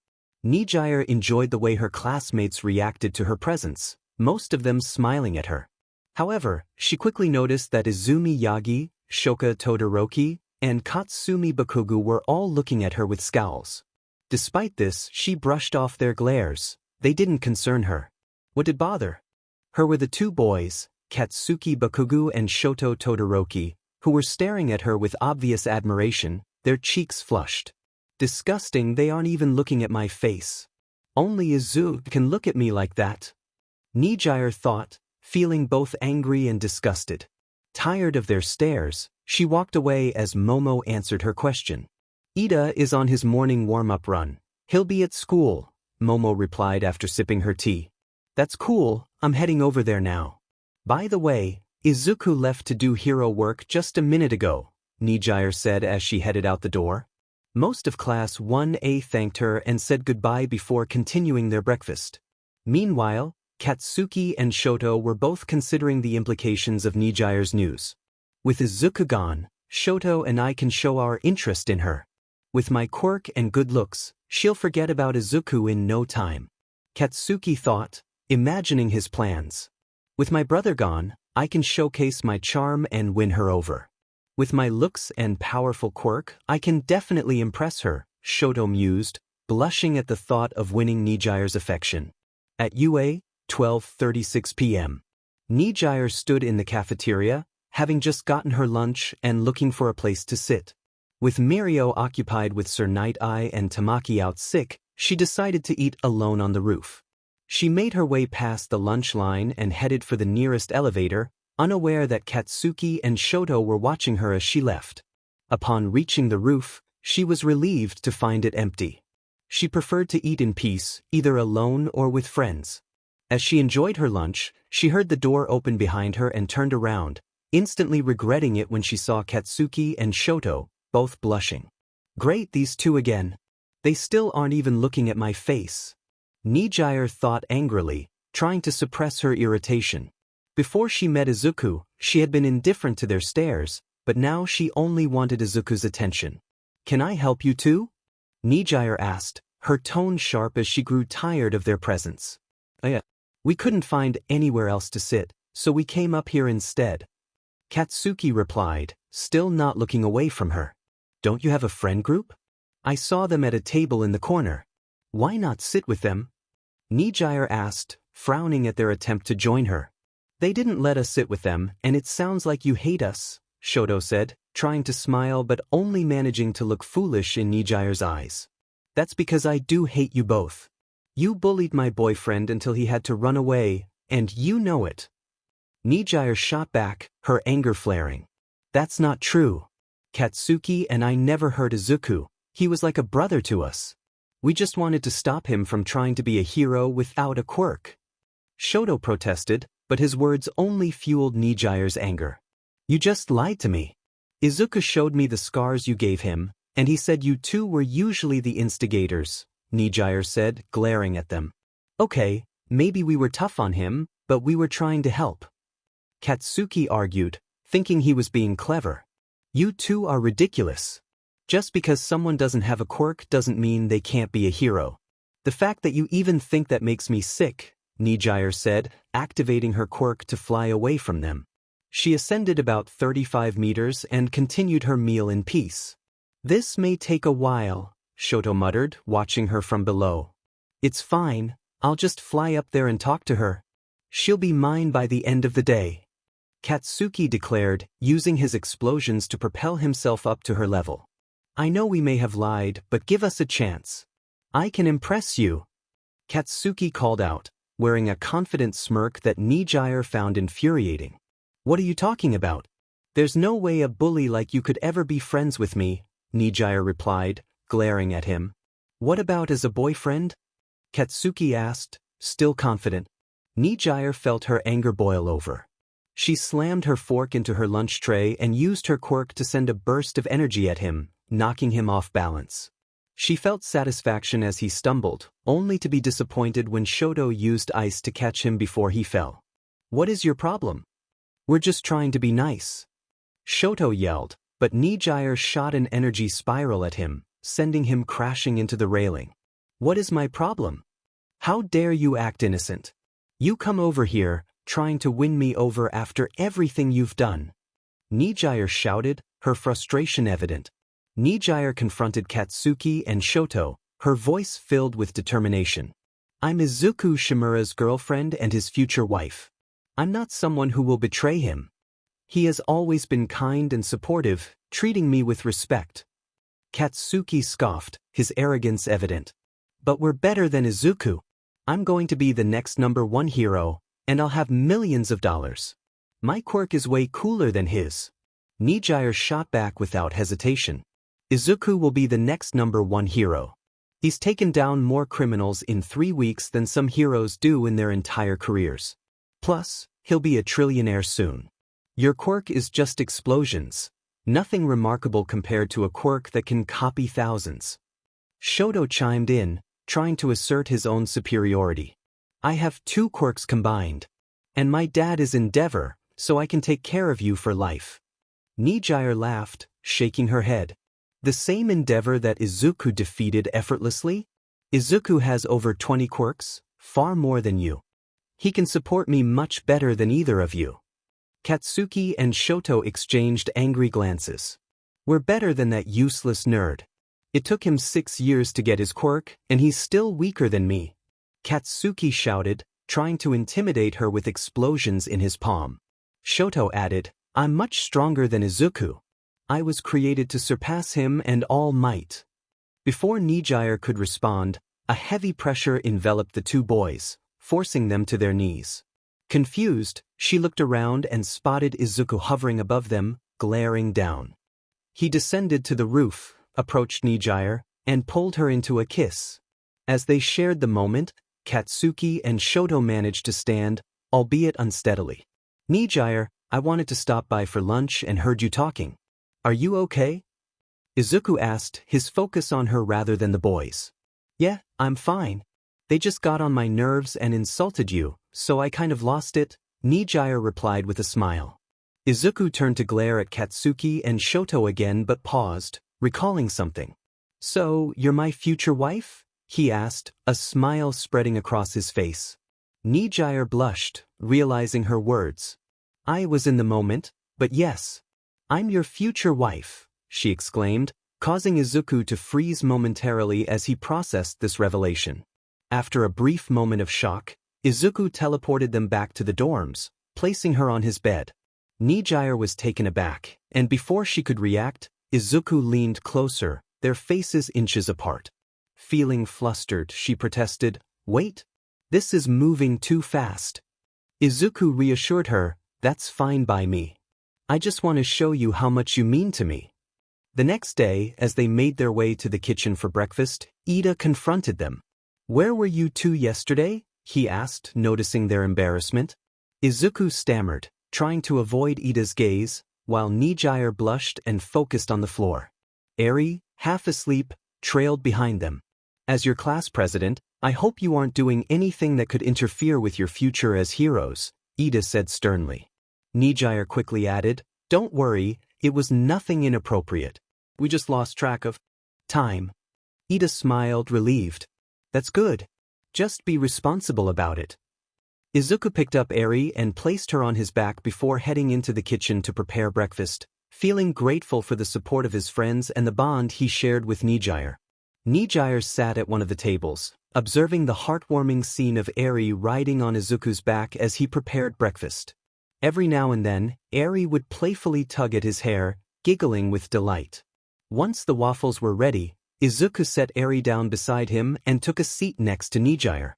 Nijire enjoyed the way her classmates reacted to her presence, most of them smiling at her. However, she quickly noticed that Izumi Yagi, Shoka Todoroki, and Katsumi Bakugou were all looking at her with scowls. Despite this, she brushed off their glares. They didn't concern her. What did bother her were the two boys, Katsuki Bakugou and Shoto Todoroki, who were staring at her with obvious admiration, their cheeks flushed. Disgusting, they aren't even looking at my face. Only Izuku can look at me like that. Nijire thought, feeling both angry and disgusted. Tired of their stares, she walked away as Momo answered her question. Ida is on his morning warm-up run. He'll be at school, Momo replied after sipping her tea. That's cool, I'm heading over there now. By the way, Izuku left to do hero work just a minute ago, Nijire said as she headed out the door. Most of Class 1A thanked her and said goodbye before continuing their breakfast. Meanwhile, Katsuki and Shoto were both considering the implications of Nijire's news. With Izuku gone, Shoto and I can show our interest in her. With my quirk and good looks, she'll forget about Izuku in no time. Katsuki thought, imagining his plans. With my brother gone, I can showcase my charm and win her over. With my looks and powerful quirk, I can definitely impress her, Shoto mused, blushing at the thought of winning Nijire's affection. At UA, 12:36 p.m. Nijire stood in the cafeteria, having just gotten her lunch and looking for a place to sit. With Mirio occupied with Sir Night Eye and Tamaki out sick, she decided to eat alone on the roof. She made her way past the lunch line and headed for the nearest elevator, unaware that Katsuki and Shoto were watching her as she left. Upon reaching the roof, she was relieved to find it empty. She preferred to eat in peace, either alone or with friends. As she enjoyed her lunch, she heard the door open behind her and turned around, instantly regretting it when she saw Katsuki and Shoto, both blushing. Great, these two again. They still aren't even looking at my face. Nijire thought angrily, trying to suppress her irritation. Before she met Izuku, she had been indifferent to their stares, but now she only wanted Izuku's attention. Can I help you too? Nijire asked, her tone sharp as she grew tired of their presence. We couldn't find anywhere else to sit, so we came up here instead. Katsuki replied, still not looking away from her. Don't you have a friend group? I saw them at a table in the corner. Why not sit with them? Nijire asked, frowning at their attempt to join her. They didn't let us sit with them, and it sounds like you hate us, Shoto said, trying to smile but only managing to look foolish in Nijire's eyes. That's because I do hate you both. You bullied my boyfriend until he had to run away, and you know it. Nijire shot back, her anger flaring. That's not true. Katsuki and I never hurt Izuku. He was like a brother to us. We just wanted to stop him from trying to be a hero without a quirk. Shoto protested, but his words only fueled Nijire's anger. You just lied to me. Izuku showed me the scars you gave him, and he said you two were usually the instigators, Nijire said, glaring at them. Okay, maybe we were tough on him, but we were trying to help. Katsuki argued, thinking he was being clever. You two are ridiculous. Just because someone doesn't have a quirk doesn't mean they can't be a hero. The fact that you even think that makes me sick, Nijire said, activating her quirk to fly away from them. She ascended about 35 meters and continued her meal in peace. This may take a while, Shoto muttered, watching her from below. It's fine, I'll just fly up there and talk to her. She'll be mine by the end of the day. Katsuki declared, using his explosions to propel himself up to her level. I know we may have lied, but give us a chance. I can impress you. Katsuki called out, wearing a confident smirk that Nijire found infuriating. What are you talking about? There's no way a bully like you could ever be friends with me, Nijire replied, glaring at him. What about as a boyfriend? Katsuki asked, still confident. Nijire felt her anger boil over. She slammed her fork into her lunch tray and used her quirk to send a burst of energy at him, knocking him off balance. She felt satisfaction as he stumbled, only to be disappointed when Shoto used ice to catch him before he fell. What is your problem? We're just trying to be nice. Shoto yelled, but Nijire shot an energy spiral at him, sending him crashing into the railing. What is my problem? How dare you act innocent? You come over here, trying to win me over after everything you've done. Nijire shouted, her frustration evident. Nijire confronted Katsuki and Shoto, her voice filled with determination. I'm Izuku Shimura's girlfriend and his future wife. I'm not someone who will betray him. He has always been kind and supportive, treating me with respect. Katsuki scoffed, his arrogance evident. But we're better than Izuku. I'm going to be the next #1 hero, and I'll have millions of dollars. My quirk is way cooler than his. Nijire shot back without hesitation. Izuku will be the next #1 hero. He's taken down more criminals in 3 weeks than some heroes do in their entire careers. Plus, he'll be a trillionaire soon. Your quirk is just explosions. Nothing remarkable compared to a quirk that can copy thousands. Shoto chimed in, trying to assert his own superiority. I have 2 quirks combined. And my dad is Endeavor, so I can take care of you for life. Nijire laughed, shaking her head. The same Endeavor that Izuku defeated effortlessly? Izuku has over 20 quirks, far more than you. He can support me much better than either of you. Katsuki and Shoto exchanged angry glances. We're better than that useless nerd. It took him 6 years to get his quirk, and he's still weaker than me. Katsuki shouted, trying to intimidate her with explosions in his palm. Shoto added, I'm much stronger than Izuku. I was created to surpass him and all might. Before Nijire could respond, a heavy pressure enveloped the 2 boys, forcing them to their knees. Confused, she looked around and spotted Izuku hovering above them, glaring down. He descended to the roof, approached Nijire, and pulled her into a kiss. As they shared the moment, Katsuki and Shoto managed to stand, albeit unsteadily. Nijire, I wanted to stop by for lunch and heard you talking. Are you okay? Izuku asked, his focus on her rather than the boys. Yeah, I'm fine. They just got on my nerves and insulted you, so I kind of lost it, Nijire replied with a smile. Izuku turned to glare at Katsuki and Shoto again but paused, recalling something. So, you're my future wife? He asked, a smile spreading across his face. Nijire blushed, realizing her words. I was in the moment, but yes. I'm your future wife, she exclaimed, causing Izuku to freeze momentarily as he processed this revelation. After a brief moment of shock, Izuku teleported them back to the dorms, placing her on his bed. Nijire was taken aback, and before she could react, Izuku leaned closer, their faces inches apart. Feeling flustered, she protested, "Wait! This is moving too fast." Izuku reassured her, "That's fine by me. I just want to show you how much you mean to me." The next day, as they made their way to the kitchen for breakfast, Ida confronted them. "Where were you two yesterday?" he asked, noticing their embarrassment. Izuku stammered, trying to avoid Ida's gaze, while Nijire blushed and focused on the floor. Eri, half asleep, trailed behind them. "As your class president, I hope you aren't doing anything that could interfere with your future as heroes," Ida said sternly. Nijire quickly added, "Don't worry, it was nothing inappropriate. We just lost track of time." Ida smiled, relieved. "That's good. Just be responsible about it." Izuku picked up Eri and placed her on his back before heading into the kitchen to prepare breakfast, feeling grateful for the support of his friends and the bond he shared with Nijire. Nijire sat at one of the tables, observing the heartwarming scene of Eri riding on Izuku's back as he prepared breakfast. Every now and then, Eri would playfully tug at his hair, giggling with delight. Once the waffles were ready, Izuku set Eri down beside him and took a seat next to Nijire.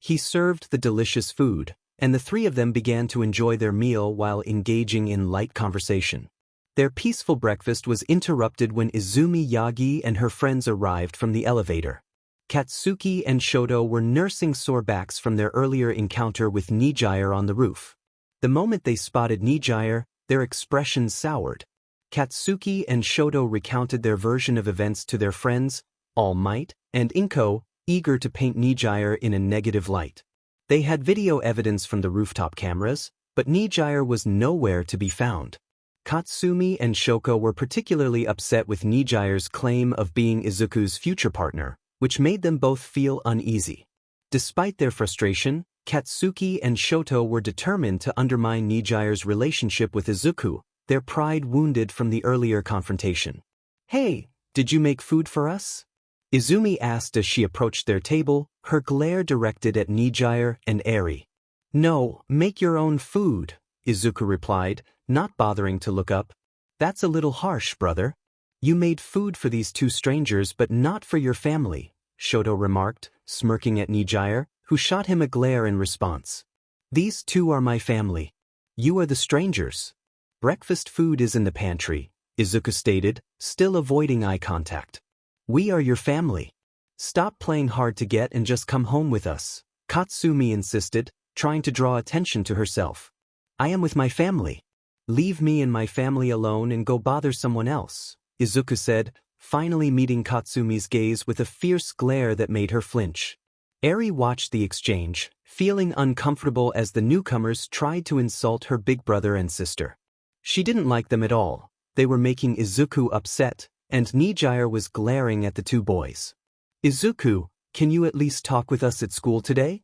He served the delicious food, and the three of them began to enjoy their meal while engaging in light conversation. Their peaceful breakfast was interrupted when Izumi Yagi and her friends arrived from the elevator. Katsuki and Shoto were nursing sore backs from their earlier encounter with Nijire on the roof. The moment they spotted Nijire, their expressions soured. Katsuki and Shoto recounted their version of events to their friends, All Might and Inko, eager to paint Nijire in a negative light. They had video evidence from the rooftop cameras, but Nijire was nowhere to be found. Katsumi and Shoka were particularly upset with Nijire's claim of being Izuku's future partner, which made them both feel uneasy. Despite their frustration, Katsuki and Shoto were determined to undermine Nijire's relationship with Izuku, their pride wounded from the earlier confrontation. "Hey, did you make food for us?" Izumi asked as she approached their table, her glare directed at Nijire and Eri. "No, make your own food," Izuku replied, not bothering to look up. "That's a little harsh, brother. You made food for these two strangers but not for your family," Shoto remarked, smirking at Nijire, who shot him a glare in response. "These two are my family. You are the strangers. Breakfast food is in the pantry," Izuku stated, still avoiding eye contact. "We are your family. Stop playing hard to get and just come home with us," Katsumi insisted, trying to draw attention to herself. "I am with my family. Leave me and my family alone and go bother someone else," Izuku said, finally meeting Katsumi's gaze with a fierce glare that made her flinch. Eri watched the exchange, feeling uncomfortable as the newcomers tried to insult her big brother and sister. She didn't like them at all. They were making Izuku upset, and Nijire was glaring at the two boys. "Izuku, can you at least talk with us at school today?"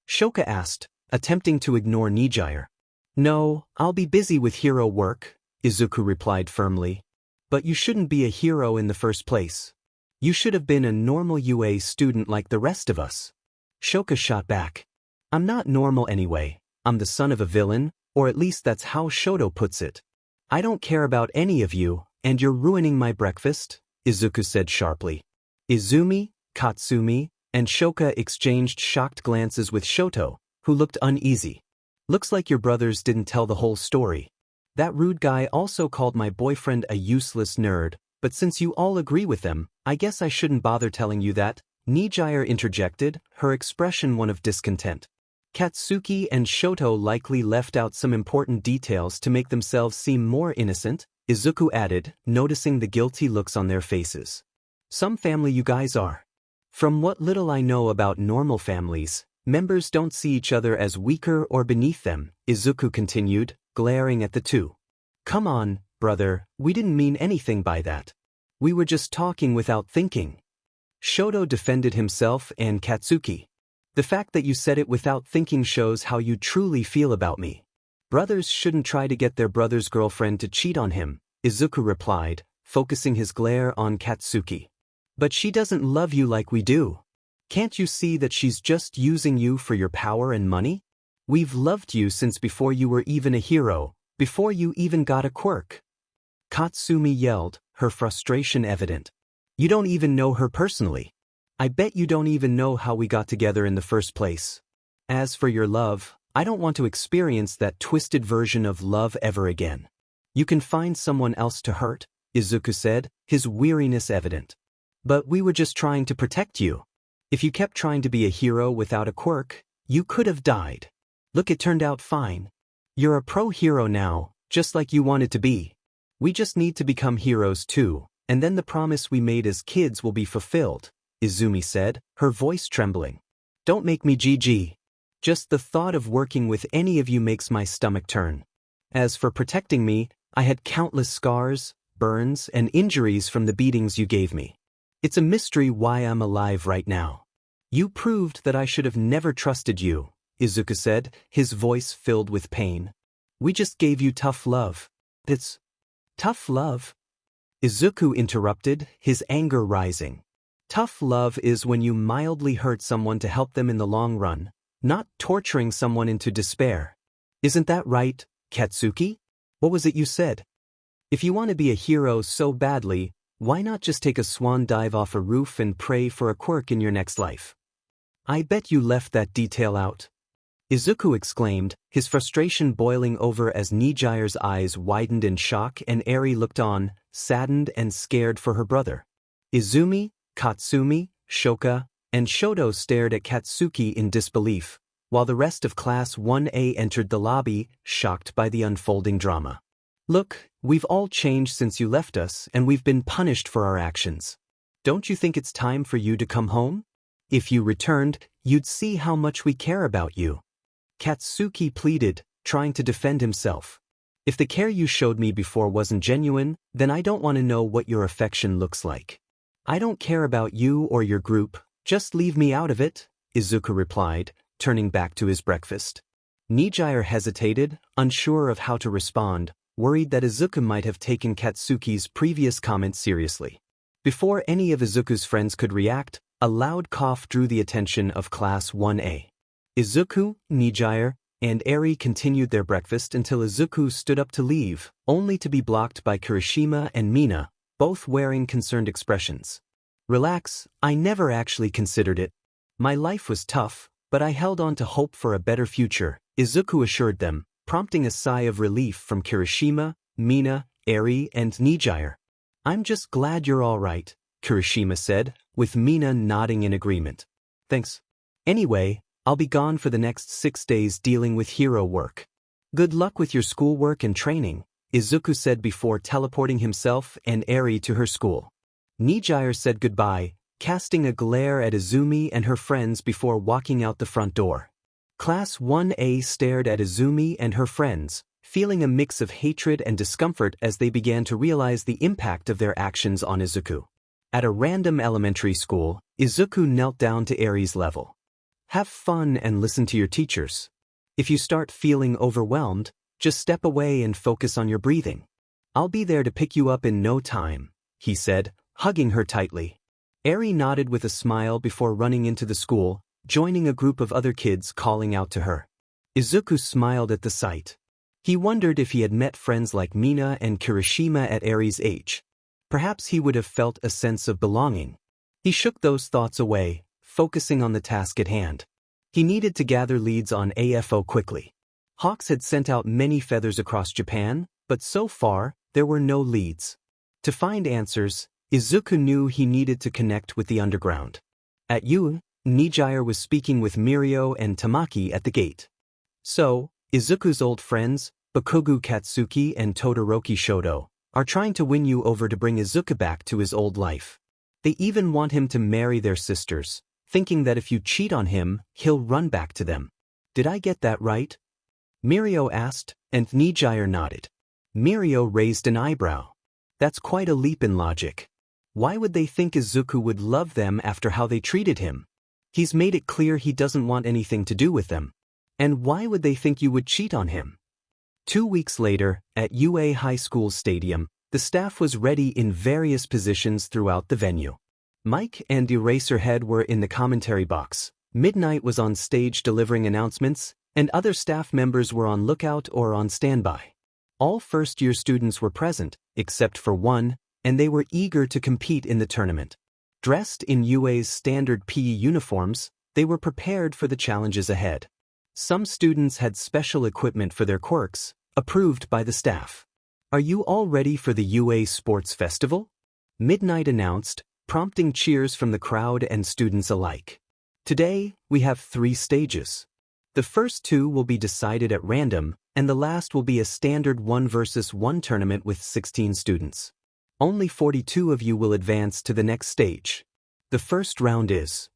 Shoka asked, attempting to ignore Nijire. "No, I'll be busy with hero work," Izuku replied firmly. "But you shouldn't be a hero in the first place. You should have been a normal UA student like the rest of us." Shoka shot back. "I'm not normal anyway. I'm the son of a villain, or at least that's how Shoto puts it. I don't care about any of you, and you're ruining my breakfast," Izuku said sharply. Izumi, Katsumi, and Shoka exchanged shocked glances with Shoto, who looked uneasy. "Looks like your brothers didn't tell the whole story. That rude guy also called my boyfriend a useless nerd, but since you all agree with them, I guess I shouldn't bother telling you that," Nijire interjected, her expression one of discontent. Katsuki and Shoto likely left out some important details to make themselves seem more innocent, Izuku added, noticing the guilty looks on their faces. "Some family you guys are. From what little I know about normal families, members don't see each other as weaker or beneath them," Izuku continued, glaring at the two. "Come on, brother, we didn't mean anything by that. We were just talking without thinking." Shoto defended himself and Katsuki. "The fact that you said it without thinking shows how you truly feel about me. Brothers shouldn't try to get their brother's girlfriend to cheat on him," Izuku replied, focusing his glare on Katsuki. "But she doesn't love you like we do. Can't you see that she's just using you for your power and money? We've loved you since before you were even a hero," Before you even got a quirk. Katsumi yelled, her frustration evident. You don't even know her personally. I bet you don't even know how we got together in the first place. As for your love, I don't want to experience that twisted version of love ever again. You can find someone else to hurt, Izuku said, his weariness evident. But we were just trying to protect you. If you kept trying to be a hero without a quirk, you could have died. Look, it turned out fine. You're a pro-hero now, just like you wanted to be. We just need to become heroes too, and then the promise we made as kids will be fulfilled, Izumi said, her voice trembling. Don't make me GG. Just the thought of working with any of you makes my stomach turn. As for protecting me, I had countless scars, burns, and injuries from the beatings you gave me. It's a mystery why I'm alive right now. You proved that I should have never trusted you, Izuku said, his voice filled with pain. We just gave you tough love. It's tough love? Izuku interrupted, his anger rising. Tough love is when you mildly hurt someone to help them in the long run, not torturing someone into despair. Isn't that right, Katsuki? What was it you said? If you want to be a hero so badly, why not just take a swan dive off a roof and pray for a quirk in your next life? I bet you left that detail out. Izuku exclaimed, his frustration boiling over as Nijire's eyes widened in shock and Eri looked on, saddened and scared for her brother. Izumi, Katsumi, Shoka, and Shoto stared at Katsuki in disbelief, while the rest of Class 1A entered the lobby, shocked by the unfolding drama. Look, we've all changed since you left us and we've been punished for our actions. Don't you think it's time for you to come home? If you returned, you'd see how much we care about you. Katsuki pleaded, trying to defend himself. If the care you showed me before wasn't genuine, then I don't want to know what your affection looks like. I don't care about you or your group, just leave me out of it, Izuku replied, turning back to his breakfast. Nijire hesitated, unsure of how to respond, worried that Izuku might have taken Katsuki's previous comment seriously. Before any of Izuku's friends could react, a loud cough drew the attention of Class 1A. Izuku, Nijire, and Eri continued their breakfast until Izuku stood up to leave, only to be blocked by Kirishima and Mina, both wearing concerned expressions. Relax, I never actually considered it. My life was tough, but I held on to hope for a better future, Izuku assured them, prompting a sigh of relief from Kirishima, Mina, Eri, and Nijire. I'm just glad you're all right, Kirishima said, with Mina nodding in agreement. Thanks. Anyway, I'll be gone for the next 6 days dealing with hero work. Good luck with your schoolwork and training, Izuku said before teleporting himself and Eri to her school. Nijire said goodbye, casting a glare at Izumi and her friends before walking out the front door. Class 1A stared at Izumi and her friends, feeling a mix of hatred and discomfort as they began to realize the impact of their actions on Izuku. At a random elementary school, Izuku knelt down to Eri's level. Have fun and listen to your teachers. If you start feeling overwhelmed, just step away and focus on your breathing. I'll be there to pick you up in no time, he said, hugging her tightly. Eri nodded with a smile before running into the school, joining a group of other kids calling out to her. Izuku smiled at the sight. He wondered if he had met friends like Mina and Kirishima at Eri's age. Perhaps he would have felt a sense of belonging. He shook those thoughts away, focusing on the task at hand. He needed to gather leads on AFO quickly. Hawks had sent out many feathers across Japan, but so far, there were no leads. To find answers, Izuku knew he needed to connect with the underground. At Yun, Nijire was speaking with Mirio and Tamaki at the gate. So, Izuku's old friends, Bakugou Katsuki and Todoroki Shoto, are trying to win you over to bring Izuku back to his old life. They even want him to marry their sisters, thinking that if you cheat on him, he'll run back to them. Did I get that right? Mirio asked, and Nijire nodded. Mirio raised an eyebrow. That's quite a leap in logic. Why would they think Izuku would love them after how they treated him? He's made it clear he doesn't want anything to do with them. And why would they think you would cheat on him? 2 weeks later, at UA High School Stadium, the staff was ready in various positions throughout the venue. Mike and Eraserhead were in the commentary box, Midnight was on stage delivering announcements, and other staff members were on lookout or on standby. All first-year students were present, except for one, and they were eager to compete in the tournament. Dressed in UA's standard PE uniforms, they were prepared for the challenges ahead. Some students had special equipment for their quirks, approved by the staff. "Are you all ready for the UA Sports Festival?" Midnight announced, prompting cheers from the crowd and students alike. "Today, we have 3 stages. The first 2 will be decided at random, and the last will be a standard 1 versus 1 tournament with 16 students. Only 42 of you will advance to the next stage. The first round is..."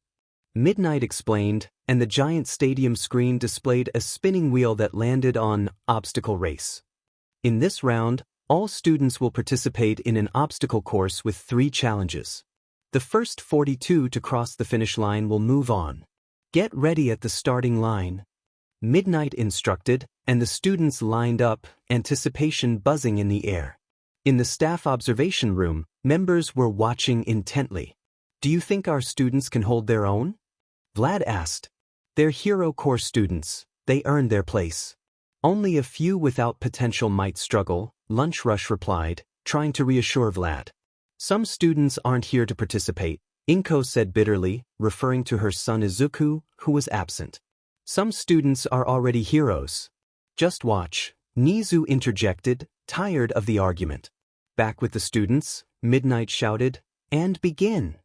Midnight explained, and the giant stadium screen displayed a spinning wheel that landed on Obstacle Race. In this round, all students will participate in an obstacle course with 3 challenges. The first 42 to cross the finish line will move on. "Get ready at the starting line," Midnight instructed, and the students lined up, anticipation buzzing in the air. In the staff observation room, members were watching intently. "Do you think our students can hold their own?" Vlad asked. "They're Hero Corps students, they earned their place. Only a few without potential might struggle," Lunch Rush replied, trying to reassure Vlad. "Some students aren't here to participate," Inko said bitterly, referring to her son Izuku, who was absent. "Some students are already heroes. Just watch," Nizu interjected, tired of the argument. "Back with the students," Midnight shouted, "and begin."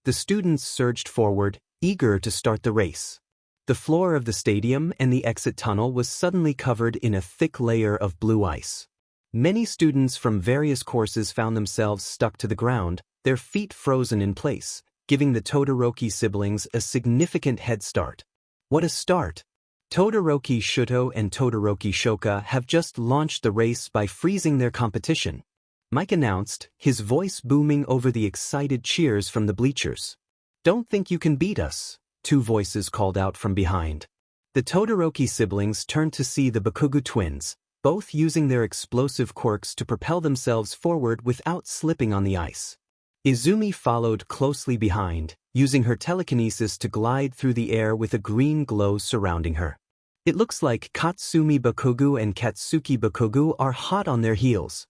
The students surged forward, eager to start the race. The floor of the stadium and the exit tunnel was suddenly covered in a thick layer of blue ice. Many students from various courses found themselves stuck to the ground, their feet frozen in place, giving the Todoroki siblings a significant head start. What a start! Todoroki Shoto and Todoroki Shoka have just launched the race by freezing their competition, Mike announced, his voice booming over the excited cheers from the bleachers. "Don't think you can beat us," 2 voices called out from behind. The Todoroki siblings turned to see the Bakugou twins, both using their explosive quirks to propel themselves forward without slipping on the ice. Izumi followed closely behind, using her telekinesis to glide through the air with a green glow surrounding her. It looks like Katsumi Bakugou and Katsuki Bakugou are hot on their heels.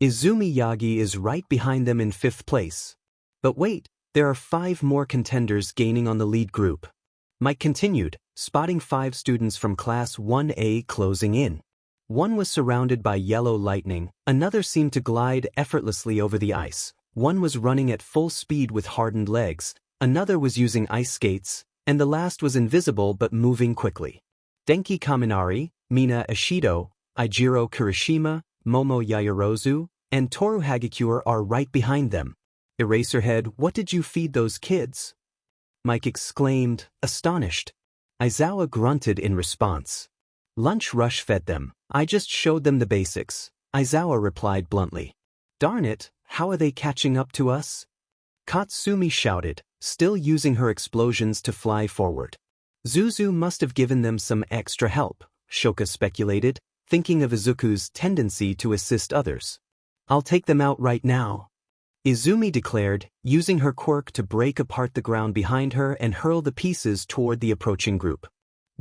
Izumi Yagi is right behind them in 5th place. But wait, there are 5 more contenders gaining on the lead group. Mike continued, spotting 5 students from Class 1A closing in. One was surrounded by yellow lightning, another seemed to glide effortlessly over the ice, one was running at full speed with hardened legs, another was using ice skates, and the last was invisible but moving quickly. Denki Kaminari, Mina Ishido, Eijiro Kirishima, Momo Yaoyorozu, and Toru Hagakure are right behind them. Eraserhead, what did you feed those kids? Mike exclaimed, astonished. Aizawa grunted in response. Lunch Rush fed them. I just showed them the basics, Aizawa replied bluntly. Darn it, how are they catching up to us? Katsumi shouted, still using her explosions to fly forward. Zuzu must have given them some extra help, Shoka speculated, thinking of Izuku's tendency to assist others. I'll take them out right now, Izumi declared, using her quirk to break apart the ground behind her and hurl the pieces toward the approaching group.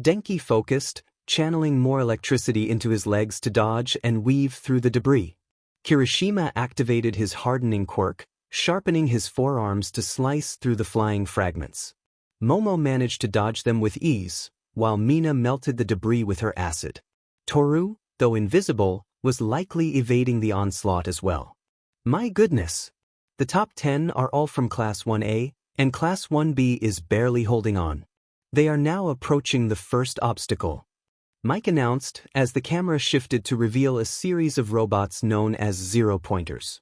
Denki focused, channeling more electricity into his legs to dodge and weave through the debris. Kirishima activated his hardening quirk, sharpening his forearms to slice through the flying fragments. Momo managed to dodge them with ease, while Mina melted the debris with her acid. Toru, though invisible, was likely evading the onslaught as well. My goodness! The top 10 are all from Class 1A, and Class 1B is barely holding on. They are now approaching the first obstacle, Mike announced as the camera shifted to reveal a series of robots known as zero-pointers.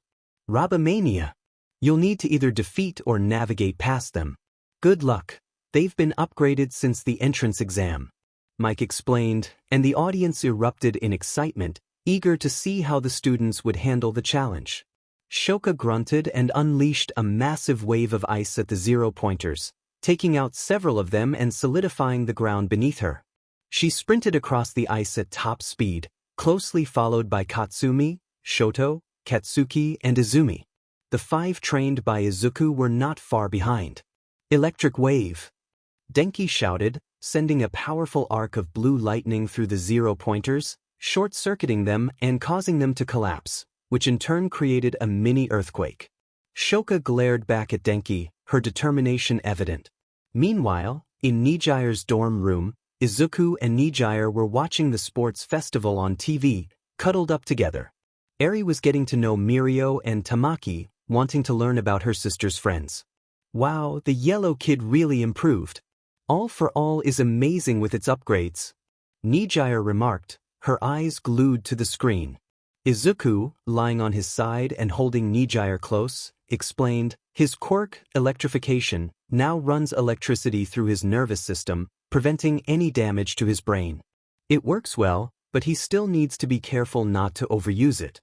Robomania. You'll need to either defeat or navigate past them. Good luck. They've been upgraded since the entrance exam, Mike explained, and the audience erupted in excitement, eager to see how the students would handle the challenge. Shoka grunted and unleashed a massive wave of ice at the zero-pointers, taking out several of them and solidifying the ground beneath her. She sprinted across the ice at top speed, closely followed by Katsumi, Shoto, Katsuki, and Izumi. The 5 trained by Izuku were not far behind. Electric wave! Denki shouted, sending a powerful arc of blue lightning through the zero-pointers, short-circuiting them and causing them to collapse, which in turn created a mini earthquake. Shoka glared back at Denki, her determination evident. Meanwhile, in Nijire's dorm room, Izuku and Nijire were watching the sports festival on TV, cuddled up together. Eri was getting to know Mirio and Tamaki, wanting to learn about her sister's friends. Wow, the yellow kid really improved. All for All is amazing with its upgrades, Nijire remarked, her eyes glued to the screen. Izuku, lying on his side and holding Nijire close, explained, his quirk, electrification, now runs electricity through his nervous system, preventing any damage to his brain. It works well, but he still needs to be careful not to overuse it.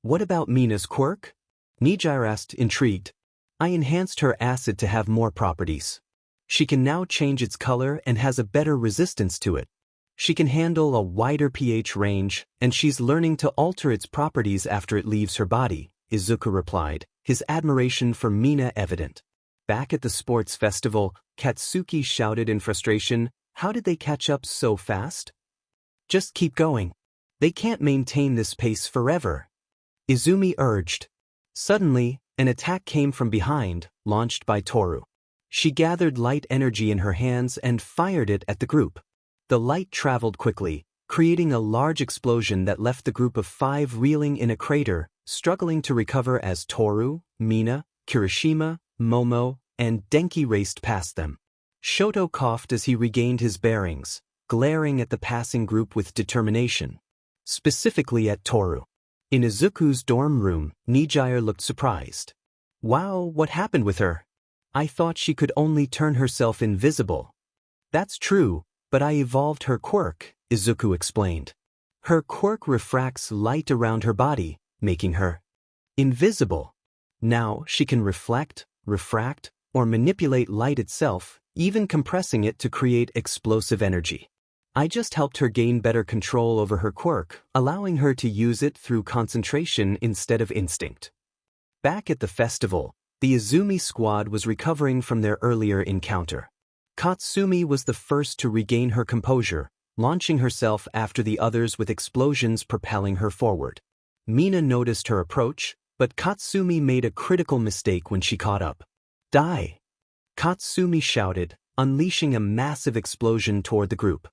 What about Mina's quirk? Nijire asked, intrigued. I enhanced her acid to have more properties. She can now change its color and has a better resistance to it. She can handle a wider pH range, and she's learning to alter its properties after it leaves her body, Izuku replied, his admiration for Mina evident. Back at the sports festival, Katsuki shouted in frustration, how did they catch up so fast? Just keep going. They can't maintain this pace forever. Izumi urged. Suddenly, an attack came from behind, launched by Toru. She gathered light energy in her hands and fired it at the group. The light traveled quickly, creating a large explosion that left the group of 5 reeling in a crater, struggling to recover as Toru, Mina, Kirishima, Momo, and Denki raced past them. Shoto coughed as he regained his bearings, glaring at the passing group with determination. Specifically at Toru. In Izuku's dorm room, Nijire looked surprised. Wow, what happened with her? I thought she could only turn herself invisible. That's true, but I evolved her quirk, Izuku explained. Her quirk refracts light around her body, making her invisible. Now she can reflect, refract, or manipulate light itself, even compressing it to create explosive energy. I just helped her gain better control over her quirk, allowing her to use it through concentration instead of instinct. Back at the festival, the Izumi squad was recovering from their earlier encounter. Katsumi was the first to regain her composure, launching herself after the others with explosions propelling her forward. Mina noticed her approach, but Katsumi made a critical mistake when she caught up. Die! Katsumi shouted, unleashing a massive explosion toward the group.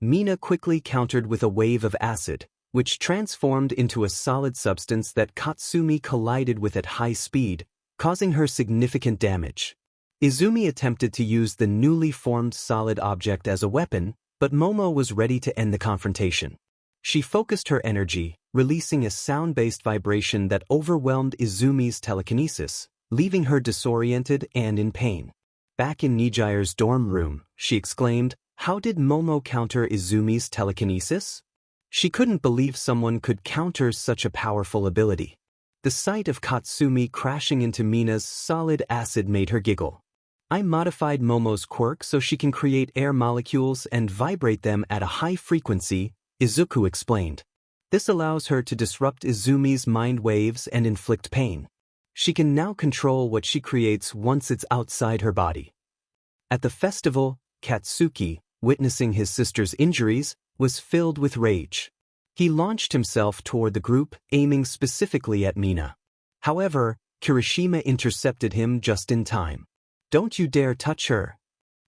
Mina quickly countered with a wave of acid, which transformed into a solid substance that Katsumi collided with at high speed, causing her significant damage. Izumi attempted to use the newly formed solid object as a weapon, but Momo was ready to end the confrontation. She focused her energy, releasing a sound-based vibration that overwhelmed Izumi's telekinesis, leaving her disoriented and in pain. Back in Nijire's dorm room, she exclaimed, how did Momo counter Izumi's telekinesis? She couldn't believe someone could counter such a powerful ability. The sight of Katsumi crashing into Mina's solid acid made her giggle. I modified Momo's quirk so she can create air molecules and vibrate them at a high frequency, Izuku explained. This allows her to disrupt Izumi's mind waves and inflict pain. She can now control what she creates once it's outside her body. At the festival, Katsuki, witnessing his sister's injuries, was filled with rage. He launched himself toward the group, aiming specifically at Mina. However, Kirishima intercepted him just in time. Don't you dare touch her!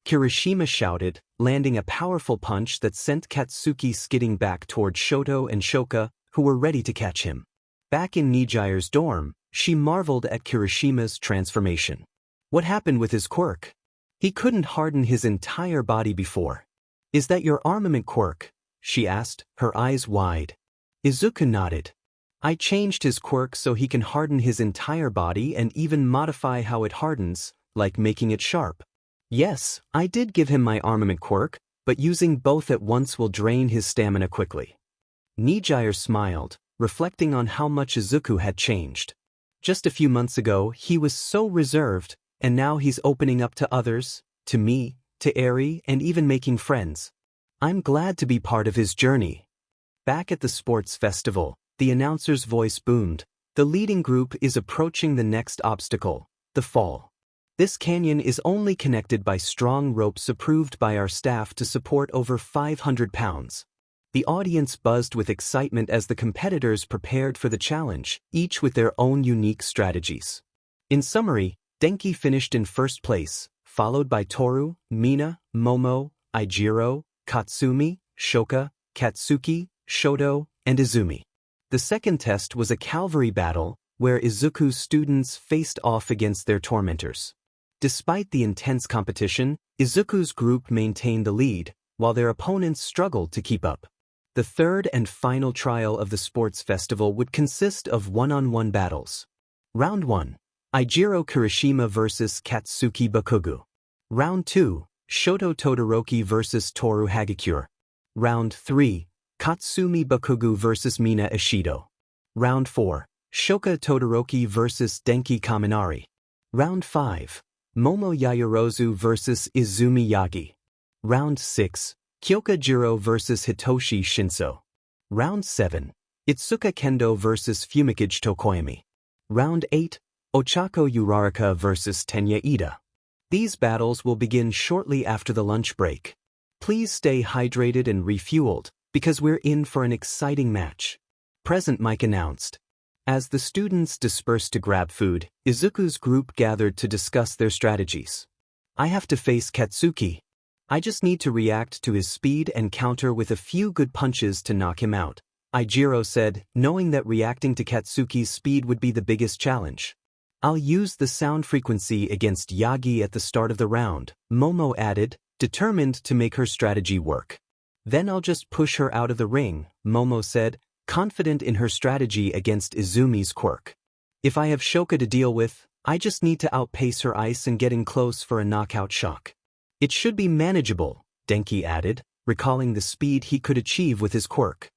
Kirishima shouted, landing a powerful punch that sent Katsuki skidding back toward Shoto and Shoka, who were ready to catch him. Back in Nijire's dorm, she marveled at Kirishima's transformation. What happened with his quirk? He couldn't harden his entire body before. Is that your armament quirk? She asked, her eyes wide. Izuku nodded. I changed his quirk so he can harden his entire body and even modify how it hardens, like making it sharp. Yes, I did give him my armament quirk, but using both at once will drain his stamina quickly. Nijire smiled, reflecting on how much Izuku had changed. Just a few months ago, he was so reserved, and now he's opening up to others, to me, to Eri, and even making friends. I'm glad to be part of his journey. Back at the sports festival, the announcer's voice boomed. The leading group is approaching the next obstacle, the fall. This canyon is only connected by strong ropes approved by our staff to support over 500 pounds. The audience buzzed with excitement as the competitors prepared for the challenge, each with their own unique strategies. In summary, Denki finished in first place, followed by Toru, Mina, Momo, Ijiro, Katsumi, Shoka, Katsuki, Shoto, and Izumi. The second test was a cavalry battle, where Izuku's students faced off against their tormentors. Despite the intense competition, Izuku's group maintained the lead, while their opponents struggled to keep up. The third and final trial of the sports festival would consist of one-on-one battles. Round 1. Ijiro Kirishima vs. Katsuki Bakugou. Round 2. Shoto Todoroki vs. Toru Hagakure. Round 3. Katsumi Bakugou vs. Mina Ishido. Round 4. Shoka Todoroki vs. Denki Kaminari. Round 5. Momo Yaoyorozu vs. Izumi Yagi. Round 6. Kyoka Jiro vs. Hitoshi Shinso. Round 7. Itsuka Kendo vs. Fumikage Tokoyami. Round 8. Ochako Uraraka vs. Tenya Ida. These battles will begin shortly after the lunch break. Please stay hydrated and refueled, because we're in for an exciting match. Present mic announced. As the students dispersed to grab food, Izuku's group gathered to discuss their strategies. I have to face Katsuki. I just need to react to his speed and counter with a few good punches to knock him out, Ijiro said, knowing that reacting to Katsuki's speed would be the biggest challenge. I'll use the sound frequency against Yagi at the start of the round, Momo added, determined to make her strategy work. Then I'll just push her out of the ring, Momo said, confident in her strategy against Izumi's quirk. If I have Shoka to deal with, I just need to outpace her ice and get in close for a knockout shock. It should be manageable, Denki added, recalling the speed he could achieve with his quirk.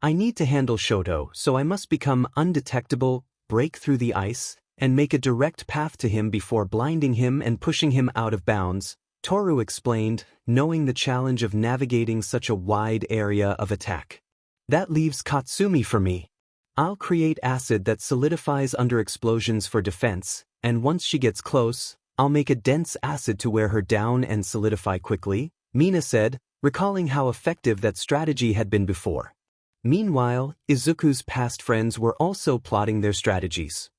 I need to handle Shoto, so I must become undetectable, break through the ice, and make a direct path to him before blinding him and pushing him out of bounds, Toru explained, knowing the challenge of navigating such a wide area of attack. That leaves Katsumi for me. I'll create acid that solidifies under explosions for defense, and once she gets close, I'll make a dense acid to wear her down and solidify quickly, Mina said, recalling how effective that strategy had been before. Meanwhile, Izuku's past friends were also plotting their strategies.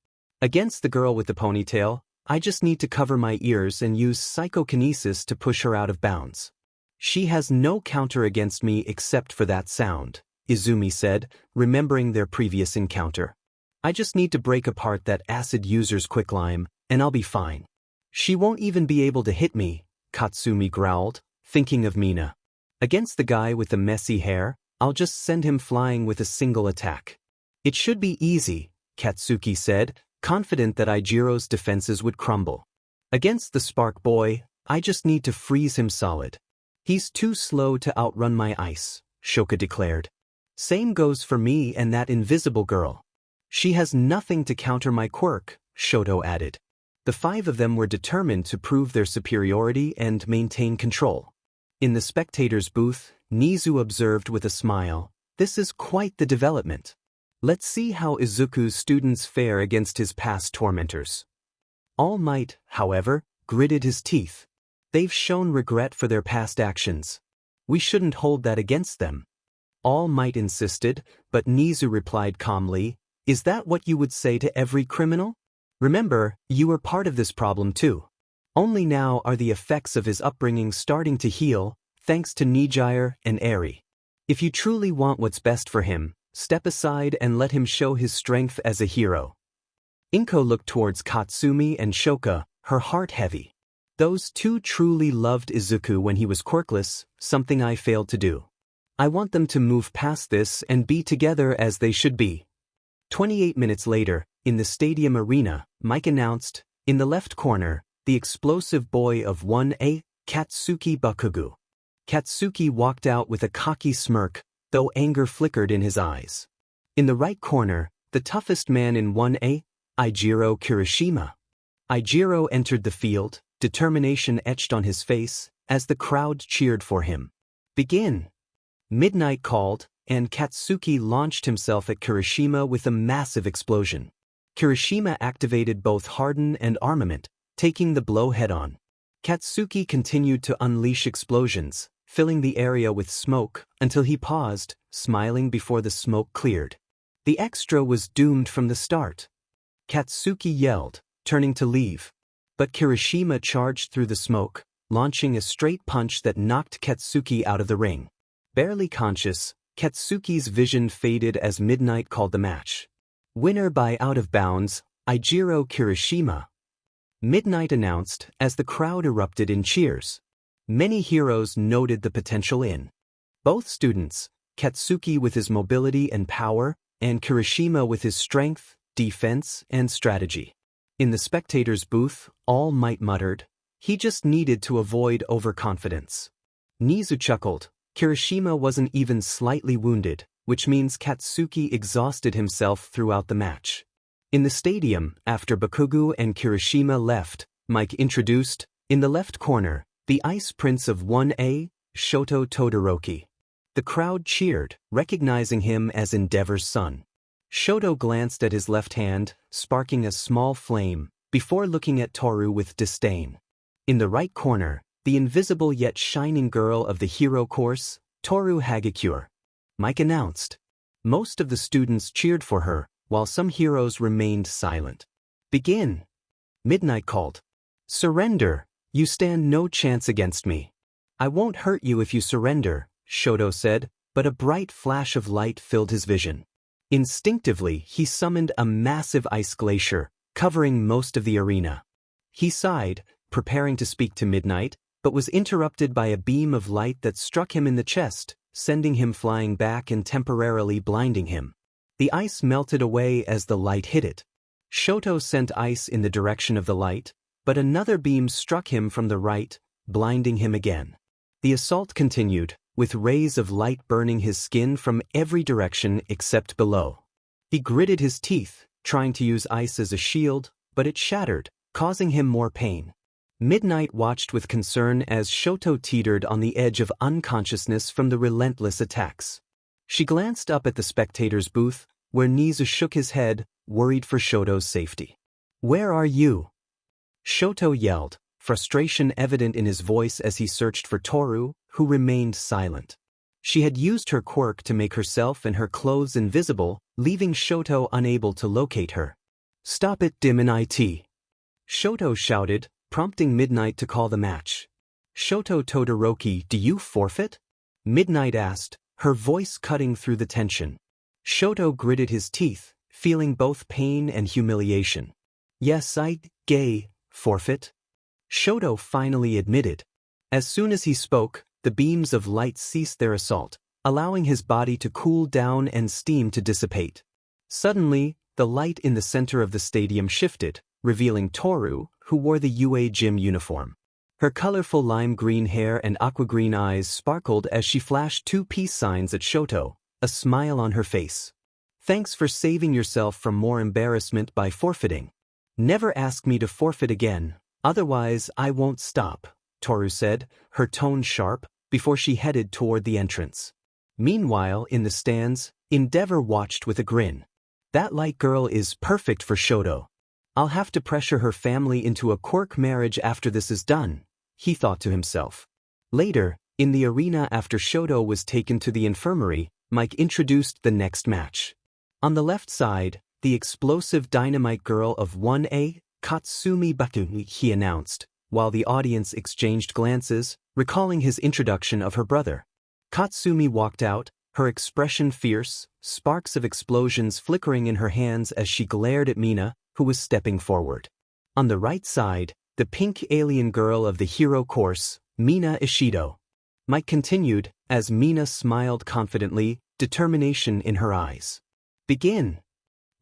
Against the girl with the ponytail, I just need to cover my ears and use psychokinesis to push her out of bounds. She has no counter against me except for that sound, Izumi said, remembering their previous encounter. I just need to break apart that acid user's quicklime, and I'll be fine. She won't even be able to hit me, Katsumi growled, thinking of Mina. Against the guy with the messy hair, I'll just send him flying with a single attack. It should be easy, Katsuki said, confident that Ijiro's defenses would crumble. Against the Spark Boy, I just need to freeze him solid. He's too slow to outrun my ice, Shoka declared. Same goes for me and that invisible girl. She has nothing to counter my quirk, Shoto added. The five of them were determined to prove their superiority and maintain control. In the spectators' booth, Nizu observed with a smile, "This is quite the development. Let's see how Izuku's students fare against his past tormentors." All Might, however, gritted his teeth. They've shown regret for their past actions. We shouldn't hold that against them. All Might insisted, but Nizu replied calmly, "Is that what you would say to every criminal? Remember, you were part of this problem too. Only now are the effects of his upbringing starting to heal, thanks to Nijire and Eri. If you truly want what's best for him, step aside and let him show his strength as a hero." Inko looked towards Katsumi and Shoka, her heart heavy. Those two truly loved Izuku when he was quirkless, something I failed to do. I want them to move past this and be together as they should be. 28 minutes later, in the stadium arena, Mike announced, in the left corner, the explosive boy of 1A, Katsuki Bakugou. Katsuki walked out with a cocky smirk, though anger flickered in his eyes. In the right corner, the toughest man in 1A, Ijiro Kirishima. Ijiro entered the field, determination etched on his face, as the crowd cheered for him. "Begin!" Midnight called, and Katsuki launched himself at Kirishima with a massive explosion. Kirishima activated both Harden and Armament, taking the blow head-on. Katsuki continued to unleash explosions, filling the area with smoke until he paused, smiling before the smoke cleared. The extra was doomed from the start. Katsuki yelled, turning to leave. But Kirishima charged through the smoke, launching a straight punch that knocked Katsuki out of the ring. Barely conscious, Katsuki's vision faded as Midnight called the match. Winner by out of bounds, Eijiro Kirishima. Midnight announced as the crowd erupted in cheers. Many heroes noted the potential in both students, Katsuki with his mobility and power, and Kirishima with his strength, defense, and strategy. In the spectators' booth, All Might muttered, "He just needed to avoid overconfidence." Nizu chuckled. Kirishima wasn't even slightly wounded, which means Katsuki exhausted himself throughout the match. In the stadium, after Bakugou and Kirishima left, Mike introduced, in the left corner, the Ice Prince of 1A, Shoto Todoroki. The crowd cheered, recognizing him as Endeavor's son. Shoto glanced at his left hand, sparking a small flame, before looking at Toru with disdain. In the right corner, the invisible yet shining girl of the hero course, Toru Hagakure. Mike announced. Most of the students cheered for her, while some heroes remained silent. "Begin," Midnight called. "Surrender, you stand no chance against me." "I won't hurt you if you surrender," Shoto said, but a bright flash of light filled his vision. Instinctively, he summoned a massive ice glacier, covering most of the arena. He sighed, preparing to speak to Midnight, but was interrupted by a beam of light that struck him in the chest, sending him flying back and temporarily blinding him. The ice melted away as the light hit it. Shoto sent ice in the direction of the light, but another beam struck him from the right, blinding him again. The assault continued, with rays of light burning his skin from every direction except below. He gritted his teeth, trying to use ice as a shield, but it shattered, causing him more pain. Midnight watched with concern as Shoto teetered on the edge of unconsciousness from the relentless attacks. She glanced up at the spectators' booth, where Nizu shook his head, worried for Shoto's safety. "Where are you?" Shoto yelled, frustration evident in his voice as he searched for Toru, who remained silent. She had used her quirk to make herself and her clothes invisible, leaving Shoto unable to locate her. "Stop it, Demon IT!" Shoto shouted, prompting Midnight to call the match. "Shoto Todoroki, do you forfeit?" Midnight asked, her voice cutting through the tension. Shoto gritted his teeth, feeling both pain and humiliation. "Yes, forfeit," Shoto finally admitted. As soon as he spoke, the beams of light ceased their assault, allowing his body to cool down and steam to dissipate. Suddenly, the light in the center of the stadium shifted, revealing Toru, who wore the UA gym uniform. Her colorful lime green hair and aqua green eyes sparkled as she flashed two peace signs at Shoto, a smile on her face. "Thanks for saving yourself from more embarrassment by forfeiting. Never ask me to forfeit again, otherwise I won't stop," Toru said, her tone sharp, before she headed toward the entrance. Meanwhile, in the stands, Endeavor watched with a grin. "That light girl is perfect for Shoto. I'll have to pressure her family into a quirk marriage after this is done," he thought to himself. Later, in the arena after Shoto was taken to the infirmary, Mike introduced the next match. On the left side, the explosive dynamite girl of 1A, Katsumi Bakugou, he announced, while the audience exchanged glances, recalling his introduction of her brother. Katsumi walked out, her expression fierce, sparks of explosions flickering in her hands as she glared at Mina, who was stepping forward. On the right side, the pink alien girl of the hero course, Mina Ishido. Mike continued, as Mina smiled confidently, determination in her eyes. "Begin,"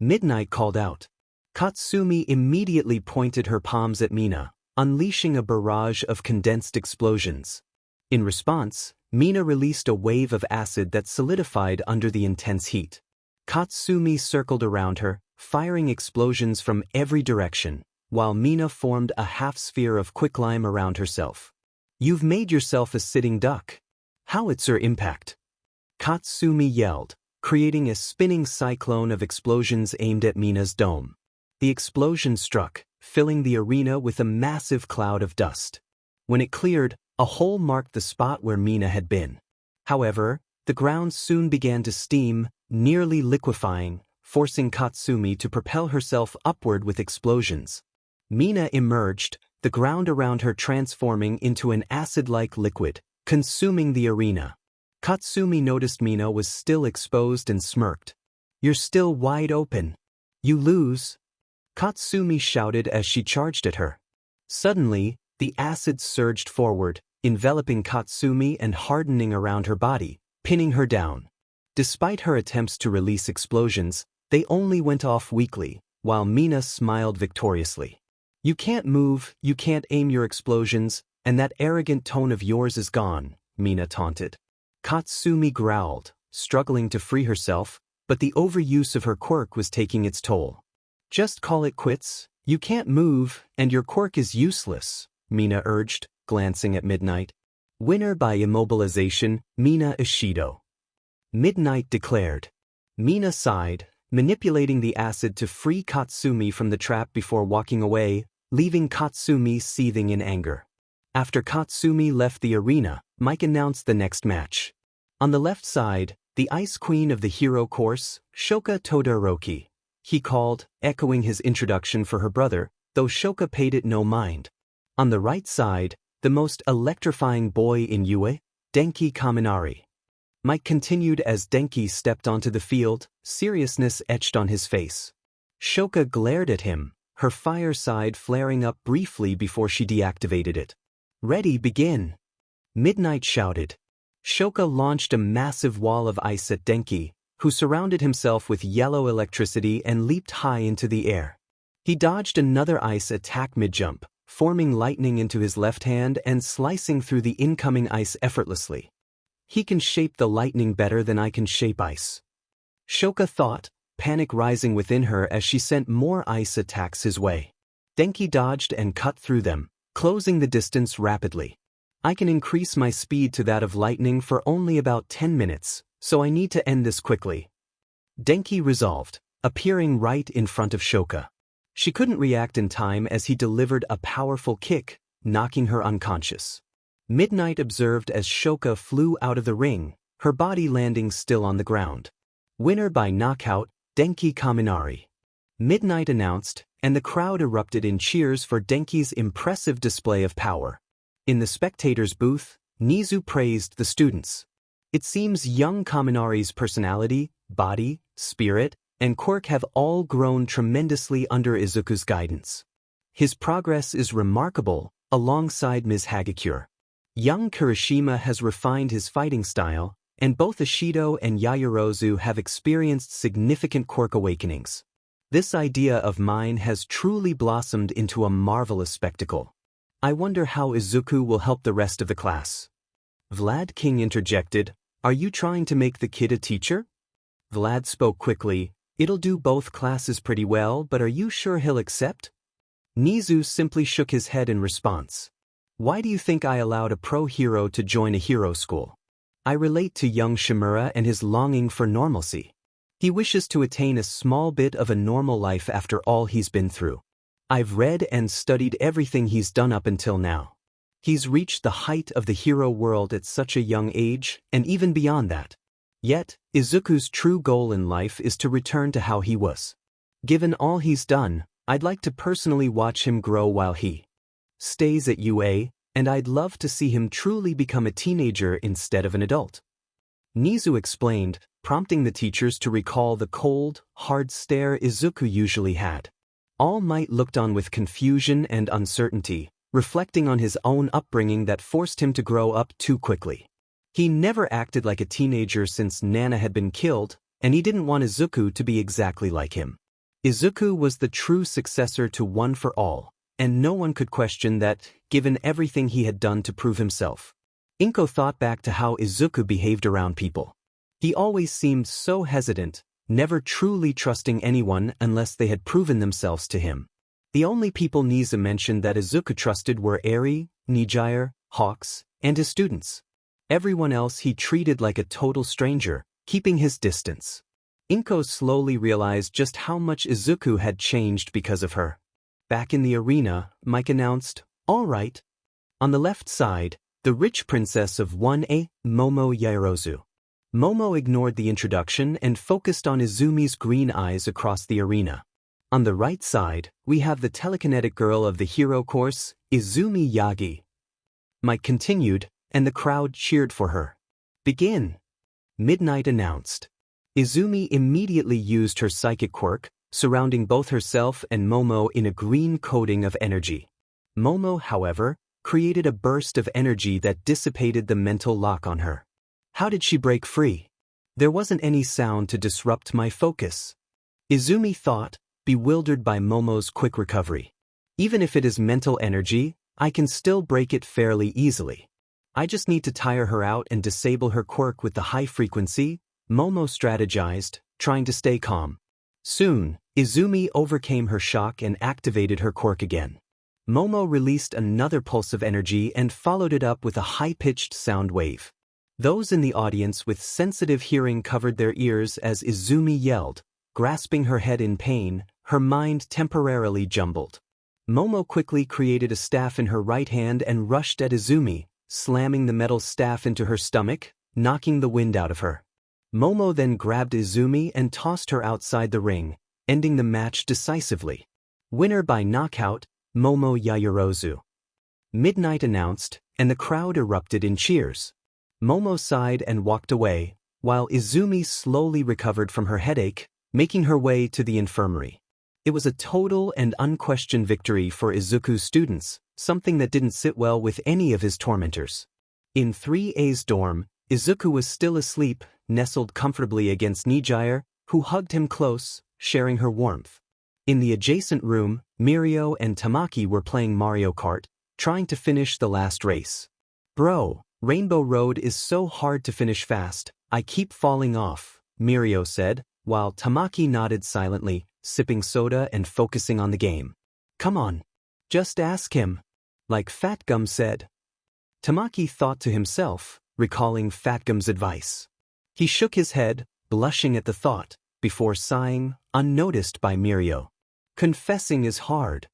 Midnight called out. Katsumi immediately pointed her palms at Mina, unleashing a barrage of condensed explosions. In response, Mina released a wave of acid that solidified under the intense heat. Katsumi circled around her, firing explosions from every direction, while Mina formed a half-sphere of quicklime around herself. "You've made yourself a sitting duck. Howitzer impact!" Katsumi yelled, creating a spinning cyclone of explosions aimed at Mina's dome. The explosion struck, filling the arena with a massive cloud of dust. When it cleared, a hole marked the spot where Mina had been. However, the ground soon began to steam, nearly liquefying, forcing Katsumi to propel herself upward with explosions. Mina emerged, the ground around her transforming into an acid-like liquid, consuming the arena. Katsumi noticed Mina was still exposed and smirked. "You're still wide open. You lose," Katsumi shouted as she charged at her. Suddenly, the acid surged forward, enveloping Katsumi and hardening around her body, pinning her down. Despite her attempts to release explosions, they only went off weakly, while Mina smiled victoriously. "You can't move, you can't aim your explosions, and that arrogant tone of yours is gone," Mina taunted. Katsumi growled, struggling to free herself, but the overuse of her quirk was taking its toll. "Just call it quits, you can't move, and your quirk is useless," Mina urged, glancing at Midnight. "Winner by immobilization, Mina Ishido," Midnight declared. Mina sighed, manipulating the acid to free Katsumi from the trap before walking away, leaving Katsumi seething in anger. After Katsumi left the arena, Mike announced the next match. On the left side, the Ice Queen of the hero course, Shoka Todoroki, he called, echoing his introduction for her brother, though Shoka paid it no mind. On the right side, the most electrifying boy in Yue, Denki Kaminari. Mike continued as Denki stepped onto the field, seriousness etched on his face. Shoka glared at him, her fire side flaring up briefly before she deactivated it. "Ready, begin," Midnight shouted. Shoka launched a massive wall of ice at Denki, who surrounded himself with yellow electricity and leaped high into the air. He dodged another ice attack mid-jump, forming lightning into his left hand and slicing through the incoming ice effortlessly. "He can shape the lightning better than I can shape ice," Shoka thought, panic rising within her as she sent more ice attacks his way. Denki dodged and cut through them, closing the distance rapidly. "I can increase my speed to that of lightning for only about 10 minutes, so I need to end this quickly," Denki resolved, appearing right in front of Shoka. She couldn't react in time as he delivered a powerful kick, knocking her unconscious. Midnight observed as Shoka flew out of the ring, her body landing still on the ground. "Winner by knockout, Denki Kaminari," Midnight announced, and the crowd erupted in cheers for Denki's impressive display of power. In the spectators' booth, Nizu praised the students. "It seems young Kaminari's personality, body, spirit, and quirk have all grown tremendously under Izuku's guidance. His progress is remarkable," alongside Ms. Hagakure. "Young Kirishima has refined his fighting style, and both Ishido and Yayorozu have experienced significant quirk awakenings. This idea of mine has truly blossomed into a marvelous spectacle. I wonder how Izuku will help the rest of the class." Vlad King interjected, "Are you trying to make the kid a teacher?" Vlad spoke quickly, "It'll do both classes pretty well, but are you sure he'll accept?" Nizu simply shook his head in response. "Why do you think I allowed a pro-hero to join a hero school? I relate to young Shimura and his longing for normalcy. He wishes to attain a small bit of a normal life after all he's been through. I've read and studied everything he's done up until now. He's reached the height of the hero world at such a young age, and even beyond that. Yet, Izuku's true goal in life is to return to how he was. Given all he's done, I'd like to personally watch him grow while he stays at UA, and I'd love to see him truly become a teenager instead of an adult." Nizu explained, prompting the teachers to recall the cold, hard stare Izuku usually had. All Might looked on with confusion and uncertainty, reflecting on his own upbringing that forced him to grow up too quickly. He never acted like a teenager since Nana had been killed, and he didn't want Izuku to be exactly like him. Izuku was the true successor to One for All, and no one could question that, given everything he had done to prove himself. Inko thought back to how Izuku behaved around people. He always seemed so hesitant, never truly trusting anyone unless they had proven themselves to him. The only people Nizu mentioned that Izuku trusted were Eri, Nijire, Hawks, and his students. Everyone else he treated like a total stranger, keeping his distance. Inko slowly realized just how much Izuku had changed because of her. Back in the arena, Mike announced, "All right." On the left side, the rich princess of 1A, Momo Yaoyorozu. Momo ignored the introduction and focused on Izumi's green eyes across the arena. On the right side, we have the telekinetic girl of the hero course, Izumi Yagi. Mike continued, and the crowd cheered for her. Begin! Midnight announced. Izumi immediately used her psychic quirk, surrounding both herself and Momo in a green coating of energy. Momo, however, created a burst of energy that dissipated the mental lock on her. How did she break free? There wasn't any sound to disrupt my focus. Izumi thought, bewildered by Momo's quick recovery. Even if it is mental energy, I can still break it fairly easily. I just need to tire her out and disable her quirk with the high frequency, Momo strategized, trying to stay calm. Soon, Izumi overcame her shock and activated her quirk again. Momo released another pulse of energy and followed it up with a high-pitched sound wave. Those in the audience with sensitive hearing covered their ears as Izumi yelled, grasping her head in pain, her mind temporarily jumbled. Momo quickly created a staff in her right hand and rushed at Izumi, slamming the metal staff into her stomach, knocking the wind out of her. Momo then grabbed Izumi and tossed her outside the ring, ending the match decisively. Winner by knockout, Momo Yaoyorozu. Midnight announced, and the crowd erupted in cheers. Momo sighed and walked away, while Izumi slowly recovered from her headache, making her way to the infirmary. It was a total and unquestioned victory for Izuku's students, something that didn't sit well with any of his tormentors. In 3A's dorm, Izuku was still asleep, nestled comfortably against Nijire, who hugged him close, sharing her warmth. In the adjacent room, Mirio and Tamaki were playing Mario Kart, trying to finish the last race. Bro, Rainbow Road is so hard to finish fast, I keep falling off, Mirio said, while Tamaki nodded silently, sipping soda and focusing on the game. Come on. Just ask him. Like Fat Gum said. Tamaki thought to himself, recalling Fat Gum's advice. He shook his head, blushing at the thought, before sighing, unnoticed by Mirio. Confessing is hard.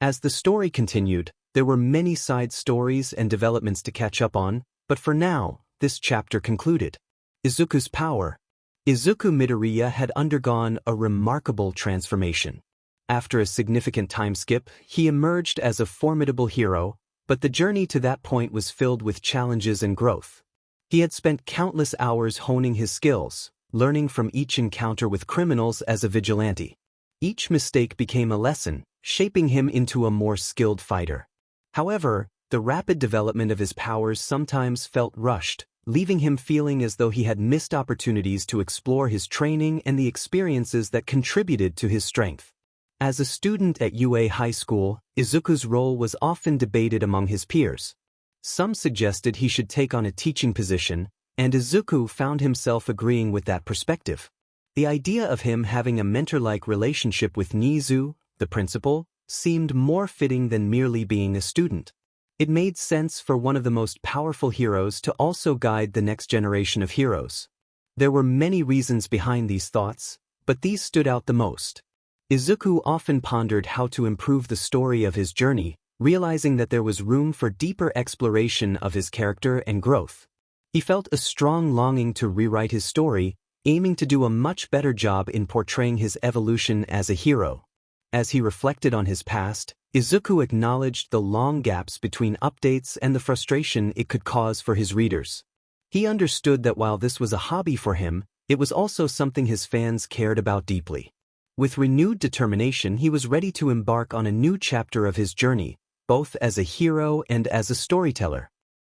As the story continued, there were many side stories and developments to catch up on, but for now, this chapter concluded. Izuku's power. Izuku Midoriya had undergone a remarkable transformation. After a significant time skip, he emerged as a formidable hero, but the journey to that point was filled with challenges and growth. He had spent countless hours honing his skills, learning from each encounter with criminals as a vigilante. Each mistake became a lesson, shaping him into a more skilled fighter. However, the rapid development of his powers sometimes felt rushed, leaving him feeling as though he had missed opportunities to explore his training and the experiences that contributed to his strength. As a student at UA High School, Izuku's role was often debated among his peers. Some suggested he should take on a teaching position, and Izuku found himself agreeing with that perspective. The idea of him having a mentor-like relationship with Nizu, the principal, seemed more fitting than merely being a student. It made sense for one of the most powerful heroes to also guide the next generation of heroes. There were many reasons behind these thoughts, but these stood out the most. Izuku often pondered how to improve the story of his journey, realizing that there was room for deeper exploration of his character and growth. He felt a strong longing to rewrite his story, aiming to do a much better job in portraying his evolution as a hero. As he reflected on his past, Izuku acknowledged the long gaps between updates and the frustration it could cause for his readers. He understood that while this was a hobby for him, it was also something his fans cared about deeply. With renewed determination, he was ready to embark on a new chapter of his journey, both as a hero and as a storyteller.